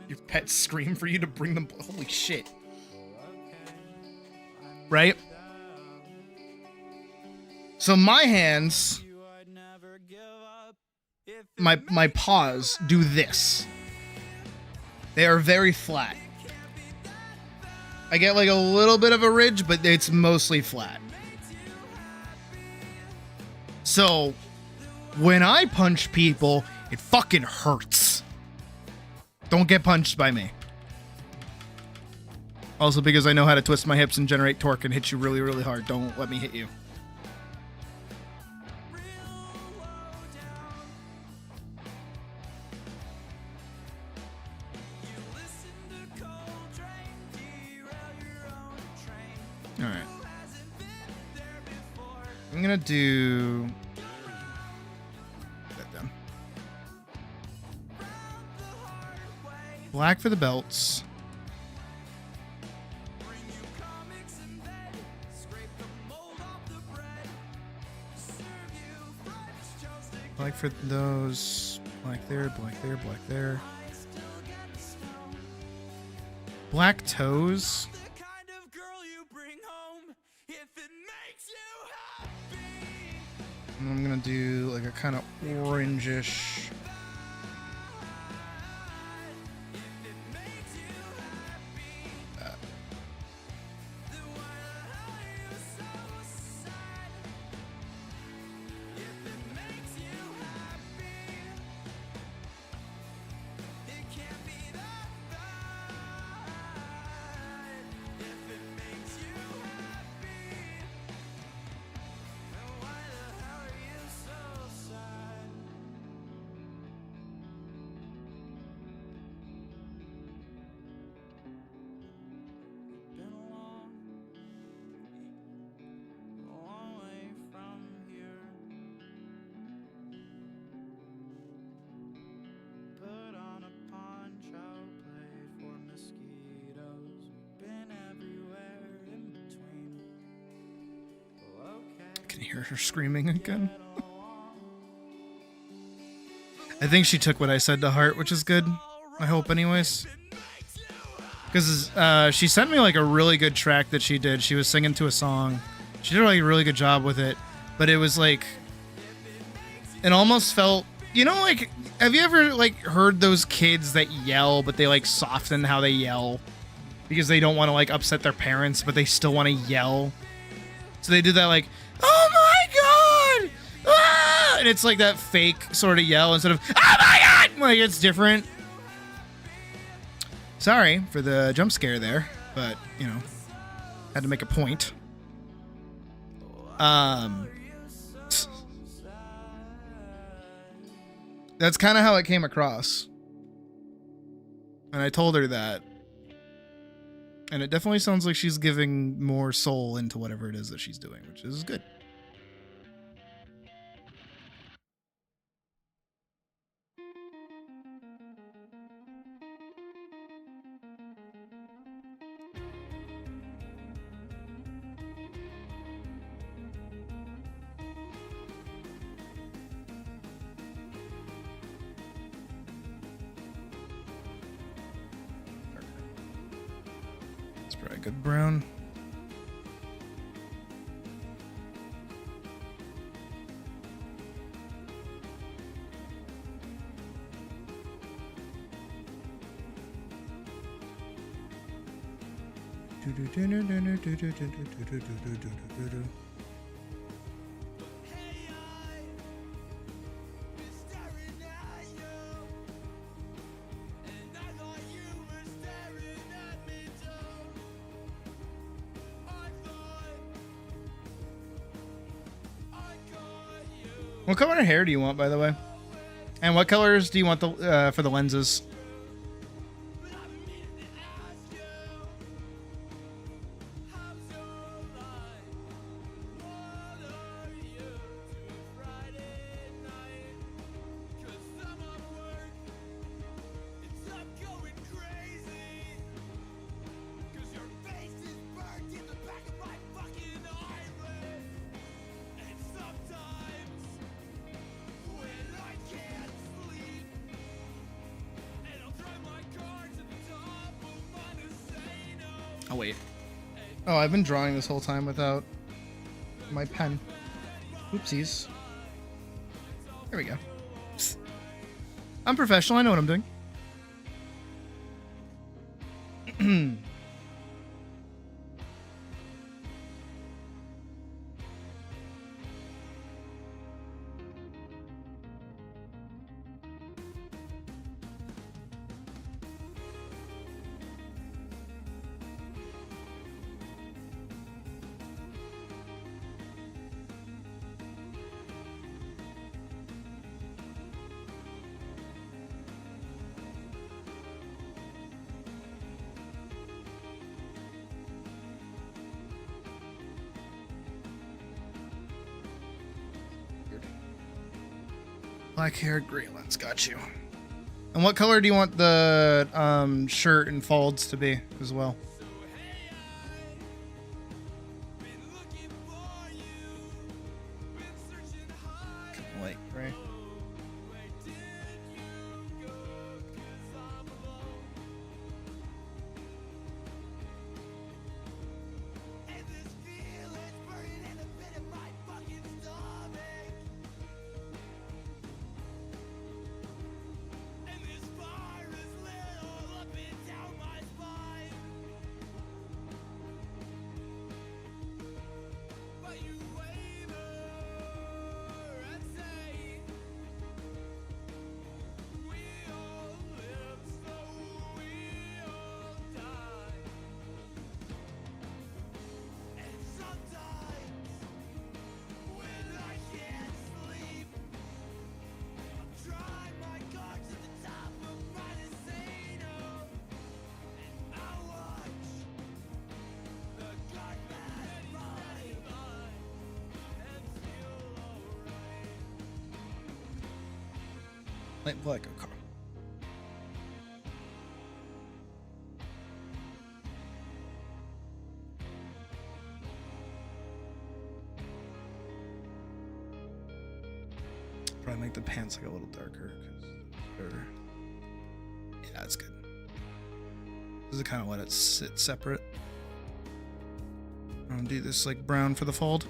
Your pets scream for you to bring them. Holy shit. Right? So my hands, my paws do this. They are very flat. I get like a little bit of a ridge, but it's mostly flat. So when I punch people, it fucking hurts. Don't get punched by me. Also because I know how to twist my hips and generate torque and hit you really, really hard. Don't let me hit you. I'm gonna do that down. Black for the belts. Black for those. Black there, black there, black there. Black toes. And I'm gonna do like a kind of orangish. I can hear her screaming again. I think she took what I said to heart, which is good. I hope anyways. Because she sent me like a really good track that she did. She was singing to a song. She did like a really good job with it. But it was like, it almost felt, you know, like, have you ever like heard those kids that yell, but they like soften how they yell because they don't want to like upset their parents, but they still want to yell? So they do that like, oh my god! Ah! And it's like that fake sort of yell instead of, oh my god! Like, it's different. Sorry for the jump scare there, but, you know, had to make a point. That's kind of how it came across. And I told her that. And it definitely sounds like she's giving more soul into whatever it is that she's doing, which is good. Probably good brown. What color of hair do you want, by the way? And what colors do you want the for the lenses? Oh, wait. Oh, I've been drawing this whole time without my pen. Oopsies. There we go. I'm professional. I know what I'm doing. Black hair, gray lens. Got you. And what color do you want the shirt and folds to be as well? Light gray. Light black. Okay. Probably make the pants like a little darker because yeah, that's good. This is kind of let it sit separate. I'm gonna do this like brown for the fold.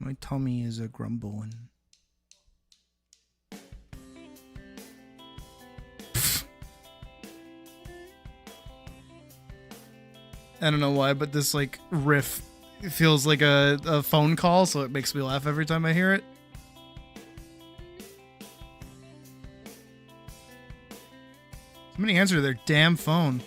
My tummy is a grumbling. I don't know why, but this like riff feels like a phone call, so it makes me laugh every time I hear it. Somebody answer their damn phone.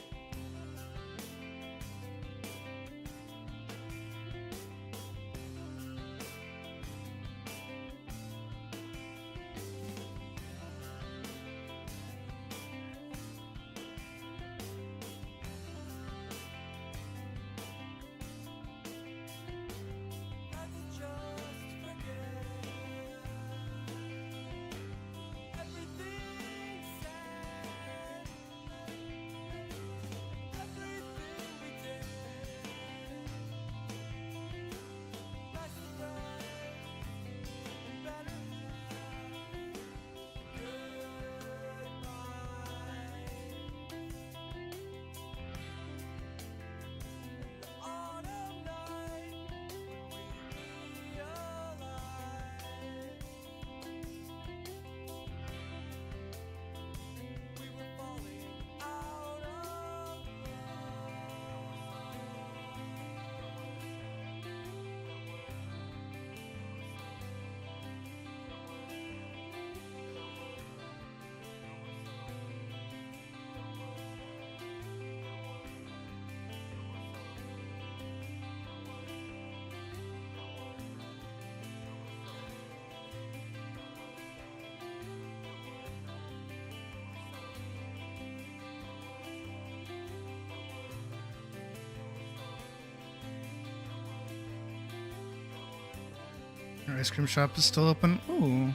Our ice cream shop is still open. Ooh.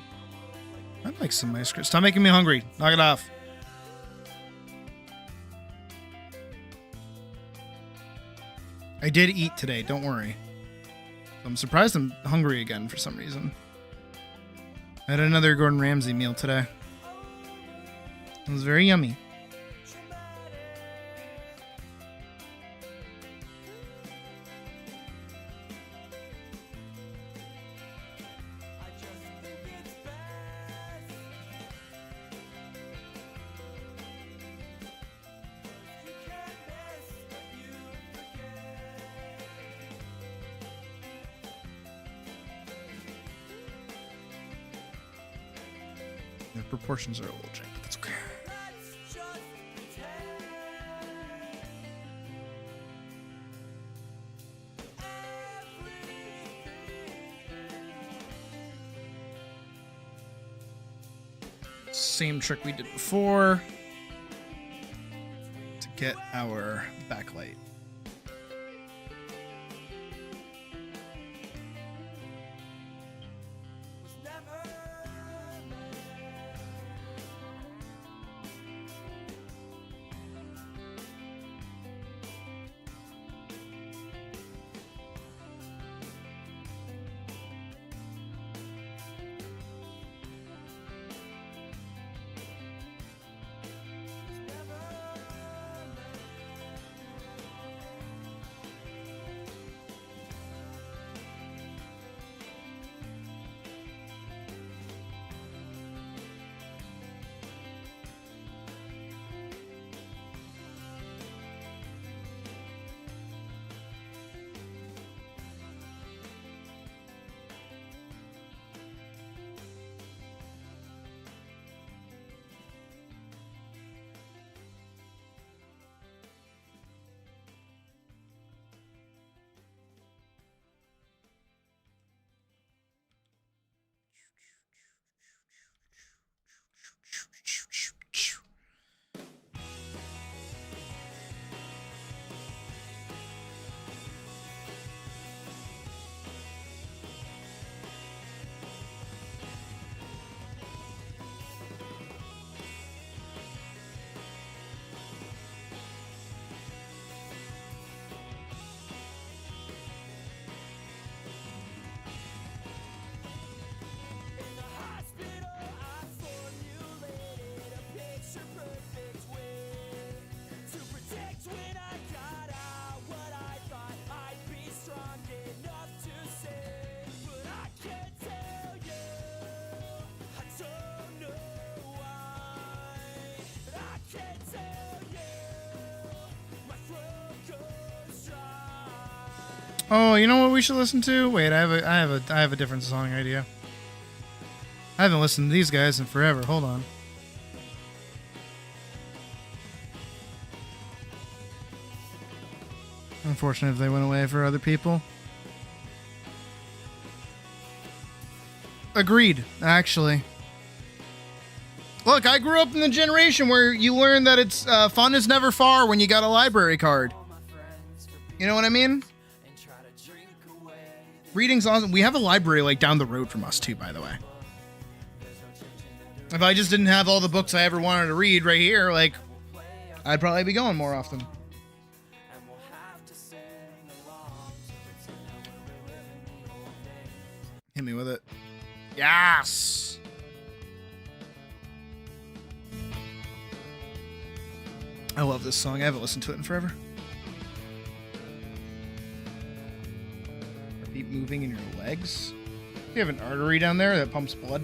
I'd like some ice cream. Stop making me hungry. Knock it off. I did eat today, don't worry. I'm surprised I'm hungry again for some reason. I had another Gordon Ramsay meal today. It was very yummy. The proportions are a little janky, but that's okay. Same trick we did before to get our backlight. Oh, you know what we should listen to? Wait, I have a different song idea. I haven't listened to these guys in forever. Hold on. Unfortunate if they went away for other people. Agreed, actually. Look, I grew up in the generation where you learn that it's fun is never far when you got a library card. You know what I mean? Reading's awesome. We have a library like down the road from us too, by the way. If I just didn't have all the books I ever wanted to read right here, like, I'd probably be going more often. Hit me with it. Yes! I love this song. I haven't listened to it in forever. Keep moving in your legs. You have an artery down there that pumps blood.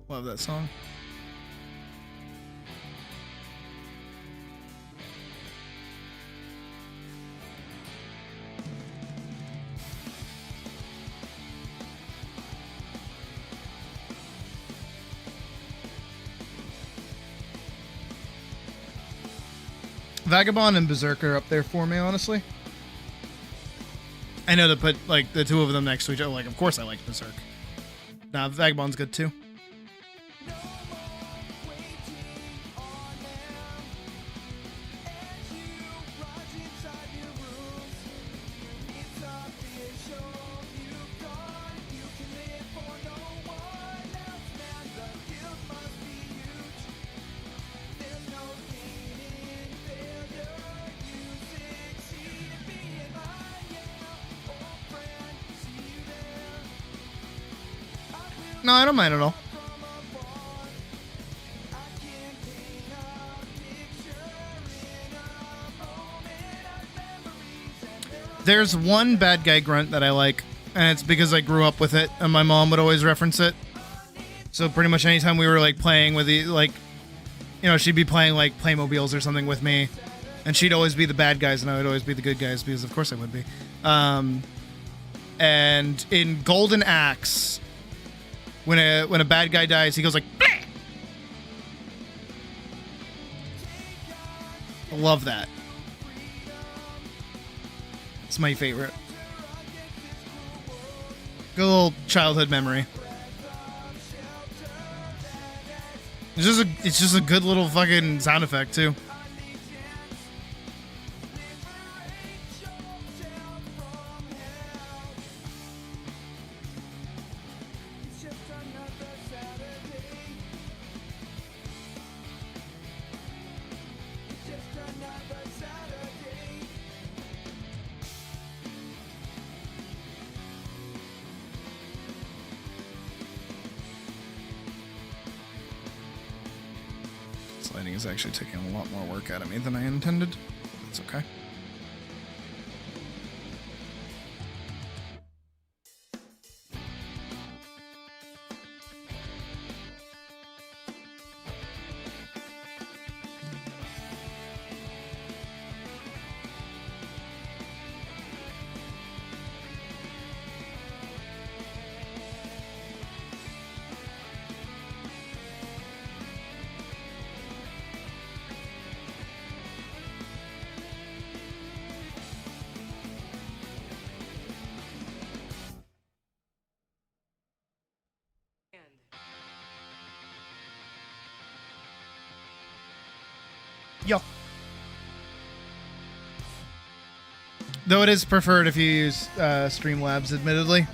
Love that song. Vagabond and Berserker up there for me, honestly. I know to put like the two of them next to each other. Like, of course I like Berserk. Nah, Vagabond's good too. No, I don't mind at all. There's one bad guy grunt that I like, and it's because I grew up with it, and my mom would always reference it. So pretty much anytime we were like playing with the, like, you know, she'd be playing like Playmobiles or something with me, and she'd always be the bad guys, and I would always be the good guys, because of course I would be. And in Golden Axe, when a bad guy dies, he goes like, bleh! I love that. It's my favorite. Good little childhood memory. It's just a good little fucking sound effect too. Lighting is actually taking a lot more work out of me than I intended. That's okay. Yo. Though it is preferred if you use Streamlabs, admittedly.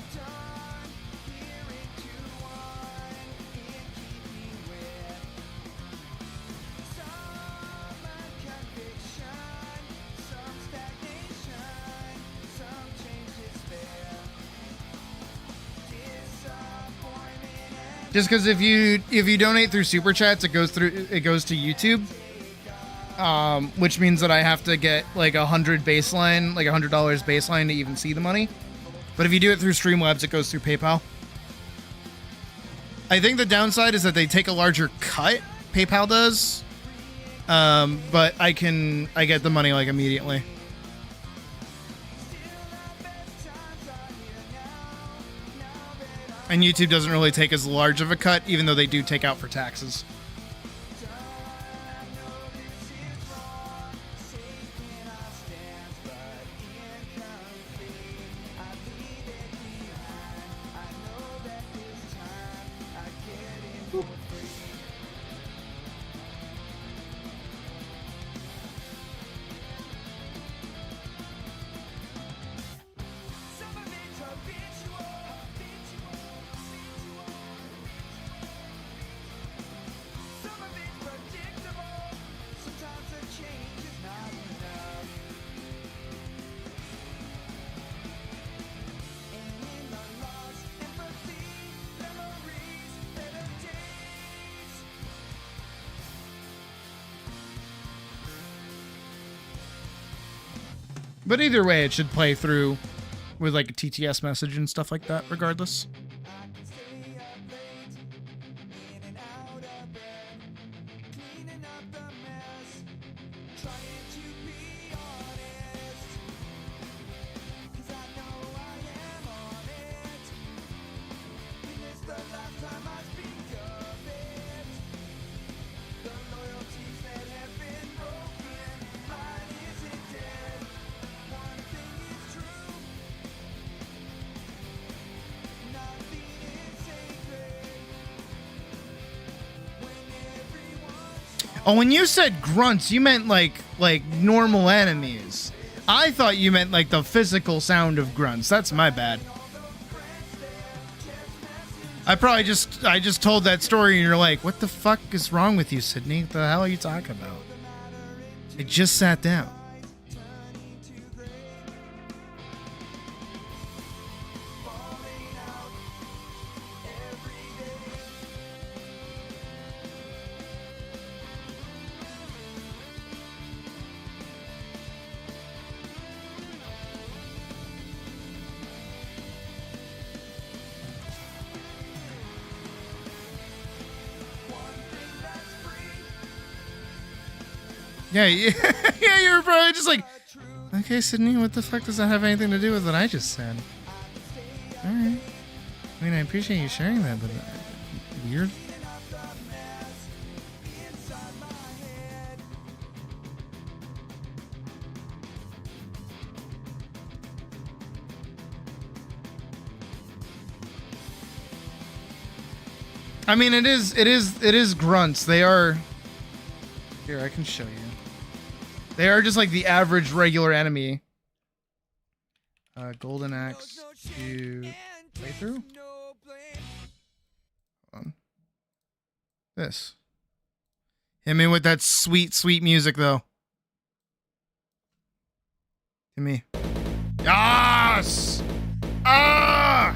Just because if you donate through Super Chats, it goes to YouTube. Which means that I have to get like $100 baseline to even see the money. But if you do it through Streamlabs, it goes through PayPal. I think the downside is that they take a larger cut. PayPal does. But I get the money like immediately. And YouTube doesn't really take as large of a cut, even though they do take out for taxes. But either way, it should play through with like a TTS message and stuff like that, regardless. Oh, when you said grunts, you meant like normal enemies. I thought you meant like the physical sound of grunts. That's my bad. I just told that story and you're like, what the fuck is wrong with you, Sydney? What the hell are you talking about? I just sat down. Yeah, yeah, you were probably just like, okay, Sydney, what the fuck does that have anything to do with what I just said? Alright. I mean, I appreciate you sharing that, but weird. I mean, it is grunts. They are... Here, I can show you. They are just like the average regular enemy. Golden Axe to playthrough. This. Hit me with that sweet, sweet music, though. Hit me. Yes! Ah!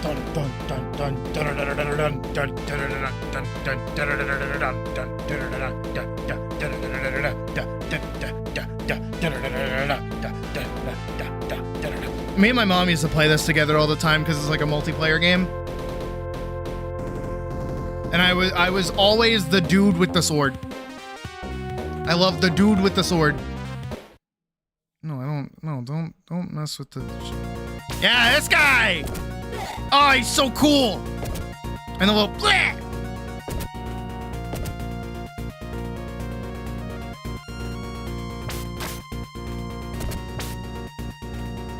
Dun dun dun dun dun dun dun dun dun. Me and my mom used to play this together all the time because it's like a multiplayer game. And I was always the dude with the sword. I love the dude with the sword. No, I don't. No, don't mess with the. Yeah, this guy. Oh, he's so cool. And the little. Bleh!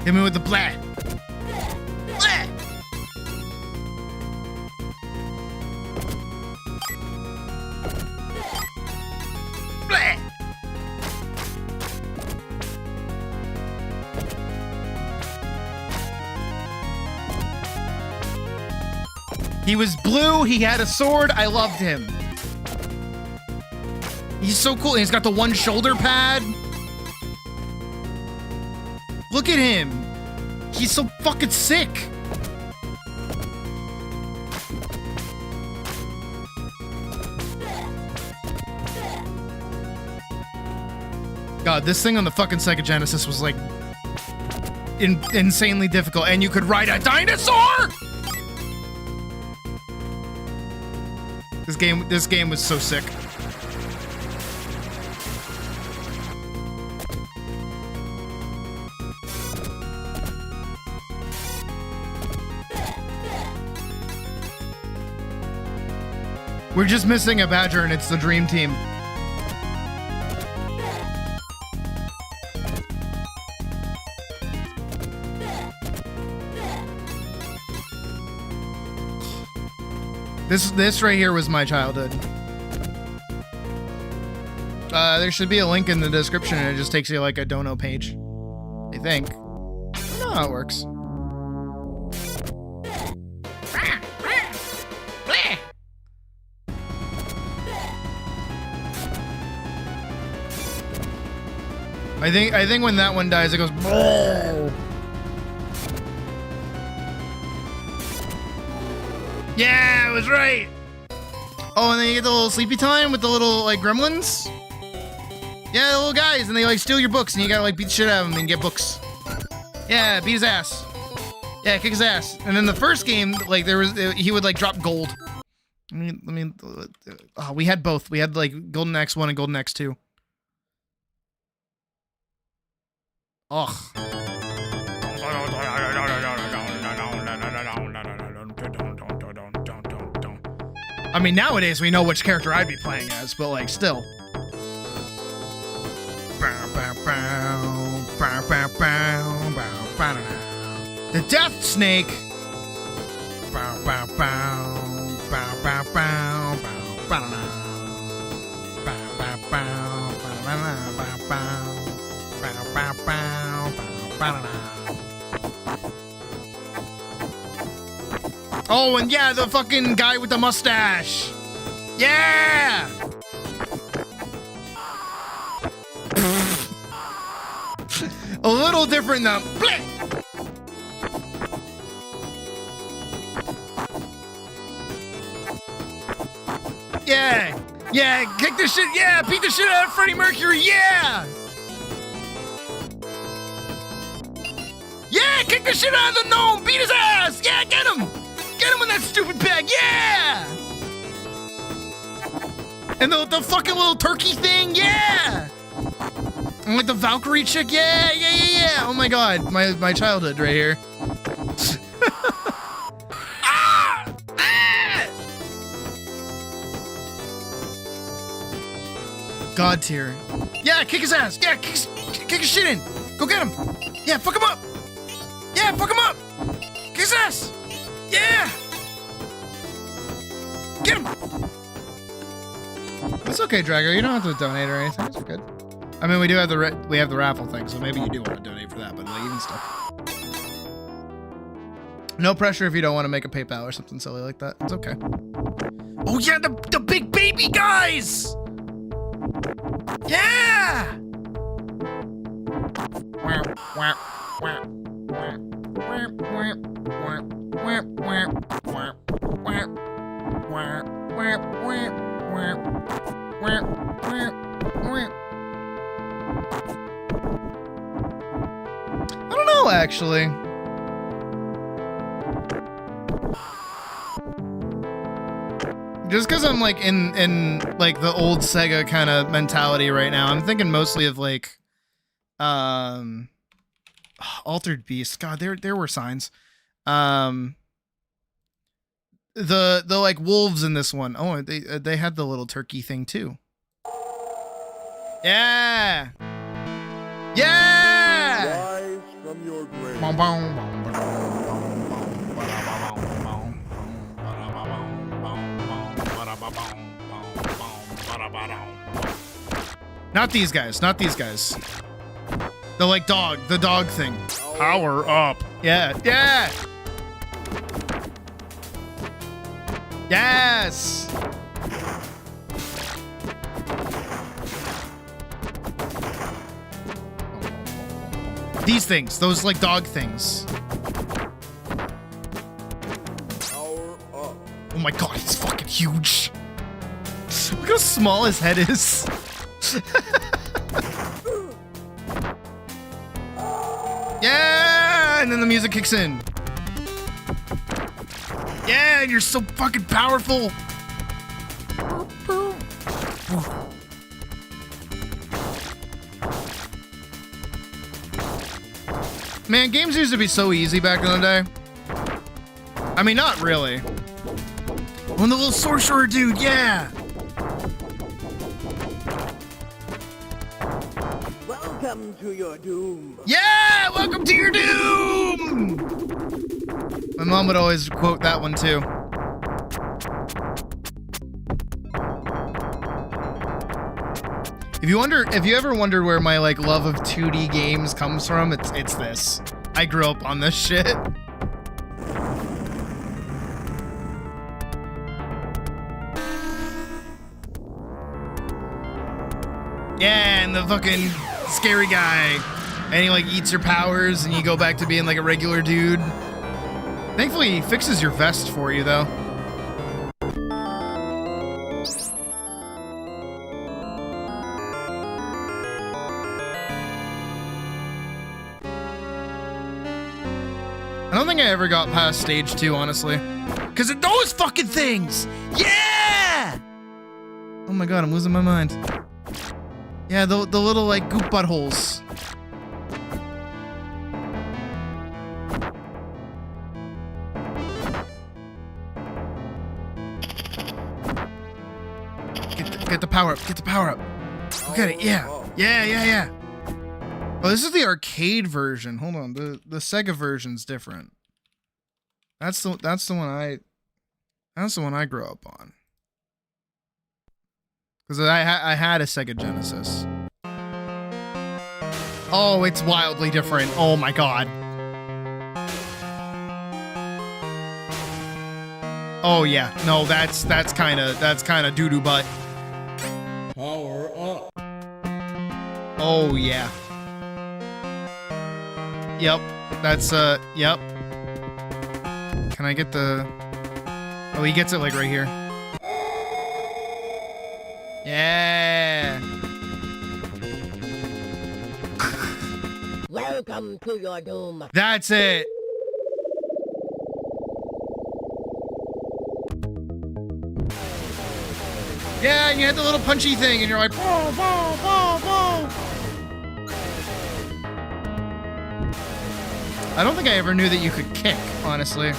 Hit me with the blah. Blah! Blah! He was blue, he had a sword, I loved him. He's so cool, he's got the one shoulder pad. Look at him. He's so fucking sick. God, this thing on the fucking Sega Genesis was like insanely difficult, and you could ride a dinosaur. This game was so sick. We're just missing a badger, and it's the dream team. This right here was my childhood. There should be a link in the description, and it just takes you like a dono page. I think. I don't know how it works. I think when that one dies, it goes. Yeah, I was right. Oh, and then you get the little sleepy time with the little like gremlins. Yeah, the little guys, and they like steal your books, and you gotta like beat the shit out of them and get books. Yeah, beat his ass. Yeah, kick his ass. And then the first game, like he would like drop gold. We had both. We had like Golden Axe 1 and Golden Axe 2. Ugh. I mean, nowadays we know which character I'd be playing as, but like still. The Death Snake. Oh, and yeah, the fucking guy with the mustache. Yeah! A little different though. Yeah! Yeah! Kick the shit! Yeah! Beat the shit out of Freddie Mercury! Yeah! Yeah! Kick the shit out of the gnome! Beat his ass! Yeah! Get him! Get him in that stupid bag! Yeah! And the fucking little turkey thing! Yeah! And like the Valkyrie chick! Yeah! Yeah! Yeah! Yeah! Oh my god! My childhood right here. God tier. Yeah, kick his ass. Yeah, kick his shit in. Go get him. Yeah, fuck him up. Yeah, fuck him up. Kick his ass. Yeah. Get him. It's okay, Drago. You don't have to donate or anything. It's good. I mean, we do have the raffle thing, so maybe you do want to donate for that, but like even stuff. No pressure if you don't want to make a PayPal or something silly like that. It's okay. Oh yeah, the big baby guys. Yeah! I don't know, actually. Just because I'm like in like the old Sega kind of mentality right now, I'm thinking mostly of like Altered Beast. God, there were signs. The like wolves in this one. Oh, they had the little turkey thing too. Yeah. Yeah. Rise from your grave. Bom, bom, bom. Not these guys, not these guys. The like the dog thing. Power up. Yeah, yeah. Yes. These things, those like dog things. Power up. Oh my god, it's fucking huge. Look how small his head is. Yeah, and then the music kicks in. Yeah, and you're so fucking powerful. Man, games used to be so easy back in the day. I mean, not really. When the little sorcerer dude, yeah. Welcome to your doom. Yeah, welcome to your doom. My mom would always quote that one too. If you ever wondered where my like love of 2D games comes from, it's this. I grew up on this shit. Yeah, and the fucking scary guy. And he like eats your powers and you go back to being like a regular dude. Thankfully, he fixes your vest for you though. I don't think I ever got past stage 2, honestly. Because of those fucking things! Yeah! Oh my god, I'm losing my mind. Yeah, the little, like, goop buttholes. Get the power up, get the power up. Look at it, yeah. Yeah, yeah, yeah. Oh, this is the arcade version. Hold on, the Sega version's different. That's the one I grew up on. Because I had a Sega Genesis. Oh, it's wildly different. Oh my god. Oh yeah. No, that's kind of doo-doo butt. Power up. Oh yeah. Yep. That's yep. Can I get the... Oh, he gets it like right here. Yeah. Welcome to your doom. That's it. Yeah, and you had the little punchy thing, and you're like, whoa, whoa, whoa, whoa. I don't think I ever knew that you could kick, honestly.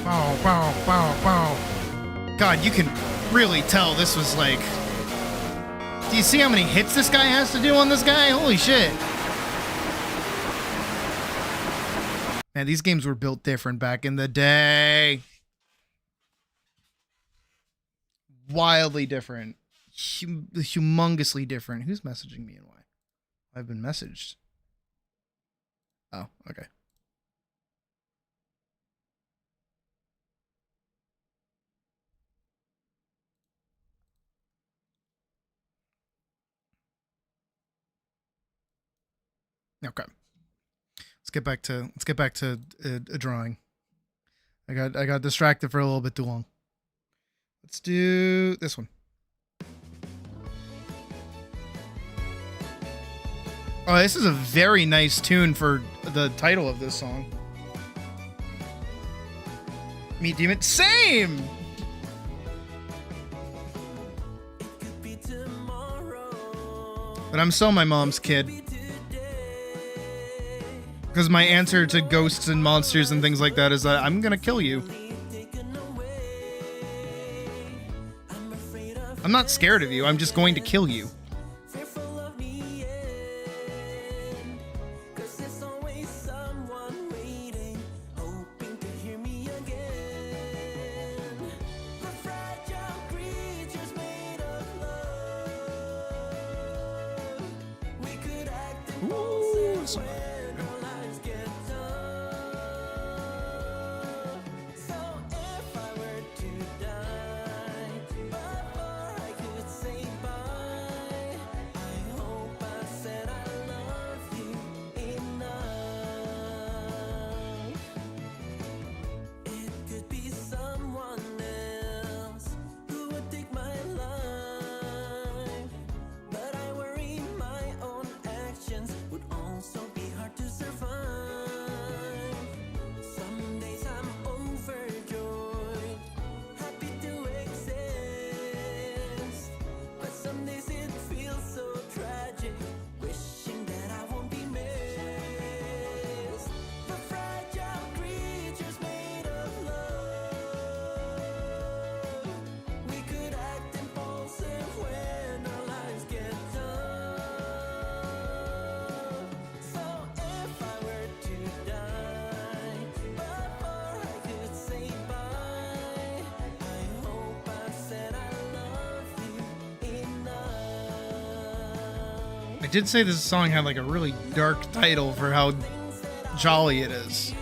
Bow, bow, bow, bow. God, you can really tell this was like... Do you see how many hits this guy has to do on this guy? Holy shit. Man, these games were built different back in the day. Wildly different. Humongously different. Who's messaging me and why? I've been messaged. Oh, okay. Okay. Let's get back to a drawing. I got distracted for a little bit too long. Let's do this one. Oh, this is a very nice tune for the title of this song. Meat Demon. Same! But I'm still my mom's kid. Because my answer to ghosts and monsters and things like that is that I'm gonna kill you. I'm not scared of you, I'm just going to kill you. I did say this song had like a really dark title for how jolly it is.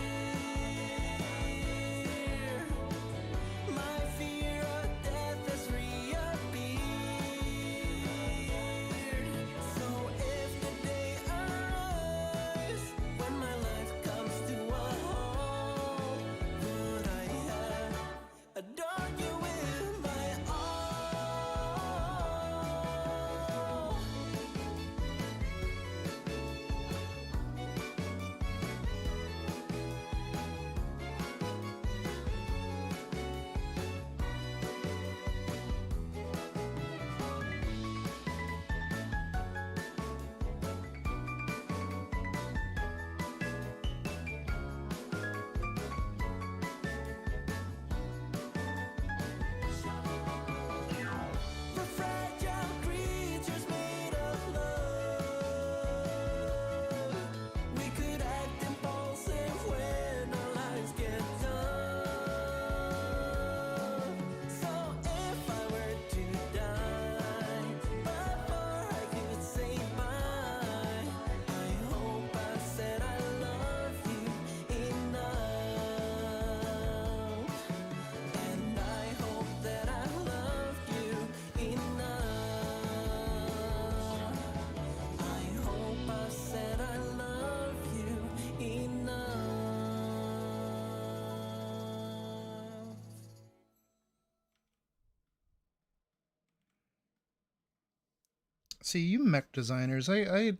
See, you mech designers, I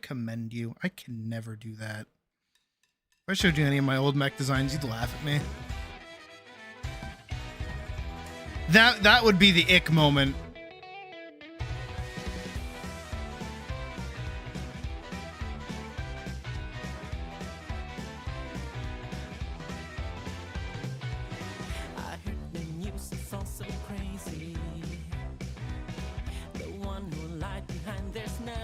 commend you. I can never do that. If I showed you any of my old mech designs, you'd laugh at me. That would be the ick moment. I heard the news is all so crazy. The one who lied behind their snout.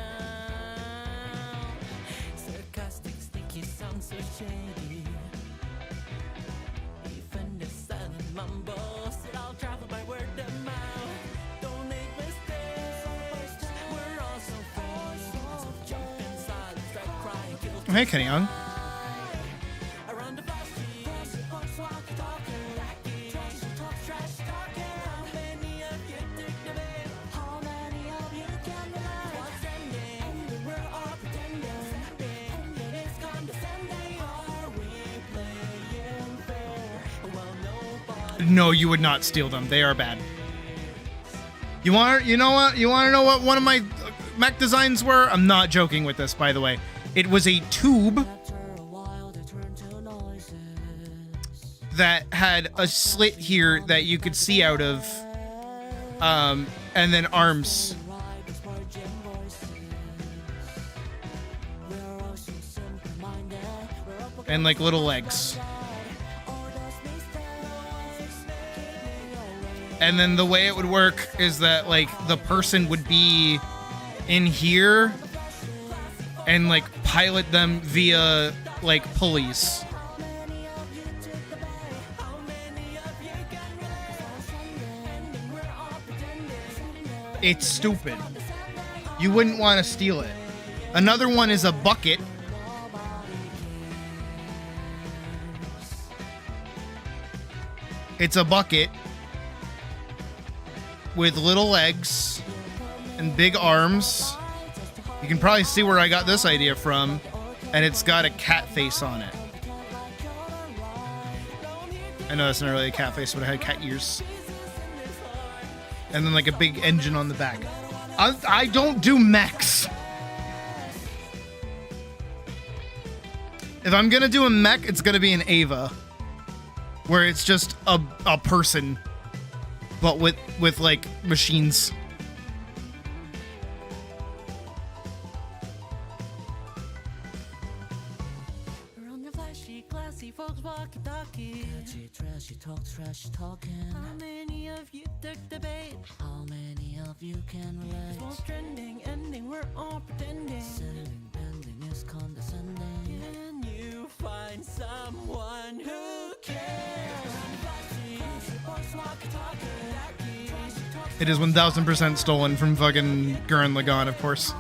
Sarcastic, sticky, sounds so shady. Even the silent mumbles, it all travel by word of mouth. Don't make mistakes. We're all so free. So jump inside, start crying, guilty. Hey, Kenny Young. Around the flashy, folks walk talking, wacky, talk trash talking. How many of you dig the bait? How many of you can relate? What's ending? We're all pretending. And it's condescending. Are we playing fair? Well, nobody. No, you would not steal them. They are bad. You know what? You want to know what one of my mech designs were? I'm not joking with this, by the way. It was a tube that had a slit here that you could see out of, and then arms. And like little legs. And then the way it would work is that like the person would be in here and like pilot them via like pulleys. It's stupid. You wouldn't want to steal it. Another one is a bucket. It's a bucket with little legs and big arms. You can probably see where I got this idea from, and it's got a cat face on it. I know that's not really a cat face, but it had cat ears. And then like a big engine on the back. I don't do mechs. If I'm gonna do a mech, it's gonna be an Ava, where it's just a person, but with like machines. Around the flashy, classy folks walkie talkie. Catchy, trashy, talk trash talking. How many of you took the bait? How many of you can relate? What's trending, ending, we're all pretending. Selling, bending is condescending. Can you find someone who cares? Flashy, folks walkie talkie. Trashy, talk. It is 1000% stolen from fucking Gurren Lagann, of course.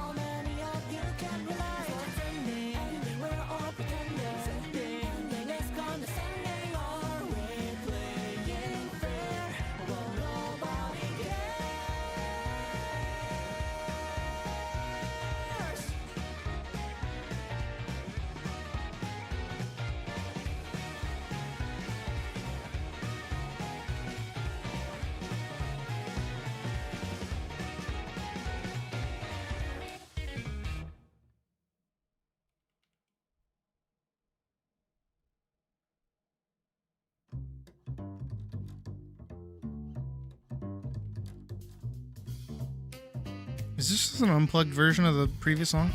Is this just an unplugged version of the previous song?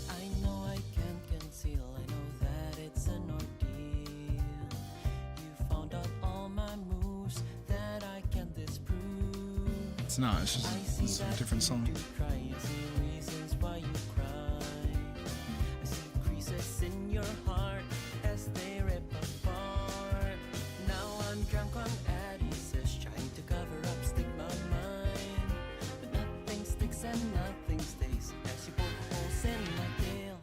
I know I can't conceal, I know that it's an ordeal. You found out all my moves that I can't disprove. It's not, it's just it's a different song. Cry, I see reasons why you cry. I see creases in your heart as they rip apart. Now I'm drunk on adhesives, trying to cover up stigma of mine. But nothing sticks and nothing stays as you poke holes in my tail.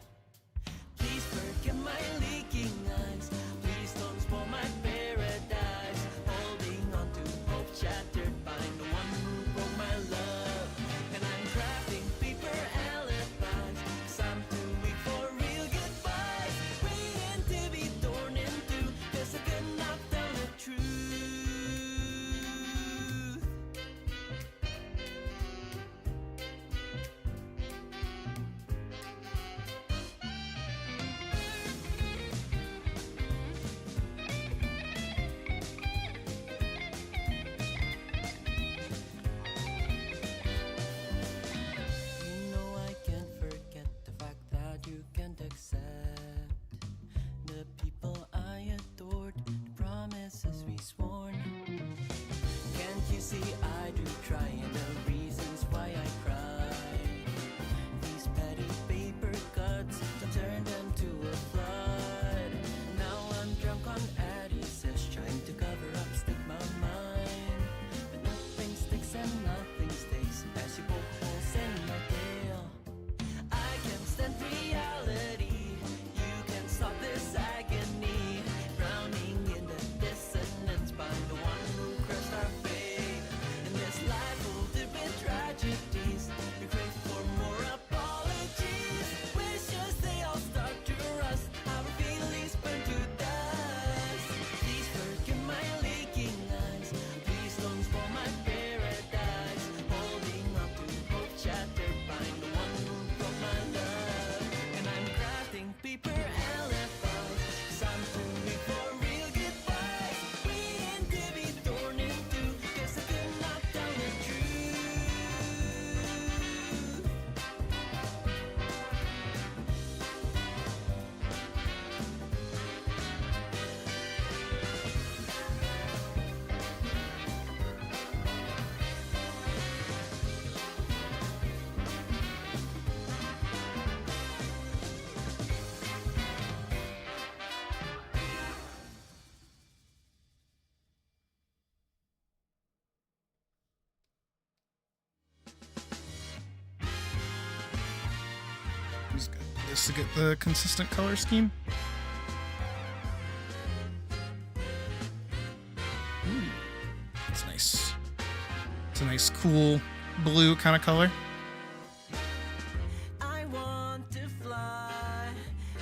Please forgive my leaking eyes. Please don't spoil my paradise. Holding on to hope shattered by the one who broke my love. And I'm crafting see, I do try, and the reasons why I cry. These petty paper cuts to turn them to a flood. Now I'm drunk on addicts, trying to cover up stigma mine. But nothing sticks and nothing stays as you poke holes in my tail. I can stand reality. You can stop this agony. Drowning in the dissonance by the one who crushed our faith. In this life filled with tragedies, we crave for more apologies. Wishes they all start to rust. Our feelings burn to dust. Please forgive my leaking eyes. Please don't spoil my paradise. Holding up to hope shattered by the one who broke my love. And I'm crafting paper elephants. Some to me for real goodbyes. Waiting to be torn in two, 'cause I could not tell the truth. Just got this to get the consistent color scheme. Ooh, that's nice. It's a nice, cool blue kind of color. I want to fly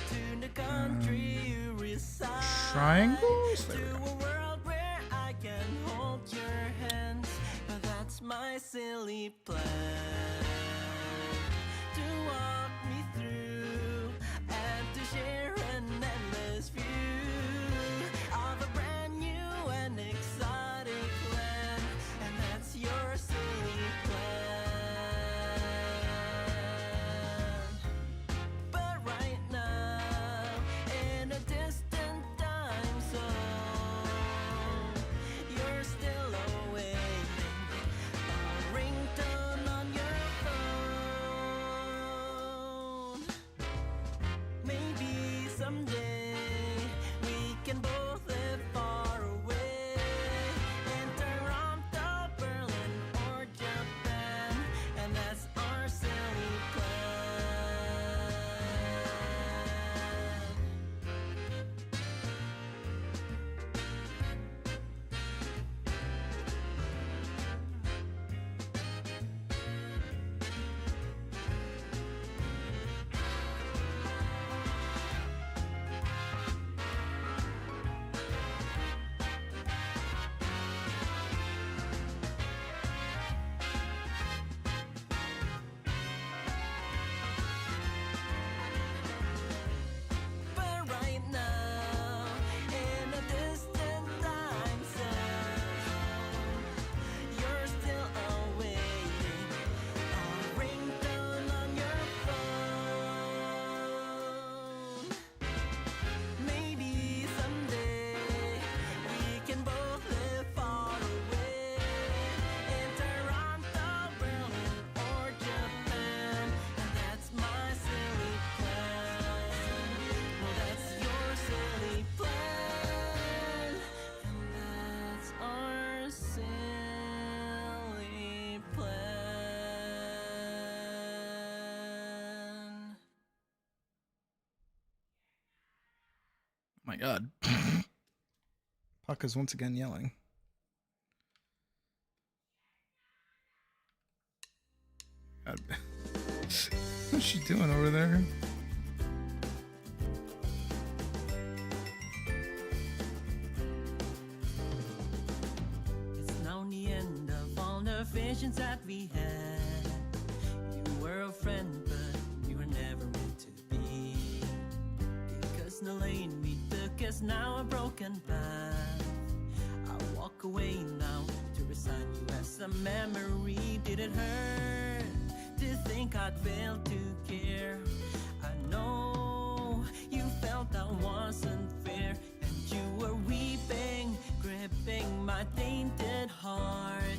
to the country you reside. Triangles? To There we go. a world where I can hold your hands. But that's my silly plan. To walk me through and to share an endless view of a brand new and exotic land. And that's your silly plan. But right now, in a distant time zone, you're still awaiting a ringtone on your phone. Maybe someday we can both live far away in Toronto, Berlin, or Japan, and that's our silly plan. But right now, in a distant time zone, you're still awaiting a ringtone on your phone. Maybe someday we can both live far away in Toronto, Berlin, or Japan, and that's my silly plan. Well, that's your silly plan, and that's our silly plan. Oh my god. Puck is once again yelling. God. What's she doing over there? It's now the end of all the visions that we had. You were a friend, but you were never meant to be. Because the lane we took is now a broken path. I'll walk away now to resign you as a memory. Did it hurt to think I'd failed to care? I know you felt I wasn't fair, and you were weeping, gripping my tainted heart.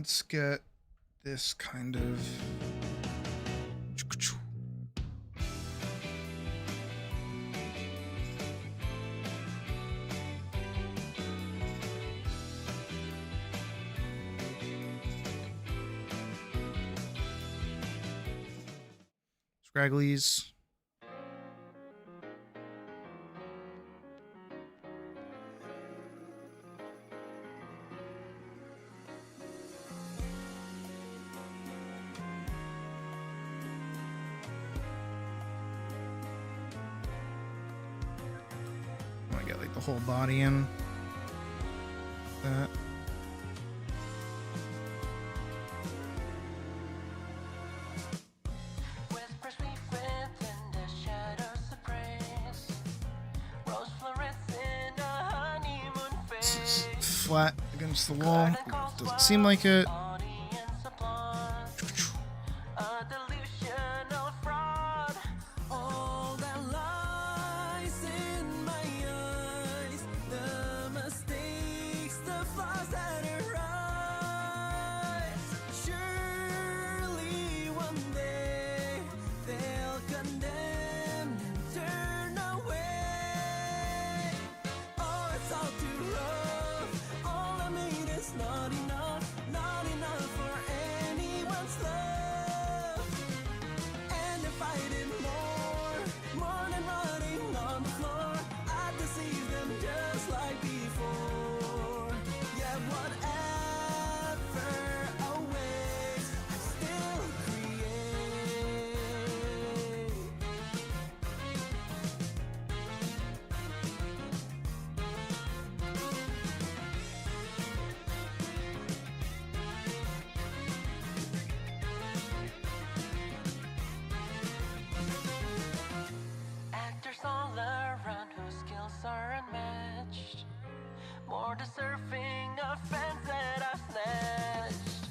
Let's get this kind of... Scragglies. I want to get like the whole body in. That. Flat against the wall. Doesn't seem like it. More deserving of friends that I've snatched.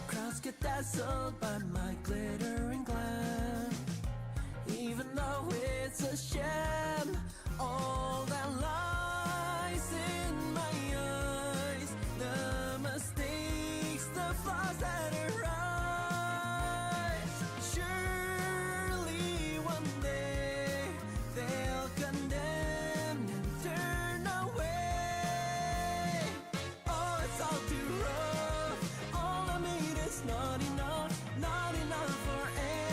Crowds get dazzled by my glittering glam, even though it's a sham. All that lies in my eyes, the mistakes, the flaws that arise. Surely one day they'll condemn and turn away. Oh, it's all too rough. All I made is not enough for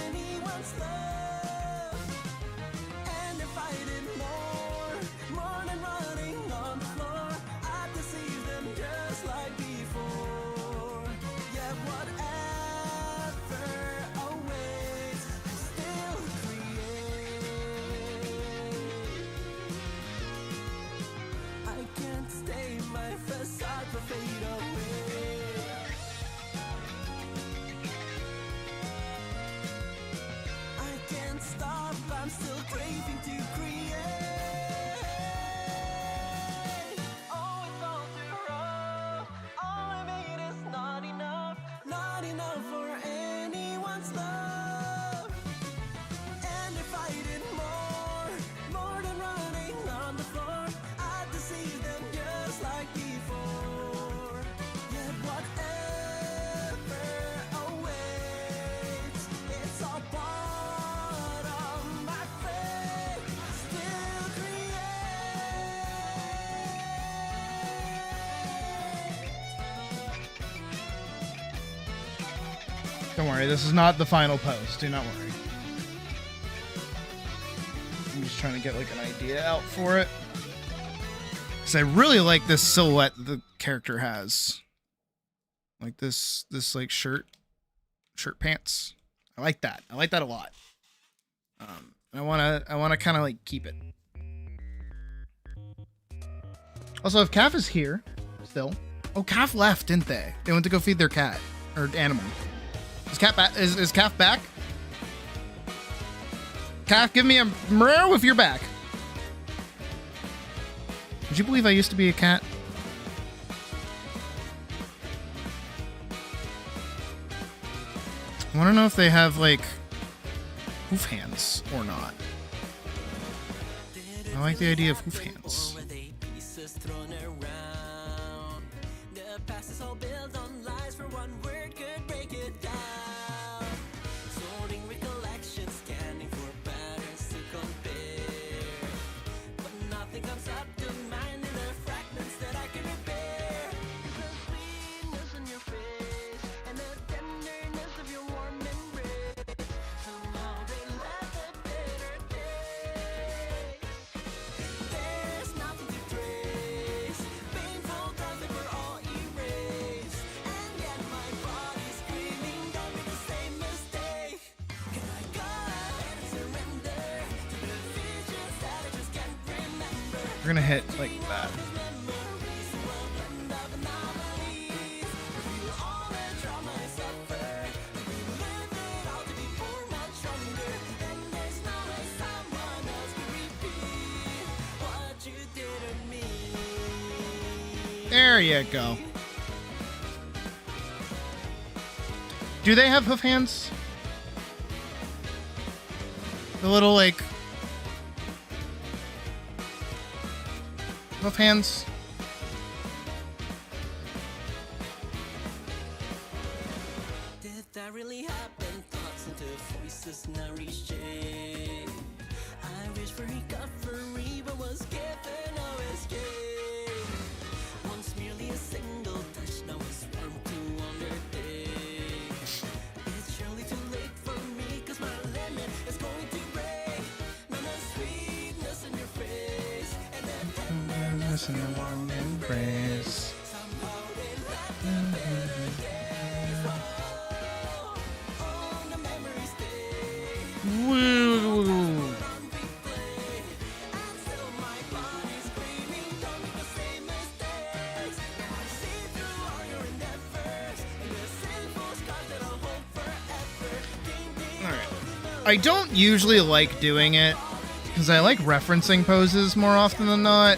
anyone's love. And if I did more than running on the floor, I'd deceive them just like before. Yeah, whatever awaits, I still create. I can't stay, my facade will fade away. I can't stop, I'm still craving to create. Oh, it's all too rough. All I made is not enough for anyone's love. And if I did more than running on the floor, I'd deceive them just like before. Yet whatever awaits, it's all part of my fate. Still create. Don't worry, this is not the final post. Do not worry. I'm just trying to get like an idea out for it. Because I really like this silhouette the character has. Like this like shirt pants. I like that. I like that a lot. I wanna kind of like keep it. Also, if Calf is here still. Oh, Calf left, didn't they? They went to go feed their cat or animal. Is Calf back? Is Calf back? Calf, give me a meow if you're back. Would you believe I used to be a cat? I want to know if they have like hoof hands or not. I like the idea of hoof hands. The past is all built on lies. for one word could break it down. Sorting recollections, scanning for patterns to compare. But nothing comes up to mind in the fragments that I can repair. The sweetness in your face and the tenderness of your warm embrace. Somehow they left a bitter taste. There's nothing to trace. Painful times that were all erased. And yet my body's screaming, don't make the same mistake. Can I go ahead and surrender to the visions that I just can't remember? We're gonna hit like that. Memories of a blend of anomalies. Reveal all the trauma I suffered. Relive it all to be more much stronger. And there's no way someone else could repeat what you did to me. There you go. Do they have hoof hands? The little like hoof hands. Did that really happen? Thoughts into voices now reshape. I wish for recovery, but was given no escape. Once merely a single touch, now it's warm to undertake. It's surely too late for me, cause my limit is going to break. None of sweetness in your face, and then Tenderness in the warm embrace. somehow they left a bitter taste. Oh, the memories stay. Woo. I don't usually like doing it because I like referencing poses more often than not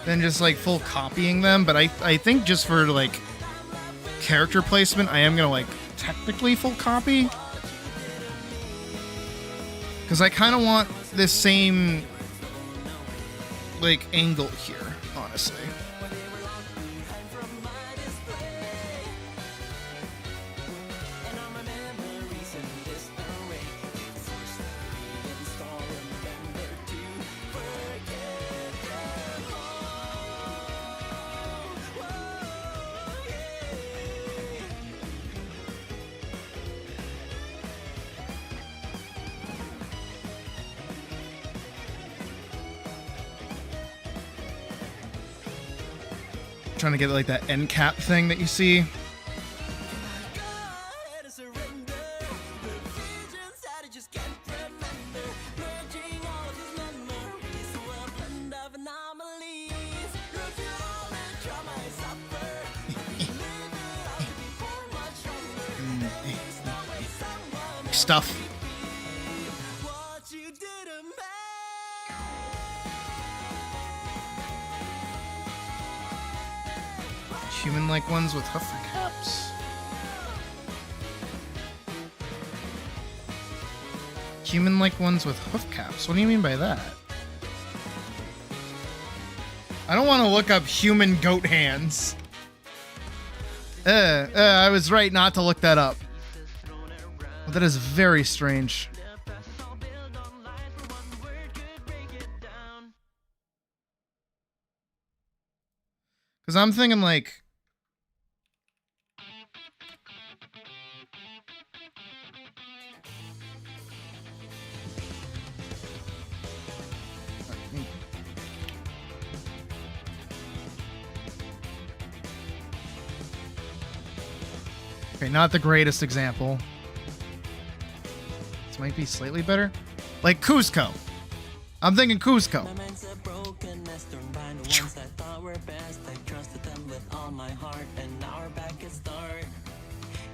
than just like full copying them, but I think just for like character placement I am gonna like technically full copy because I kind of want this same like angle here, honestly. Trying to get like that end cap thing that you see. Stuff. Human-like ones with hoof caps. Human-like ones with hoof caps. What do you mean by that? I don't want to look up human goat hands. I was right not to look that up. Well, that is very strange. Because I'm thinking like... Okay, not the greatest example. This might be slightly better. Like Cusco. I'm thinking Cusco.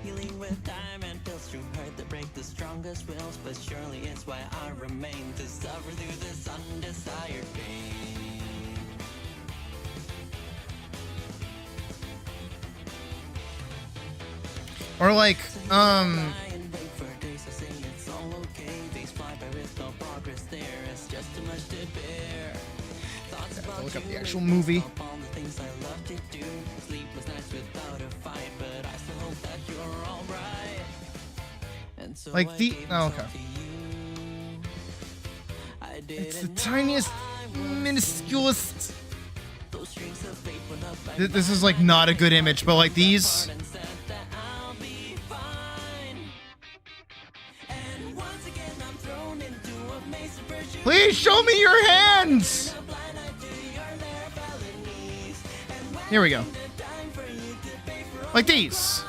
Healing with time and pills to hurt that break the strongest wills, but surely it's why I remain to suffer through this undesired pain. Or like, I'll look up the actual movie. Sleepless nights without a fight, but I still hope that Like the okay. It's the tiniest, minusculest. This is like not a good image, but like these. Please show me your hands. Here we go. Like these.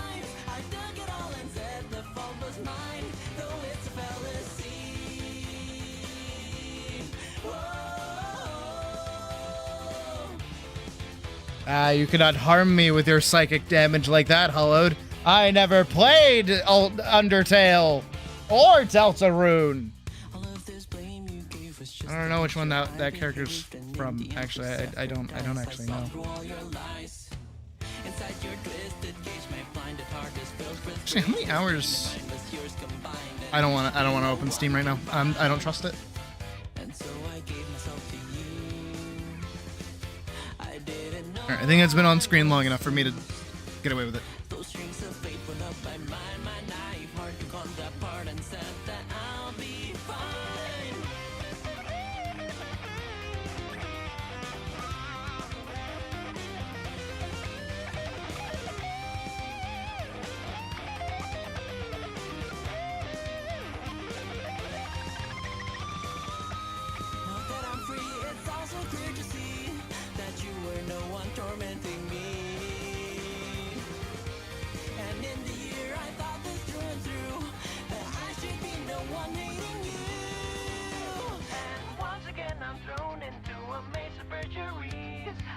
You cannot harm me with your psychic damage like that, Hollowed. I never played Undertale or Deltarune. I don't know which one that character's from. Actually, I don't actually know. Actually, how many hours? I don't want to open Steam right now. I don't trust it. Alright, I think it's been on screen long enough for me to get away with it.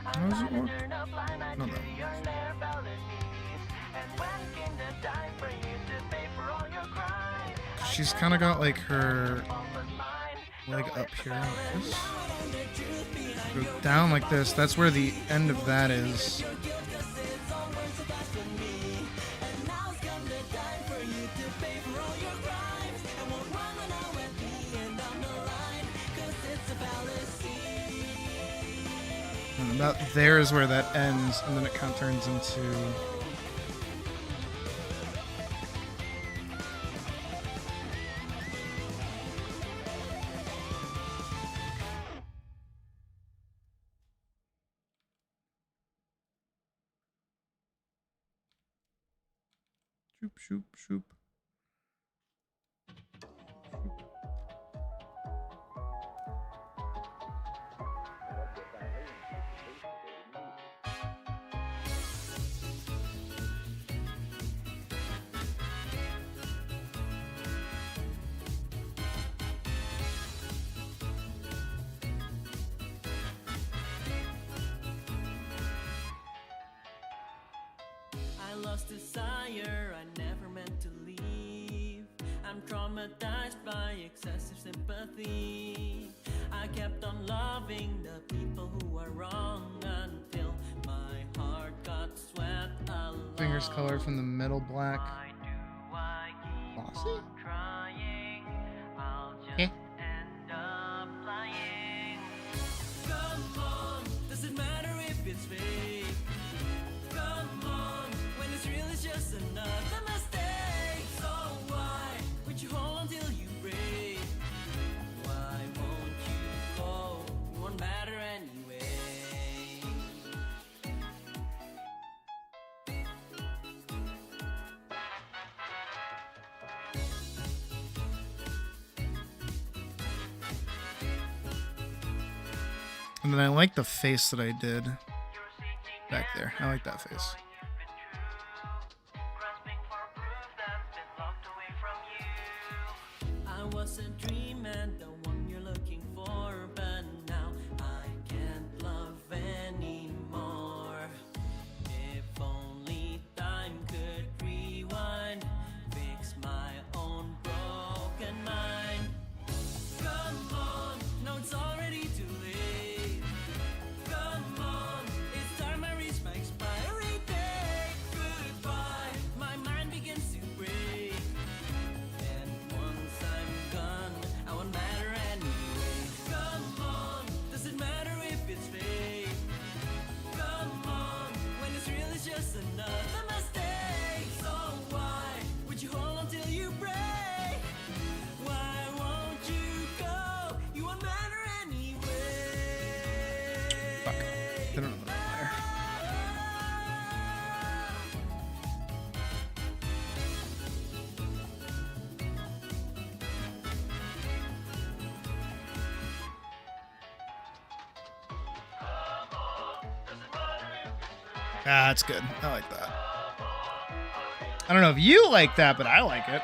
How does it work? No, no. She's kind of got like her leg up here like this. Go down like this. That's where the end of that is. And about there is where that ends, and then it kind of turns into... Shoop, shoop, shoop. Lost desire, I never meant to leave. I'm traumatized by excessive sympathy. I kept on loving the people who are wrong until my heart got swept along. Fingers colored from the middle black. Glossy? Okay. End up lying. Come on, does it matter if it's fake? Come on, when it's real, it's just another mistake. So why would you hold until you break? Why won't you go? It won't matter anyway. And then I like the face that I did back there. I like that face. I was a dream and the one you're looking for, but now I can't love anymore. If only time could rewind, fix my own broken mind. Come on, no, it's already too late. Come on, it's time I reach my expiry date. Goodbye, my mind begins to break. And once I'm gone, I won't matter anyway. Ah, that's good. I like that. I don't know if you like that, but I like it.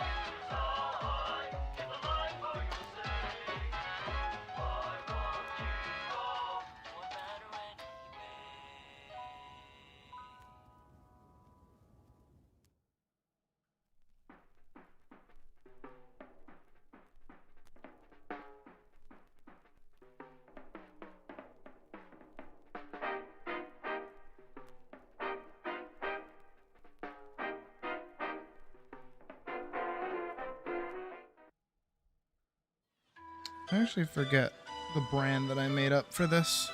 I actually forget the brand that I made up for this.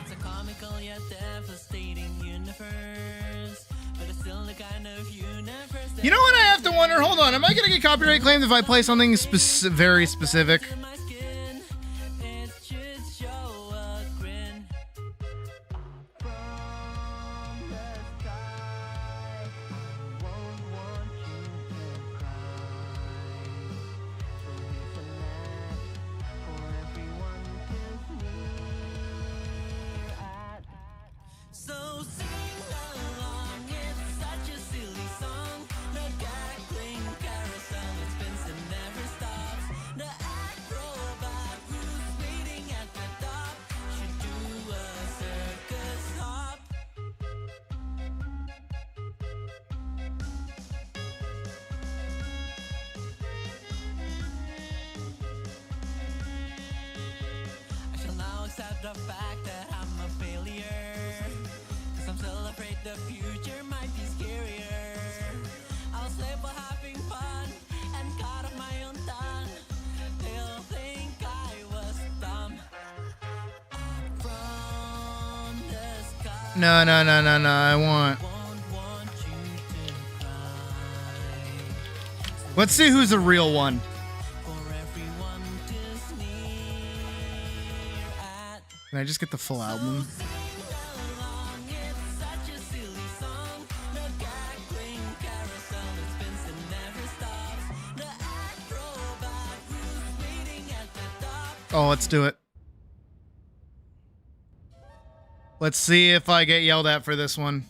It's a comical yet devastating universe, but it's still the kind of universe that You know what I have to wonder? Hold on. Am I going to get copyright claimed if I play something very specific? my skin. It should show a grin. From the sky, I won't want you to cry. So listen that for everyone to sneer at. So sing along, it's such a silly song. The cackling carousel that spins and never stops. The acrobat who's waiting at the top should do a circus hop. I shall now accept the fact that I'm a failure, 'cause I'm still afraid the future might be scarier. I'll slip while having fun and cut off my own tongue. They'll think I was dumb. Up from the sky, No. I want. won't want you to cry. Let's see who's a real one. For everyone to sneer at. Can I just get the full album? Along, it's such a silly song. The cackling carousel that spins and never stops. The acrobat who's waiting at the top. Oh, let's do it. Let's see if I get yelled at for this one.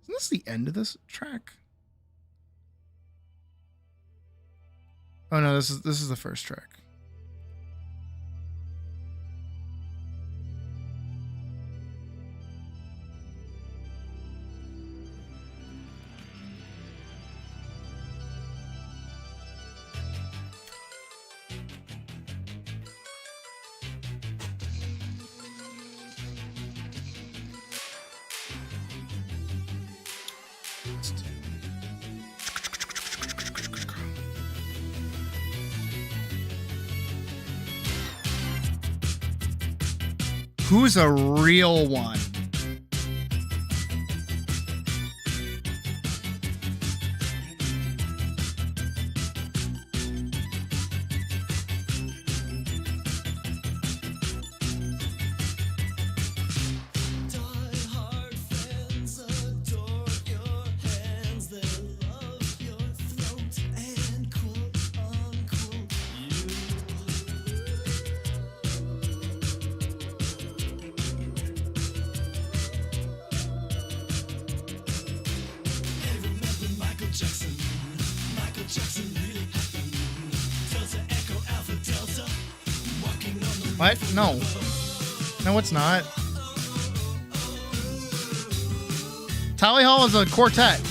Isn't this the end of this track? Oh no, this is the first track. Who's a real one? Die-hard fans adore your hands. They love your throat and quote-unquote you. Michael Jackson really happened. Delta Echo Alpha Delta, walking on the What? No. No, it's not. Tally Hall is a quartet.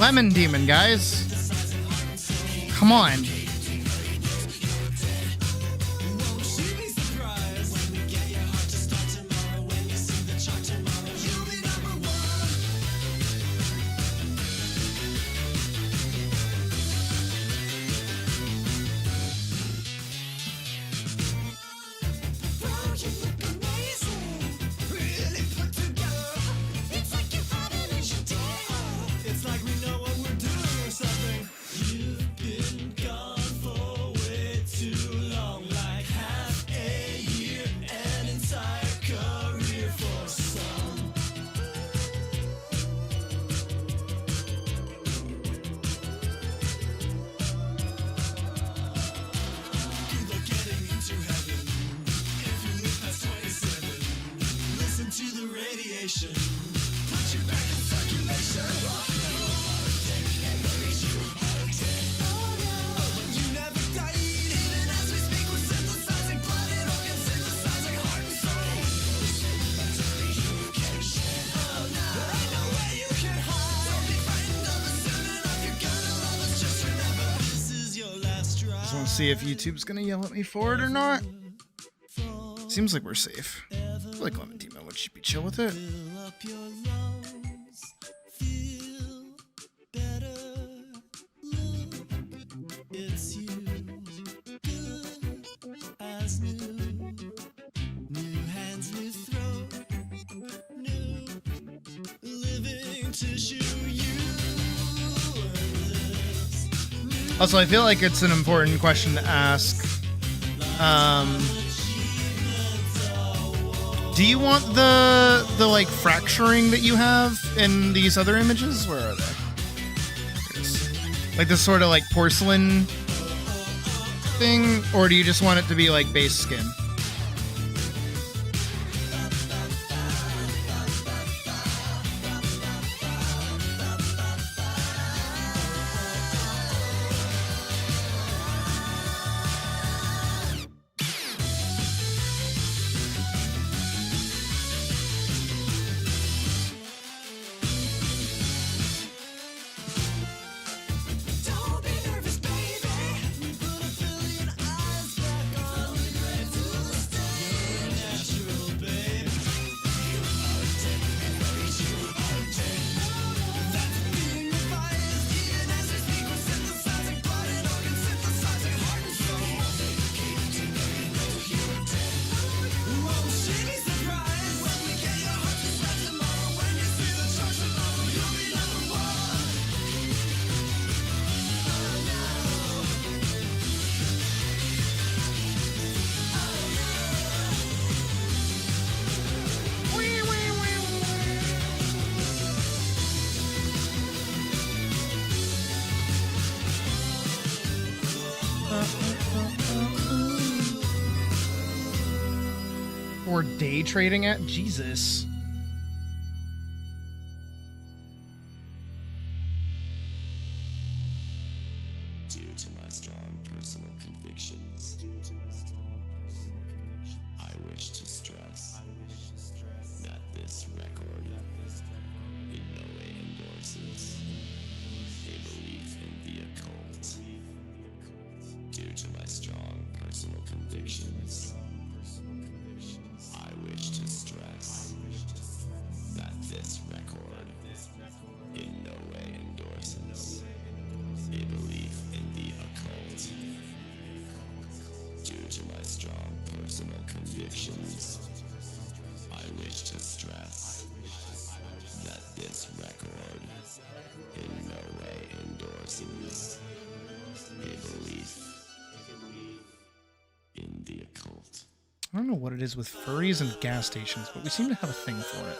Lemon Demon, guys. Come on. From just want to see if YouTube's gonna yell at me for it or not. Seems like we're safe. I feel like Lemon Demon would be chill with it. It's you, good as new. New hands, new throat, new living tissue. Also, I feel like it's an important question to ask. Do you want the like fracturing that you have in these other images? Where are they? Like this sort of like porcelain thing, or do you just want it to be like base skin? Or day trading at? Jesus. Due to my strong personal convictions, I wish to stress that this record in no way endorses a belief in the occult. Due to my strong personal convictions, I wish to stress that this record in no way endorses a belief in the occult. Due to my strong personal convictions, I wish to stress that this record in no way endorses a belief in the occult. I don't know what it is with furries and gas stations, but we seem to have a thing for it.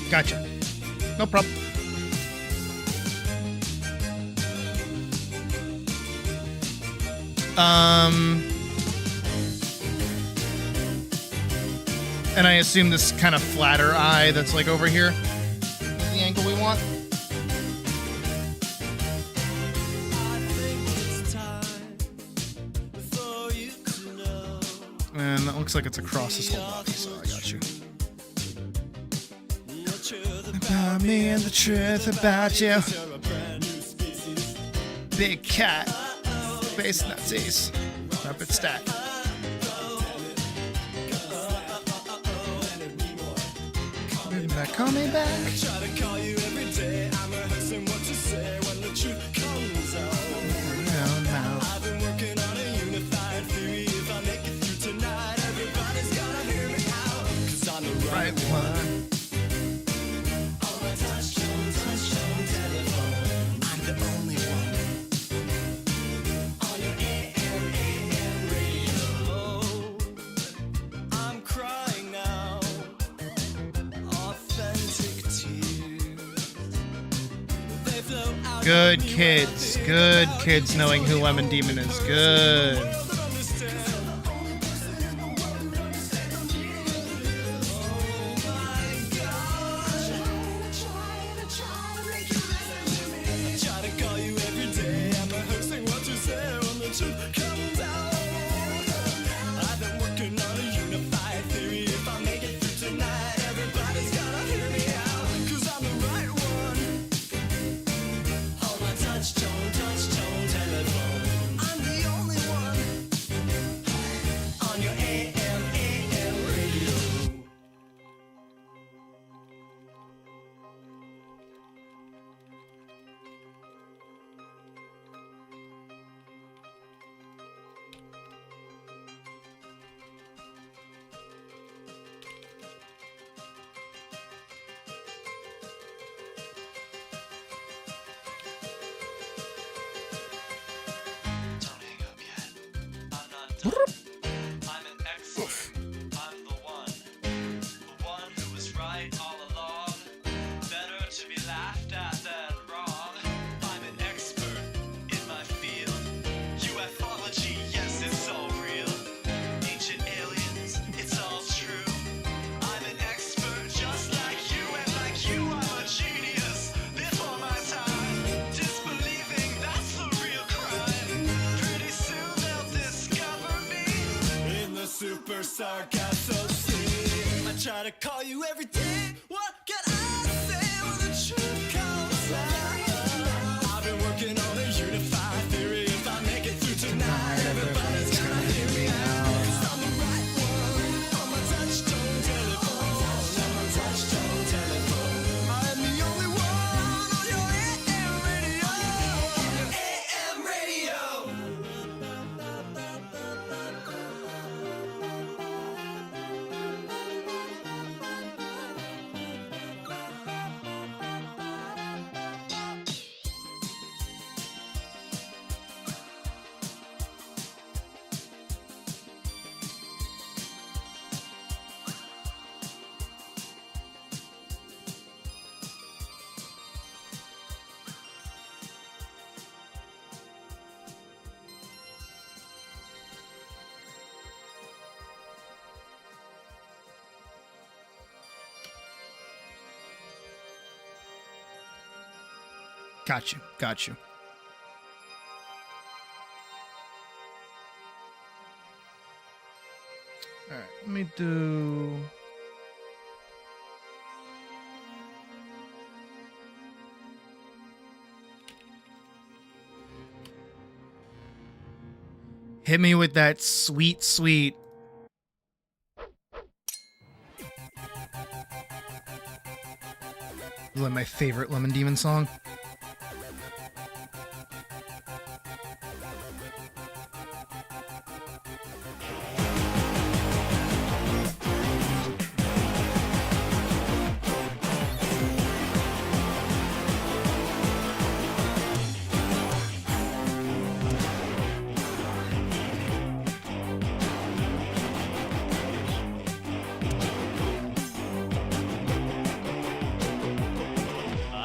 Gotcha. No problem. And I assume this kind of flatter eye that's like over here is the angle we want. And that looks like it's across his whole body, so I got you. About me and the truth about you. Big cat. Space Nazis. Rapid stack. Call me back. I try to call you every day. I'm rehearsing what to say when the truth comes out. I've been working on a unified theory. If I make it through tonight, everybody's gonna hear me out. 'Cause I'm the right one. On my touchtone telephone, I'm the only one. On your AM radio, I'm crying now. Good kids. Good kids knowing who Lemon Demon is. Good. I've been working on a unified reverse sarcasm. I try to call you every day. What can I say when the truth comes out? I've been working on a unified theory. If I make it through tonight, everybody's gonna hear me out. 'Cause I'm the right one on my touch-tone telephone. On my touch-tone telephone. I'm the only one on your AM radio. AM radio. Got you. Got you. All right, let me do. Hit me with that sweet, sweet. Like my favorite Lemon Demon song.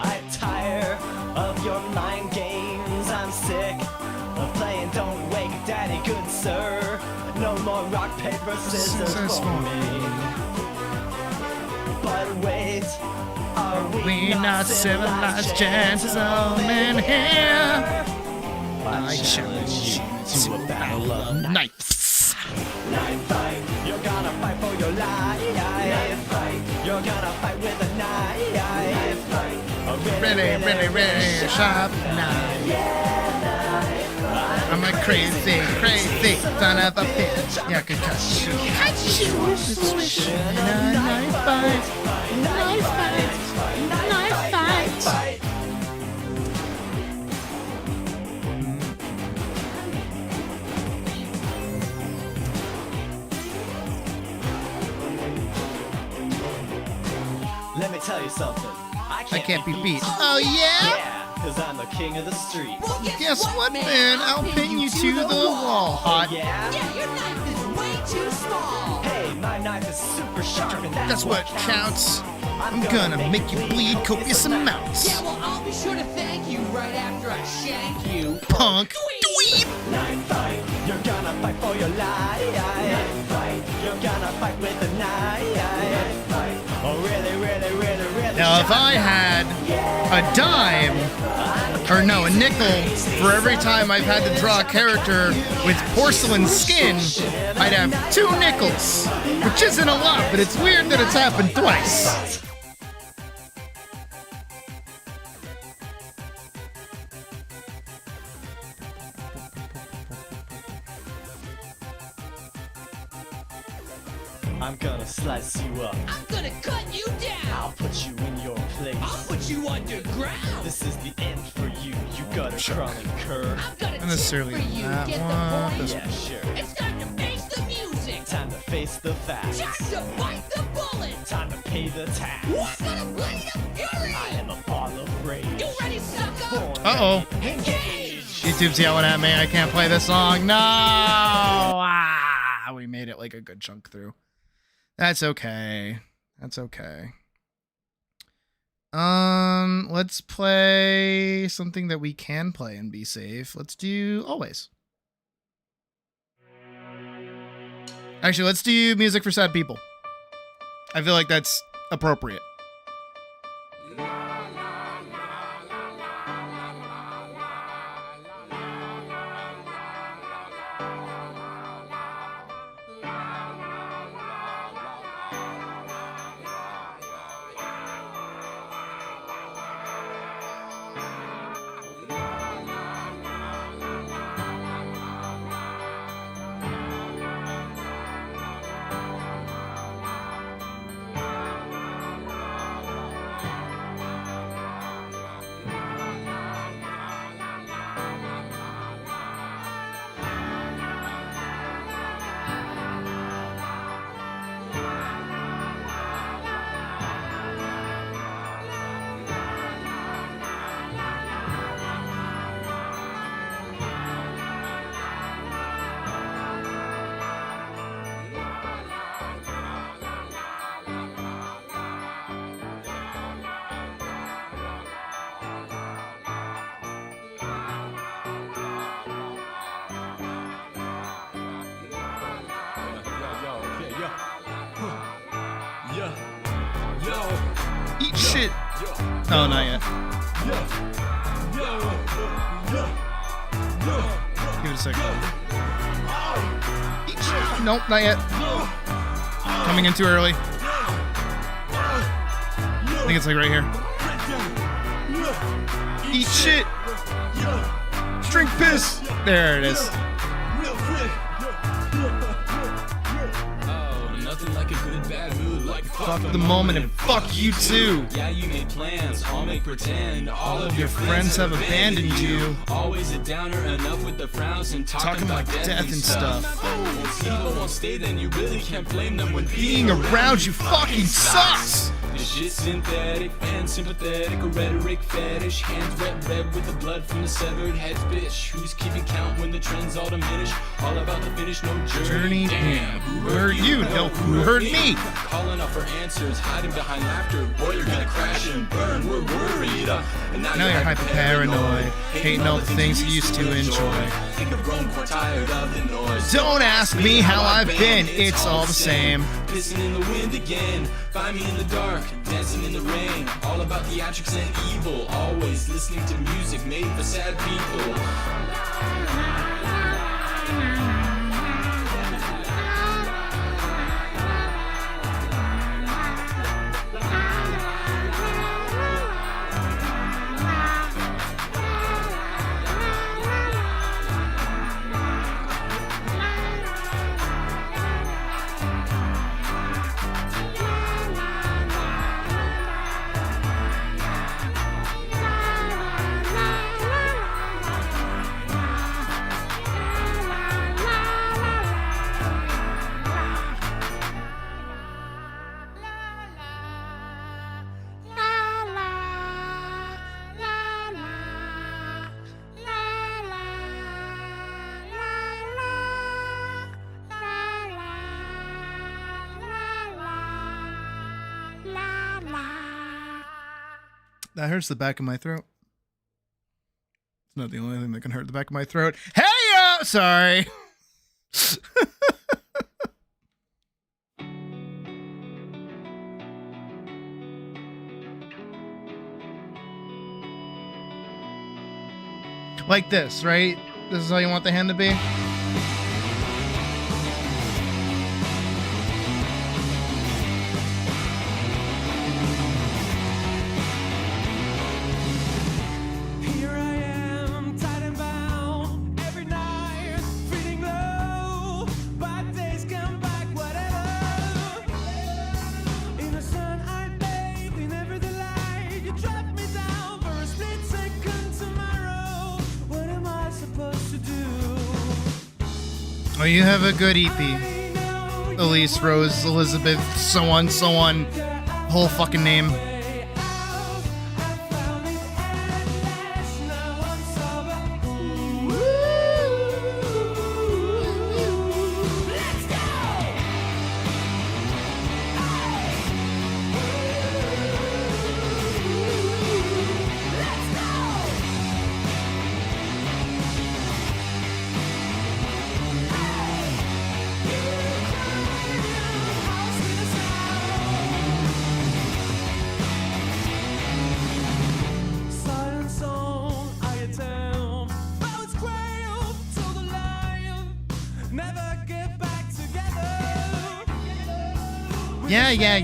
I'm tired of your mind games. I'm sick of playing Don't Wake Daddy, good sir. No more rock, paper, scissors for me. But wait, are we not civilized gentlemen here? I challenge you to a battle of knives. Knife fight, you're gonna fight for your life. Knife fight, you're gonna fight with a knife. Knife fight, a Really sharp knife. I'm a crazy, crazy son of a bitch. Yeah, good catch. Catch you with a swish and a knife fight. Knife fight. Knife fight. Let me tell you something. I can't be beat. Oh, yeah? Yeah, cause I'm the king of the street. Guess what, man? I'll pin you to the wall. Hot. Yeah? Yeah, your knife is way too small. Hey, my knife is super sharp and That's what counts. I'm gonna make you bleed copious amounts. Yeah, well, I'll be sure to thank you right after I shank you. Punk. Dweeb. Knife fight, you're gonna fight for your life. Knife fight, you're gonna fight with a knife. Knife fight, oh really, really, really, really. Now, if I had a dime, or no, a nickel, for every time I've had to draw a character with porcelain skin, I'd have 2 nickels, which isn't a lot, but it's weird that it's happened twice. I'm gonna slice you up. I'm gonna cut you down. I'll put you in your place. I'll put you underground. This is the end for you. You got a chronic curve. I've got a Not necessarily tip for you. that Get one. the point? Yeah, sure. It's time to face the music. Time to face the facts. Time to bite the bullet. Time to pay the tax. Who's gonna bleed of fury? I am a ball of rage. You ready, sucker? Uh-oh. Engage. YouTube's yelling at me. I can't play this song. No! Ah, we made it like a good chunk through. That's okay. That's okay. Let's play something that we can play and be safe. Let's do Always. Actually, let's do Music for Sad People. I feel like that's appropriate. shit. Oh, not yet. Give it a second. Eat shit. Nope, not yet. Coming in too early. I think it's like right here. Eat shit. Drink piss. There it is. Nothing like a good bad mood, like Fuck the moment and fuck you too. Yeah, you made plans, I'll make pretend. All of Your friends have abandoned you. Always a downer, enough with the frowns and talking about death and stuff. People won't stay, then you really can't blame them when Being around you fucking sucks. This shit's synthetic and sympathetic, a rhetoric fetish. Hands wet red with the blood from the severed heads, bitch. Who's keeping count when the trends all diminish? All about the finish, no journey. Damn, who hurt you? No, who hurt me? Calling up for answers, hiding behind laughter. Boy, you're gonna crash and burn. We're worried. And Now you're hyper paranoid, hating all the things you used to enjoy. Think I've grown quite tired of the noise. Don't ask me how I've been, it's all the same. Pissing in the wind again, find me in the dark, dancing in the rain. All about theatrics and evil, always listening to music made for sad people. That hurts the back of my throat. It's not the only thing that can hurt the back of my throat. Hey, sorry. Like this, right? This is how you want the hand to be? Oh, you have a good EP. Elise, Rose, Elizabeth, so on, whole fucking name.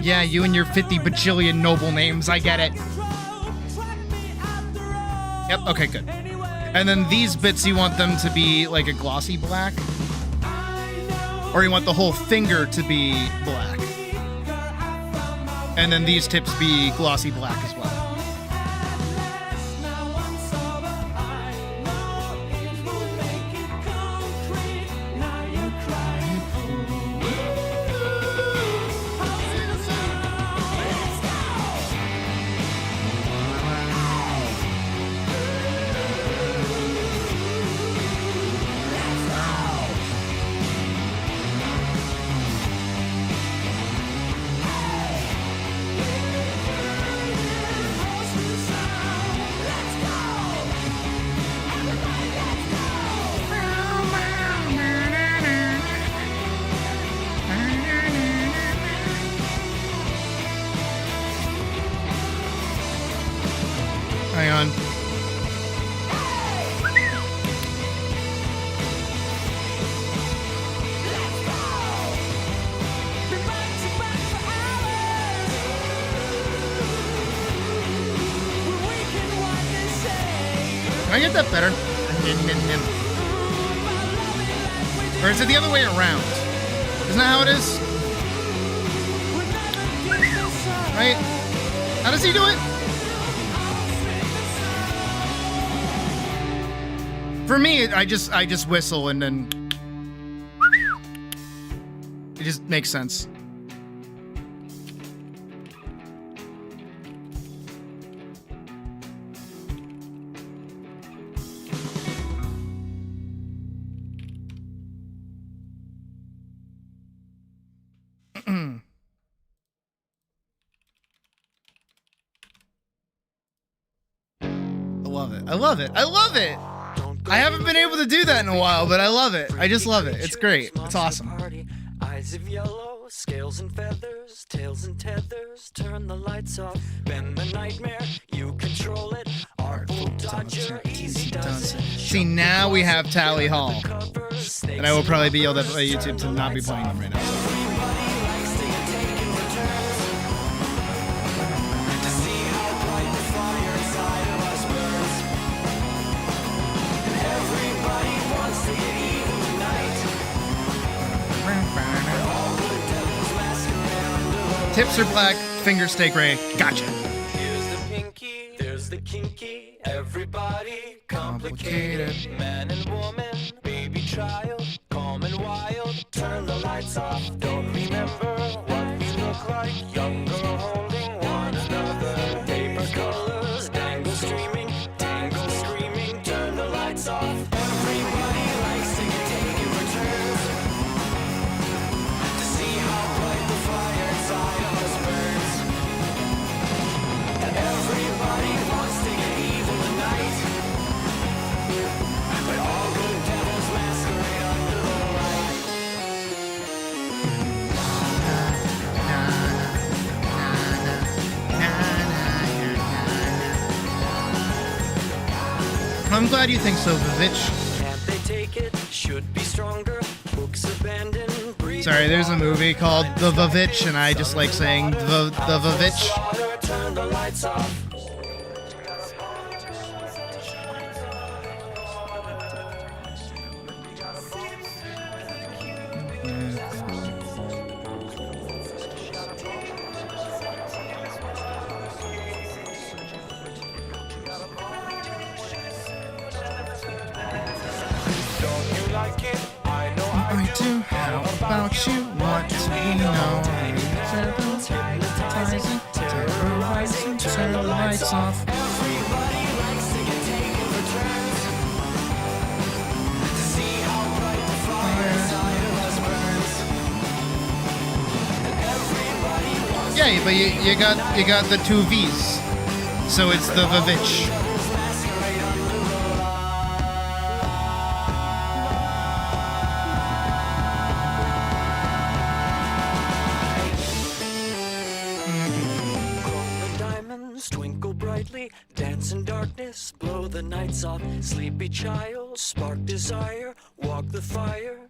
Yeah, you and your 50 bajillion noble names, I get it. Yep, okay, good. And then these bits, you want them to be like a glossy black? Or you want the whole finger to be black? And then these tips be glossy black as well. done. Can I get that better? Or is it the other way around? Isn't that how it is? Right? How does he do it? For me, I just whistle and then it just makes sense. I love it. I love it. I haven't been able to do that in a while, but I love it. I just love it. It's great. It's awesome. Eyes of yellow, scales and feathers, tails and tethers. Turn the lights off, bend the nightmare. You control it. Artful dodger, easy does it. See, now we have Tally Hall, and I will probably be yelled at by YouTube to not be playing them right now. Tips are black, fingers stay gray. Gotcha. Here's the pinky, there's the kinky. Everybody complicated. Man and woman, baby child, calm and wild. Turn the lights off. Don't remember what we look like. Young girl holding one another. Paper colors, dangle streaming, tangle screaming. Turn the lights off. Everybody likes to get taken for turns. To see how bright the fire inside of us burns. And everybody wants to get evil tonight. But all good devils masquerade under the light. I'm glad you think so, Vivitch. Can't they take it? Should be stronger. Books abandoned. Sorry, there's a movie called The Vivitch, and I just like saying the Vivitch. Turn the lights off. I do. How about you? What do you know? Hypnotizing, terrorizing, turn the lights off. Everybody likes to get taken for turns. To see how bright the fire inside of us burns. And everybody wants Yeah, but you got the two V's, so it's the Vivitch. Twinkle brightly, dance in darkness, blow the nights off. Sleepy child, spark desire, walk the fire.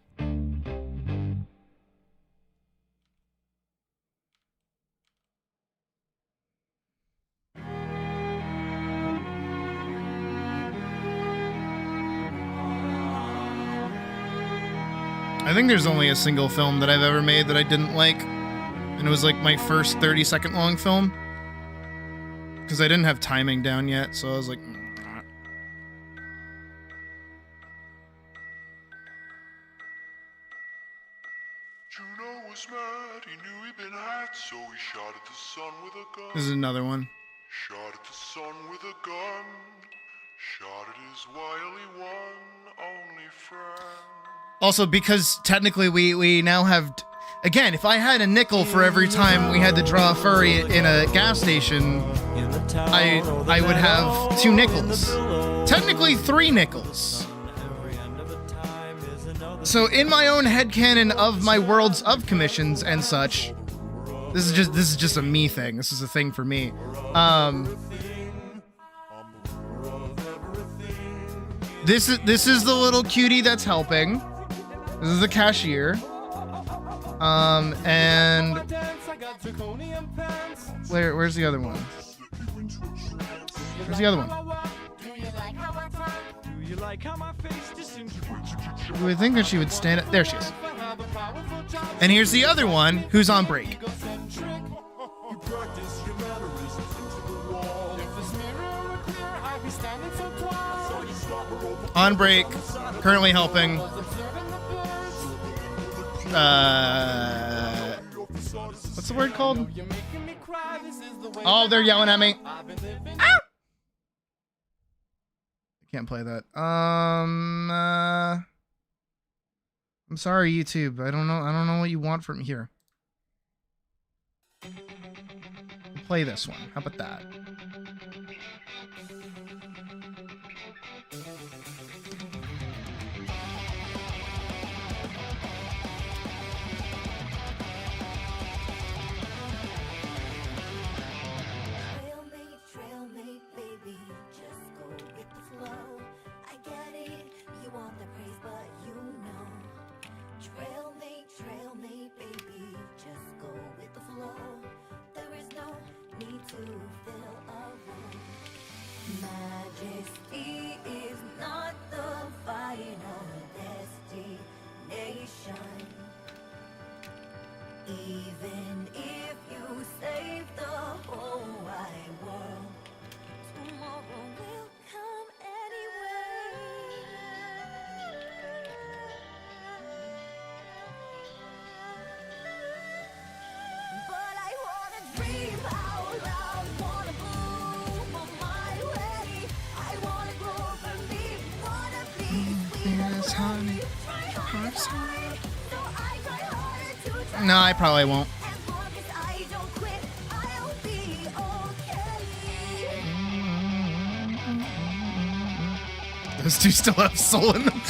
I think there's only a single film that I've ever made that I didn't like, and it was like my first 30-second long film. Because I didn't have timing down yet, so I was like, nah. Juno was mad, he knew he'd been had, so he shot at the sun with a gun. This is another one. Shot at the sun with a gun. Shot at his wily one, only friend. Also, because technically we now have... Again, if I had a nickel for every time we had to draw a furry in a gas station, I would have 2 nickels. Technically 3 nickels. So in my own headcanon of my worlds of commissions and such, this is just a me thing. This is a thing for me. This is the little cutie that's helping. This is the cashier. And where's the other one? Where's the other one? You would think that she would stand up. There she is. And here's the other one who's on break. On break, currently helping. What's the word called? Oh, they're yelling at me. Ow! I can't play that. I'm sorry, YouTube. I don't know what you want from here. Play this one. How about that? Majesty is not the final destination. Even if you save the whole wide world, tomorrow will come anyway. But I wanna dream out loud, wanna bloom on my way. I wanna grow for me, wanna be Yes, honey. try hard, so I try harder to try. No, I probably won't. As long as I don't quit, I'll be okay. Those two still have soul in them.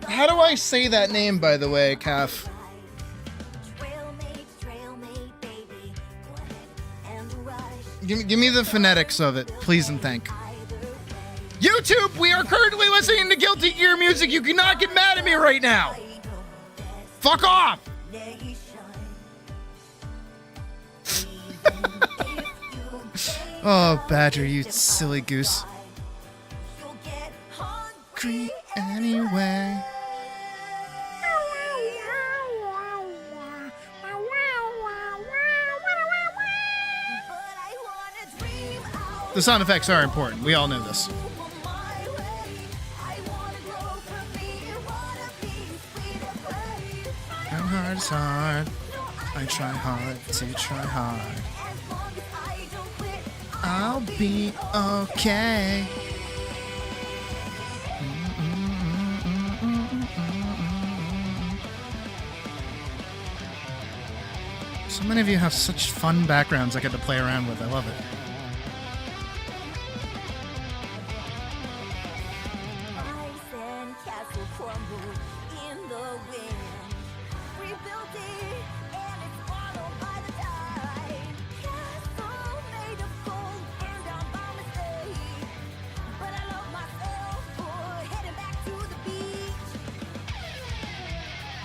How do I say that name, by the way, Calf? Give me the phonetics of it, please and thank. YouTube, we are currently listening to Guilty Gear music. You cannot get mad at me right now. Fuck off. Oh, Badger, you silly goose. Hungry anyway. The sound effects are important. We all know this. How hard is hard. I try hard to try hard. I'll be okay. So many of you have such fun backgrounds I get to play around with. I love it.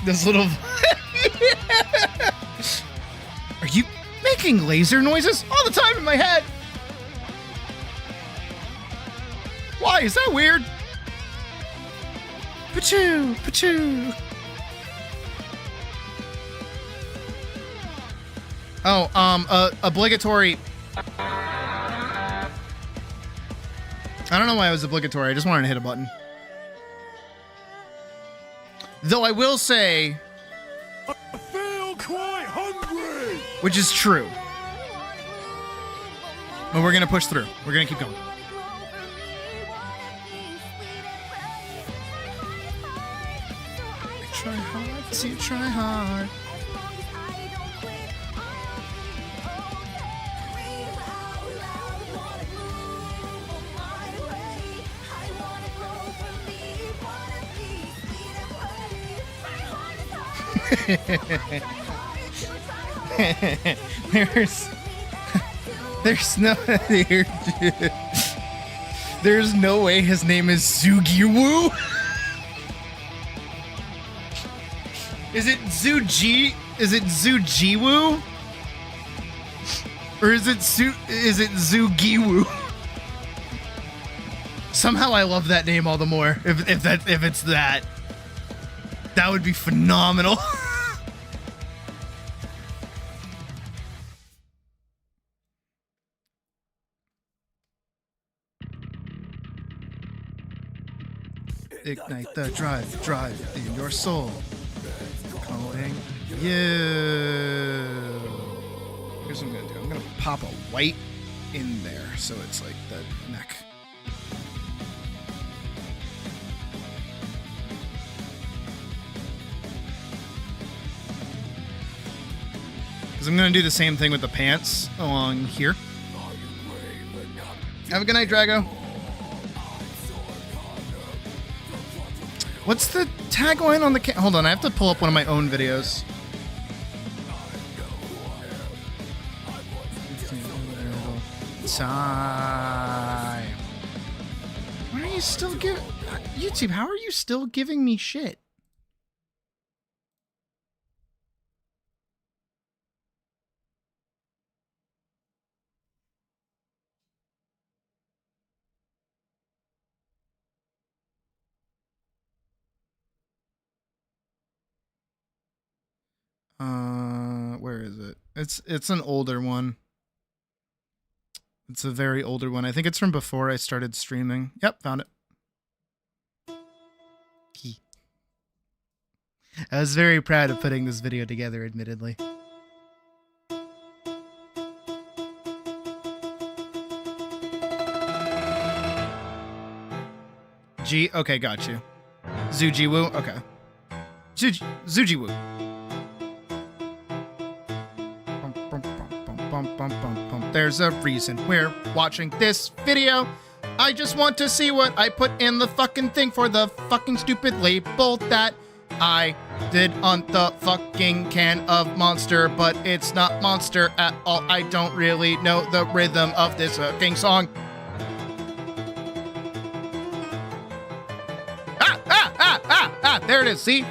This little... Are you making laser noises all the time in my head? Why? Is that weird? Pachoo! Pachoo! Oh, obligatory... I don't know why it was obligatory. I just wanted to hit a button. Though I will say... I feel quite hungry! Which is true. But we're gonna push through. We're gonna keep going. Try hard to try hard. there's no there's no way his name is Zugiwu. Is it Zujiwu? Or is it Zugiwu? Somehow I love that name all the more. If it's that. That would be phenomenal. Ignite the drive in your soul. Calling you. Here's what I'm gonna do. I'm gonna pop a white in there so it's like the neck. Because I'm gonna do the same thing with the pants along here. Have a good night, Drago. What's the tagline on the hold on, I have to pull up one of my own videos. Time. Why are you still giving... YouTube, how are you still giving me shit? Where is it? It's an older one. It's a very older one. I think it's from before I started streaming. Yep, found it. Key. I was very proud of putting this video together, admittedly. G, okay, got you. Zujiwu, okay. Zujiwu. There's a reason we're watching this video. I just want to see what I put in the fucking thing for the fucking stupid label that I did on the fucking can of Monster, but it's not Monster at all. I don't really know the rhythm of this fucking song. There it is. See?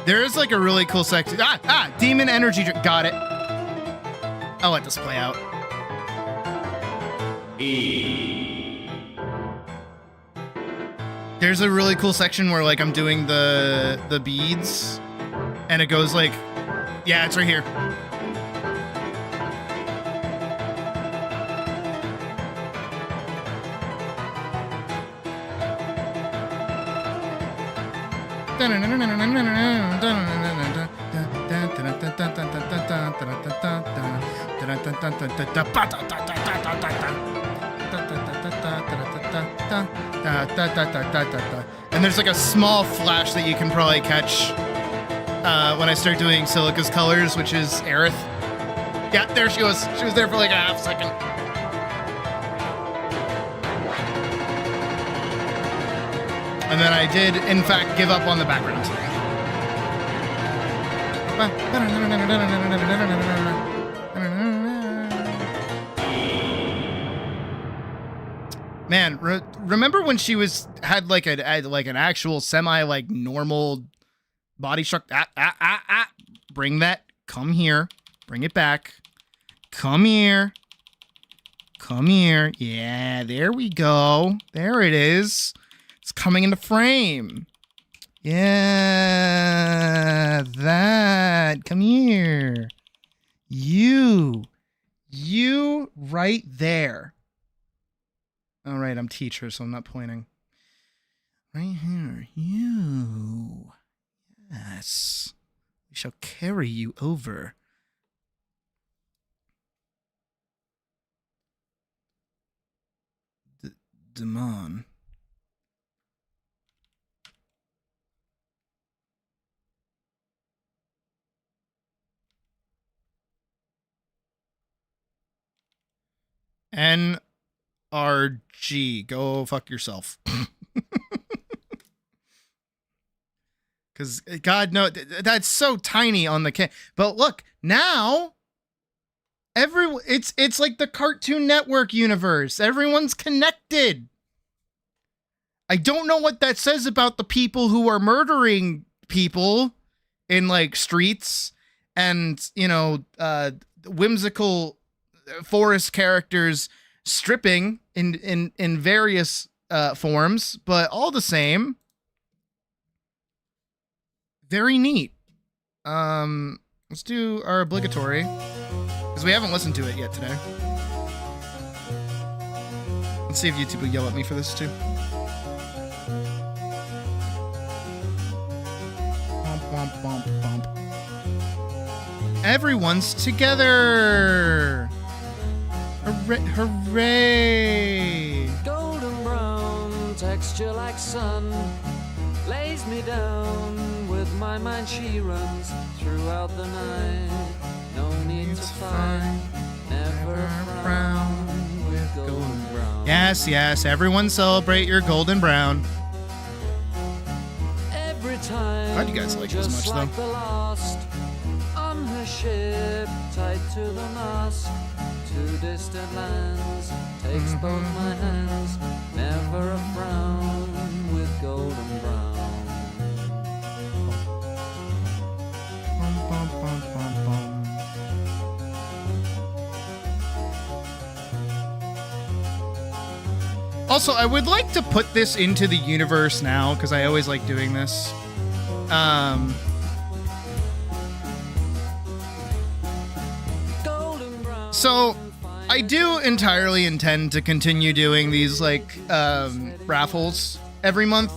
There is like a really cool section. Demon energy. Got it. I'll let this play out. There's a really cool section where like I'm doing the beads and it goes like, yeah, it's right here. And there's like a small flash that you can probably catch when I start doing Silica's colors, which is Aerith. Yeah, there she was. She was there for like a half second. And then I did, in fact, give up on the background. Man, remember when she had like an actual semi like normal body structure? Bring that. Come here. Bring it back. Come here. Come here. Yeah, there we go. There it is. It's coming into frame. Yeah, that. Come here. You right there. All right, I'm teacher, so I'm not pointing. Right here. You. Yes. We shall carry you over. Demon. NRG. Go fuck yourself. Because, God, no, that's so tiny on the can. But look, now, it's like the Cartoon Network universe. Everyone's connected. I don't know what that says about the people who are murdering people in, like, streets and, you know, whimsical forest characters stripping in various forms, but all the same, very neat. Let's do our obligatory, because we haven't listened to it yet today. Let's see if YouTube will yell at me for this too. Bump, bump, bump, bump. Everyone's together. Hooray! Hooray! Golden brown, texture like sun, lays me down. With my mind she runs throughout the night. No need to find, never frown with golden brown. Yes, yes, everyone celebrate your golden brown. Every time, Glad you guys like it as just much, like though. the lost on her ship, tied to the mast, to distant lands, takes both my hands, never a frown with golden brown. Bum, bum, bum, bum. Also, I would like to put this into the universe now, because I always like doing this. So, I do entirely intend to continue doing these, like, raffles every month,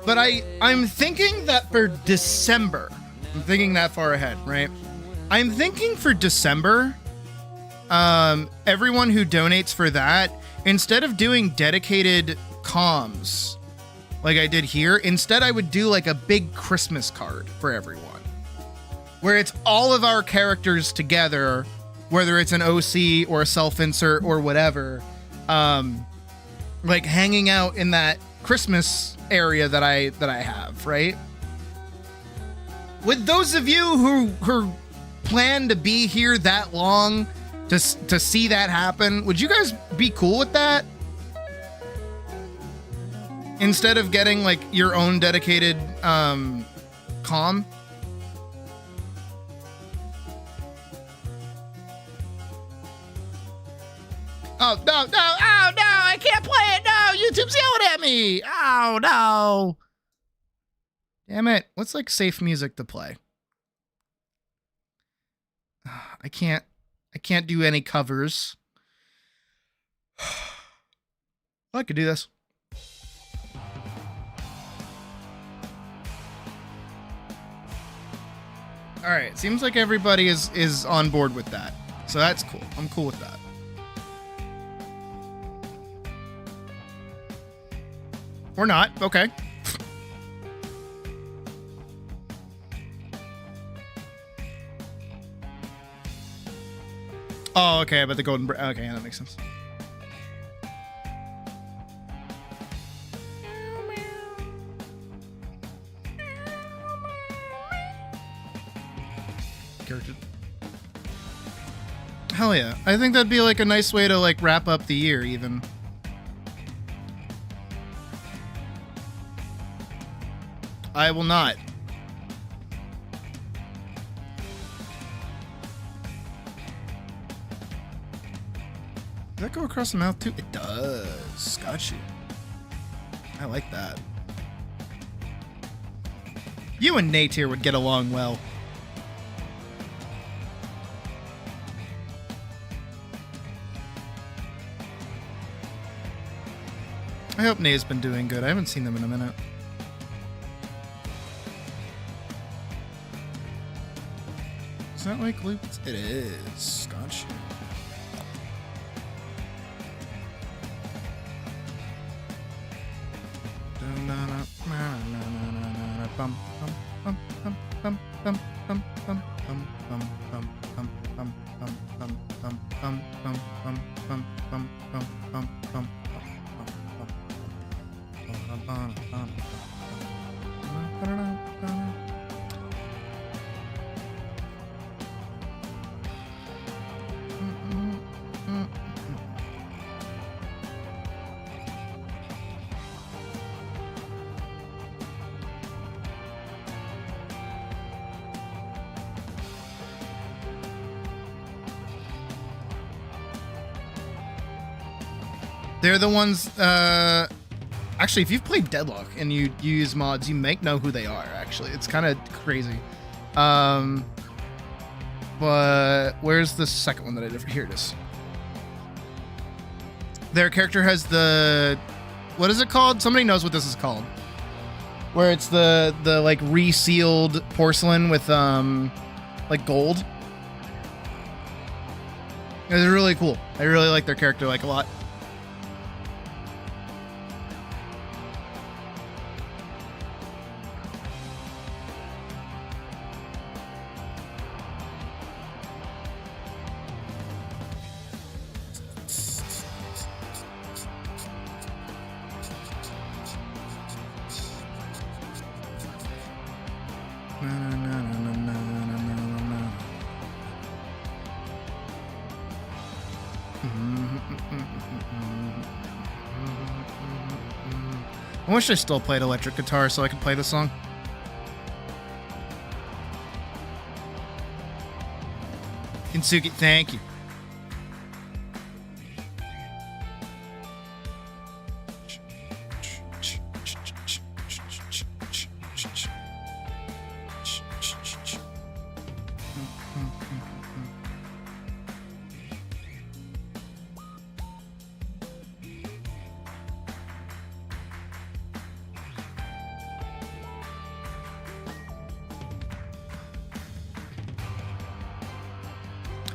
but I'm thinking that for December, I'm thinking that far ahead, right? I'm thinking for December, everyone who donates for that, instead of doing dedicated comms like I did here, instead I would do like a big Christmas card for everyone, where it's all of our characters together, whether it's an OC or a self-insert or whatever, like hanging out in that Christmas area that I have, right? With those of you who plan to be here that long to see that happen, would you guys be cool with that? Instead of getting like your own dedicated comm? Oh, no, I can't play it, no, YouTube's yelling at me, oh, no. Damn it, what's like safe music to play? I can't do any covers. I could do this. All right, seems like everybody is on board with that. So that's cool. I'm cool with that. Or not. Okay. Oh, okay, but the golden... Okay, that makes sense. Character. Hell yeah. I think that'd be like a nice way to like wrap up the year even. I will not. Does that go across the mouth too? It does. Got you. I like that. You and Nate here would get along well. I hope Nate's been doing good. I haven't seen them in a minute. Is that like loops? It is. Gotcha. They're the ones, actually, if you've played Deadlock and you use mods, you might know who they are, actually. It's kind of crazy. But where's the second one that I did? Here it is. Their character has the, what is it called? Somebody knows what this is called. Where it's the like resealed porcelain with like gold. It's really cool. I really like their character like a lot. I wish I still played electric guitar so I could play this song. Kinsuki, thank you.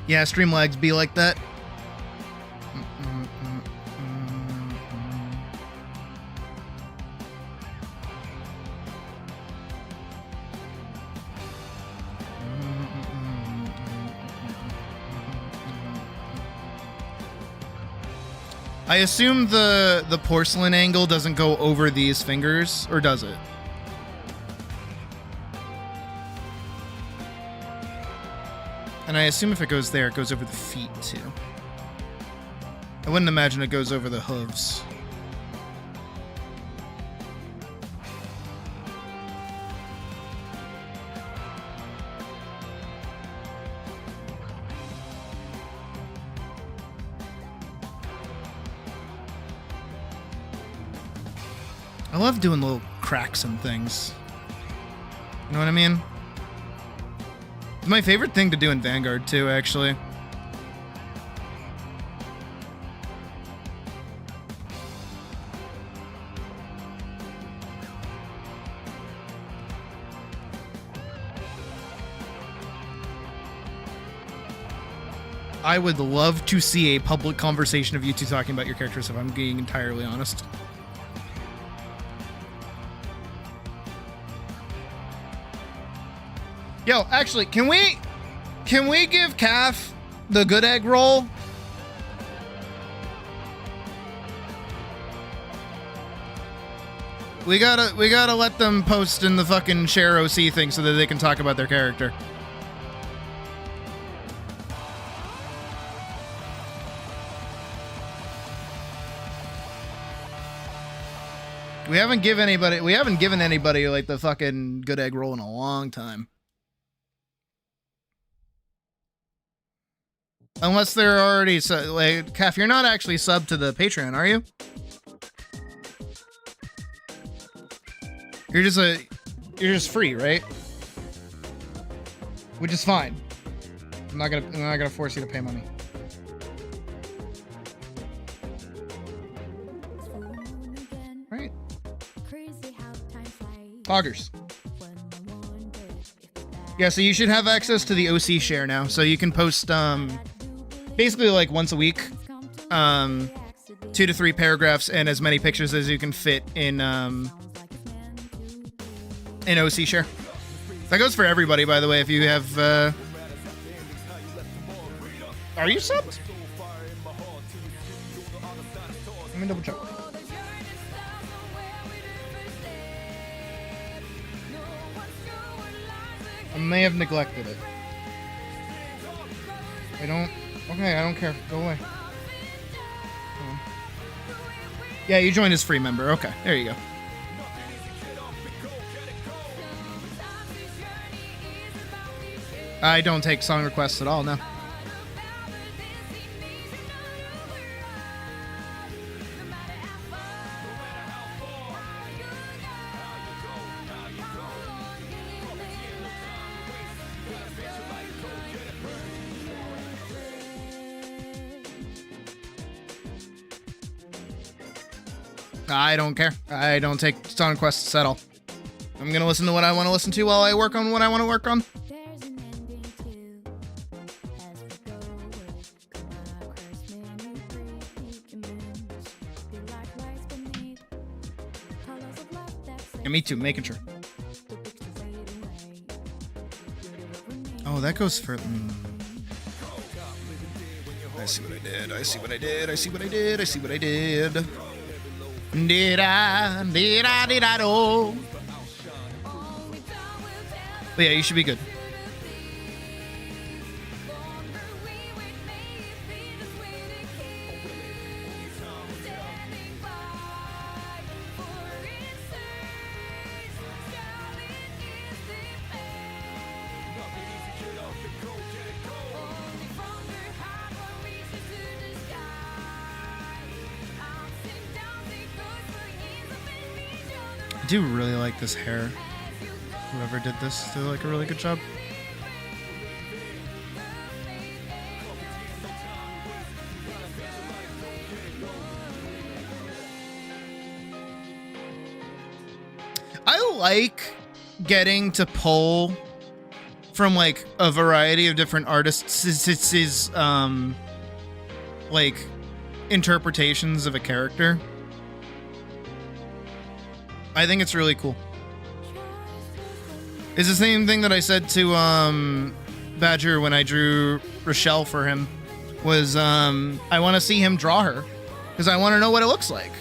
Yeah, stream lags be like that. I assume the porcelain angle doesn't go over these fingers, or does it? And I assume if it goes there, it goes over the feet, too. I wouldn't imagine it goes over the hooves. I love doing little cracks and things. You know what I mean? It's my favorite thing to do in Vanguard, too, actually. I would love to see a public conversation of you two talking about your characters, if I'm being entirely honest. Yo, actually, can we give Calf the good egg roll? We gotta let them post in the fucking share OC thing so that they can talk about their character. We haven't given anybody like the fucking good egg roll in a long time. Unless they're already like, Calf, you're not actually subbed to the Patreon, are you? You're just free, right? Which is fine. I'm not gonna force you to pay money. Right. Poggers. Yeah, so you should have access to the OC share now, so you can post basically like once a week, 2 to 3 paragraphs and as many pictures as you can fit in OC share. That goes for everybody, by the way. If you have Are you subbed? Let me double check. I may have neglected it. I don't. Okay, I don't care. Go away. Yeah, you joined as free member. Okay, there you go. I don't take song requests at all, no. I don't care. I don't take song requests at all. I'm gonna listen to what I want to listen to while I work on what I want to work on. Yeah, me too, making sure. Oh, that goes for... I see what I did, I see what I did, I see what I did, I see what I did. Did-I-do. But yeah, you should be good. I do really like this hair. Whoever did this did like a really good job. I like getting to pull from like a variety of different artists' like interpretations of a character. I think it's really cool. It's the same thing that I said to Badger when I drew Rochelle for him. Was I want to see him draw her because I want to know what it looks like.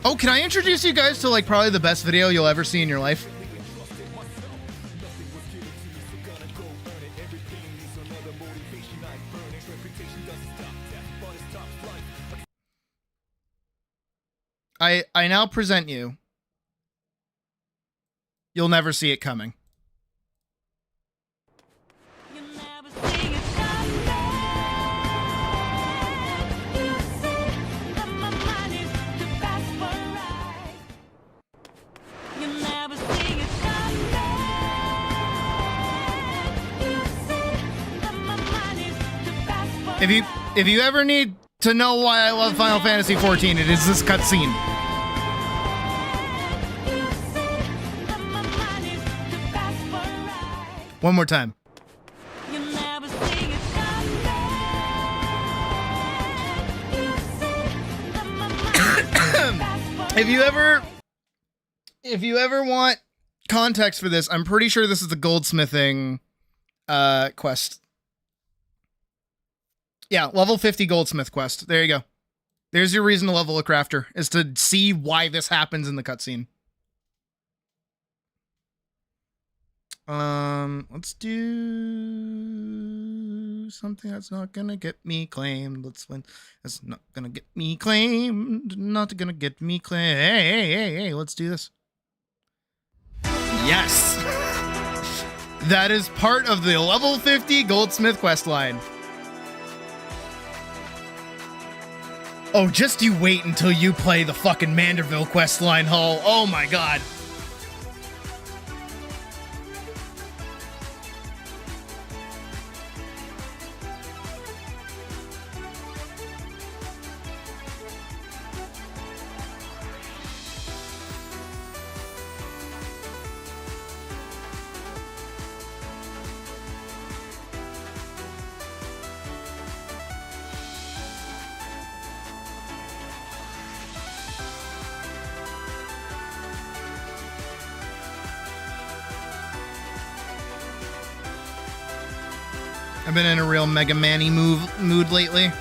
Oh, can I introduce you guys to like probably the best video you'll ever see in your life? I now present you. You'll never see it coming. If you ever need to know why I love Final Fantasy XIV, it is this cutscene. One more time. If you ever want context for this, I'm pretty sure this is the goldsmithing quest. Yeah, level 50 goldsmith quest. There you go. There's your reason to level a crafter, is to see why this happens in the cutscene. Let's do something that's not gonna get me claimed. Let's win. That's not gonna get me claimed. Not gonna get me claimed. Hey, let's do this. Yes! That is part of the level 50 goldsmith quest line. Oh, just you wait until you play the fucking Manderville quest line, Hull. Oh my god. I've been in a real Mega Man-y mood lately.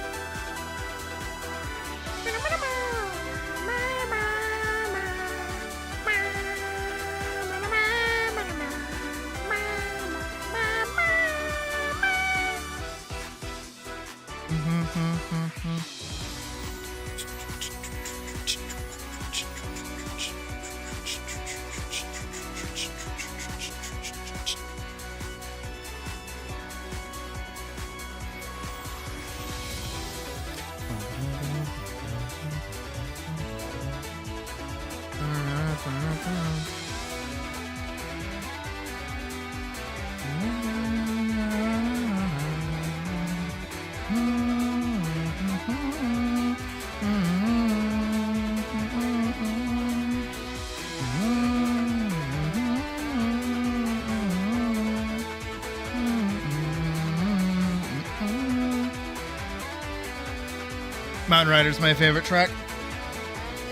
Mountain Rider's my favorite track.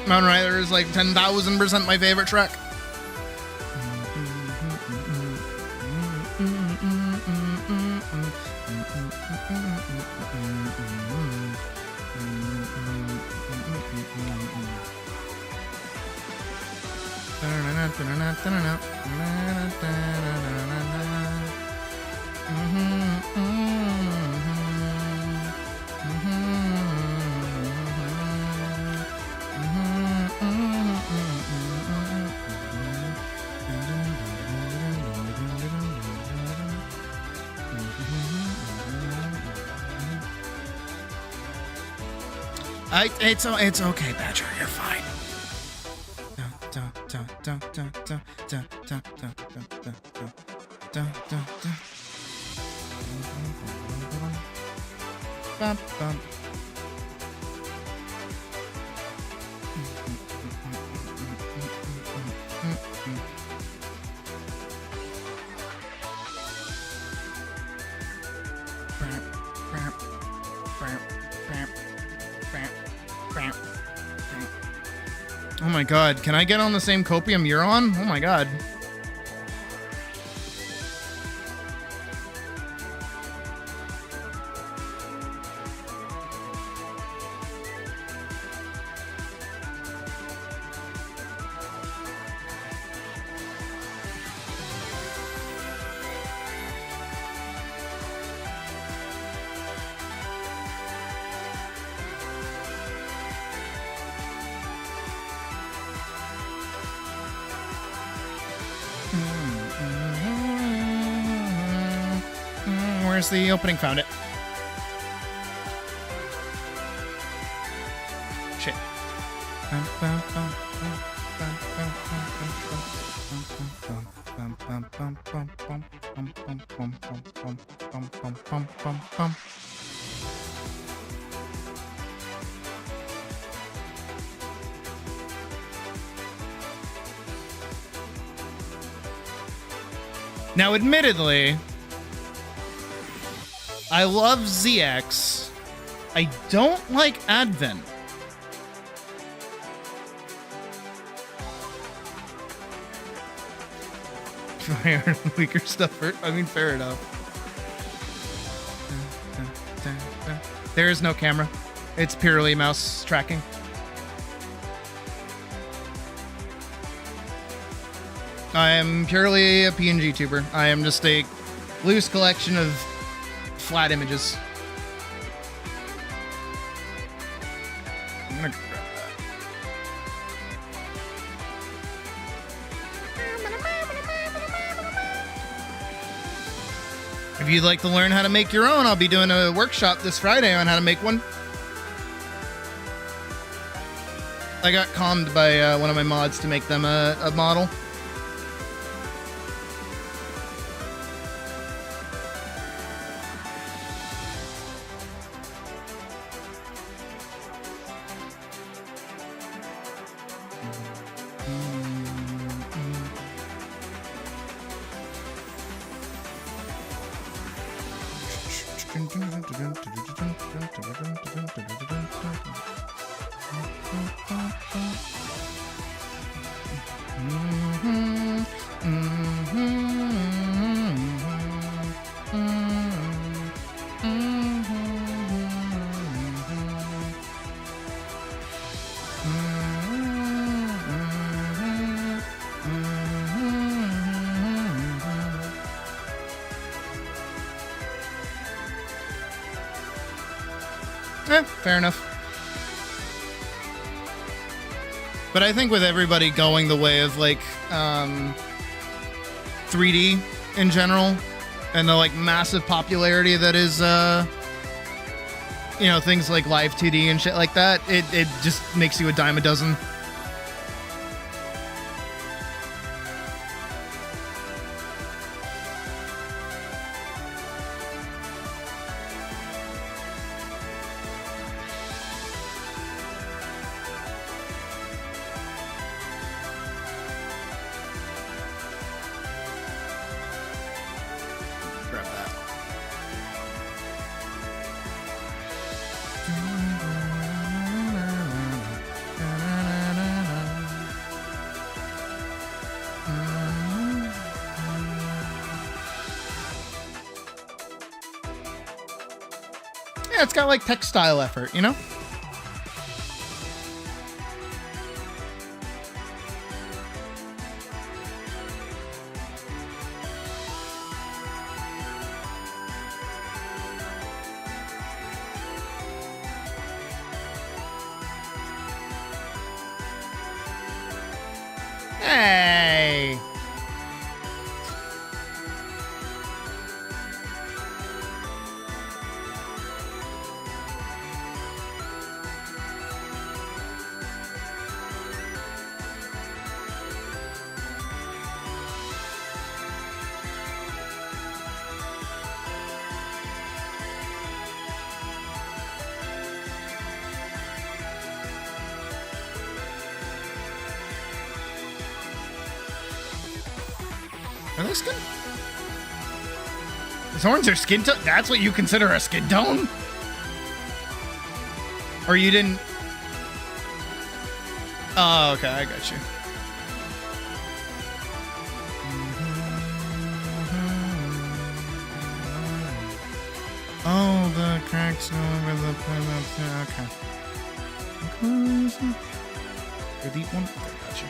Mountain Rider is like 10,000% my favorite track. It's okay, Badger. You're fine. Oh my god, can I get on the same copium you're on? Oh my god. Where's the opening? Found it. Shit. Now, admittedly, I love ZX. I don't like Advent. Weaker stuff. I mean, fair enough. There is no camera. It's purely mouse tracking. I am purely a PNG tuber. I am just a loose collection of flat images. I'm gonna grab that. If you'd like to learn how to make your own, I'll be doing a workshop this Friday on how to make one. I got calmed by one of my mods to make them a model. Fair enough. But I think with everybody going the way of like 3D in general, and the like massive popularity that is things like live 2D and shit like that, it just makes you a dime a dozen. Grab that. Yeah, it's got like textile effort, you know? Hey! Are they skin? His horns are skin tone? That's what you consider a skin tone? Or you didn't... Oh, okay, I got you. Oh, the cracks over the... Okay. The deep one? Okay, got you.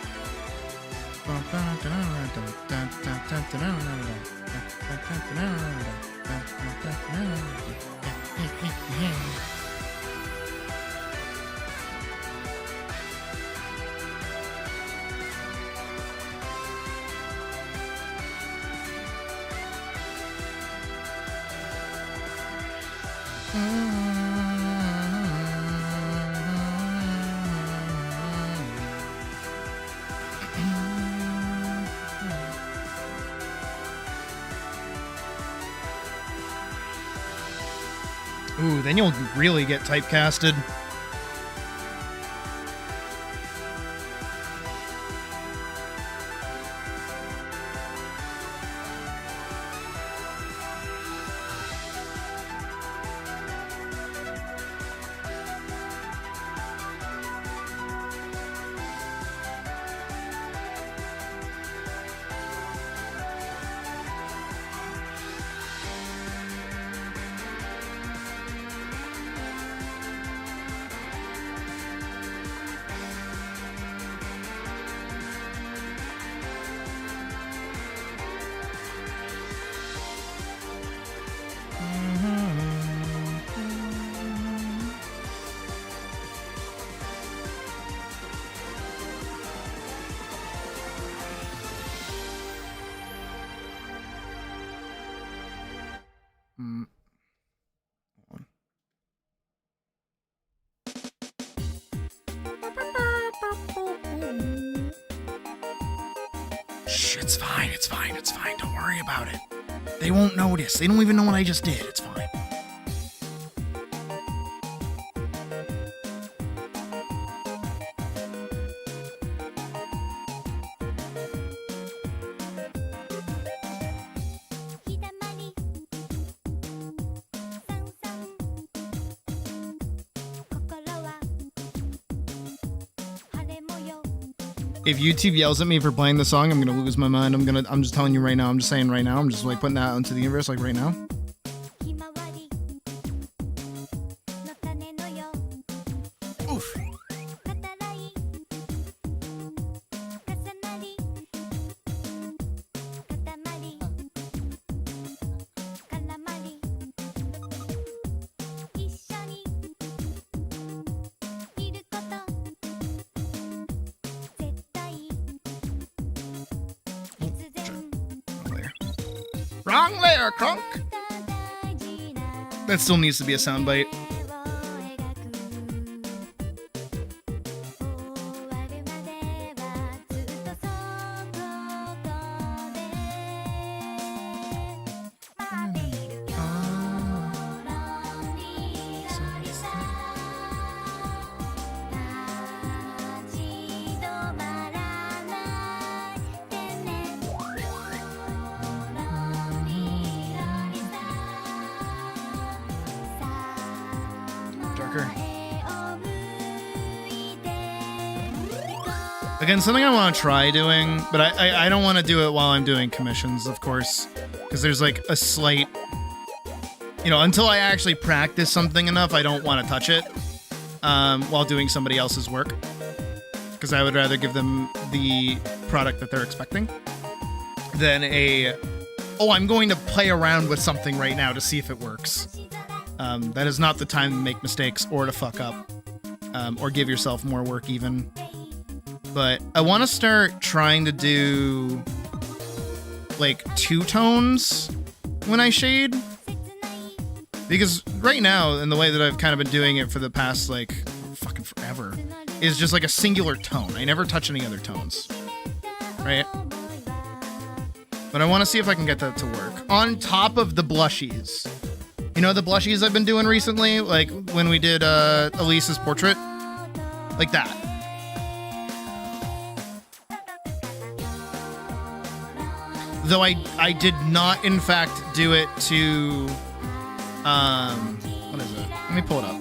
Ooh, then you'll really get typecasted. Shh, it's fine, it's fine, it's fine. Don't worry about it. They won't notice. They don't even know what I just did. It's fine. If YouTube yells at me for playing the song, I'm gonna lose my mind. I'm just telling you right now. I'm just saying right now. I'm just like putting that out into the universe like right now. Oof. Wrong layer, Crunk. That still needs to be a soundbite. Again, something I want to try doing, but I don't want to do it while I'm doing commissions, of course, because there's like a slight, you know, until I actually practice something enough, I don't want to touch it while doing somebody else's work, because I would rather give them the product that they're expecting than oh, I'm going to play around with something right now to see if it works. That is not the time to make mistakes or to fuck up or give yourself more work even. But I want to start trying to do like 2 tones when I shade, because right now, in the way that I've kind of been doing it for the past like fucking forever, is just like a singular tone. I never touch any other tones, right? But I want to see if I can get that to work on top of the blushies. You know the blushies I've been doing recently, like when we did Elise's portrait, like that. Though I did not, in fact, do it to, what is it? Let me pull it up.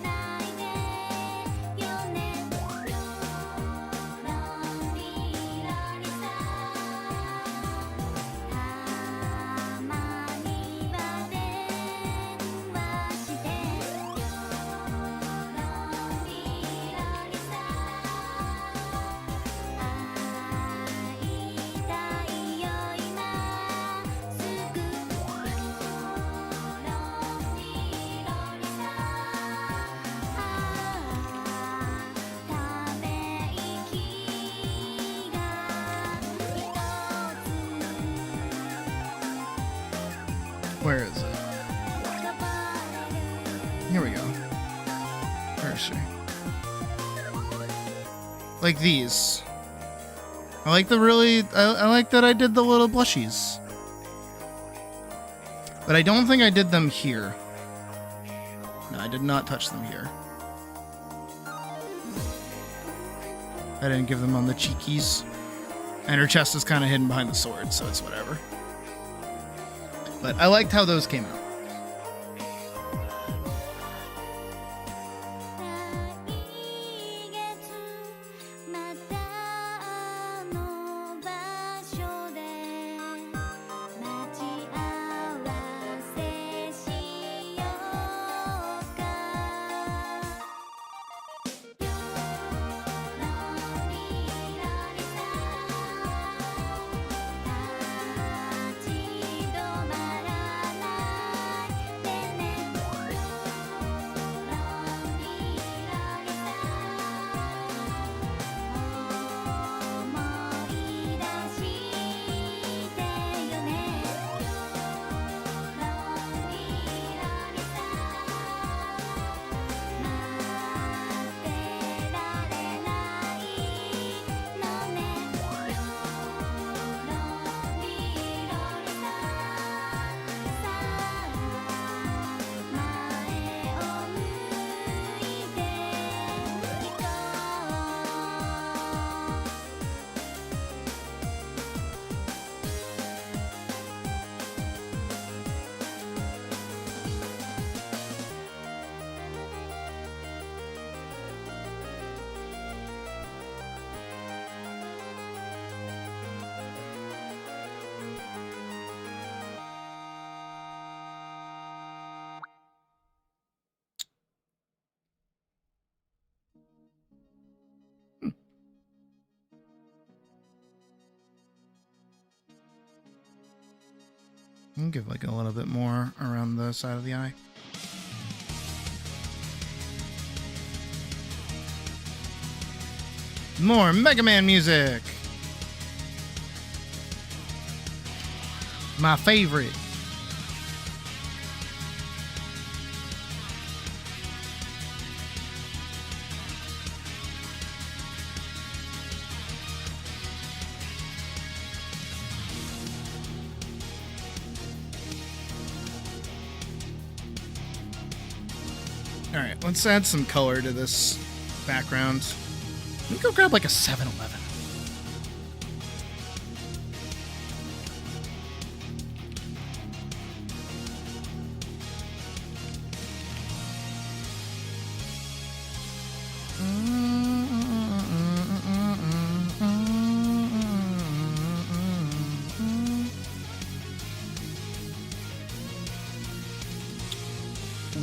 Where is it? Here we go. Where is she? Like these. I like the really... I like that I did the little blushies. But I don't think I did them here. No, I did not touch them here. I didn't give them on the cheekies. And her chest is kind of hidden behind the sword, so it's whatever. But I liked how those came out. I'll give like a little bit more around the side of the eye. More Mega Man music. My favorite. All right, let's add some color to this background. Let me go grab like a 7-Eleven.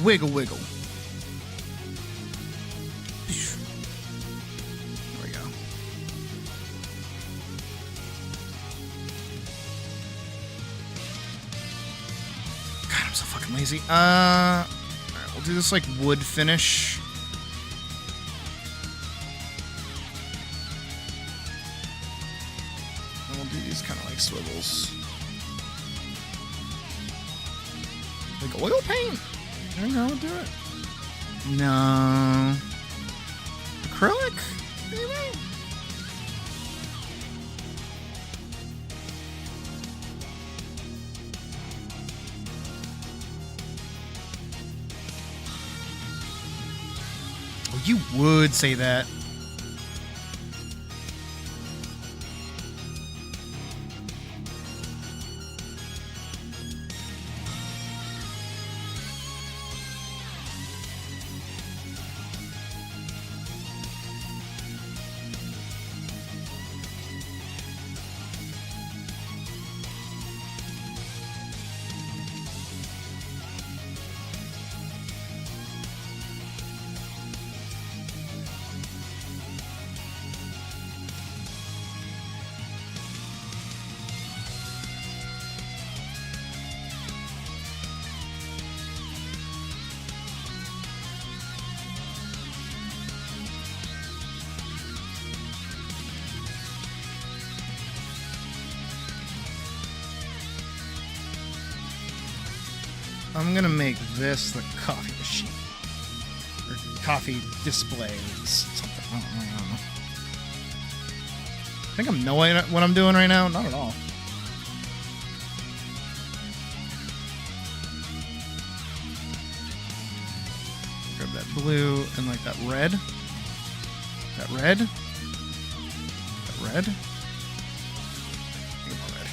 Wiggle, wiggle. There we go. God, I'm so fucking lazy. Alright, we'll do this like wood finish. And we'll do these kind of like swivels. Like oil paint. I don't know, do it. No. Acrylic? Maybe? Oh, you would say that. I'm gonna make this the coffee machine. Or coffee display. Something. I don't know. I think I'm knowing what I'm doing right now. Not at all. Grab that blue and like that red. That red. That red. Get more red.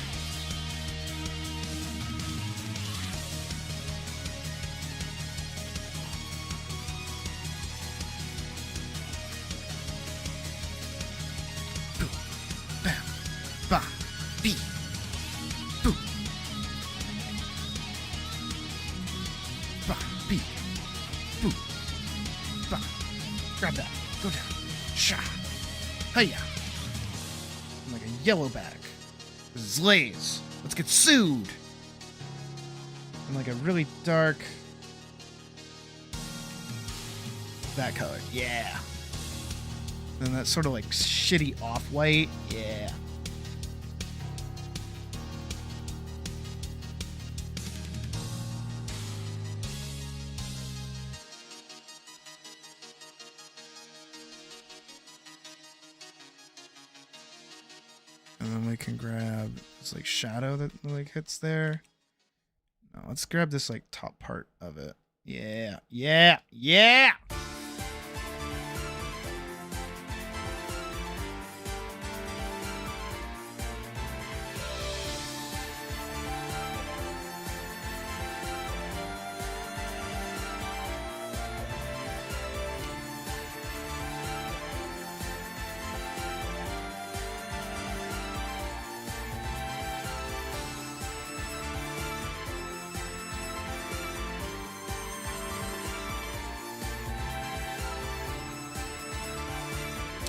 Ba, bee, boo. Ba, bee, boo. Ba. Grab that. Go down. Sha. Hiya. Like a yellow bag. This is Lay's. Let's get sued. And like a really dark. That color. Yeah. And that sort of like shitty off-white. Yeah. And then we can grab this like shadow that like hits there. No, let's grab this like top part of it. Yeah. Yeah. Yeah.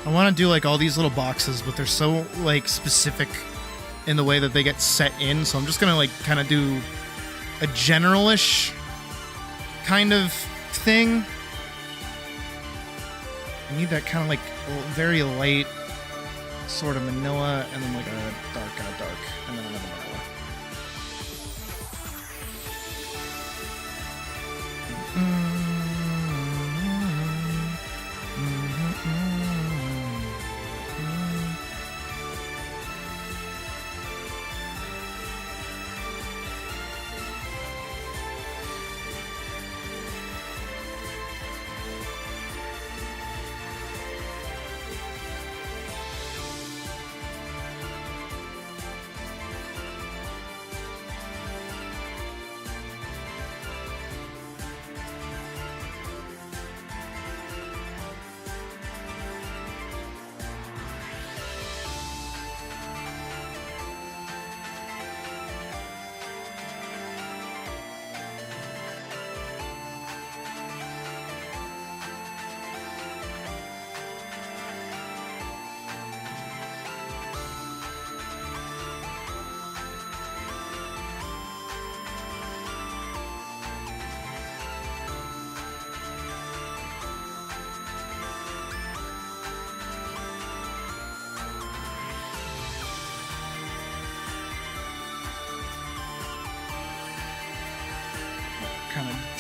I want to do like all these little boxes, but they're so like specific in the way that they get set in. So I'm just gonna like kind of do a generalish kind of thing. I need that kind of like very light sort of manila, and then like a dark, and then another manila.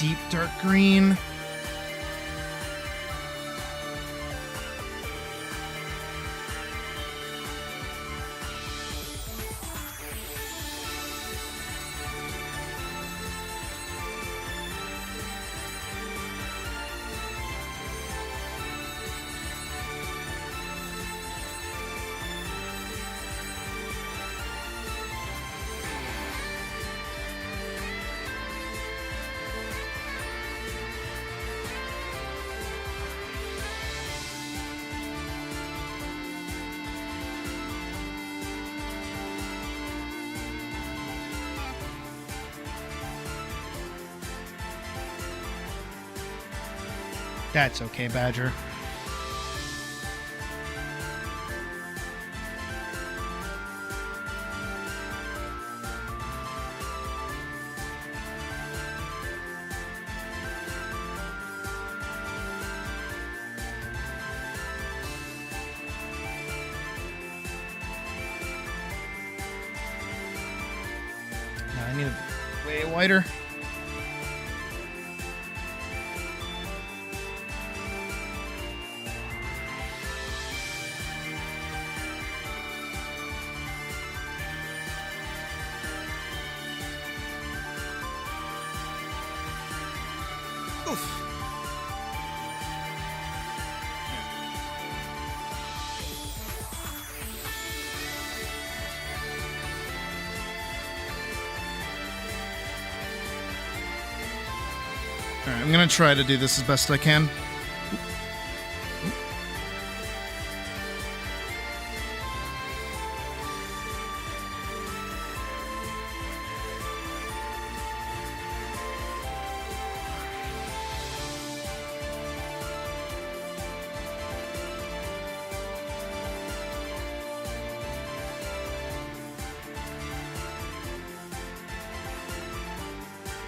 deep dark green. That's okay, Badger. Now I need it way wider. Alright, I'm gonna try to do this as best I can.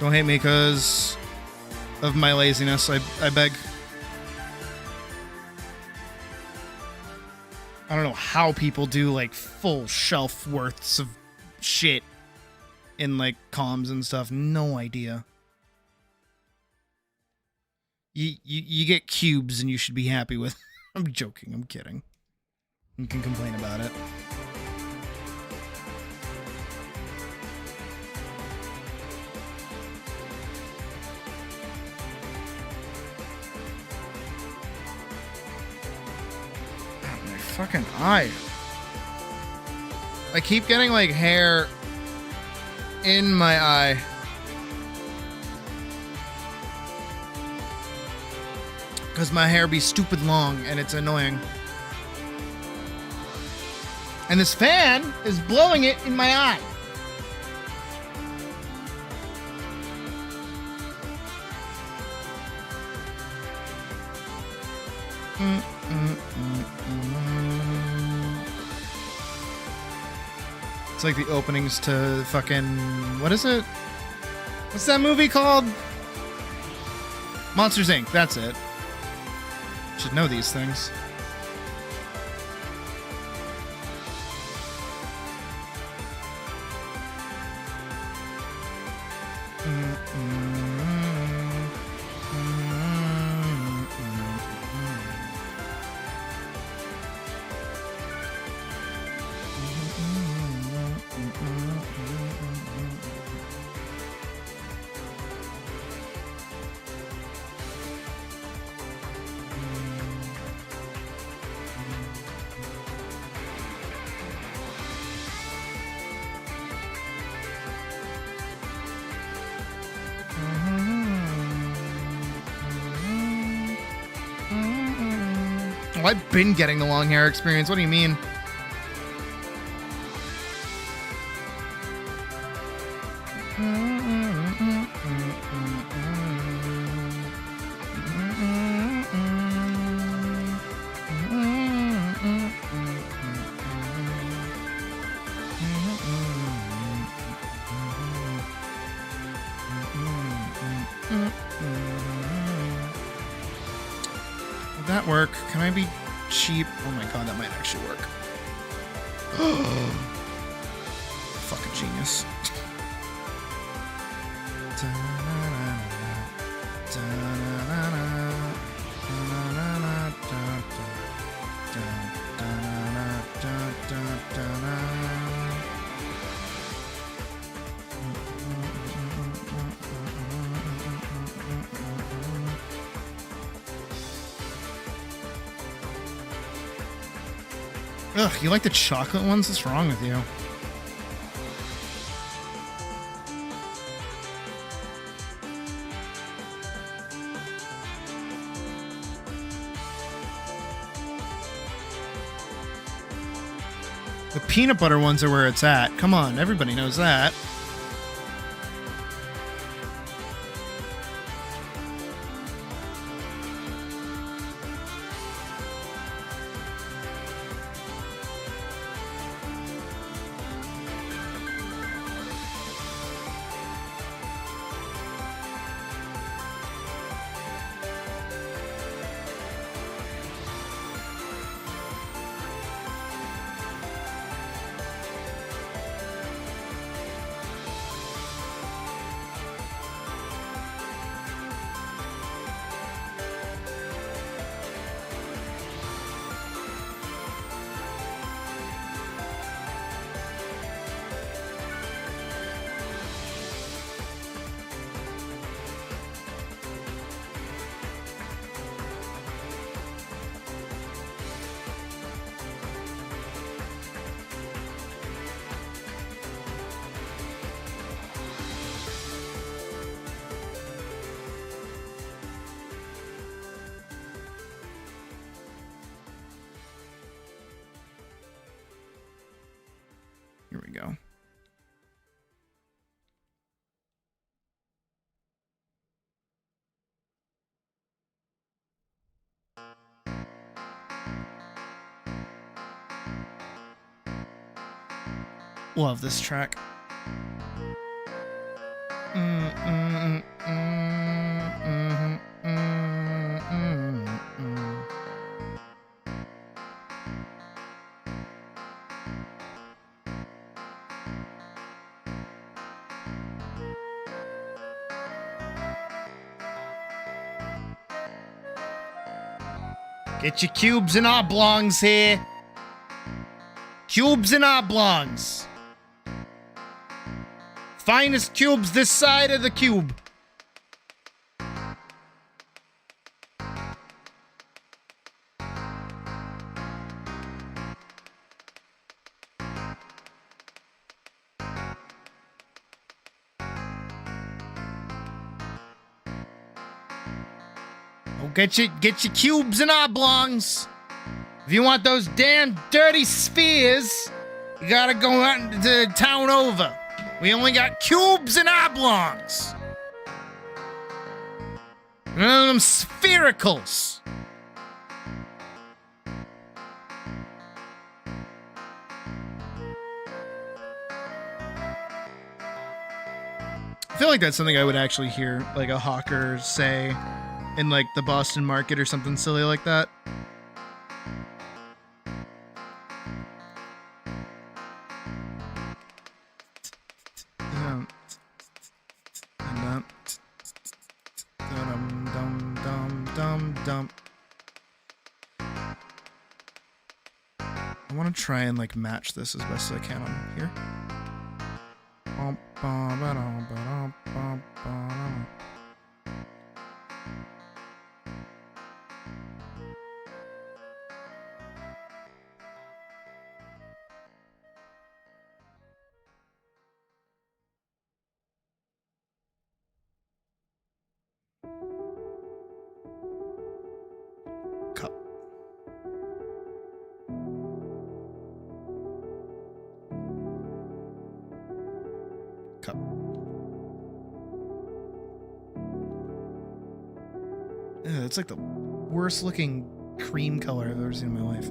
Don't hate me because of my laziness, I beg. I don't know how people do like full shelf worths of shit in like comms and stuff. No idea. You get cubes and you should be happy with. I'm joking. I'm kidding. You can complain about it. Fucking eye. I keep getting like hair in my eye. Because my hair be stupid long and it's annoying. And this fan is blowing it in my eye. It's like the openings to fucking... What is it? What's that movie called? Monsters, Inc. That's it. Should know these things. Oh, I've been getting the long hair experience. What do you mean? Would that work? Can I be cheap? Oh my god, that might actually work. Fucking genius. Ugh, you like the chocolate ones? What's wrong with you? The peanut butter ones are where it's at. Come on, everybody knows that. Here we go. Love this track. Get your cubes and oblongs here. Cubes and oblongs. Finest cubes this side of the cube. Oh, get your cubes and oblongs. If you want those damn dirty spheres, you gotta go out into the town over. We only got cubes and oblongs. None of them sphericals. I feel like that's something I would actually hear, like a hawker say in like the Boston market or something silly like that. I want to try and like match this as best as I can on here. Cup. Cup. Ugh, it's like the worst looking cream color I've ever seen in my life.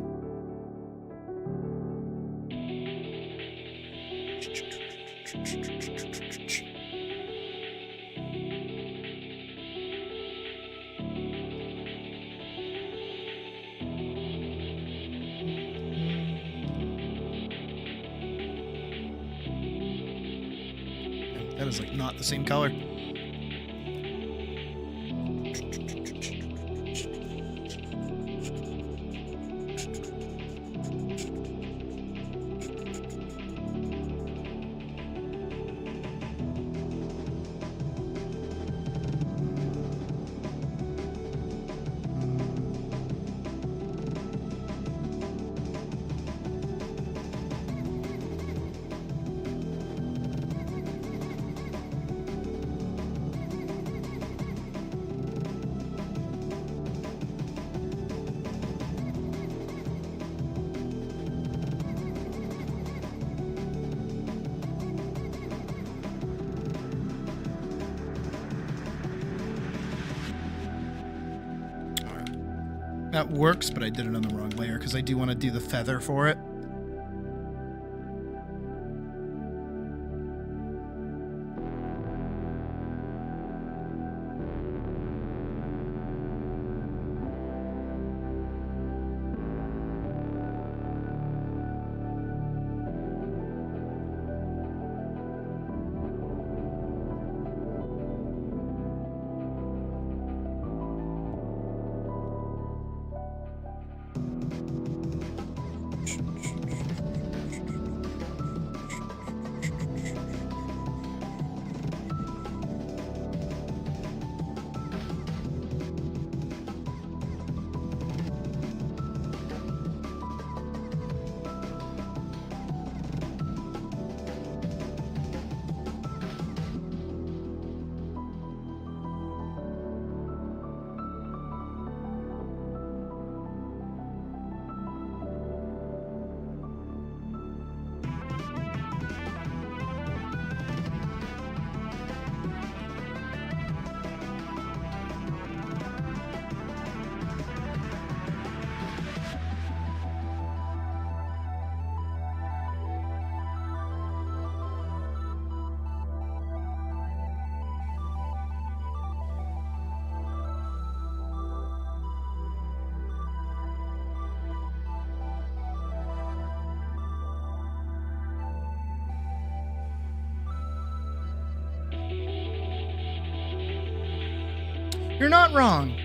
That is like not the same color. That works, but I did it on the wrong layer because I do want to do the feather for it. You're not wrong.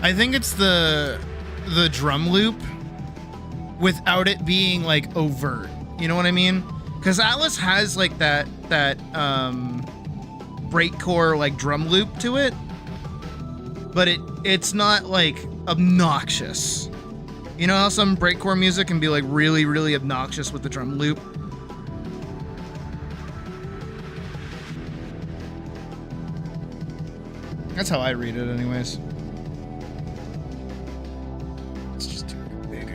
I think it's the drum loop without it being like overt. You know what I mean? Because Atlas has like that breakcore like drum loop to it, but it's not like obnoxious. You know how some breakcore music can be like really, really obnoxious with the drum loop? That's how I read it anyways. It's just too big.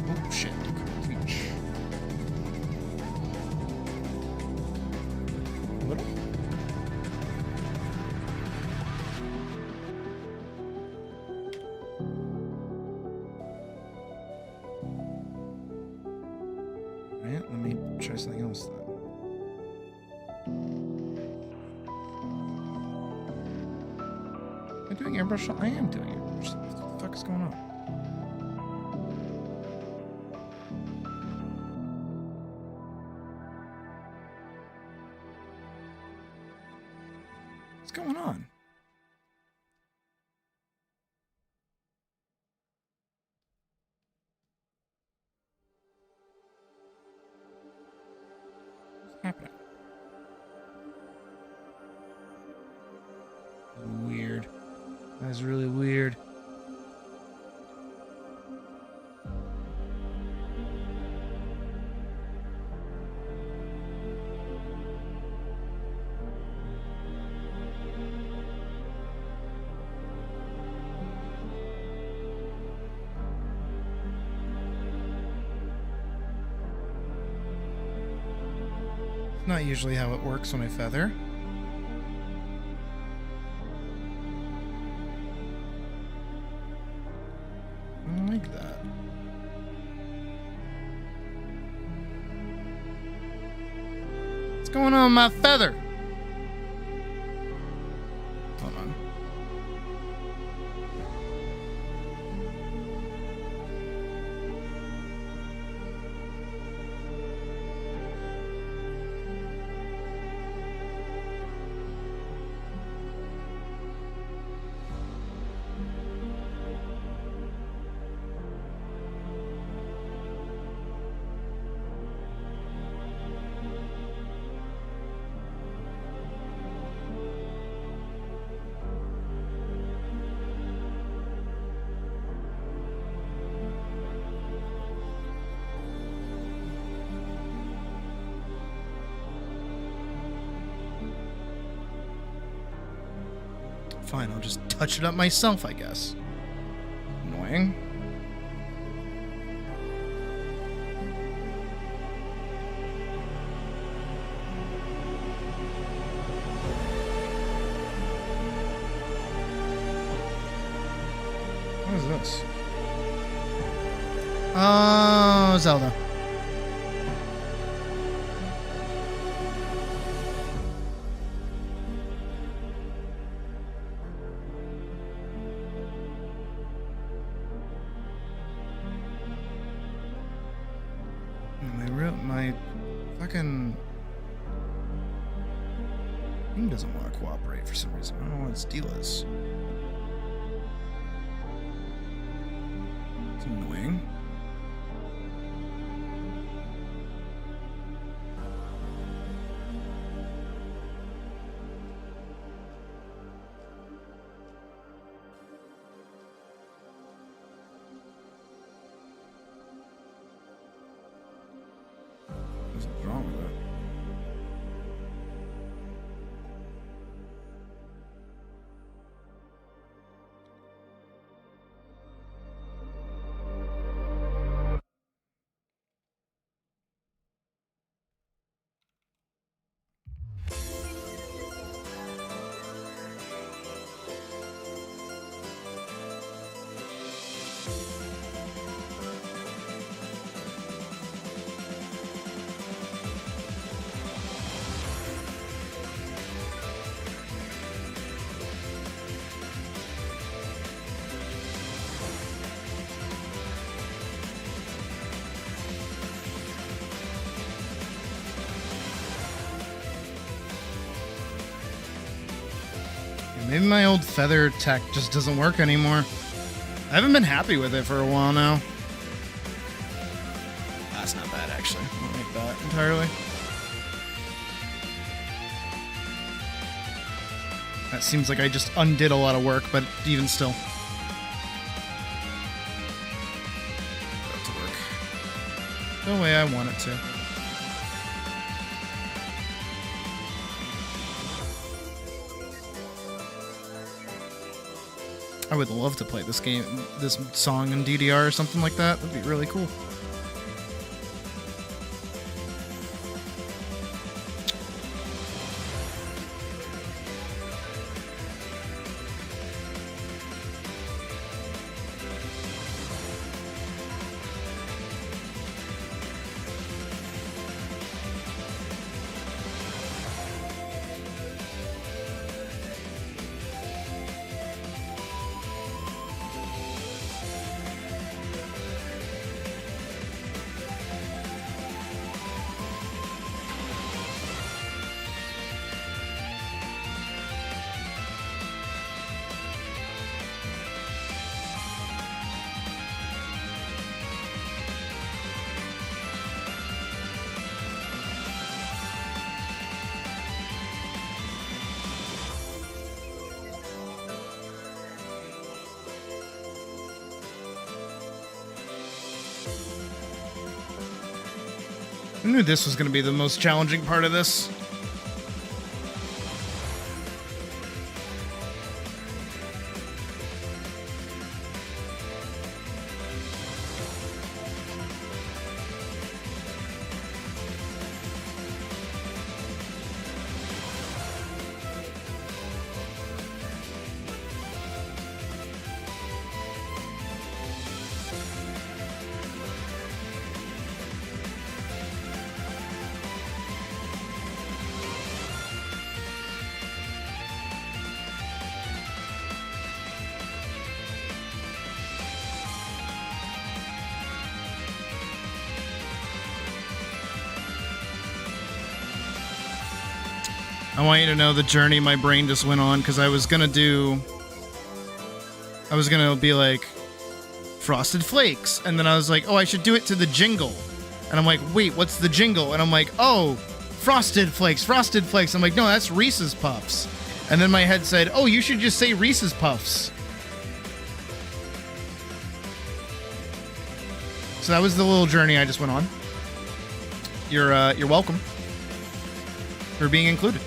Oh shit. What? Alright, let me try something else then. Am I doing airbrush? I am doing airbrush. What the fuck is going on? What's going on? What's happening? Weird. That's really weird. It's not usually how it works when I feather. I don't like that. What's going on with my feather? Hold on. Fine, I'll just touch it up myself, I guess. Annoying. What is this? Oh, Zelda. My fucking thing doesn't want to cooperate for some reason. I don't know what its deal is. It's annoying. What's wrong with it? Maybe my old feather tech just doesn't work anymore. I haven't been happy with it for a while now. That's not bad, actually. I don't like that entirely. That seems like I just undid a lot of work, but even still. That to work the way I want it to. I would love to play this game, this song in DDR or something like that. That'd be really cool. I knew this was going to be the most challenging part of this. I want you to know the journey my brain just went on, because I was gonna be like, Frosted Flakes, and then I was like, oh, I should do it to the jingle. And I'm like, wait, what's the jingle? And I'm like, oh, Frosted Flakes, Frosted Flakes. I'm like, no, that's Reese's Puffs. And then my head said, oh, you should just say Reese's Puffs. So that was the little journey I just went on. You're welcome for being included.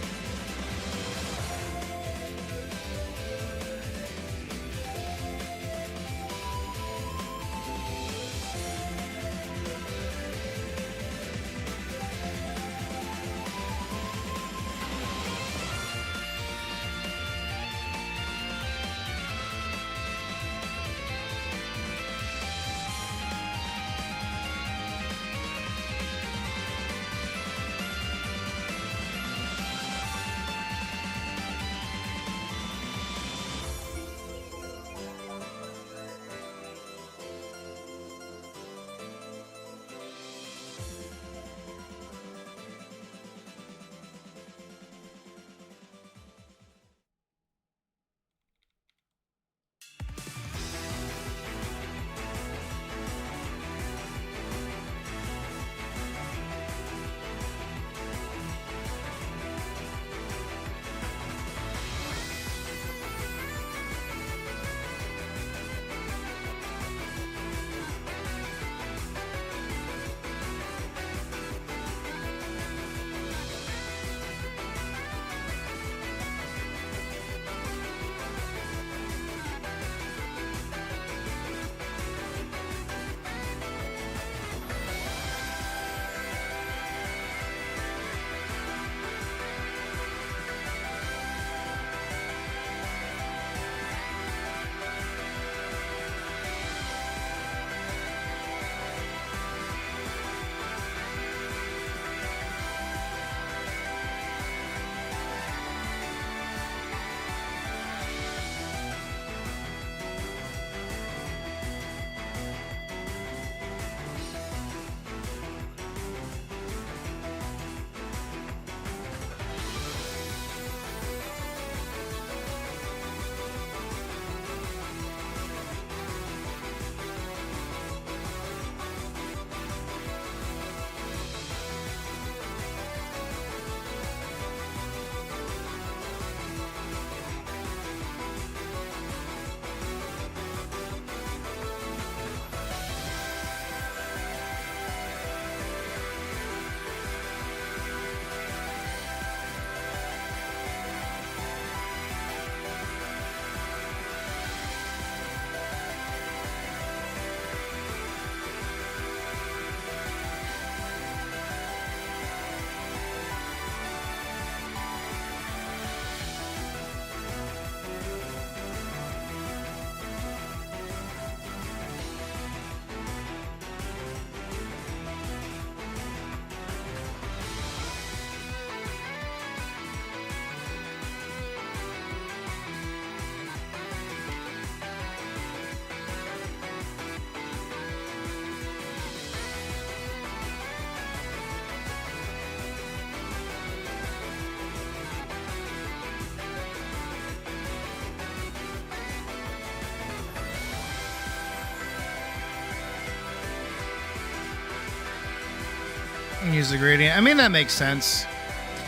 Use the gradient. I mean, that makes sense.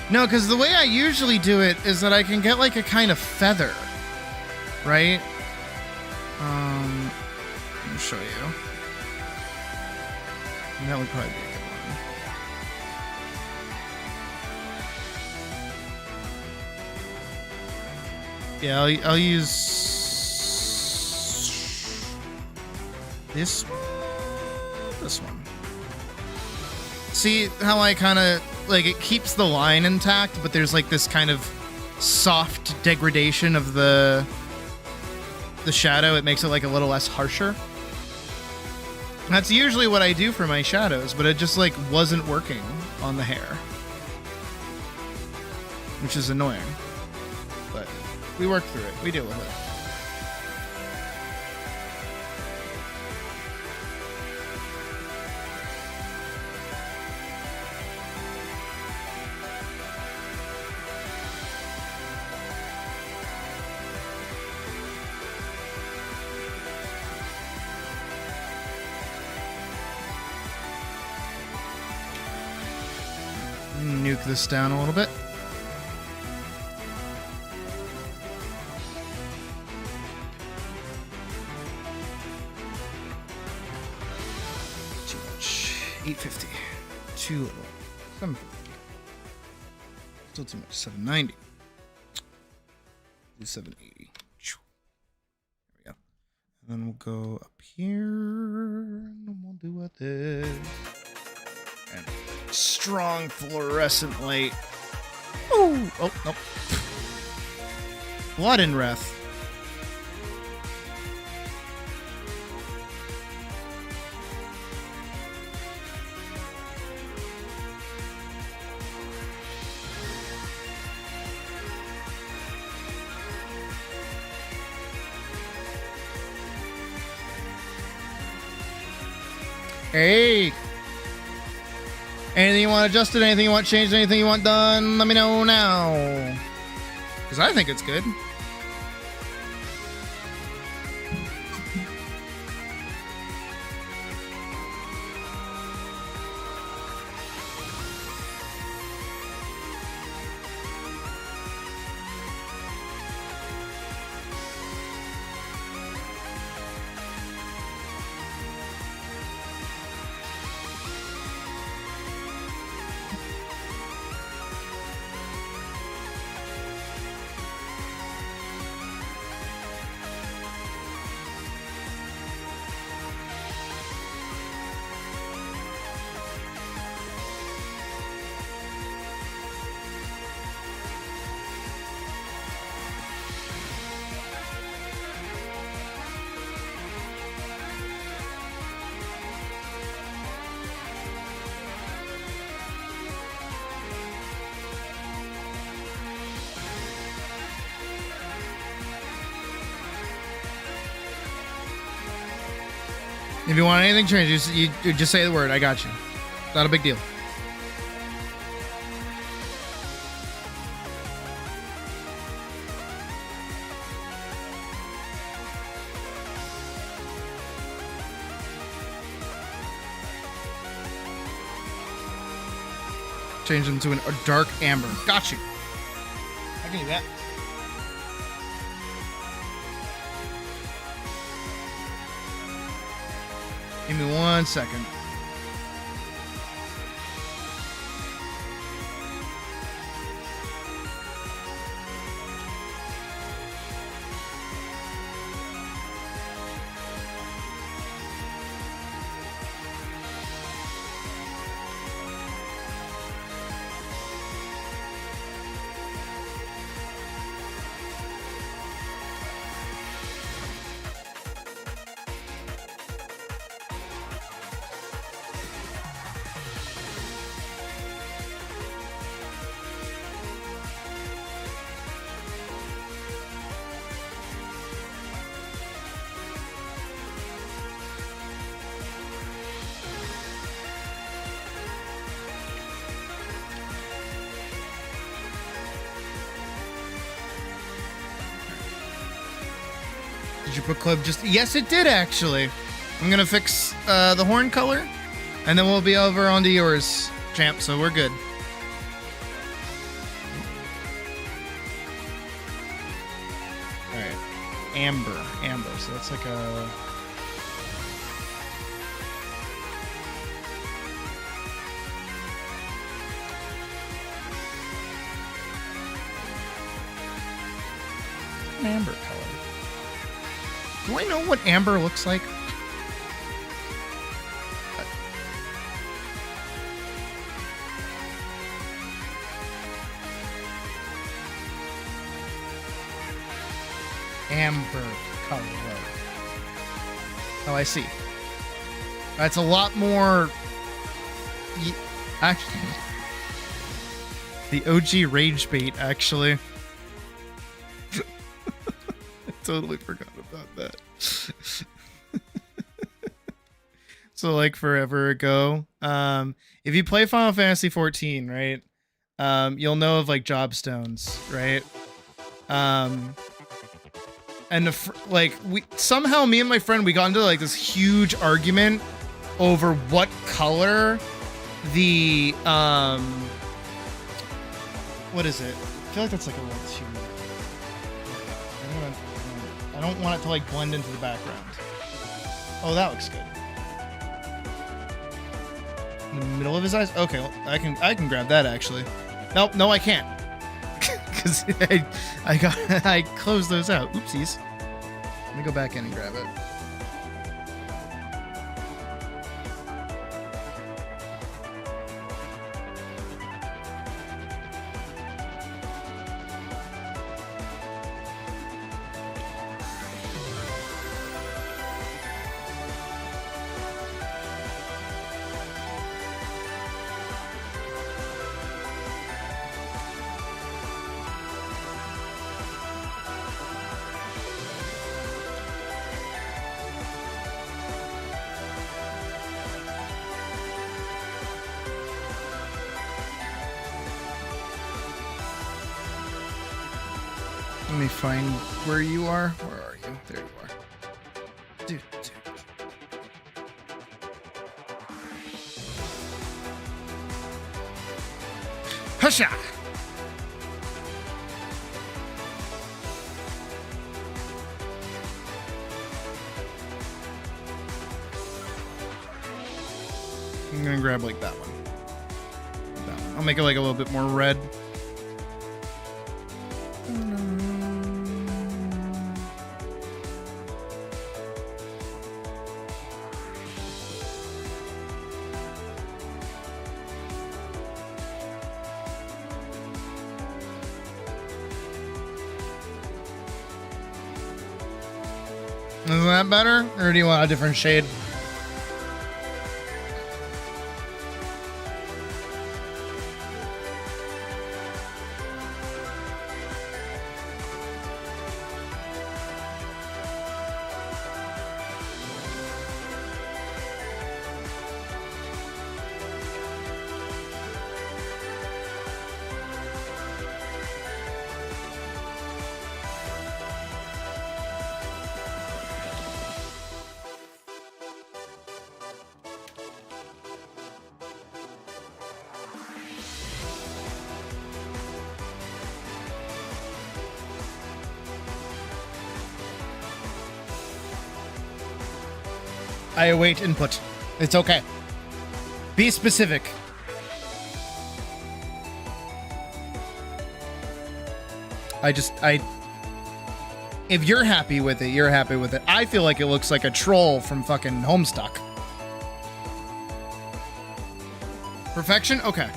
No, because the way I usually do it is that I can get like a kind of feather, right? Let me show you. And that would probably be a good one. Yeah, I'll use this one. This one. See how I kind of like it keeps the line intact, but there's like this kind of soft degradation of the shadow. It makes it like a little less harsher. That's usually what I do for my shadows, but it just like wasn't working on the hair, which is annoying. But we work through it. We deal with it. Nuke this down a little bit. Too much. 850. Too little. 750. Still too much. 790. Do 780. There we go. And then we'll go up here. And we'll do with this. And strong fluorescent light. Ooh. Oh, nope. Blood and wrath. Hey. Anything you want adjusted, anything you want changed, anything you want done, let me know now. Because I think it's good. If you want anything changed, you just say the word. I got you. Not a big deal. Change them to a dark amber. Got you. I can do that. Give me 1 second. Did your book club just... Yes, it did, actually. I'm going to fix the horn color, and then we'll be over onto yours champ, so we're good. All right, amber, so that's like a... amber color. Do I know what amber looks like? Amber color. Oh, I see. That's a lot more... Actually, the OG rage bait, actually. I totally forgot about that. So, like, forever ago, if you play Final Fantasy 14, right, you'll know of, like, job stones, right? And like somehow me and my friend, we got into like this huge argument over what color the what is it? I feel like that's like a red too. I don't want it to like blend into the background. Oh, that looks good. In the middle of his eyes? Okay, well, I can grab that actually. Nope, no I can't. Because I closed those out. Oopsies. Let me go back in and grab it. Let me find where you are. Where are you? There you are. Dude. Husha! I'm gonna grab like that one. That one. I'll make it like a little bit more red. Is that better? Or do you want a different shade? I await input. It's okay. Be specific. If you're happy with it, you're happy with it. I feel like it looks like a troll from fucking Homestuck. Perfection? Okay.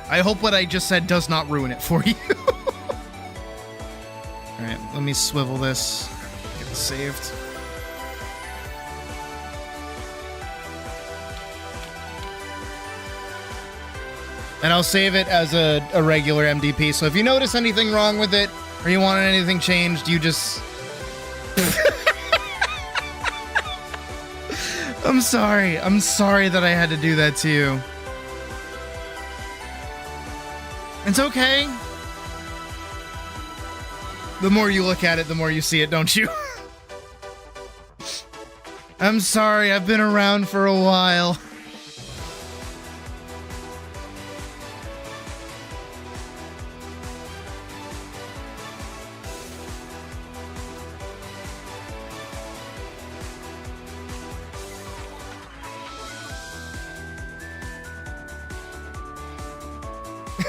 I hope what I just said does not ruin it for you. Alright, let me swivel this. Get it saved. And I'll save it as a regular MDP. So if you notice anything wrong with it, or you want anything changed, you just... I'm sorry. I'm sorry that I had to do that to you. It's okay. The more you look at it, the more you see it, don't you? I'm sorry, I've been around for a while.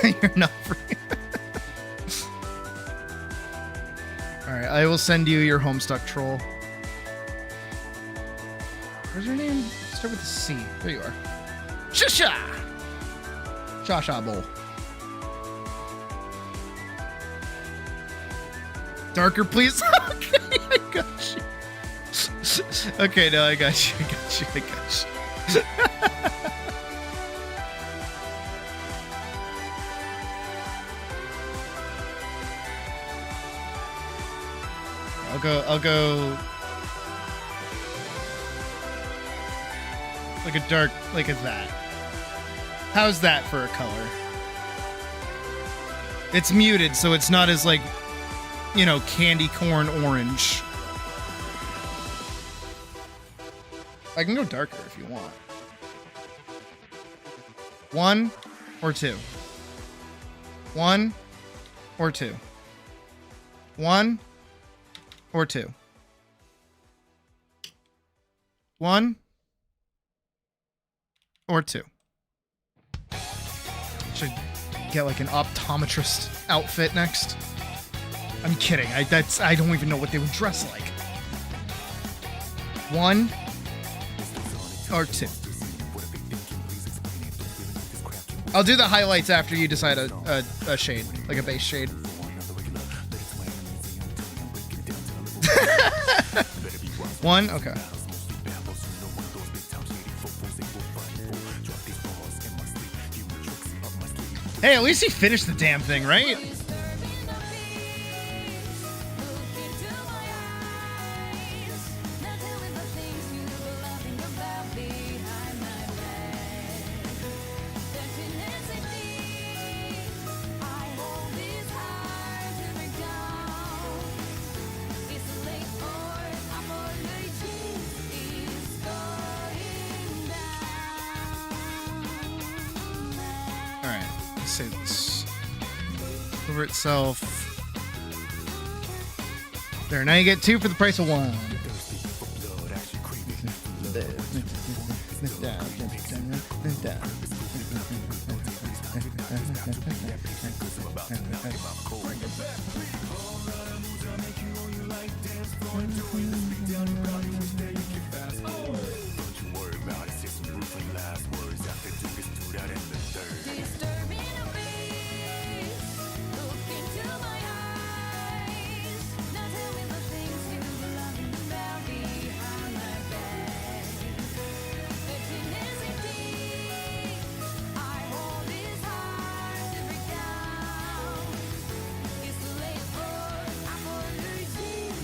You're not free. Alright, I will send you your Homestuck troll. Where's your name? Start with a C. There you are. Shasha! Shasha Bowl. Darker, please. Okay, I got you. Okay, no, I got you. I got you. I got you. I'll go like a dark, like a that. How's that for a color? It's muted, so it's not as like, you know, candy corn orange. I can go darker if you want. 1 or 2. 1 or 2. 1 or 2. 1 or 2. Should get like an optometrist outfit next. I'm kidding. I don't even know what they would dress like. 1 or 2. I'll do the highlights after you decide a shade, like a base shade. One? Okay. Hey, at least he finished the damn thing, right? Over itself. There, now you get 2 for the price of 1.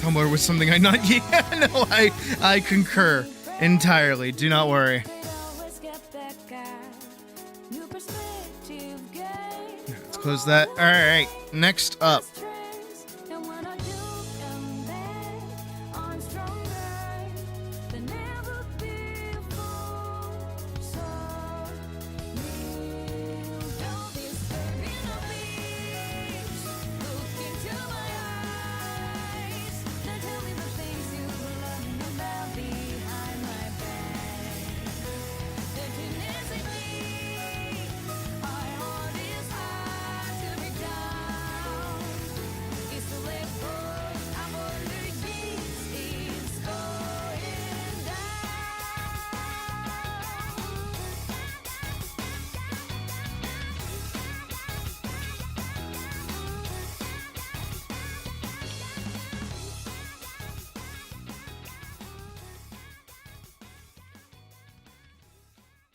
Tumblr was something I not yet. No, I concur entirely. Do not worry. Let's close that. All right, next up.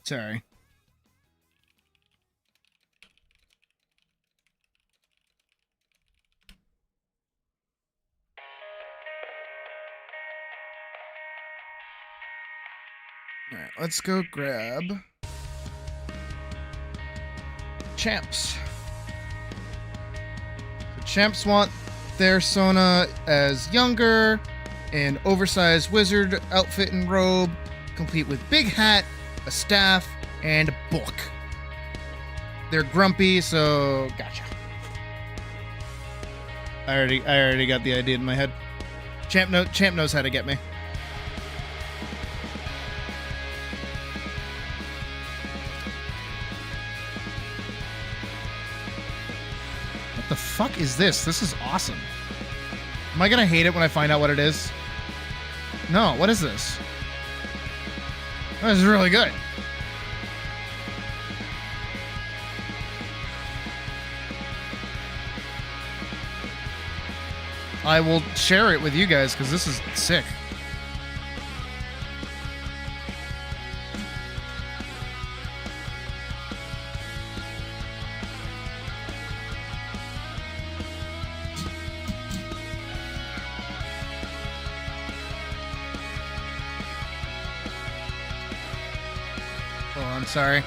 Sorry. All right, let's go grab Champs. The Champs want their Sona as younger. an oversized wizard outfit and robe, complete with big hat, a staff, and a book. They're grumpy, so gotcha. I already got the idea in my head. Champ knows how to get me. What the fuck is this? This is awesome. Am I gonna hate it when I find out what it is? No, what is this? This is really good. I will share it with you guys because this is sick. Oh, I'm sorry.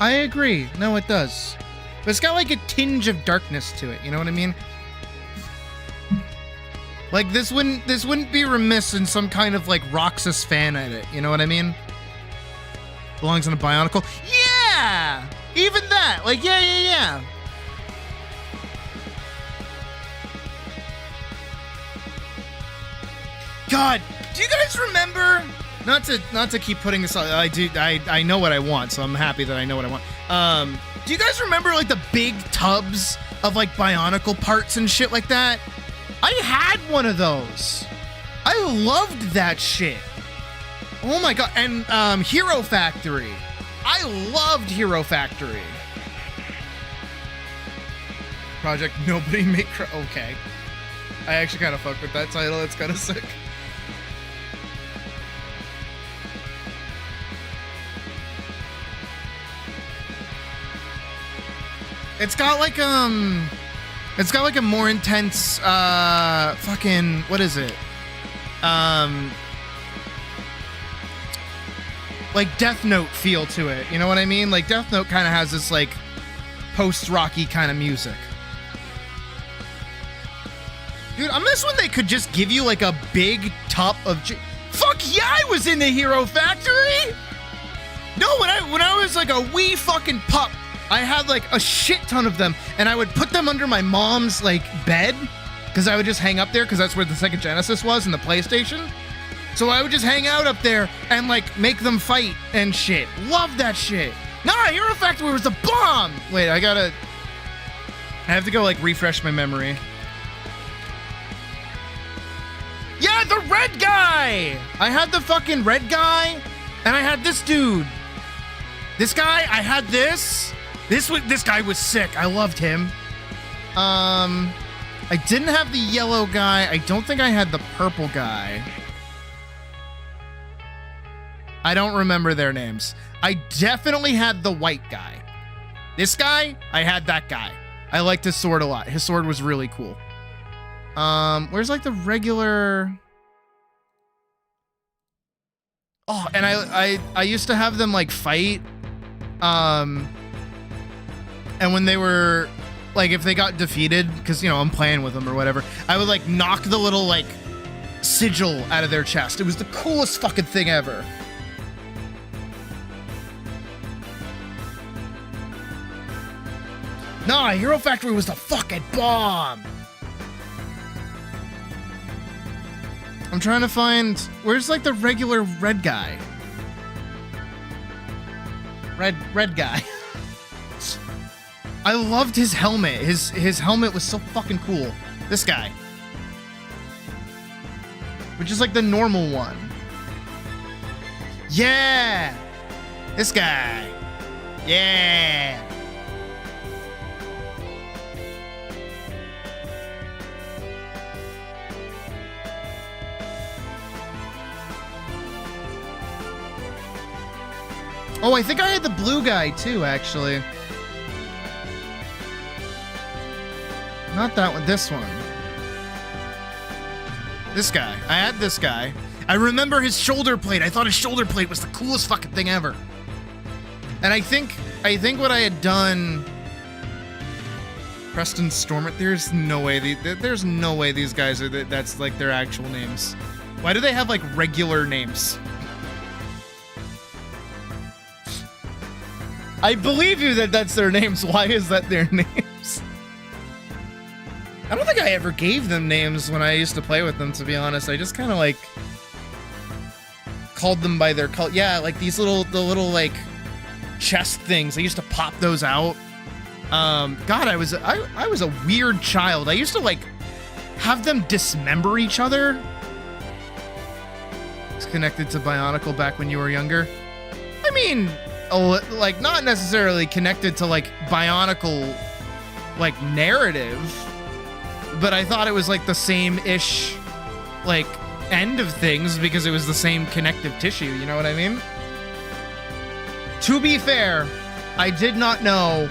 I agree. No, it does. But it's got like a tinge of darkness to it. You know what I mean? Like this wouldn't be remiss in some kind of like Roxas fan edit. You know what I mean? Belongs in a Bionicle. Yeah! Even that. Like, yeah. God, do you guys remember? Not to keep putting this on. I know what I want, so I'm happy that I know what I want. Do you guys remember like the big tubs of like Bionicle parts and shit like that? I had one of those. I loved that shit. Oh my god. And Hero Factory. I loved Hero Factory. Project Nobody Make Okay. I actually kind of fuck with that title. It's kind of sick. It's got like a more intense fucking what is it? Like Death Note feel to it. You know what I mean? Like Death Note kind of has this like post-rocky kind of music. Dude, I miss when they could just give you like a big tub of fuck yeah, I was in the Hero Factory. No, when I was like a wee fucking pup, I had like a shit ton of them, and I would put them under my mom's like bed because I would just hang up there because that's where the Sega Genesis was and the PlayStation. So I would just hang out up there and like make them fight and shit. Love that shit. Nah, Hero Factory was the bomb. Wait, I have to go like refresh my memory. Yeah, the red guy. I had the fucking red guy, and I had this dude. This guy, I had this. This guy was sick. I loved him. I didn't have the yellow guy. I don't think I had the purple guy. I don't remember their names. I definitely had the white guy. This guy, I had that guy. I liked his sword a lot. His sword was really cool. Where's like the regular... Oh, and I used to have them like fight. And when they were, like, if they got defeated, because, you know, I'm playing with them or whatever, I would, like, knock the little, like, sigil out of their chest. It was the coolest fucking thing ever. Nah, Hero Factory was the fucking bomb. I'm trying to find, where's, like, the regular red guy? Red guy. I loved his helmet. His helmet was so fucking cool. This guy. Which is like the normal one. Yeah! This guy. Yeah! Oh, I think I had the blue guy too, actually. Not that one, this one. This guy. I had this guy. I remember his shoulder plate. I thought his shoulder plate was the coolest fucking thing ever. And I think what I had done... Preston Stormont, there's no way these guys are, that's like their actual names. Why do they have like regular names? I believe you that that's their names. Why is that their names? I don't think I ever gave them names when I used to play with them, to be honest. I just kind of like called them by their color. Yeah, like these the little like chest things. I used to pop those out. God, I was a weird child. I used to like have them dismember each other. It's connected to Bionicle back when you were younger. I mean, like not necessarily connected to like Bionicle like narrative, but I thought it was like the same-ish like end of things because it was the same connective tissue, you know what I mean? To be fair, I did not know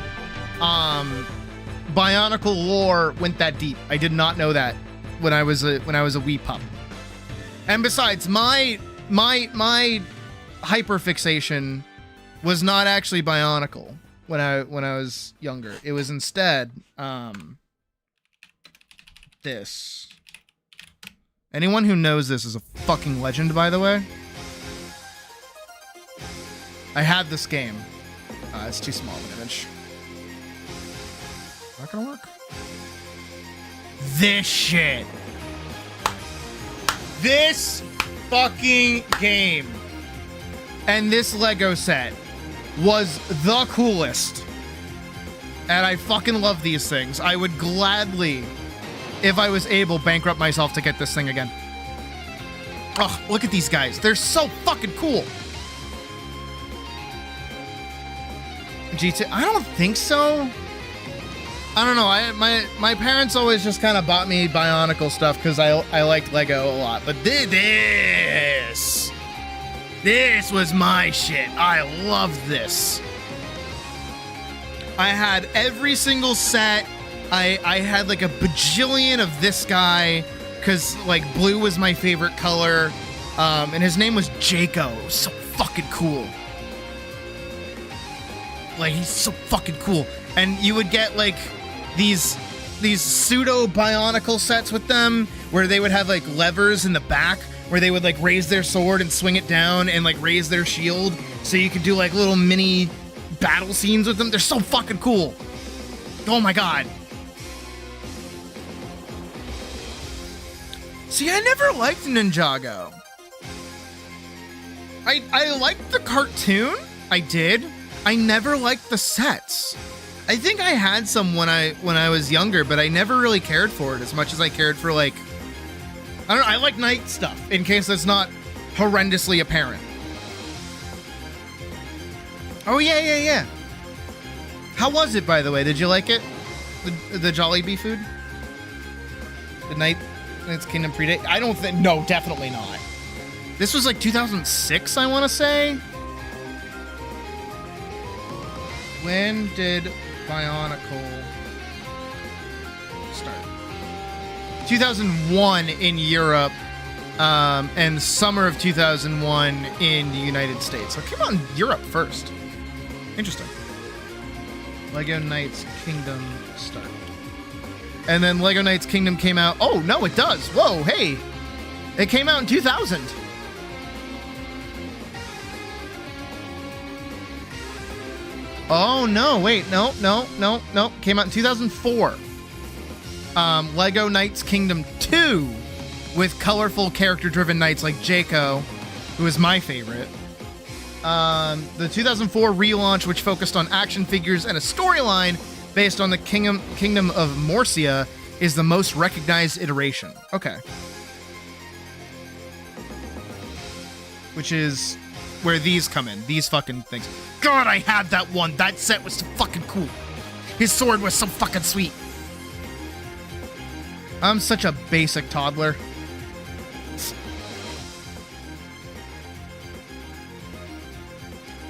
Bionicle lore went that deep. I did not know that when I was a wee pup. And besides, my hyperfixation was not actually Bionicle when I was younger. It was instead this. Anyone who knows this is a fucking legend, by the way. I had this game. It's too small of an image. Not gonna work. This shit. This fucking game and this Lego set was the coolest. And I fucking love these things. I would gladly, if I was able, bankrupt myself to get this thing again. Oh, look at these guys. They're so fucking cool. G2, I don't think so. I don't know. My parents always just kind of bought me Bionicle stuff because I liked Lego a lot. But this was my shit. I loved this. I had every single set. I had like a bajillion of this guy because like blue was my favorite color. And his name was Jaco. It was so fucking cool. Like, he's so fucking cool. And you would get like these pseudo Bionicle sets with them where they would have like levers in the back where they would like raise their sword and swing it down and like raise their shield so you could do like little mini battle scenes with them. They're so fucking cool. Oh my god. See, I never liked Ninjago. I liked the cartoon. I did. I never liked the sets. I think I had some when I was younger, but I never really cared for it as much as I cared for like, I don't know, I like Knight stuff in case that's not horrendously apparent. Oh yeah. How was it, by the way? Did you like it? The Jollibee food? The Knight's Kingdom predate? I don't think, no, definitely not. This was like 2006, I want to say. When did Bionicle start? 2001 in Europe, and summer of 2001 in the United States. So it came out in Europe first. Interesting. Lego Knights Kingdom start. And then Lego Knights Kingdom came out. Oh, no, it does. Whoa, hey. It came out in 2000. Oh, no, wait, no. Came out in 2004. Lego Knights Kingdom 2 with colorful character-driven knights like Jaco, who is my favorite. The 2004 relaunch, which focused on action figures and a storyline based on the Kingdom of Morcia, is the most recognized iteration. Okay. Which is where these come in. These fucking things. God, I had that one. That set was so fucking cool. His sword was so fucking sweet. I'm such a basic toddler.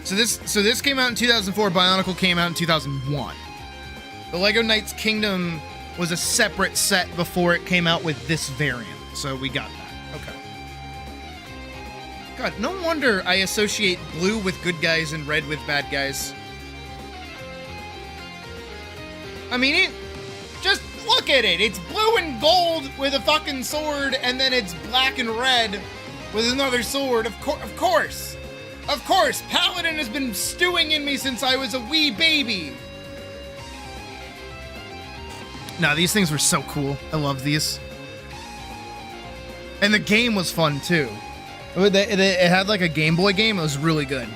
So this came out in 2004. Bionicle came out in 2001. The Lego Knights Kingdom was a separate set before it came out with this variant. So we got that. Okay. God, no wonder I associate blue with good guys and red with bad guys. I mean, just look at it. It's blue and gold with a fucking sword, and then it's black and red with another sword. Of course. Of course, Paladin has been stewing in me since I was a wee baby. No, these things were so cool. I love these. And the game was fun too. It had like a Game Boy game. It was really good.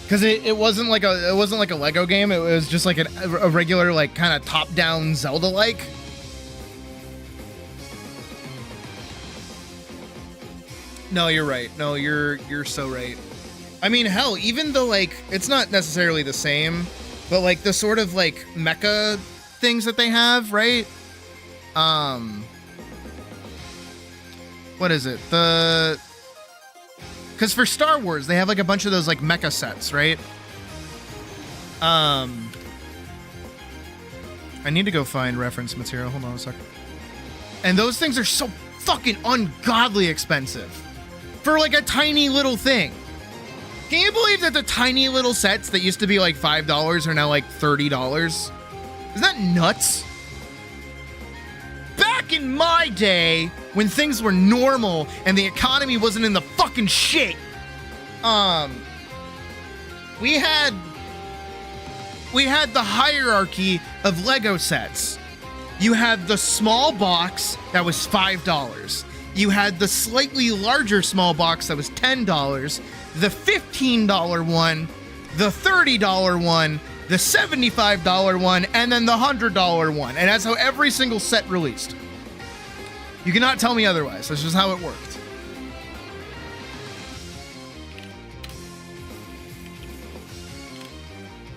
Cause it wasn't like a Lego game. It was just like a regular like kind of top-down Zelda-like. No, you're right. No, you're so right. I mean, hell, even though like it's not necessarily the same, but like the sort of like mecha things that they have, right? What is it? Because for Star Wars, they have like a bunch of those like mecha sets, right? I need to go find reference material. Hold on a second. And those things are so fucking ungodly expensive for like a tiny little thing. Can you believe that the tiny little sets that used to be like $5 are now like $30? Isn't that nuts? Back in my day, when things were normal and the economy wasn't in the fucking shit, we had the hierarchy of Lego sets. You had the small box that was $5. You had the slightly larger small box that was $10, the $15 one, the $30 one, the $75 one, and then the $100 one. And that's how every single set released. You cannot tell me otherwise. That's just how it worked.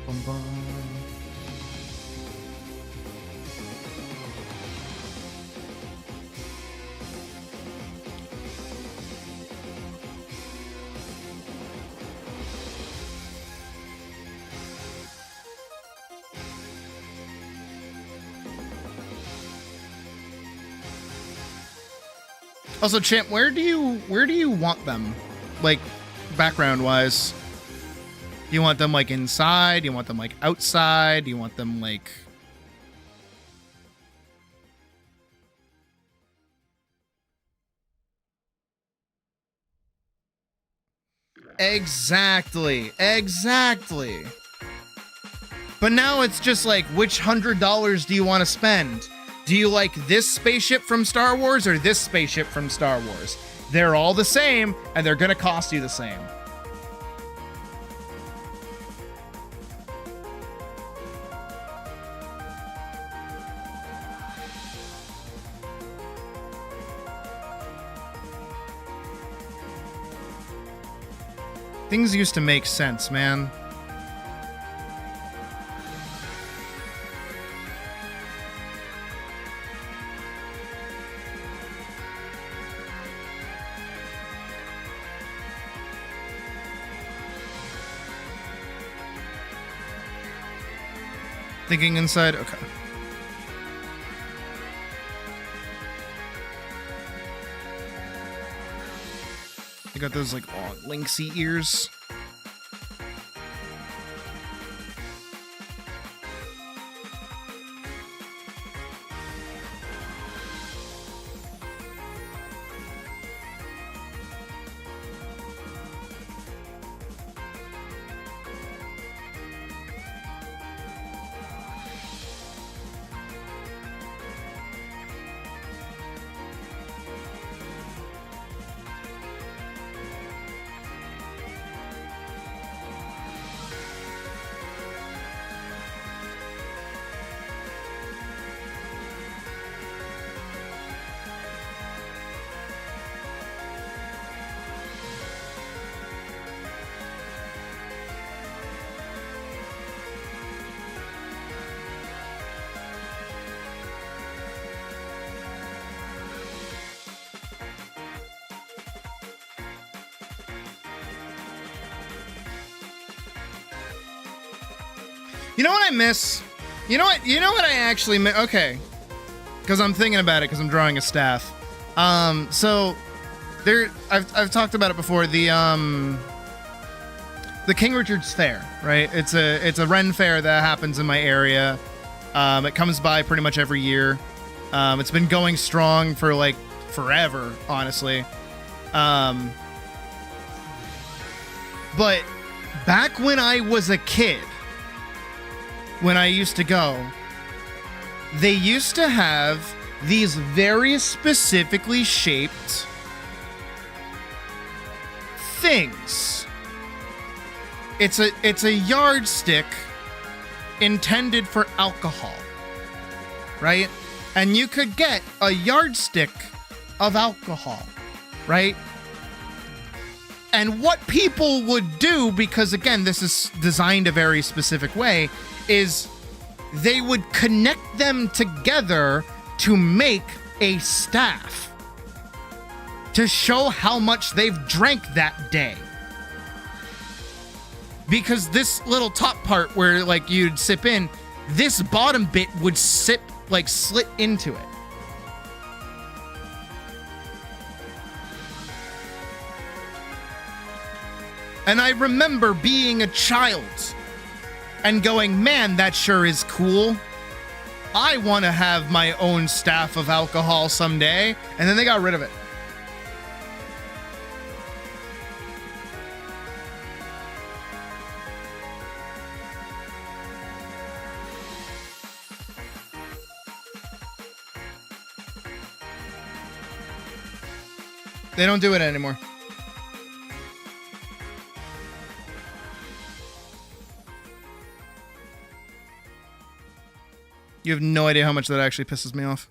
Bum, bum. Also, Champ, where do you want them? Like, background-wise? Do you want them, like, inside? Do you want them, like, outside? Do you want them, like... Exactly. Exactly. But now it's just like, which $100 do you want to spend? Do you like this spaceship from Star Wars or this spaceship from Star Wars? They're all the same, and they're gonna cost you the same. Things used to make sense, man. Thinking inside? Okay. They got those, like, long, lynxy ears. You know what I miss? You know what? You know what I actually miss? Okay. Because I'm thinking about it because I'm drawing a staff. So there, I've talked about it before. The King Richard's Fair, right? It's a Ren fair that happens in my area. It comes by pretty much every year. It's been going strong for like forever, honestly. But back when I was a kid, when I used to go, they used to have these very specifically shaped things. It's a yardstick intended for alcohol, right? And you could get a yardstick of alcohol, right? And what people would do, because again, this is designed a very specific way, is they would connect them together to make a staff to show how much they've drank that day. Because this little top part where like you'd sip in, this bottom bit would slit into it. And I remember being a child and going, man, that sure is cool. I want to have my own staff of alcohol someday. And then they got rid of it. They don't do it anymore. You have no idea how much that actually pisses me off.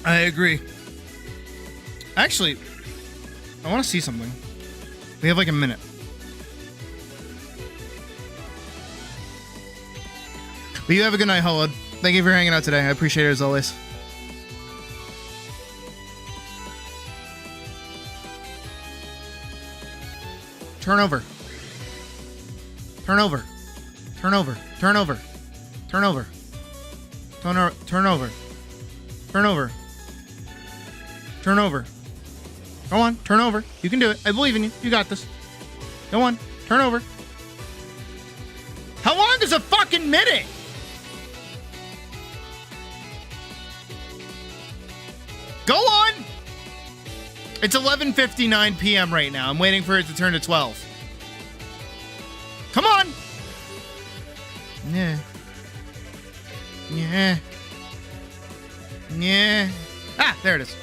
I agree. Actually, I want to see something. We have like a minute. But you have a good night, Holod. Thank you for hanging out today. I appreciate it as always. Turn over. Turn over. Turn over. Turn over. Turn over. Turn over. Turn over. Turn over. Turn over. Go on. Turn over. You can do it. I believe in you. You got this. Go on. Turn over. How long is a fucking minute? Go on. It's 11:59 p.m. right now. I'm waiting for it to turn to 12. Come on. Yeah. Yeah. Yeah. Ah, there it is.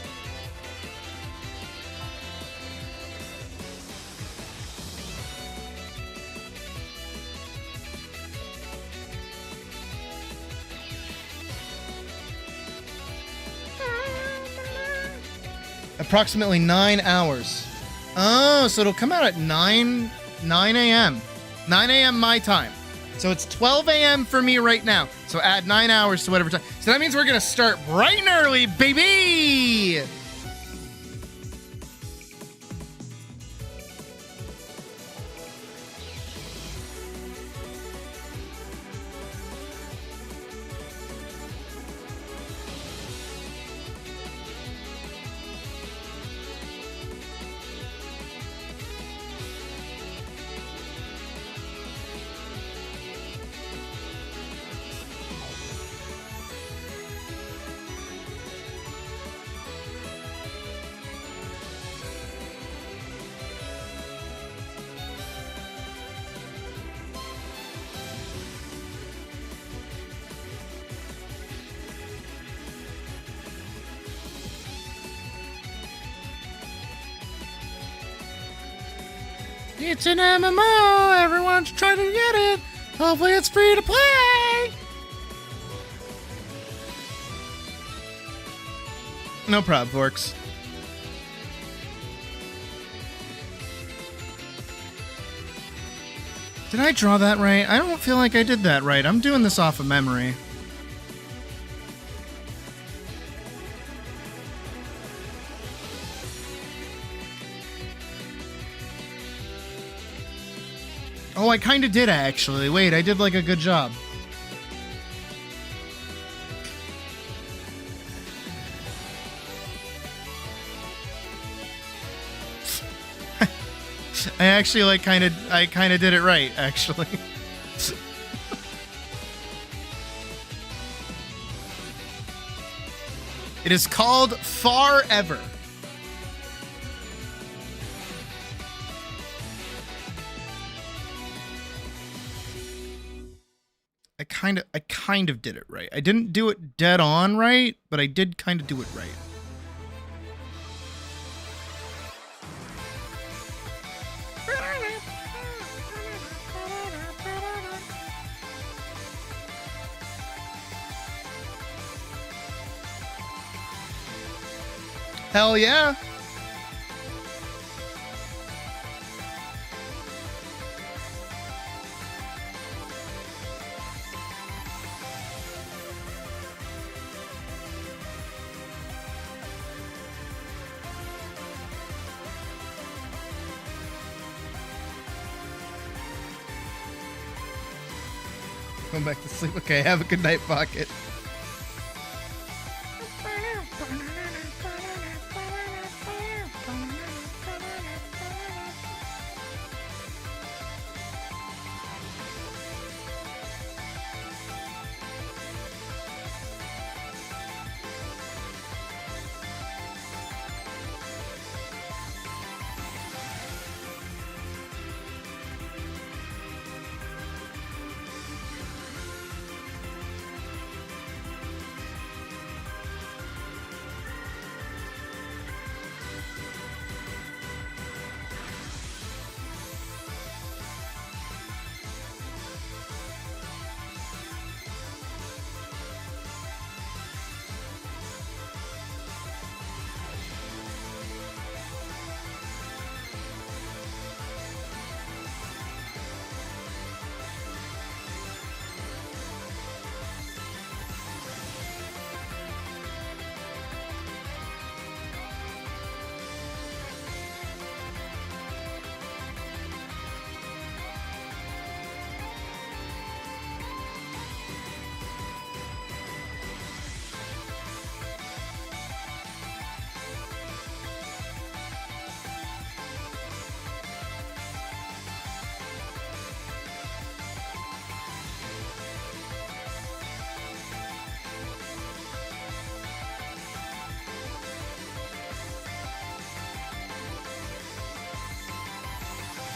Approximately 9 hours. Oh, so it'll come out at 9 a.m. 9 a.m. my time. So it's 12 a.m. for me right now. So add 9 hours to whatever time. So that means we're going to start bright and early, baby! It's an MMO. Everyone's trying to get it. Hopefully it's free to play. No problem, Forks. Did I draw that right? I don't feel like I did that right. I'm doing this off of memory. Oh, I kind of did actually. Wait, I did like a good job. I actually like kind of did it right actually. It is called Far Ever. I kind of did it right. I didn't do it dead on right, but I did kind of do it right. Hell yeah. Going back to sleep. Okay, have a good night, Pocket.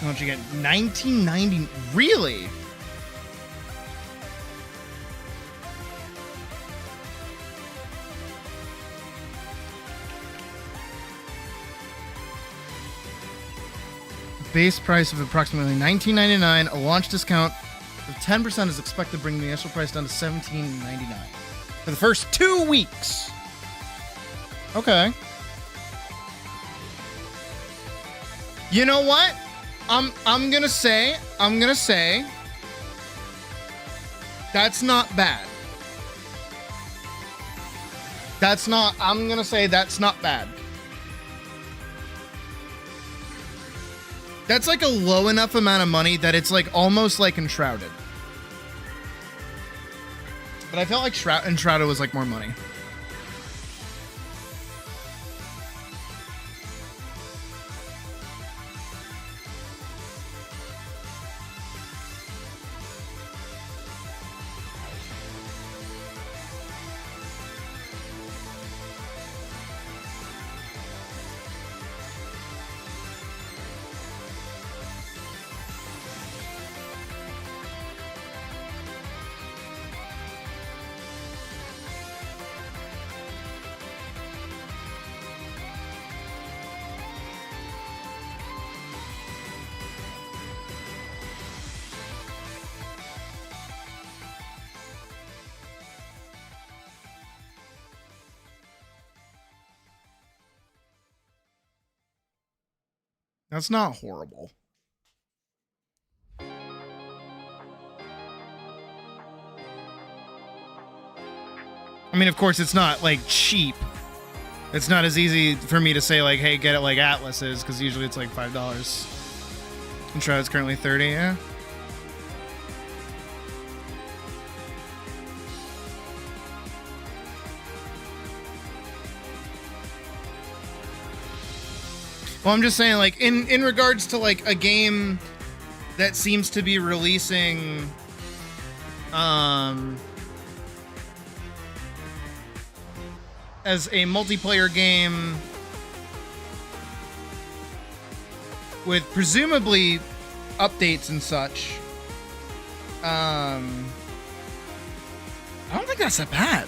Don't you get 1990? Really? Base price of approximately $19.99. A launch discount of 10% is expected to bring the initial price down to $17.99 for the first 2 weeks. Okay. You know what? I'm gonna say that's not bad. I'm gonna say that's not bad. That's like a low enough amount of money that it's like almost like Enshrouded. But I felt like Enshrouded was like more money. That's not horrible. I mean, of course, it's not like cheap. It's not as easy for me to say like, hey, get it like Atlas is, because usually it's like $5. And Shroud's currently 30, yeah. Well, I'm just saying, like, in regards to like a game that seems to be releasing, as a multiplayer game with presumably updates and such. I don't think that's that bad.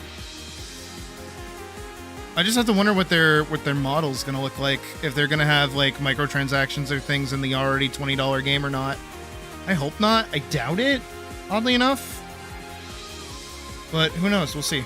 I just have to wonder what their model's gonna look like, if they're gonna have like microtransactions or things in the already $20 game or not. I hope not. I doubt it, oddly enough. But who knows? We'll see.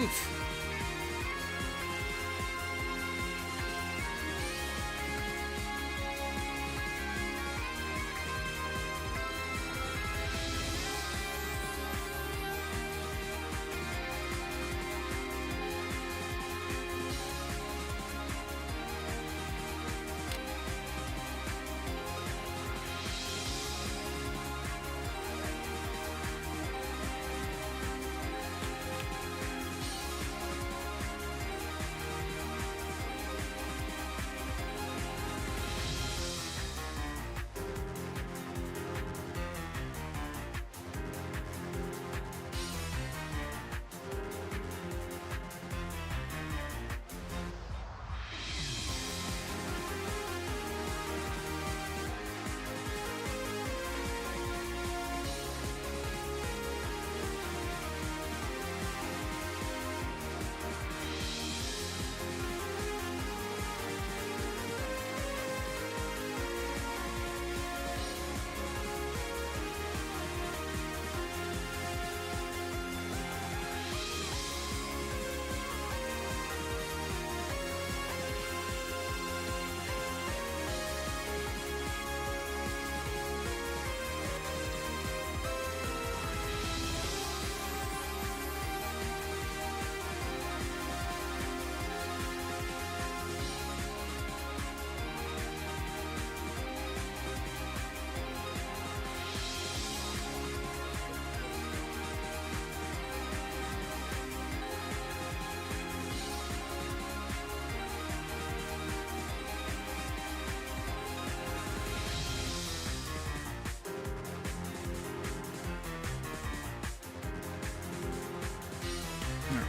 Oof.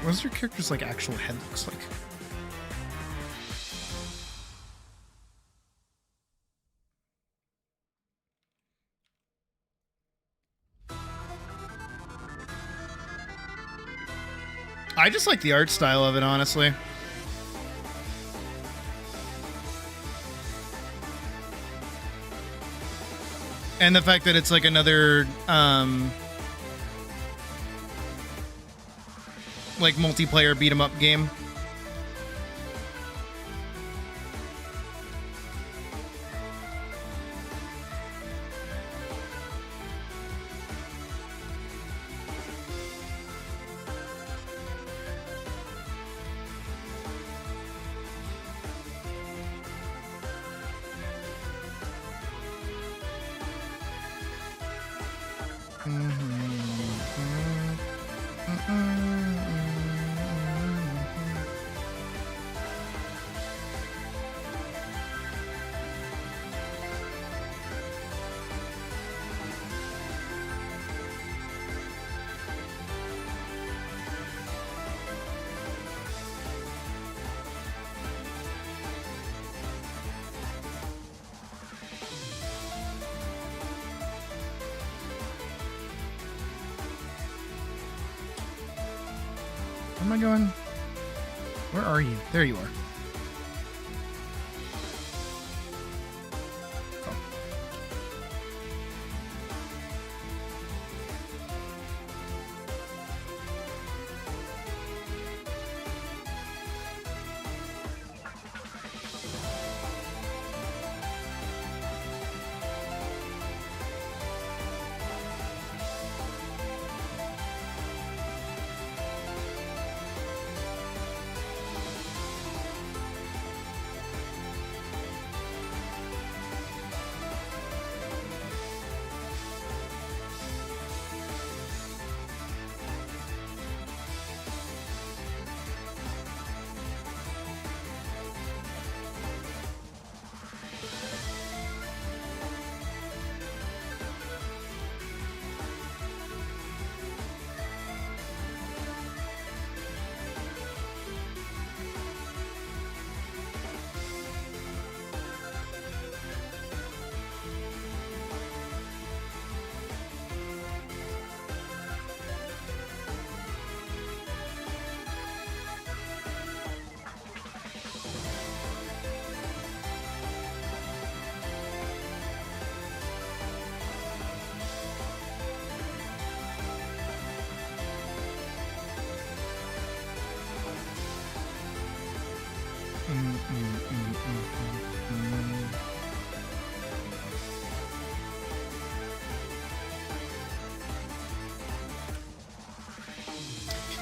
What does your character's like actual head looks like? I just like the art style of it, honestly. And the fact that it's like another like multiplayer beat 'em up game. Where am I going? Where are you? There you are. Oh.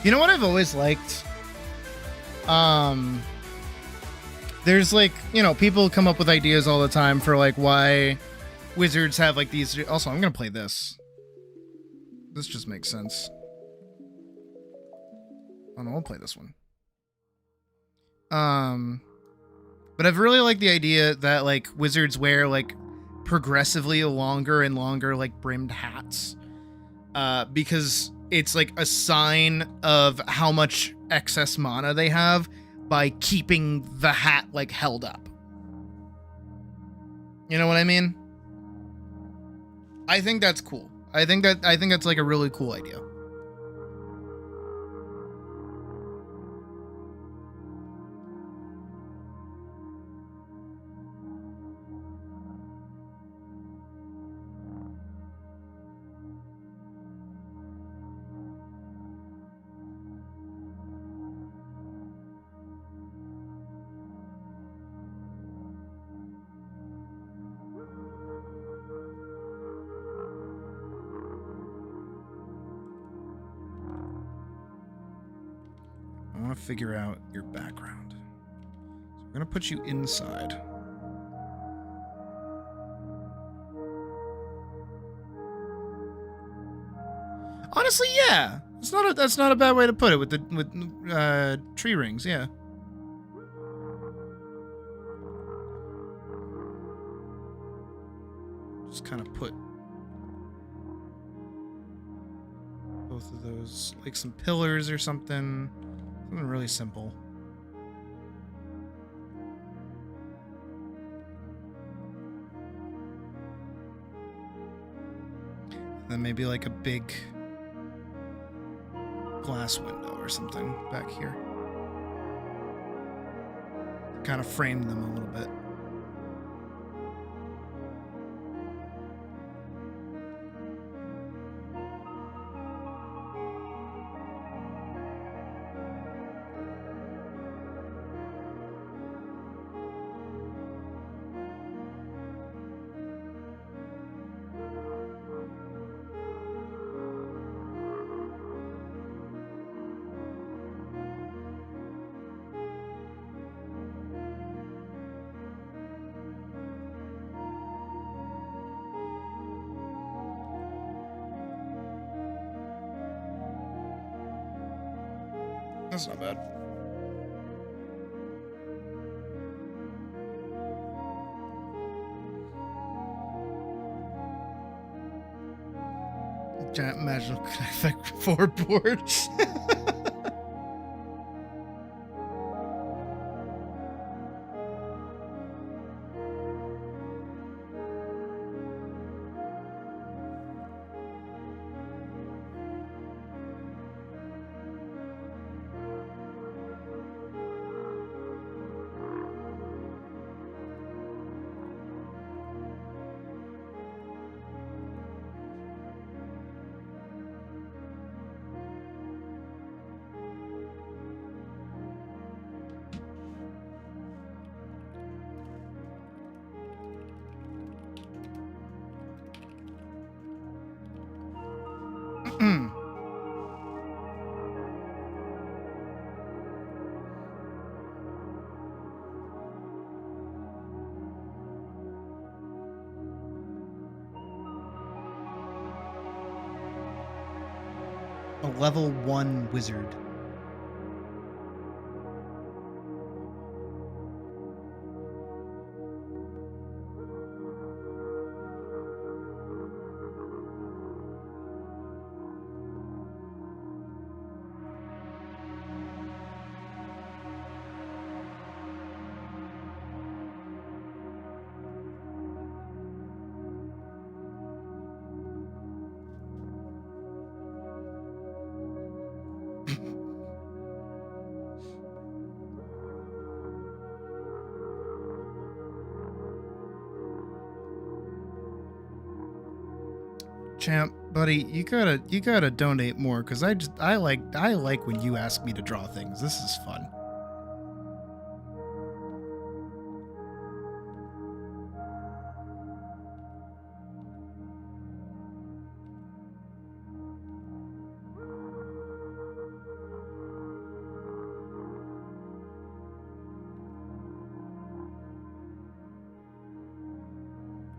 You know what I've always liked? There's like, you know, people come up with ideas all the time for like why wizards have like these. Also, I'm gonna play this. This just makes sense. Oh no, I'll play this one. But I've really liked the idea that like wizards wear like progressively longer and longer like brimmed hats, because it's like a sign of how much excess mana they have by keeping the hat like held up. You know what I mean? I think that's cool. I think that's like a really cool idea. I want to figure out your background. So I'm going to put you inside. Honestly, yeah. That's not a bad way to put it with the tree rings, yeah. Just kind of put both of those like some pillars or something. Something really simple. Then maybe like a big glass window or something back here. Kind of frame them a little bit. That's not bad. Giant magical effect for boards. A level 1 wizard. Champ, buddy, you gotta donate more, because I like when you ask me to draw things. This is fun.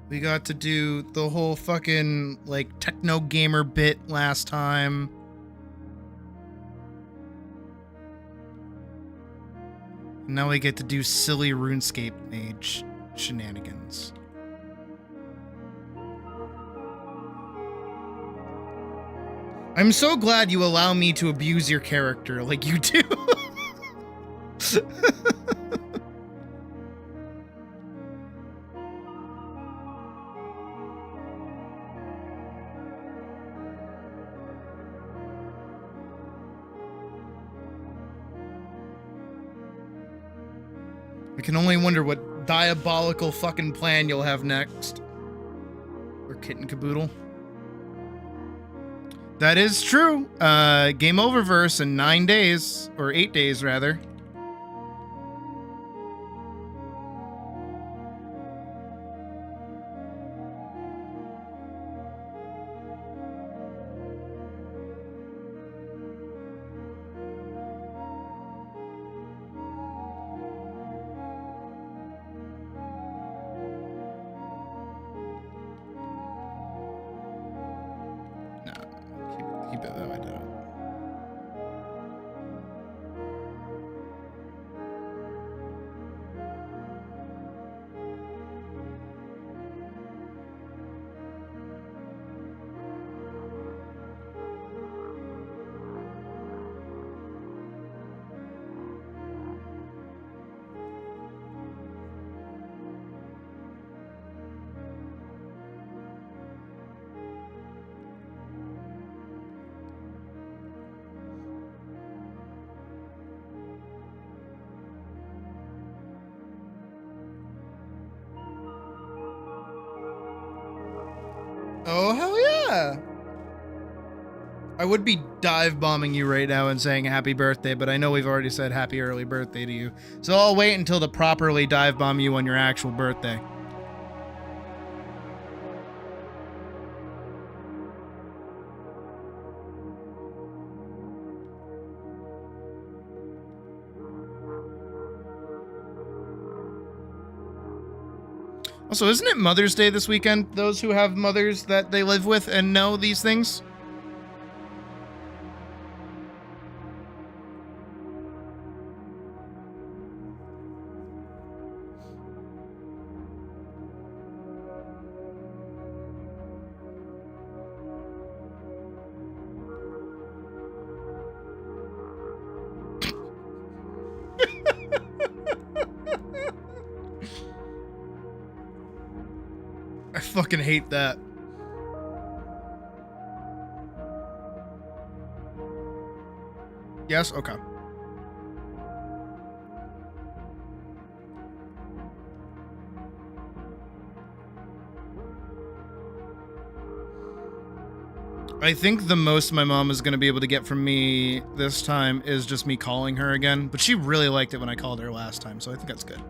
We got to do the whole fucking, like, techno gamer bit last time. Now we get to do silly RuneScape mage shenanigans. I'm so glad you allow me to abuse your character like you do. I can only wonder what diabolical fucking plan you'll have next. Or Kitten Caboodle. That is true. Game over verse in 9 days. Or 8 days, rather. Keep it that way down. Oh, hell yeah! I would be dive bombing you right now and saying happy birthday, but I know we've already said happy early birthday to you. So I'll wait until to properly dive bomb you on your actual birthday. Also, isn't it Mother's Day this weekend? Those who have mothers that they live with and know these things? fucking hate that. Yes? Okay. I think the most my mom is going to be able to get from me this time is just me calling her again. But she really liked it when I called her last time, so I think that's good.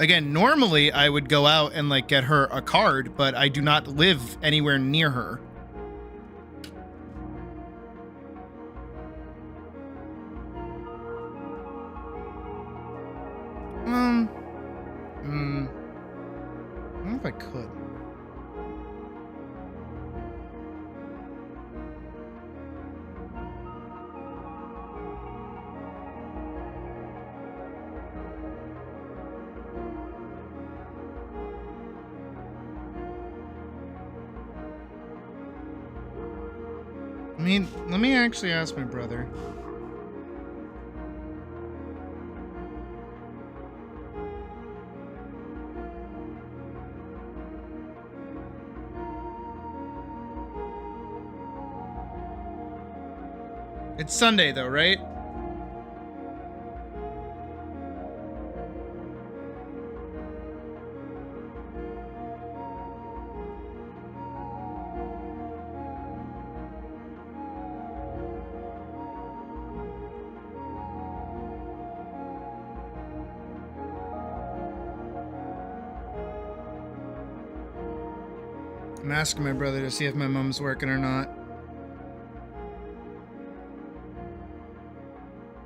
Again, normally I would go out and like get her a card, but I do not live anywhere near her. I don't know if I could. I mean, let me actually ask my brother. It's Sunday though, right? I'm asking my brother to see if my mom's working or not.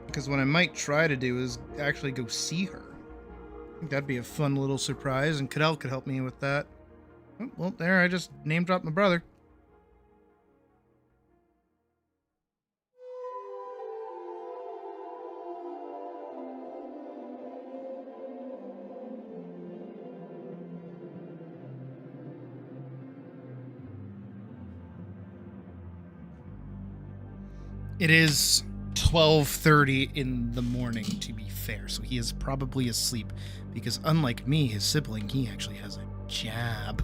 Because what I might try to do is actually go see her. I think that'd be a fun little surprise, and Cadell could help me with that. Oh, well, there, I just name dropped my brother. It is 12:30 in the morning, to be fair, so he is probably asleep, because unlike me, his sibling, he actually has a job.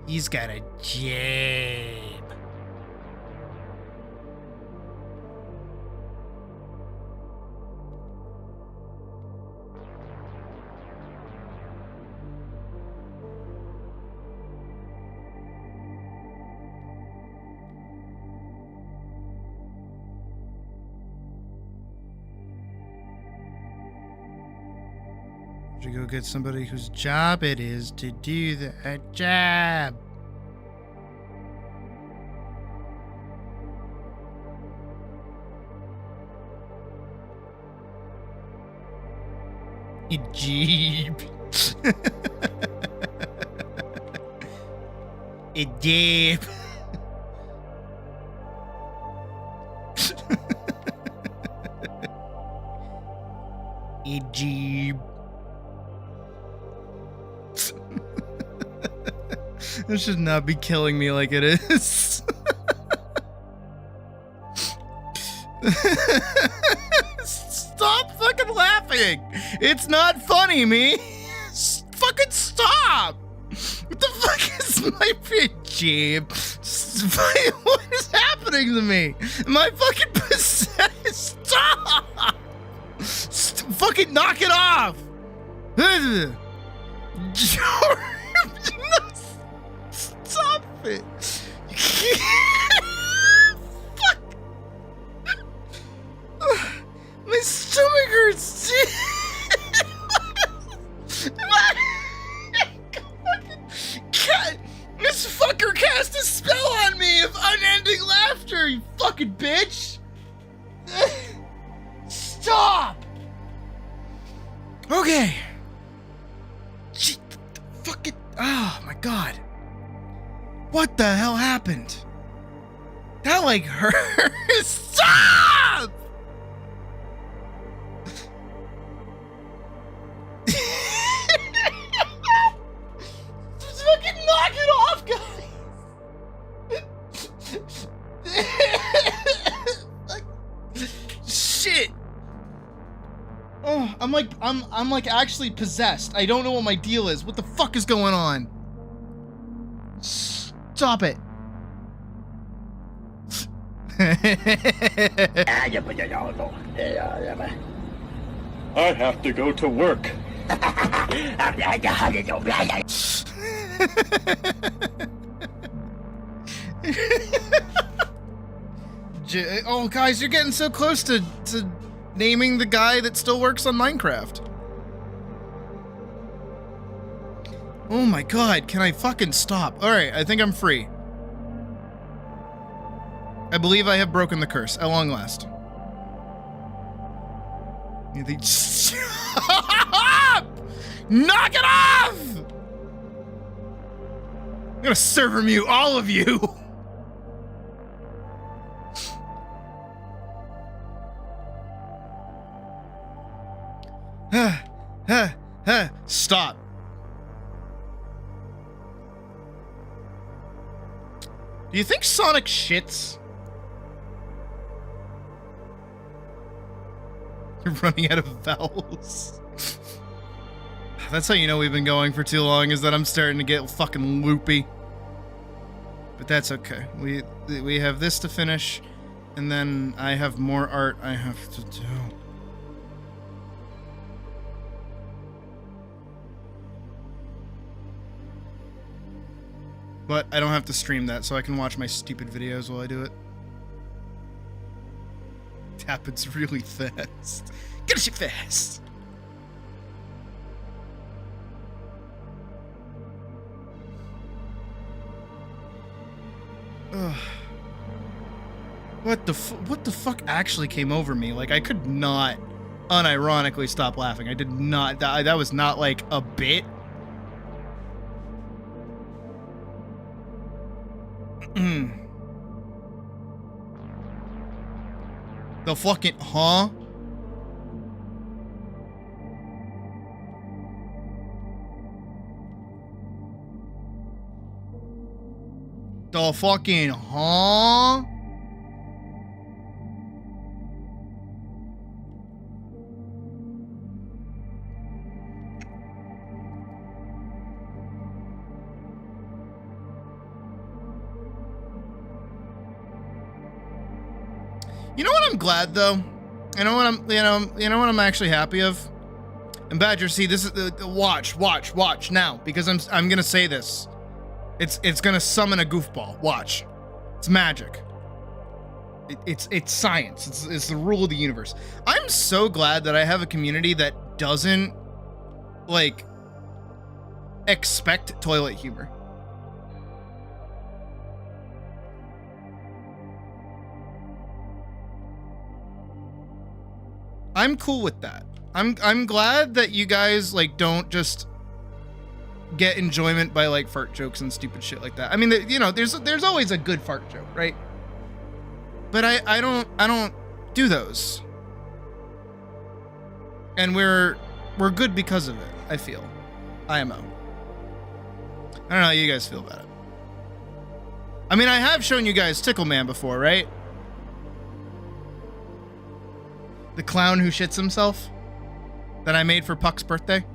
He's got a job. To go get somebody whose job it is to do the job. A jeep. A jeep. A jeep. This should not be killing me like it is. Stop fucking laughing. It's not funny, me. Fucking stop. What the fuck is my jib? What is happening to me? Am I fucking possessed? Stop. Fucking knock it off. Stop it! Fuck! My stomach hurts! This fucker cast a spell on me of unending laughter, you fucking bitch! Stop! Okay. Fucking. Oh my god. What the hell happened? That like hurt. Stop! I'm like actually possessed. I don't know what my deal is. What the fuck is going on? Stop it. I have to go to work. Oh, guys, you're getting so close to naming the guy that still works on Minecraft. Oh my god, can I fucking stop? Alright, I think I'm free. I believe I have broken the curse, at long last. Stop! Knock it off! I'm gonna server mute all of you! Stop. Do you think Sonic shits? You're running out of vowels. That's how you know we've been going for too long, is that I'm starting to get fucking loopy. But that's okay. We have this to finish, and then I have more art I have to do. But I don't have to stream that, so I can watch my stupid videos while I do it. It happens really fast. Get shit fast! Ugh. What the fuck actually came over me? Like, I could not unironically stop laughing. I did not. That was not like a bit. The fucking, huh? The fucking, huh? You know what I'm glad though? You know what I'm actually happy of? And Badger, see, this is watch now, because I'm gonna say this. It's gonna summon a goofball. Watch. It's magic. It's science. It's the rule of the universe. I'm so glad that I have a community that doesn't like expect toilet humor. I'm cool with that. I'm glad that you guys like don't just get enjoyment by like fart jokes and stupid shit like that. I mean, you know, there's always a good fart joke, right? But I don't do those. And we're good because of it, I feel. IMO. I don't know how you guys feel about it. I mean, I have shown you guys Tickle Man before, right? The clown who shits himself that I made for Puck's birthday.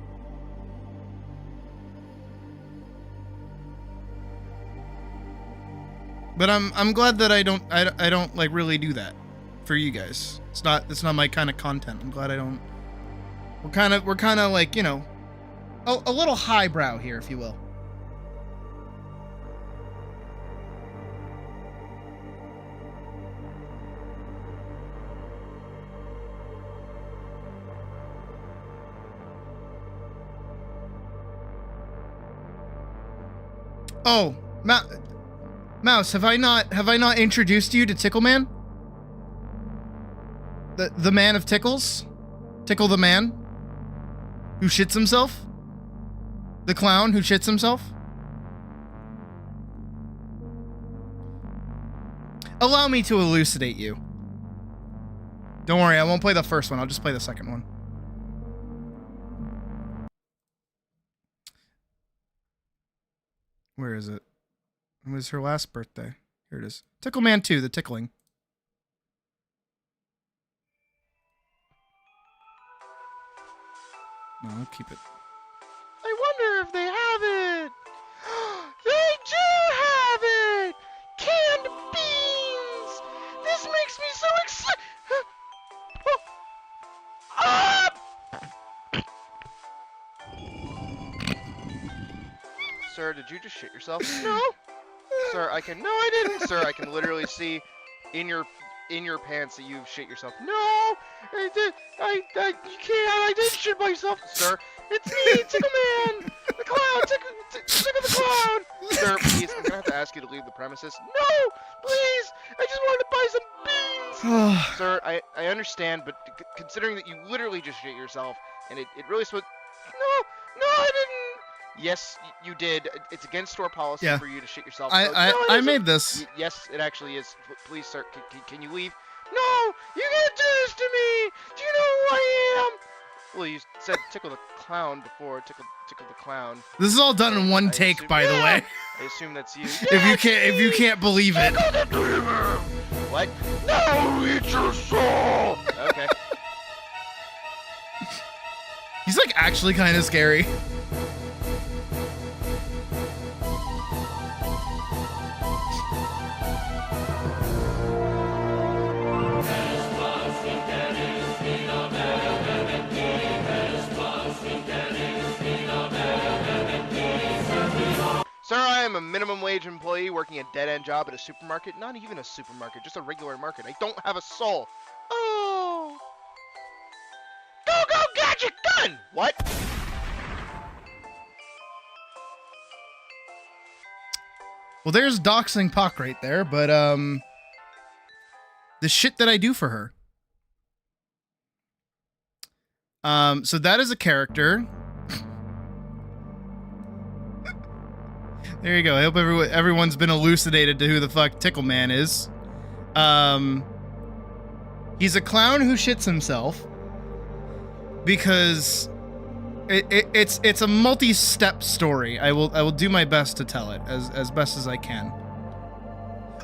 But I'm glad that I don't like really do that for you guys. It's not my kind of content. I'm glad I don't. We're kind of like, you know, a little highbrow here, if you will. Oh, Mouse, have I not introduced you to Tickle Man? The man of tickles? Tickle the man who shits himself? The clown who shits himself? Allow me to elucidate you. Don't worry, I won't play the first one. I'll just play the second one. Where is it? It was her last birthday. Here it is. Tickle Man 2, the tickling. No, I'll keep it. I wonder if they have it. They do have it! Canned beans! This makes me so excited! Sir, did you just shit yourself? No. Sir, No, I didn't. Sir, I can literally see in your pants that you've shit yourself. No, I did. You can't. I did shit myself, sir. It's me, Tickle Man, the clown, Tickle the clown. Sir, please, I'm gonna have to ask you to leave the premises. No, please. I just wanted to buy some beans. Sir, I understand, but considering that you literally just shit yourself, and it really supposed. No, I didn't. Yes, you did. It's against store policy for you to shit yourself. I made this. Yes, it actually is. Please, sir, can you leave? No, you can't do this to me. Do you know who I am? Well, you said Tickle the Clown before. Tickle the Clown. This is all done in one take, by the way. I assume that's you. If you can't believe it. What? No, eat your soul. Okay. He's like actually kind of scary. Sir, I am a minimum wage employee working a dead-end job at a supermarket. Not even a supermarket, just a regular market. I don't have a soul. Oh. Go, gadget gun! What? Well, there's doxing Puck right there, but the shit that I do for her. So that is a character. There you go. I hope everyone's been elucidated to who the fuck Tickle Man is. He's a clown who shits himself because it's a multi-step story. I will do my best to tell it as best as I can.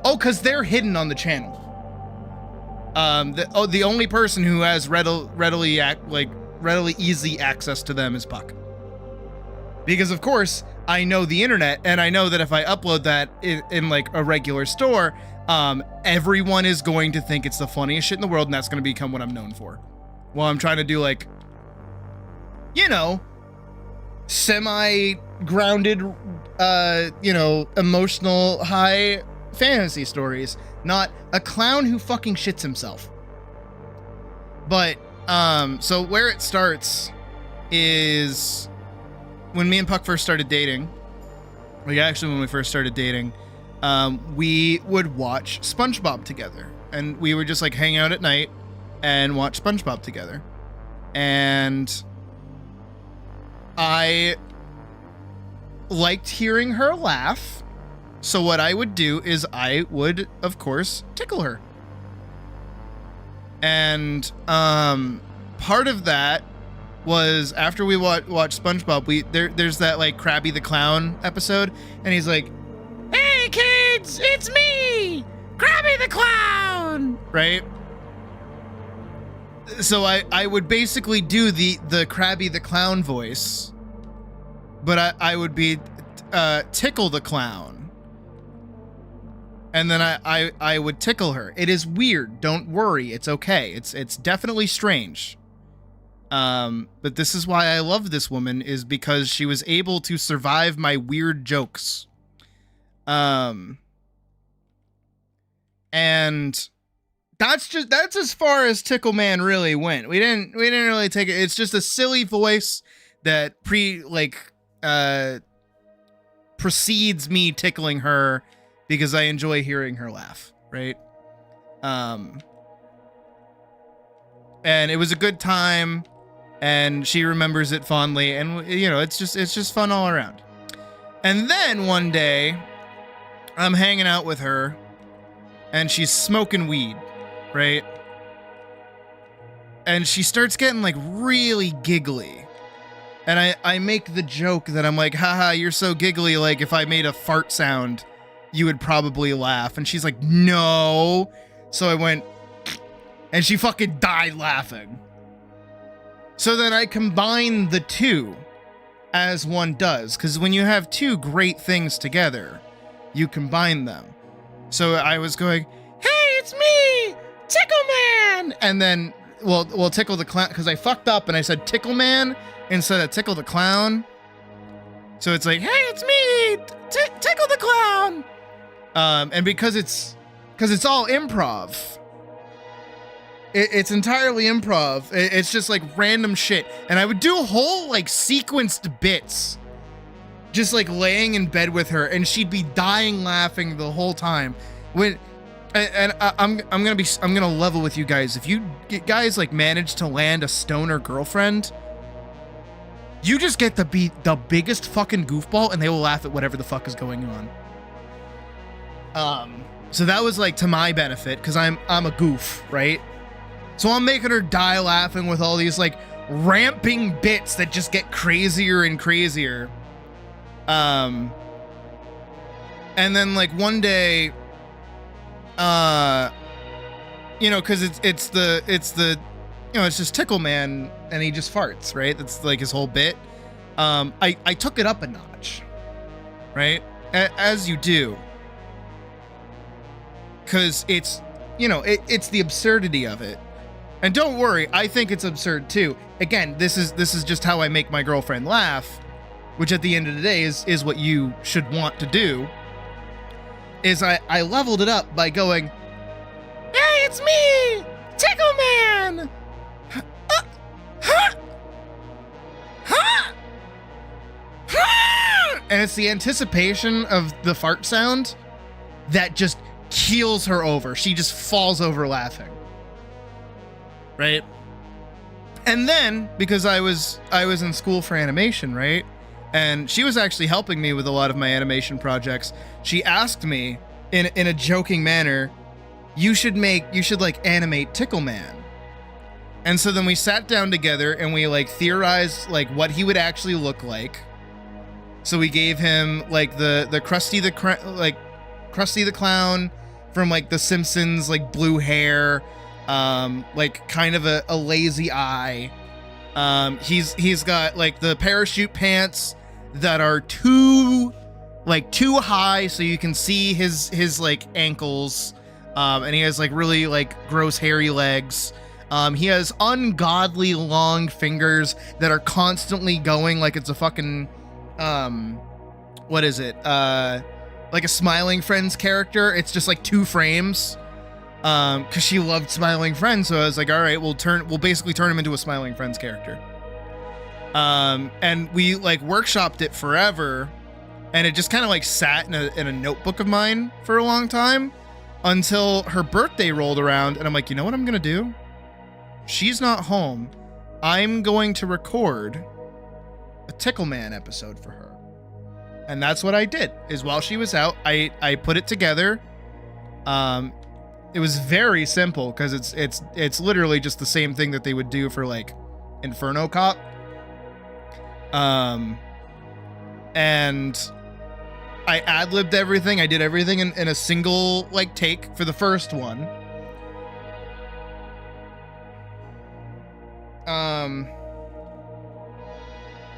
Oh, because they're hidden on the channel. The only person who has readily easy access to them is Puck. Because of course, I know the internet, and I know that if I upload that in like a regular store, everyone is going to think it's the funniest shit in the world, and that's going to become what I'm known for. While I'm trying to do like, you know, semi-grounded, emotional, high fantasy stories, not a clown who fucking shits himself. But, so where it starts is when me and Puck first started dating. When we first started dating, we would watch SpongeBob together, and we would just like hang out at night and watch SpongeBob together. And I liked hearing her laugh, so what I would do is I would, of course, tickle her. And part of that was after we watched SpongeBob, there's that like Krabby the Clown episode, and he's like, "Hey kids, it's me, Krabby the Clown," right? So I would basically do the Krabby the Clown voice, but I would be Tickle the Clown, and then I would tickle her. It is weird. Don't worry, it's okay. It's definitely strange. But this is why I love this woman, is because she was able to survive my weird jokes. And that's as far as Tickle Man really went. We didn't really take it. It's just a silly voice that precedes me tickling her because I enjoy hearing her laugh, right? And it was a good time, and she remembers it fondly, and it's just fun all around. And then one day I'm hanging out with her and she's smoking weed, right? And she starts getting like really giggly. And I make the joke that I'm like, haha, you're so giggly, like if I made a fart sound, you would probably laugh. And she's like, no. So I went, and she fucking died laughing. So then I combine the two, as one does, because when you have two great things together, you combine them. So I was going, hey, it's me, Tickle Man! And then, well, Tickle the Clown, because I fucked up and I said Tickle Man instead of Tickle the Clown. So it's like, hey, it's me, Tickle the Clown! And because it's all improv, it's entirely improv. It's just like random shit. And I would do whole like sequenced bits, just like laying in bed with her, and she'd be dying laughing the whole time. I'm gonna level with you guys. If you guys like manage to land a stoner girlfriend, you just get to be the biggest fucking goofball, and they will laugh at whatever the fuck is going on. So that was like to my benefit, because I'm a goof, right? So I'm making her die laughing with all these like ramping bits that just get crazier and crazier. And then like one day, you know, because it's the you know, it's just Tickle Man and he just farts, right? That's like his whole bit. I took it up a notch, right? As you do, because it's, you know, it's the absurdity of it. And don't worry, I think it's absurd too. Again, this is just how I make my girlfriend laugh, which at the end of the day is what you should want to do. Is I leveled it up by going, hey, it's me, Tickle Man! And it's the anticipation of the fart sound that just keels her over. She just falls over laughing. Right? And then, because I was in school for animation, right? And she was actually helping me with a lot of my animation projects. She asked me in a joking manner, you should like animate Tickle Man. And so then we sat down together and we like theorized like what he would actually look like. So we gave him like the Krusty the Clown from like The Simpsons, like blue hair, like kind of a lazy eye. He's got like the parachute pants that are too high so you can see his like ankles. And he has like really like gross hairy legs. He has ungodly long fingers that are constantly going like it's a fucking what is it? Like a Smiling Friends character. It's just like 2 frames. Cause she loved Smiling Friends, so I was like, all right, we'll basically turn him into a Smiling Friends character. And we like workshopped it forever, and it just kind of like sat in a notebook of mine for a long time until her birthday rolled around, and I'm like, you know what I'm gonna do? She's not home. I'm going to record a Tickle Man episode for her. And that's what I did, is while she was out, I put it together. It was very simple because it's literally just the same thing that they would do for like Inferno Cop. And I ad-libbed everything. I did everything in a single like take for the first one.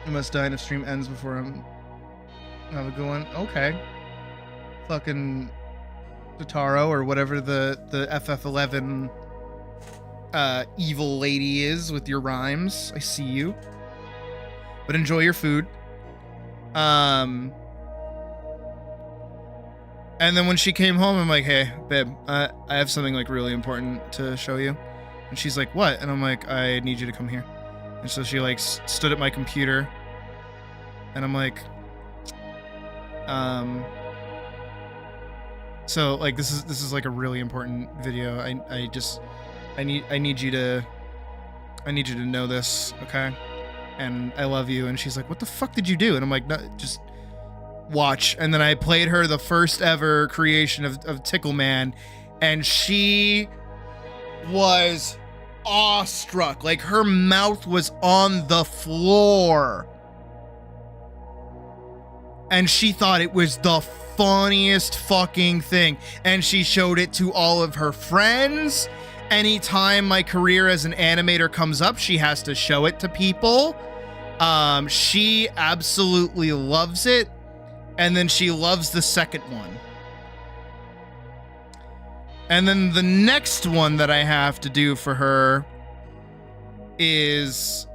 I must die if stream ends before I'm have a good one. Okay. Fucking Totaro or whatever the FF11 evil lady is with your rhymes. I see you. But enjoy your food. And then when she came home, I'm like, hey, babe, I have something like really important to show you. And she's like, what? And I'm like, I need you to come here. And so she like stood at my computer. And I'm like, so like this is like a really important video. I need you to know this, okay? And I love you. And she's like, what the fuck did you do? And I'm like, no, just watch. And then I played her the first ever creation of Tickle Man, and she was awestruck. Like her mouth was on the floor. And she thought it was the funniest fucking thing. And she showed it to all of her friends. anytime my career as an animator comes up, she has to show it to people. She absolutely loves it. And then she loves the second one. And then the next one that I have to do for her is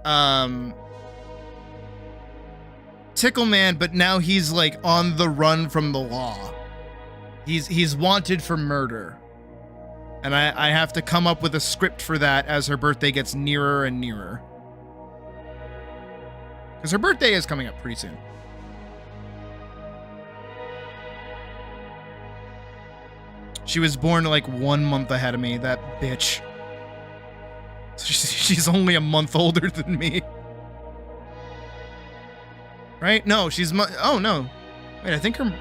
Tickle Man, but now he's like on the run from the law. He's wanted for murder. And I have to come up with a script for that as her birthday gets nearer and nearer. Because her birthday is coming up pretty soon. She was born like 1 month ahead of me, that bitch. She's only a month older than me. Right? No, oh no. Wait, I think her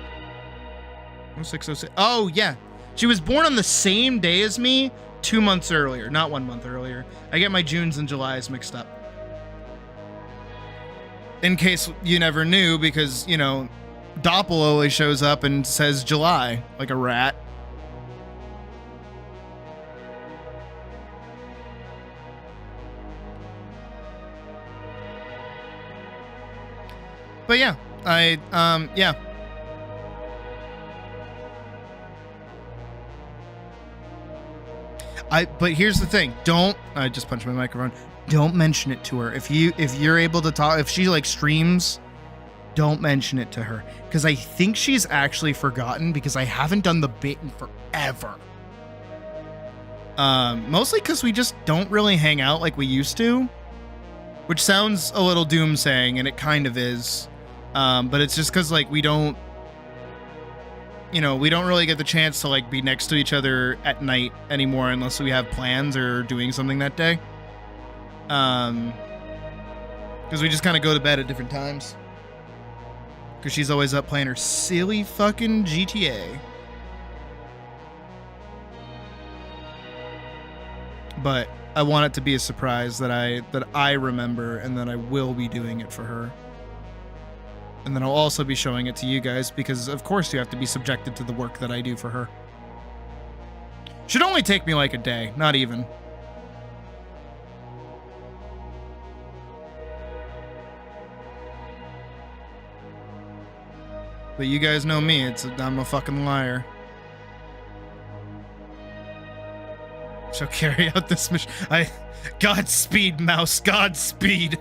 0606. Oh yeah. She was born on the same day as me 2 months earlier, not 1 month earlier. I get my Junes and Julys mixed up. In case you never knew, because, you know, Doppel always shows up and says July, like a rat. But yeah, yeah. But here's the thing. I just punched my microphone. Don't mention it to her. If you're able to talk, if she like streams, don't mention it to her. Because I think she's actually forgotten because I haven't done the bit in forever. Mostly because we just don't really hang out like we used to. Which sounds a little doomsaying, and it kind of is. But it's just because like we don't really get the chance to like be next to each other at night anymore unless we have plans or doing something that day. Because we just kind of go to bed at different times. Because she's always up playing her silly fucking GTA. But I want it to be a surprise that I remember, and that I will be doing it for her. And then I'll also be showing it to you guys because, of course, you have to be subjected to the work that I do for her. Should only take me like a day, not even. But you guys know me, I'm a fucking liar. She'll carry out this mission. Godspeed, mouse, Godspeed.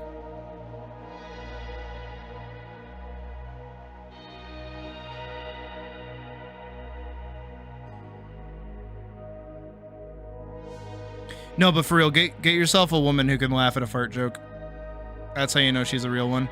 No, but for real, get yourself a woman who can laugh at a fart joke. That's how you know she's a real one.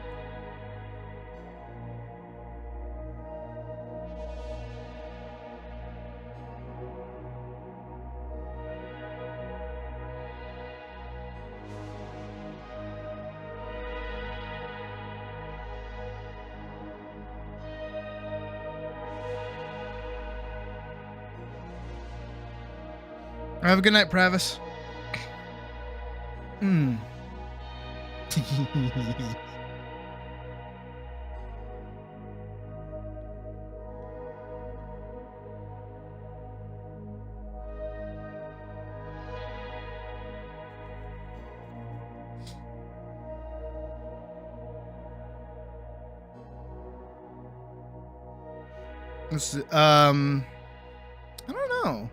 Have a good night, Pravis. I don't know.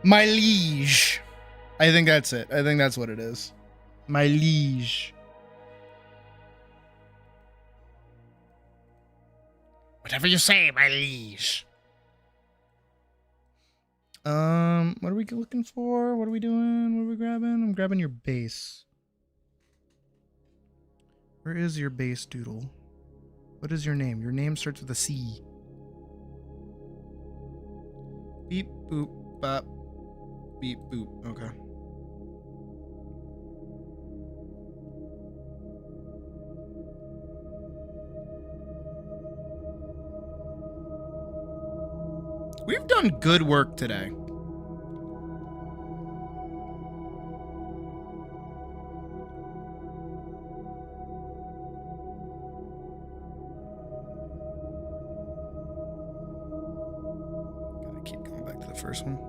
My liege. I think that's it. I think that's what it is. My liege. Whatever you say, my liege. What are we looking for? What are we doing? What are we grabbing? I'm grabbing your base. Where is your base, Doodle? What is your name? Your name starts with a C. Beep, boop, bop. Beep, boop. Okay. We've done good work today. Gotta keep going back to the first one.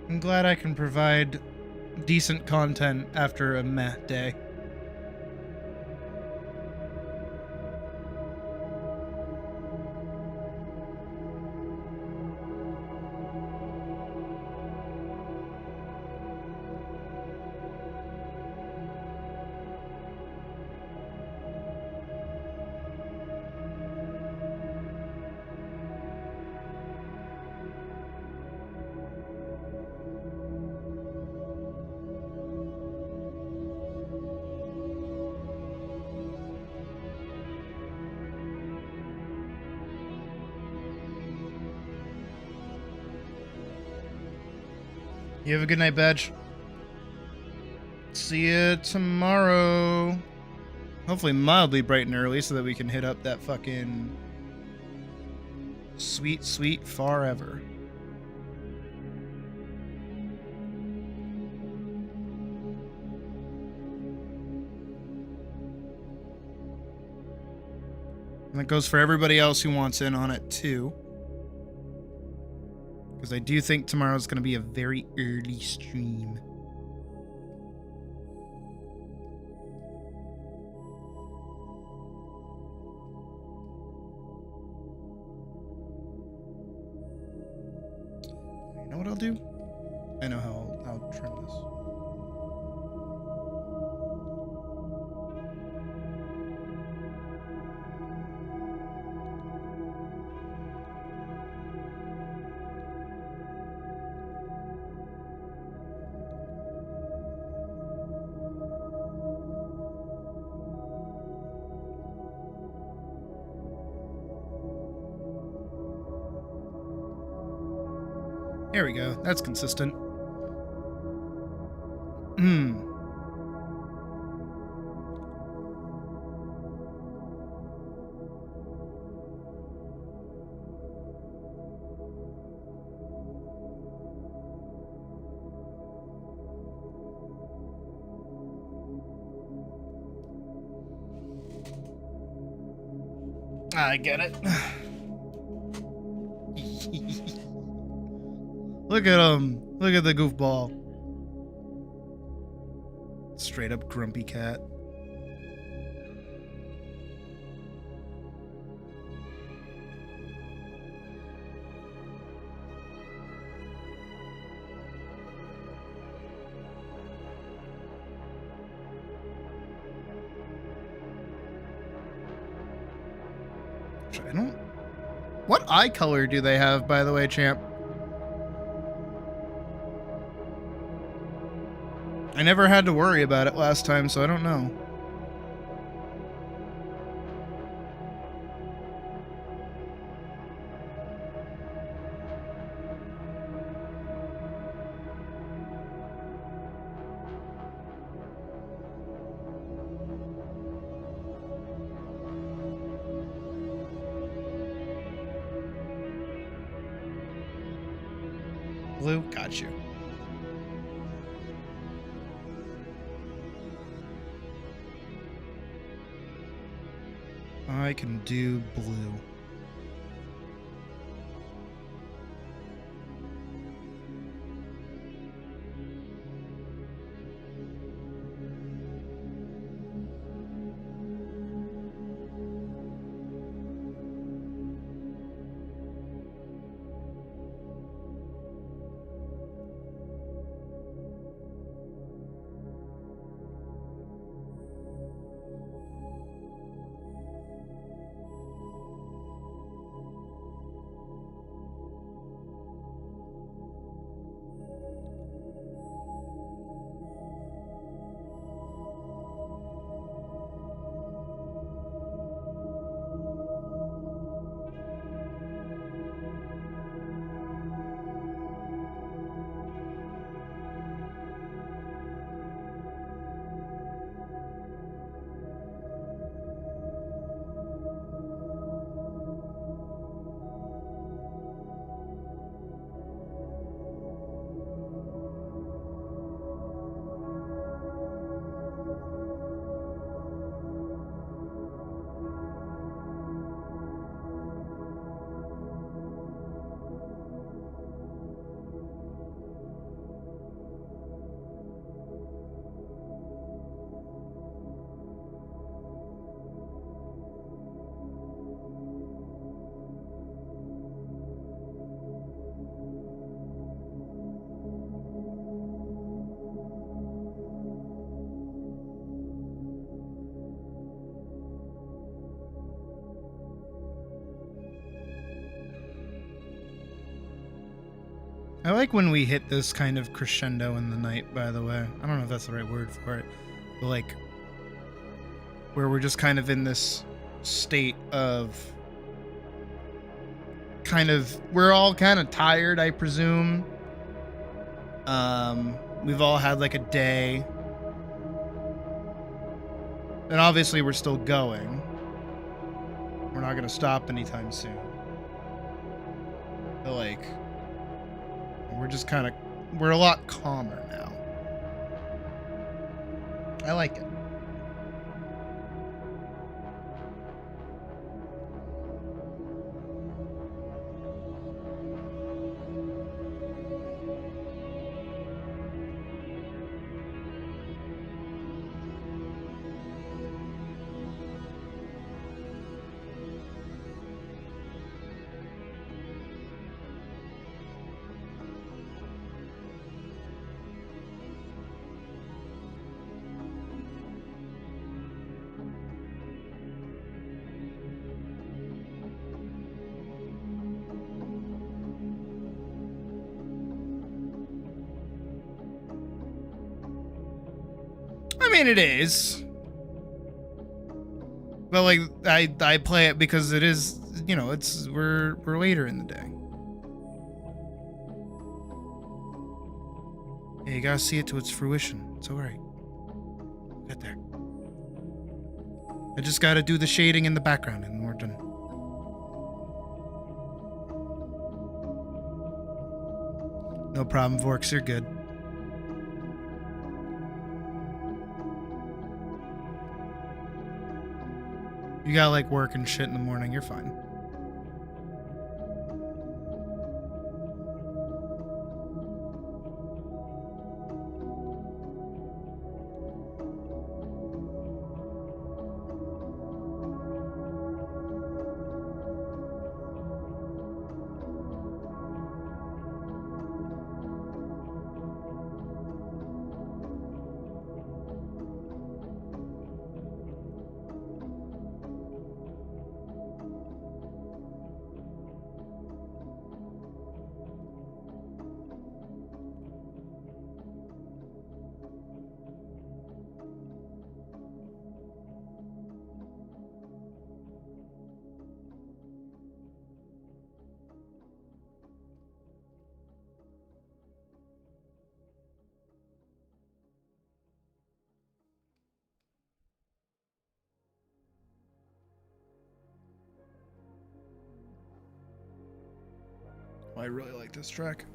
I'm glad I can provide decent content after a meh day. You have a good night, Badge. See you tomorrow. Hopefully mildly bright and early so that we can hit up that fucking sweet, sweet forever. And that goes for everybody else who wants in on it too. Because I do think tomorrow's going to be a very early stream. You know what I'll do? I know how I'll trim this. There we go. That's consistent. I get it. Look at him. Look at the goofball. Straight up grumpy cat. I don't... What eye color do they have, by the way, champ? I never had to worry about it last time, so I don't know. Blue, got you. I can do blue. I like when we hit this kind of crescendo in the night, by the way. I don't know if that's the right word for it. But like, where we're just kind of in this state of we're all kind of tired, I presume. We've all had like a day. And obviously we're still going. We're not going to stop anytime soon. But like, we're just we're a lot calmer now. I like it. I mean, it is. But like, I play it because it is, you know, we're later in the day. Yeah, you gotta see it to its fruition. It's alright. Get there. I just gotta do the shading in the background and we're done. No problem, Vorks, you're good. You gotta like work and shit in the morning, you're fine. I really like this track.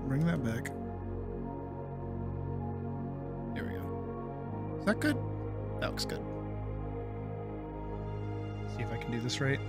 Bring that back. There we go. Is that good? That looks good. See if I can do this right.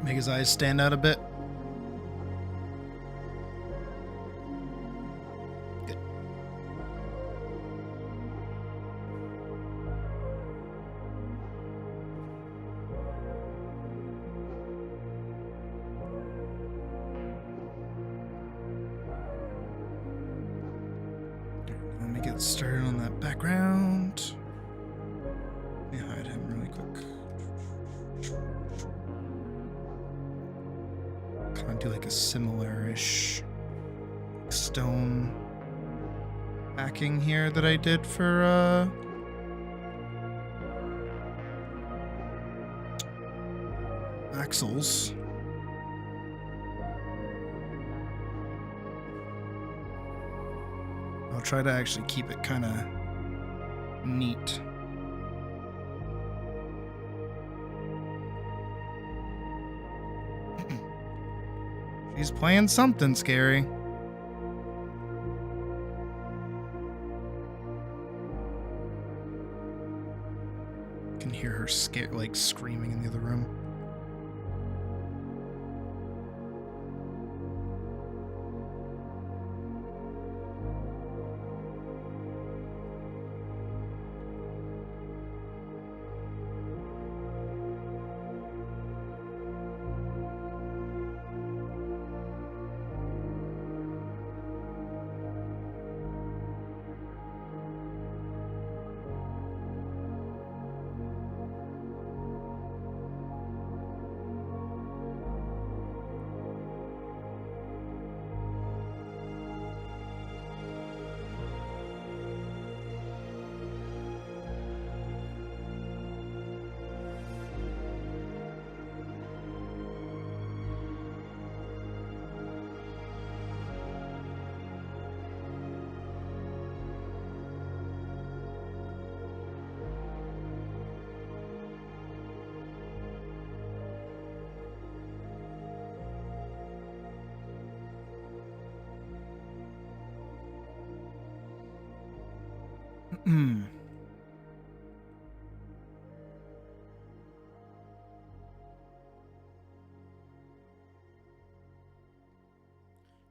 Make his eyes stand out a bit. Good. Let me get started on that background. Let me hide him really quick. Kind of do like a similar-ish stone hacking here that I did for Axel's. I'll try to actually keep it kind of neat. She's playing something scary. Can hear her like screaming in the other room.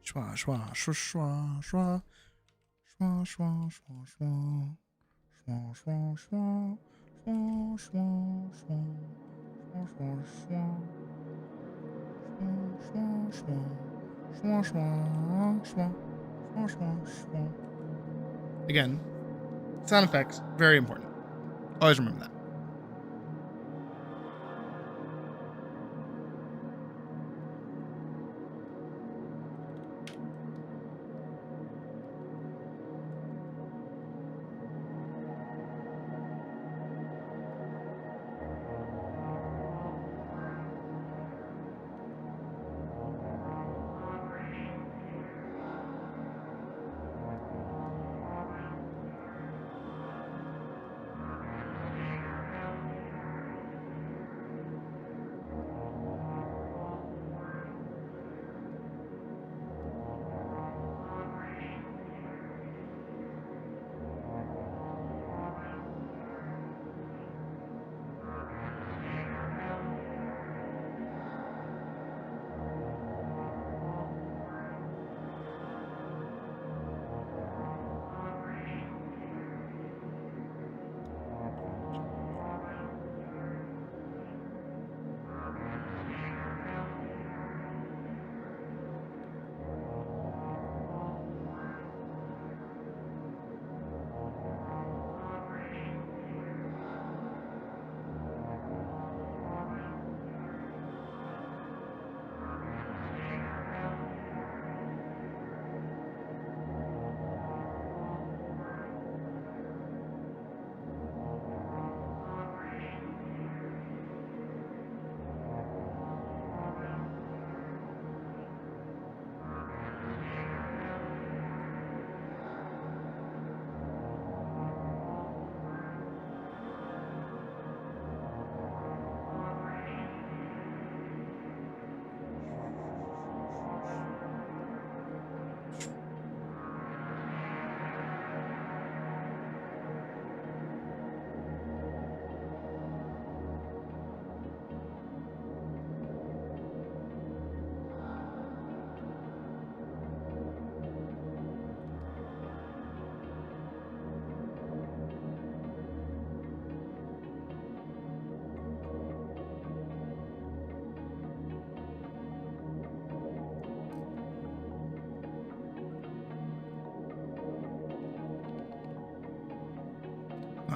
Schwa, schwa, schwa, schwa, schwa, schwa, schwa, schwa, schwa, schwa, schwa, schwa, schwa, schwa, schwa, schwa, schwa, schwa, schwa. Again, sound effects, very important. Always remember that.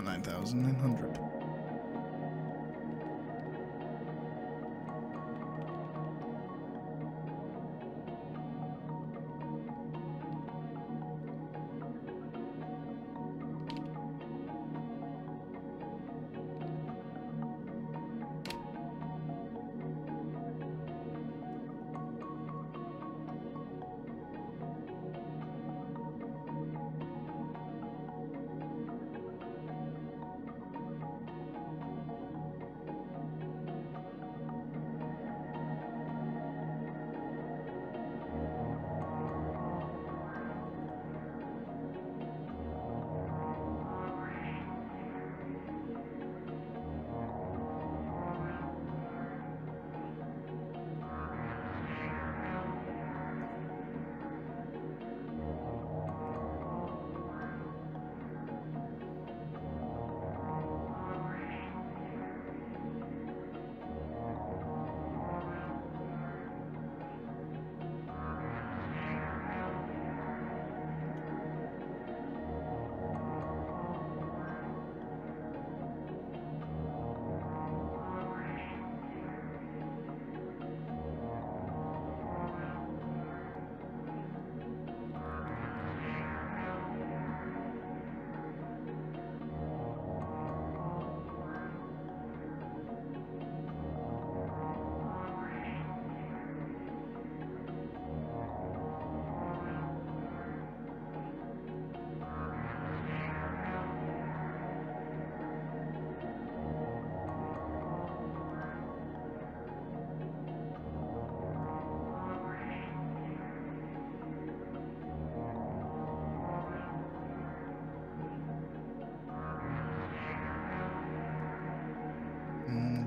Not 9,000, 900.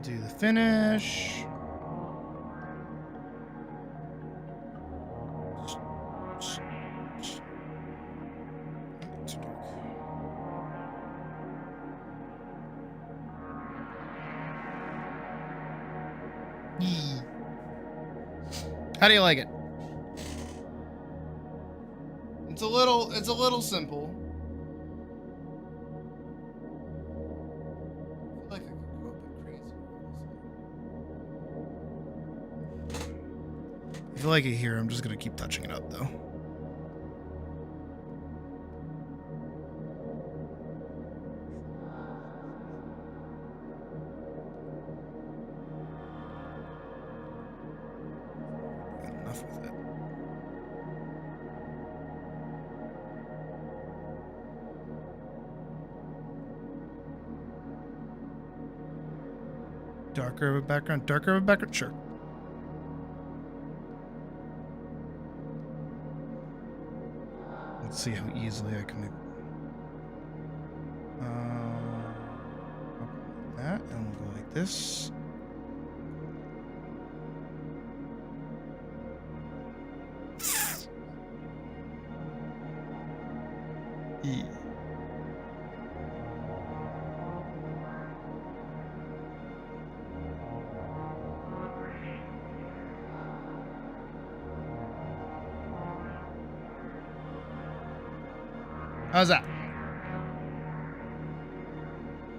Do the finish. Yee. How do you like it? It's a little simple. I feel like I could go a bit crazy. If you like it here, I'm just gonna keep touching it up though. Enough with it. Darker of a background, darker of a background, sure. Let's see how easily I can make that, and we'll go like this. E. How's that?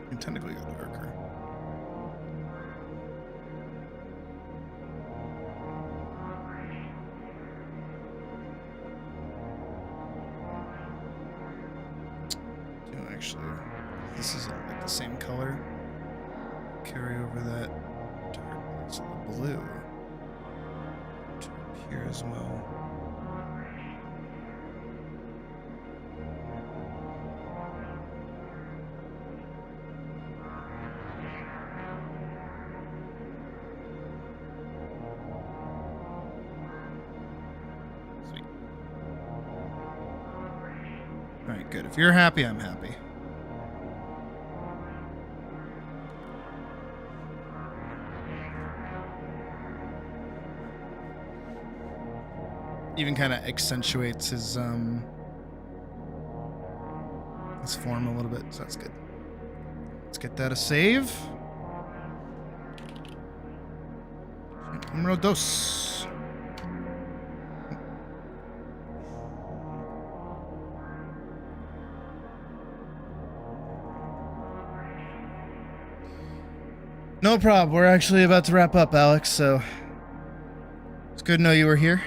You can technically go darker. Actually, this is all like the same color. Carry over that darkness of the blue to appear as well. Sweet. All right, good. If you're happy, I'm happy. Even kind of accentuates his form a little bit, so that's good. Let's get that a save. Numero dos. No problem. We're actually about to wrap up, Alex, so it's good to know you were here.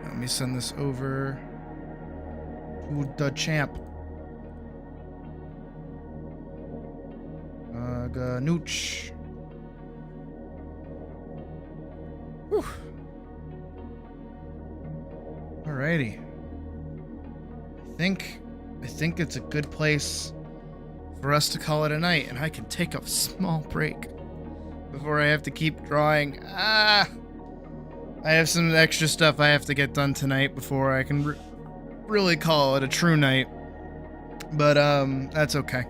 Let me send this over to the champ. Ganooch. Whew. Alrighty. I think it's a good place for us to call it a night, and I can take a small break before I have to keep drawing. I have some extra stuff I have to get done tonight before I can really call it a true night. But that's okay.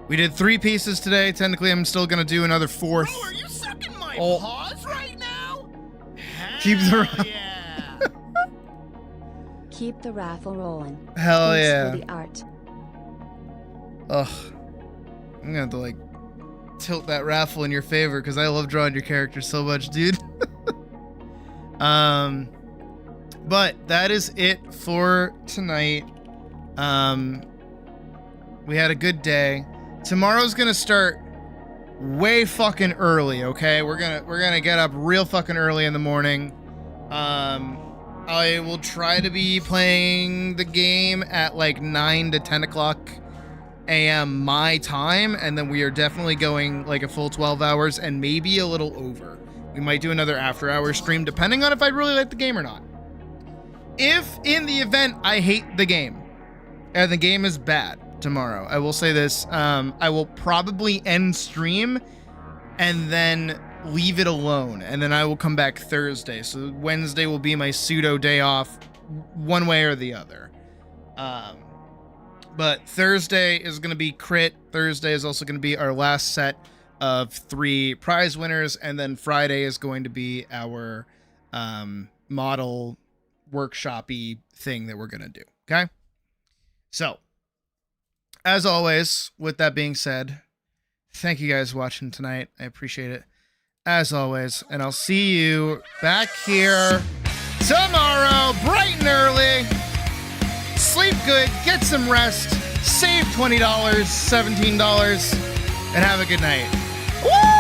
We did 3 pieces today. Technically, I'm still gonna do another 4th. Bro, are you sucking my Oh. paws right now? Keep the Yeah. Keep the raffle rolling. Hell Thanks yeah. for the art. Ugh. I'm gonna have to, like, tilt that raffle in your favor because I love drawing your character so much, dude. But that is it for tonight. We had a good day. Tomorrow's gonna start way fucking early, okay? We're gonna get up real fucking early in the morning. I will try to be playing the game at like 9 to 10 o'clock a.m. my time, and then we are definitely going like a full 12 hours and maybe a little over. We might do another after hours stream depending on if I really like the game or not. If in the event I hate the game and the game is bad tomorrow, I will say this, I will probably end stream and then leave it alone, and then I will come back Thursday. So Wednesday will be my pseudo day off one way or the other. But Thursday is going to be crit. Thursday is also going to be our last set of 3 prize winners, and then Friday is going to be our model workshop-y thing that we're going to do. Okay? So, as always, with that being said, thank you guys for watching tonight. I appreciate it, as always, and I'll see you back here tomorrow, bright and early. Sleep good, get some rest, save $20, $17, and have a good night. Woo!